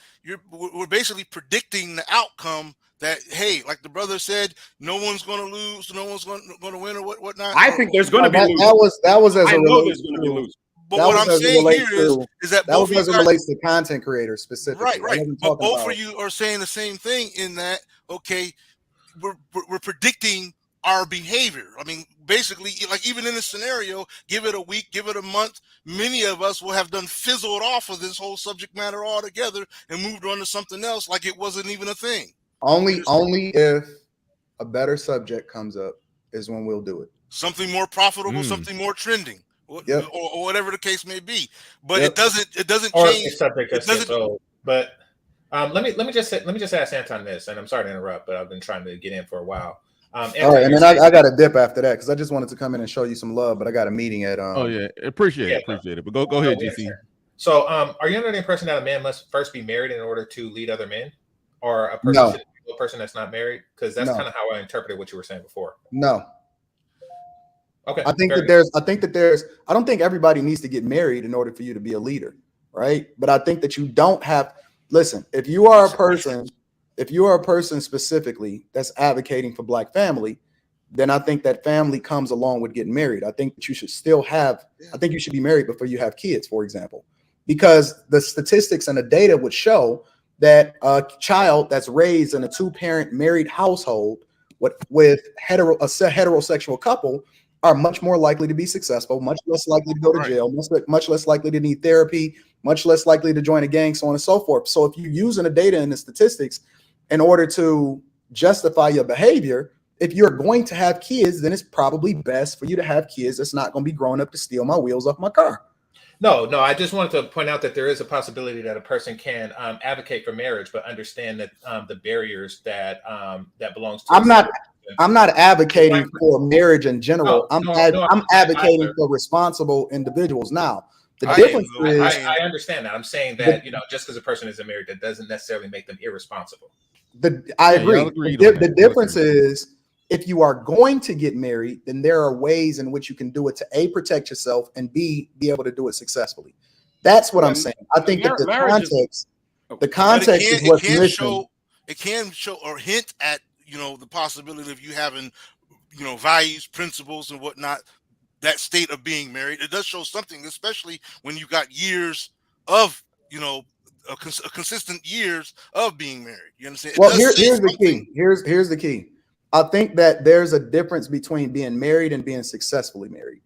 L: we're basically predicting the outcome. That, hey, like the brother said, no one's going to lose, no one's going to win, or whatnot.
R: I think there's going to be losers.
T: That was as
R: I
T: a
R: know there's going to be losers.
L: But what I'm saying here is that
T: that was as it relates to content creators specifically.
L: Right. But both of you are saying the same thing in that, okay, we're predicting our behavior. I mean, basically, like even in this scenario, give it a week, give it a month, many of us will have done fizzled off of this whole subject matter altogether and moved on to something else like it wasn't even a thing.
T: Only if a better subject comes up is when we'll do it.
L: Something more profitable, something more trending. Or whatever the case may be, but it doesn't change.
S: But let me just ask Anton this, and I'm sorry to interrupt, but I've been trying to get in for a while.
T: All right, and then I got a dip after that because I just wanted to come in and show you some love, but I got a meeting at.
A: Appreciate it. But go ahead, GC.
S: So, are you under the impression that a man must first be married in order to lead other men, or a person should be a person that's not married? Because that's kind of how I interpreted what you were saying before.
T: No.
S: Okay.
T: I think that there's I don't think everybody needs to get married in order for you to be a leader, right? But I think that you don't have listen, if you are a person specifically that's advocating for Black family, then I think that family comes along with getting married. I think that you should I think you should be married before you have kids, for example, because the statistics and the data would show that a child that's raised in a two-parent married household with a heterosexual couple are much more likely to be successful, much less likely to go to jail, much less likely to need therapy, much less likely to join a gang, so on and so forth. So if you're using the data and the statistics in order to justify your behavior, if you're going to have kids, then it's probably best for you to have kids that's not going to be growing up to steal my wheels off my car.
S: No, I just wanted to point out that there is a possibility that a person can advocate for marriage, but understand that the barriers that belongs to.
T: I'm not advocating for marriage in general. I'm advocating for responsible individuals. Now, the difference is
S: I understand that. I'm saying that just because a person isn't married, that doesn't necessarily make them irresponsible.
T: I agree. The difference is, if you are going to get married, then there are ways in which you can do it to A, protect yourself, and B, be able to do it successfully. That's what I'm saying. I think that the context is what's missing.
L: It can show or hint at, the possibility of you having, values, principles, and whatnot, that state of being married. It does show something, especially when you got years of, consistent years of being married. You understand?
T: Well, here's the key. Here's the key. I think that there's a difference between being married and being successfully married.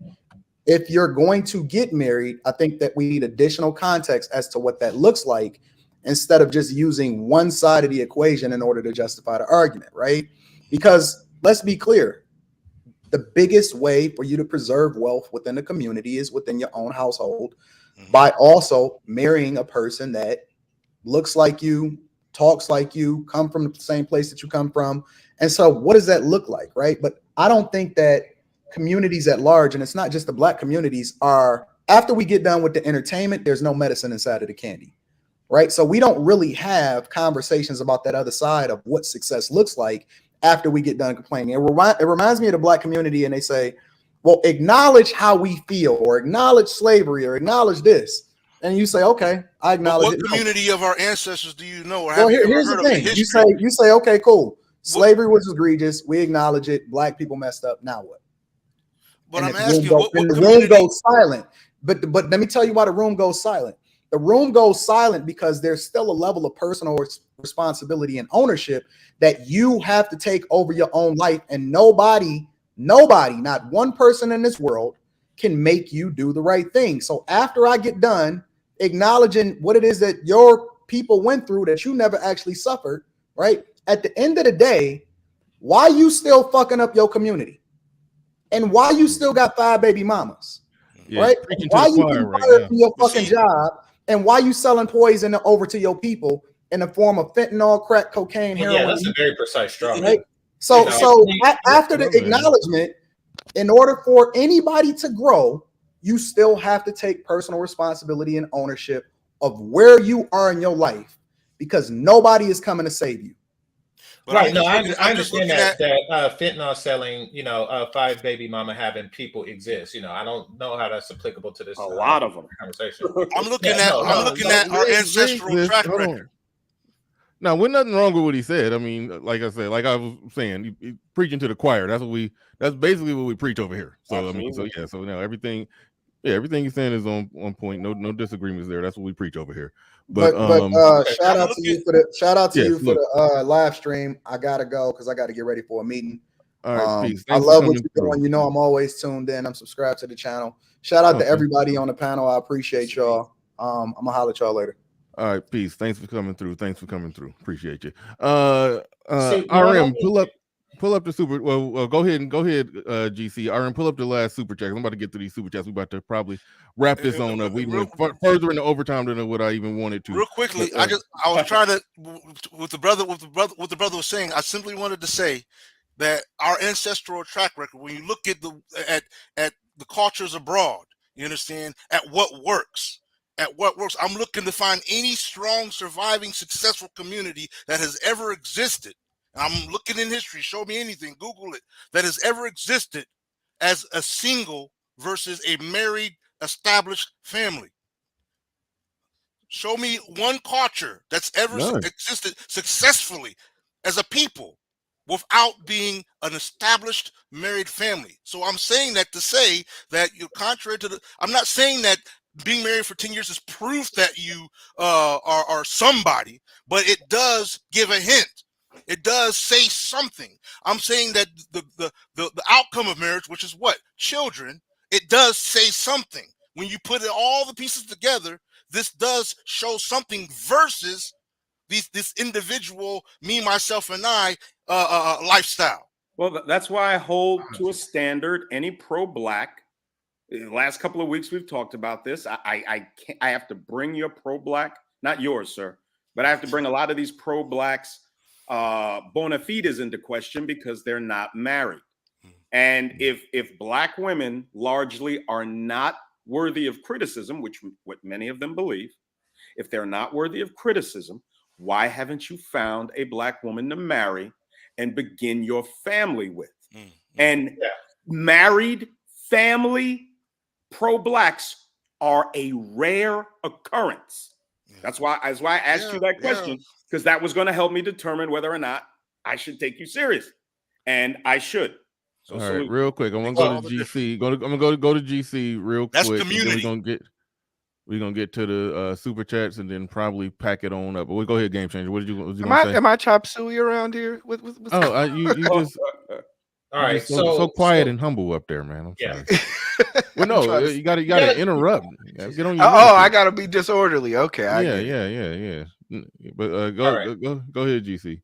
T: If you're going to get married, I think that we need additional context as to what that looks like, instead of just using one side of the equation in order to justify the argument, right? Because let's be clear, the biggest way for you to preserve wealth within the community is within your own household, by also marrying a person that looks like you, talks like you, come from the same place that you come from. And so what does that look like, right? But I don't think that communities at large, and it's not just the Black communities, are, after we get done with the entertainment, there's no medicine inside of the candy, right? So we don't really have conversations about that other side of what success looks like after we get done complaining. It reminds me of the Black community, and they say, well, acknowledge how we feel, or acknowledge slavery, or acknowledge this. And you say, okay, I acknowledge it.
L: What community of our ancestors do you know? Or
T: well,
L: have you
T: here's
L: ever
T: the
L: heard
T: thing.
L: of in history?
T: You say, okay, cool. Slavery was egregious. We acknowledge it. Black people messed up. Now what?
L: But
T: and
L: I'm asking, what
T: the
L: community?
T: room goes silent. But let me tell you why the room goes silent. The room goes silent because there's still a level of personal responsibility and ownership that you have to take over your own life. And nobody, not one person in this world can make you do the right thing. So after I get done acknowledging what it is that your people went through that you never actually suffered, right? At the end of the day, why you still fucking up your community? And why you still got 5 baby mamas, right? Why you getting fired from your fucking job, and why you selling poison over to your people in the form of fentanyl, crack, cocaine, heroin?
S: Yeah, that's a very precise straw.
T: Right? So after the acknowledgement, in order for anybody to grow, you still have to take personal responsibility and ownership of where you are in your life, because nobody is coming to save you.
S: But right. No, I understand that fentanyl selling, 5 baby mama having people exist. I don't know how that's applicable to this.
R: A lot of them.
S: Conversation.
L: I'm looking at our ancestral track record.
A: Now, with nothing wrong with what he said. I mean, like I said, like I was saying, he preaching to the choir. That's basically what we preach over here. So absolutely. I mean, so now everything he's saying is on point. No disagreements there. That's what we preach over here. But
T: shout out to you for the live stream. I gotta go because I gotta get ready for a meeting.
A: All right, peace.
T: I love what you're doing. I'm always tuned in. I'm subscribed to the channel. Shout out to everybody on the panel. I appreciate y'all. I'm gonna holler at y'all later.
A: All right, peace. Thanks for coming through. Appreciate you. RM, pull up the super. Well, go ahead, GC. RM, pull up the last super chat. I'm about to get through these super chats. We about to probably wrap this on up. We went further into overtime than what I even wanted to.
L: Real quickly, I was trying to what the brother was saying. I simply wanted to say that our ancestral track record, when you look at the cultures abroad, you understand, at what works. I'm looking to find any strong, surviving, successful community that has ever existed. I'm looking in history. Show me anything. Google it. That has ever existed as a single versus a married, established family. Show me one culture that's ever existed successfully as a people without being an established married family. So I'm saying that to say that you're contrary to I'm not saying that being married for 10 years is proof that you are somebody, but it does give a hint. It does say something. I'm saying that the outcome of marriage, which is what? Children, it does say something. When you put all the pieces together, this does show something versus this individual, me, myself, and I lifestyle.
R: Well, that's why I hold to a standard. Any pro-black. The last couple of weeks we've talked about this. I have to bring your pro-black, not yours, sir, but I have to bring a lot of these pro-blacks bona fides into question because they're not married. And if black women largely are not worthy of criticism, which what many of them believe, if they're not worthy of criticism, why haven't you found a black woman to marry and begin your family with? And married family pro-blacks are a rare occurrence. That's why I asked you that question, because that was going to help me determine whether or not I should take you serious, and I should. So
A: all right, real quick, I'm gonna go to GC. I'm gonna go to GC real quick.
L: Community.
A: And then we're gonna get to the super chats and then probably pack it on up. But we'll go ahead, Game Changer. What did you say?
M: Am I chop suey around here?
A: You just
S: all right.
A: So quiet and humble up there, man. I'm sorry. Well, no, you gotta interrupt. Get on your
M: I gotta be disorderly. Okay.
A: Yeah. But go ahead, GC.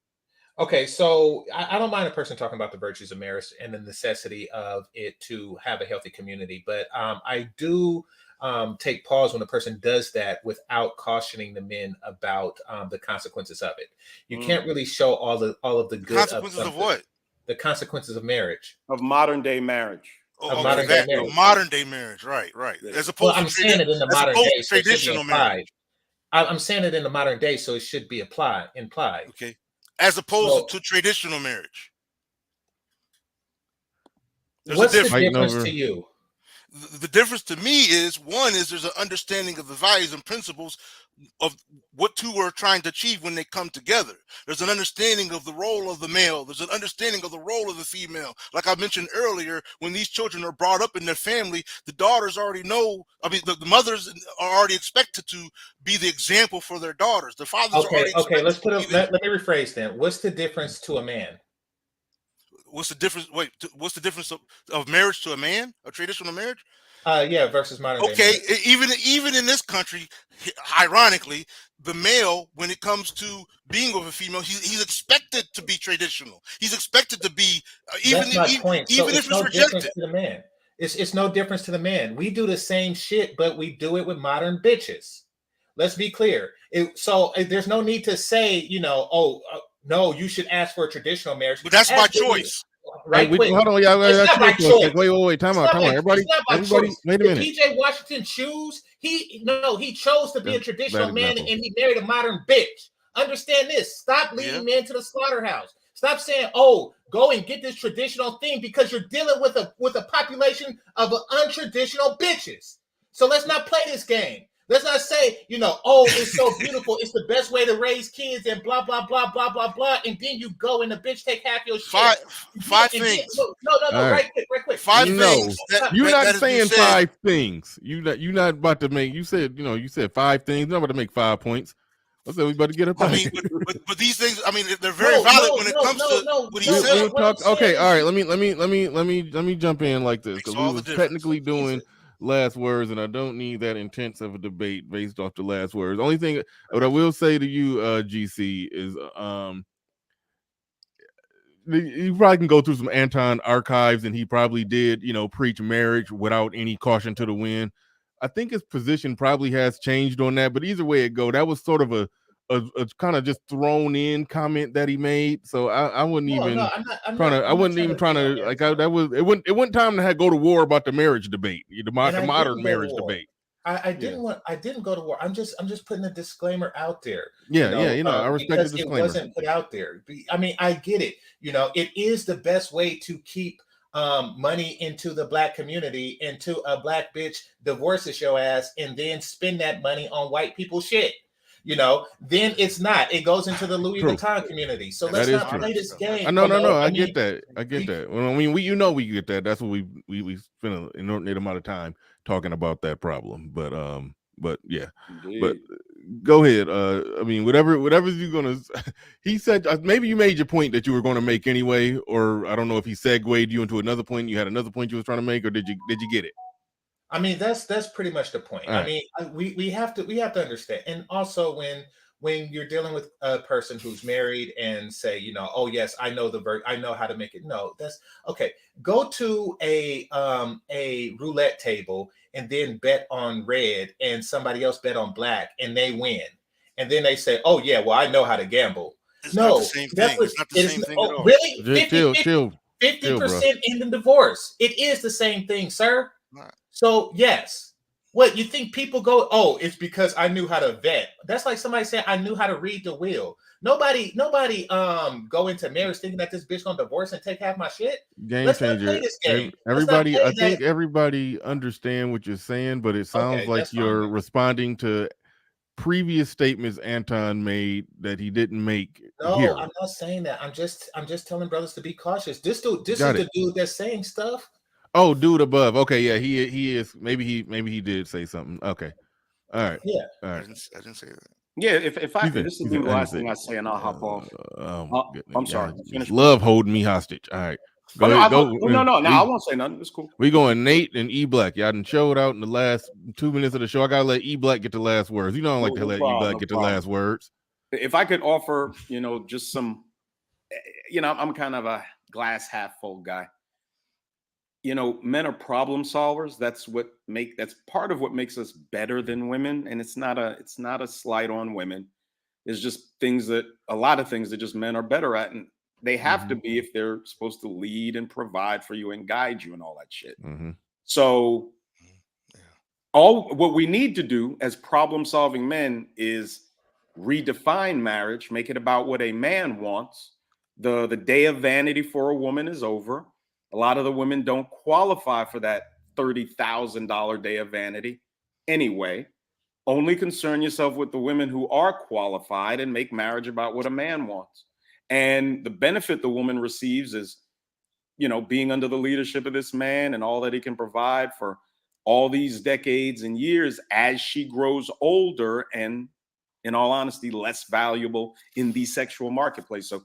S: Okay, so I don't mind a person talking about the virtues of marriage and the necessity of it to have a healthy community, but I do take pause when a person does that without cautioning the men about the consequences of it. You can't really show all of the good
L: consequences of what?
S: The consequences of marriage,
R: of modern day marriage.
L: Modern day marriage, right. As opposed
S: I'm
L: to
S: saying it in the modern day, so
L: traditional marriage.
S: I'm saying it in the modern day, so it should be implied.
L: Okay. As opposed to traditional marriage.
S: What's the difference to you?
L: The difference to me is, one is there's an understanding of the values and principles of what two are trying to achieve when they come together. There's an understanding of the role of the male. There's an understanding of the role of the female. Like I mentioned earlier, when these children are brought up in their family, the daughters already know, the mothers are already expected to be the example for their daughters. The fathers are already expected
S: let's put let me rephrase then. What's the difference to a man?
L: What's the difference? What's the difference of marriage to a man? A traditional marriage?
S: Versus modern day.
L: Okay, even in this country, ironically, the male, when it comes to being with a female, he's expected to be traditional. He's expected to be even if it's rejected.
S: To the man. It's no difference to the man. We do the same shit, but we do it with modern bitches. Let's be clear. So there's no need to say, no, you should ask for a traditional marriage.
L: But that's my choice.
S: Right?
A: Hold on,
S: it's not my choice.
A: Wait, time out. Everybody, wait a minute.
S: PJ Washington choose. He chose to be a traditional man, and he married a modern bitch. Understand this. Stop leading men to the slaughterhouse. Stop saying, go and get this traditional thing, because you're dealing with a population of untraditional bitches. So let's not play this game. Let's not say, it's so beautiful. It's the best way to raise kids and blah, blah, blah, blah, blah, blah. And then you go and the bitch take half your shit.
L: Five things.
S: No, right quick.
L: Five things.
A: You're not saying 5 things. You're not about to make, you said 5 things. You're not about to make 5 points. I said we about to get up.
L: But these things, they're very valid when it comes to what he said.
A: Okay, all right. Let me jump in like this, because we were technically doing last words, and I don't need that intense of a debate based off the last words. The only thing what I will say to you, GC, is you probably can go through some Anton archives, and he probably did, preach marriage without any caution to the wind. I think his position probably has changed on that, but either way it go, that was sort of a kind of just thrown in comment that he made. So I wouldn't even trying to like that was it wasn't time to go to war about the marriage debate, the modern marriage debate.
S: I didn't go to war. I'm just putting a disclaimer out there.
A: I respect the disclaimer.
S: It wasn't put out there. I mean, I get it. It is the best way to keep money into the black community, into a black bitch divorces your ass and then spend that money on white people shit. Then it's not. It goes into the Louis Vuitton community. So let's not play this game.
A: No. I get that. Well, I mean, we get that. That's what we spend an inordinate amount of time talking about that problem. But yeah, but
K: Indeed.
A: go ahead. I mean, whatever you're gonna. He said maybe you made your point that you were going to make anyway, or I don't know if he segued you into another point. You had another point you was trying to make, or did you get it?
S: I mean, that's pretty much the point.
A: All
S: I
A: right.
S: mean, we have to understand, and also when you're dealing with a person who's married and say, you know, oh yes, I know I know how to make it. No, that's okay. Go to a roulette table and then bet on red, and somebody else bet on black, and they win, and then they say, oh yeah, well I know how to gamble.
L: It's not the
S: No,
L: same
S: that's
L: thing.
S: what
L: It's not the
S: it is.
L: same thing at
S: Oh,
L: all.
S: really?
A: Chill,
S: 50% in the divorce. It is the same thing, sir. So yes. What you think people go, oh, it's because I knew how to vet. That's like somebody saying I knew how to read the will. Nobody go into marriage thinking that this bitch gonna divorce and take half my shit.
A: Game
S: Let's not play
A: changer.
S: this game. Let's not
A: Everybody,
S: play
A: I
S: that.
A: think everybody understand what you're saying, but it sounds
S: Okay,
A: like
S: that's fine
A: you're
S: then.
A: responding to previous statements Anton made that he didn't make
S: No,
A: here.
S: I'm not saying that. I'm just telling brothers to be cautious. This is
A: Got
S: the
A: it.
S: dude that's saying stuff.
A: Oh, dude above. Okay, yeah, he is. Maybe he did say something. Okay, all right,
S: Yeah.
A: all
L: I
A: right.
L: didn't say that.
K: Yeah, if I
A: You think?
K: this will
A: You
K: be
A: think?
K: the
A: I didn't
K: last
A: say.
K: thing I say, and I'll hop off.
A: Oh my goodness!
K: I'm sorry.
A: Y'all just
K: Finish.
A: love holding me hostage. All right,
K: Oh
A: go
K: no,
A: ahead.
K: I
A: Go.
K: thought, no. Now I won't say nothing. It's cool.
A: We going Nate and E Black. Y'all done showed out in the last 2 minutes of the show. I gotta let E Black get the last words. You know I don't like to
K: No
A: let E
K: problem.
A: Black
K: No
A: get the
K: problem.
A: last words.
K: If I could offer, just some, I'm kind of a glass half full guy. Men are problem solvers. That's part of what makes us better than women. And it's not a slight on women. It's just a lot of things that just men are better at. And they have to be if they're supposed to lead and provide for you and guide you and all that shit. So what we need to do as problem solving men is redefine marriage, make it about what a man wants. The day of vanity for a woman is over. A lot of the women don't qualify for that $30,000 day of vanity anyway. Only concern yourself with the women who are qualified and make marriage about what a man wants. And the benefit the woman receives is, being under the leadership of this man and all that he can provide for all these decades and years as she grows older and, in all honesty, less valuable in the sexual marketplace. So,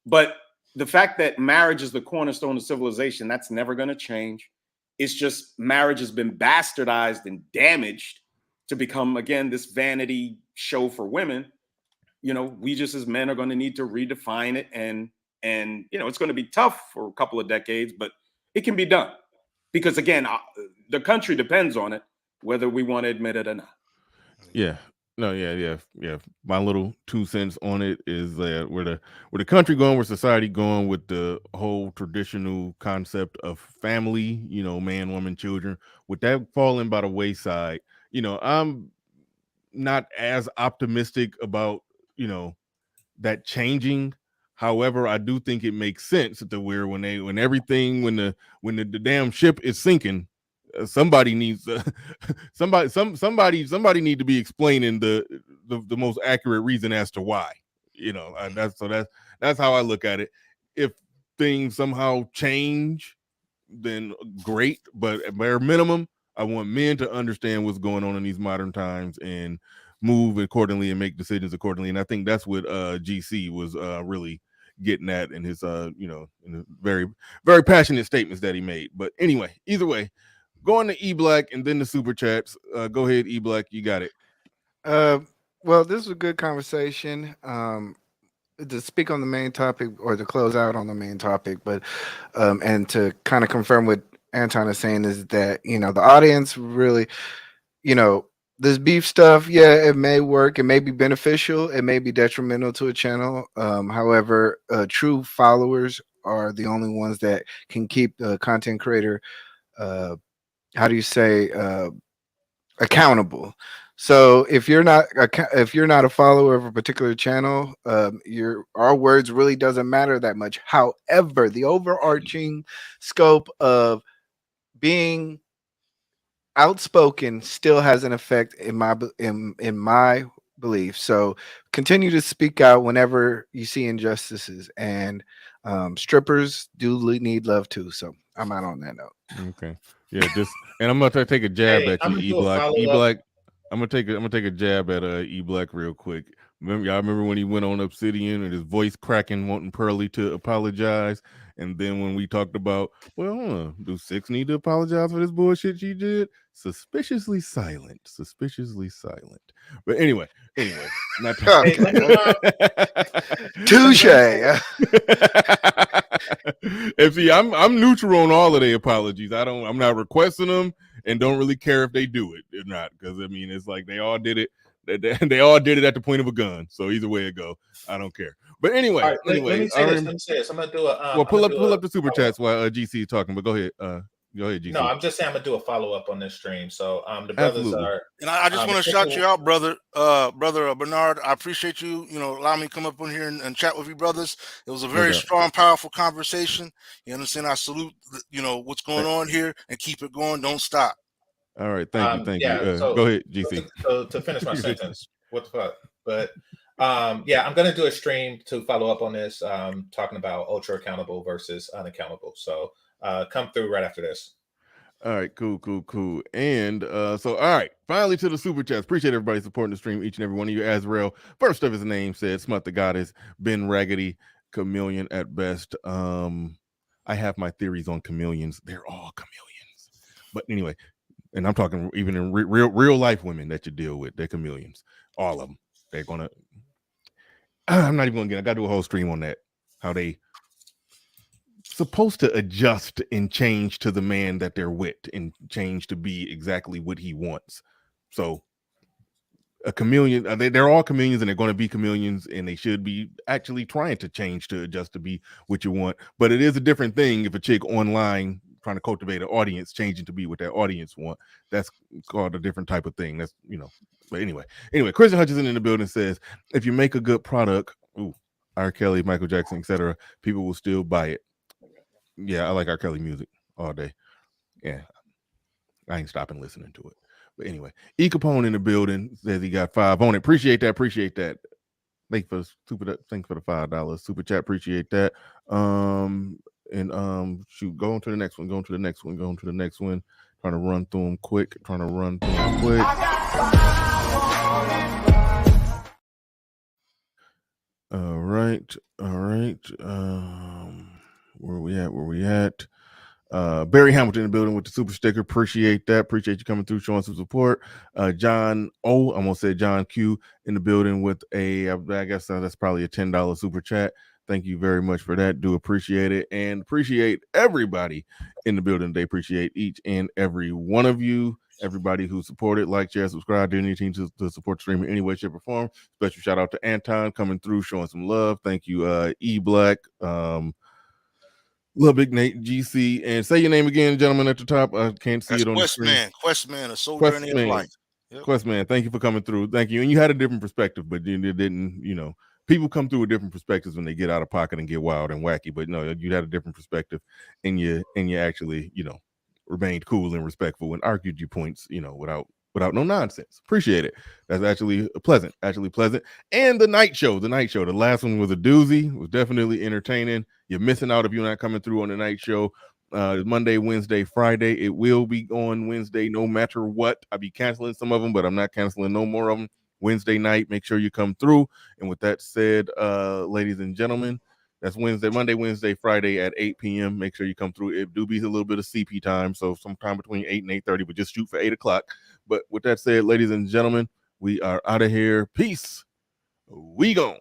K: but the fact that marriage is the cornerstone of civilization, that's never going to change. It's just marriage has been bastardized and damaged to become, again, this vanity show for women. We just as men are going to need to redefine it. And it's going to be tough for a couple of decades, but it can be done. Because again, the country depends on it, whether we want to admit it or not.
A: Yeah. No, yeah. My little 2 cents on it is that where the country going, where society going with the whole traditional concept of family, man, woman, children, with that falling by the wayside, I'm not as optimistic about, that changing. However, I do think it makes sense that when the damn ship is sinking, somebody needs somebody need to be explaining the most accurate reason as to why. That's how I look at it. If things somehow change, then great, but at bare minimum, I want men to understand what's going on in these modern times and move accordingly and make decisions accordingly. And I think that's what GC was really getting at in his in the very, very passionate statements that he made. But anyway, either way, going to E Black and then the super chats. Go ahead, E Black, you got it.
M: Well, this was a good conversation. To speak on the main topic or to close out on the main topic, but and to kind of confirm what Anton is saying is that the audience really, this beef stuff, yeah, it may work, it may be beneficial, it may be detrimental to a channel. However, true followers are the only ones that can keep the content creator, how do you say, accountable. So if you're not a follower of a particular channel, our words really doesn't matter that much. However, the overarching scope of being outspoken still has an effect in my belief. So continue to speak out whenever you see injustices, and strippers do need love too. So I'm out on that note.
A: Okay. Yeah, just and I'm gonna take a jab
S: Hey,
A: at
S: I'm
A: you,
S: gonna
A: E
S: do a
A: Black.
S: follow
A: E
S: up.
A: Black. I'm gonna take a jab at E Black real quick. Remember when he went on Obsidian and his voice cracking, wanting Pearly to apologize, and then when we talked about, well, do Six need to apologize for this bullshit she did? Suspiciously silent. But anyway, not
M: Okay. Touche.
A: And see, I'm neutral on all of their apologies. I'm not requesting them, and don't really care if they do it or not, because I mean, it's like they all did it. They all did it at the point of a gun. So either way it go, I don't care. But anyway,
S: All right, let me say this. Let me say this. I'm gonna do a.
A: well, pull
S: I'm gonna
A: up the super chats while GC is talking. But go ahead, GC.
S: No, I'm just saying I'm gonna do a follow up on this stream. So the brothers
A: Absolutely.
S: are.
L: And I just want to shout you out, brother, Bernard. I appreciate you, allow me to come up on here and chat with you, brothers. It was a very strong, powerful conversation. You understand? I salute, what's going on here, and keep it going. Don't stop.
A: All right, thank you.
S: So,
A: go ahead, GC.
S: So to finish my sentence, what the fuck? But yeah, I'm gonna do a stream to follow up on this, talking about ultra accountable versus unaccountable. So come through right after this.
A: All right, cool. And so, all right, finally to the super chats. Appreciate everybody supporting the stream, each and every one of you. Azrael, first of his name, said, Smut the Goddess, Ben Raggedy, Chameleon at best. I have my theories on chameleons. They're all chameleons. But anyway, and I'm talking even in real life women that you deal with, they're chameleons. All of them. They're gonna. I'm not even gonna get. I gotta do a whole stream on that. How they supposed to adjust and change to the man that they're with, and change to be exactly what he wants. So a chameleon, they're all chameleons, and they're going to be chameleons, and they should be actually trying to change to adjust to be what you want. But it is a different thing if a chick online trying to cultivate an audience, changing to be what that audience want. That's called a different type of thing. That's, but anyway, Christian Hutchinson in the building says, if you make a good product, R. Kelly, Michael Jackson, etc., people will still buy it. Yeah, I like R. Kelly music all day. Yeah, I ain't stopping listening to it. But anyway, E. Capone in the building says he got 5 on it. Appreciate that. Thank you for the $5 super chat. Appreciate that. Shoot, go on to the next one. Trying to run through them quick. All right. Where we at? Barry Hamilton in the building with the super sticker. Appreciate that. Appreciate you coming through, showing some support. John O, I'm gonna say John Q in the building with I guess that's probably a $10 super chat. Thank you very much for that. Do appreciate it, and appreciate everybody in the building. They appreciate each and every one of you. Everybody who supported, like, share, subscribe, did anything to support the stream in any way, shape, or form. Special shout out to Anton coming through, showing some love. Thank you, E Black, Love Big Nate, GC, and say your name again, gentlemen, at the top. I can't see it on the screen.
L: Questman, a soul journey of life.
A: Yep. Questman, thank you for coming through. Thank you. And you had a different perspective, but you didn't, people come through with different perspectives when they get out of pocket and get wild and wacky. But no, you had a different perspective, and you actually, remained cool and respectful and argued your points, without no nonsense. Appreciate it. That's actually pleasant. And the night show, the last one was a doozy. It was definitely entertaining. You're missing out if you're not coming through on the night show. Monday, Wednesday, Friday. It will be on Wednesday no matter what. I'll be canceling some of them, but I'm not canceling no more of them. Wednesday night, make sure you come through. And with that said, ladies and gentlemen, that's Monday, Wednesday, Friday at 8 p.m. Make sure you come through. It do be a little bit of CP time, so sometime between 8 and 8:30, but just shoot for 8 o'clock. But with that said, ladies and gentlemen, we are out of here. Peace. We gone.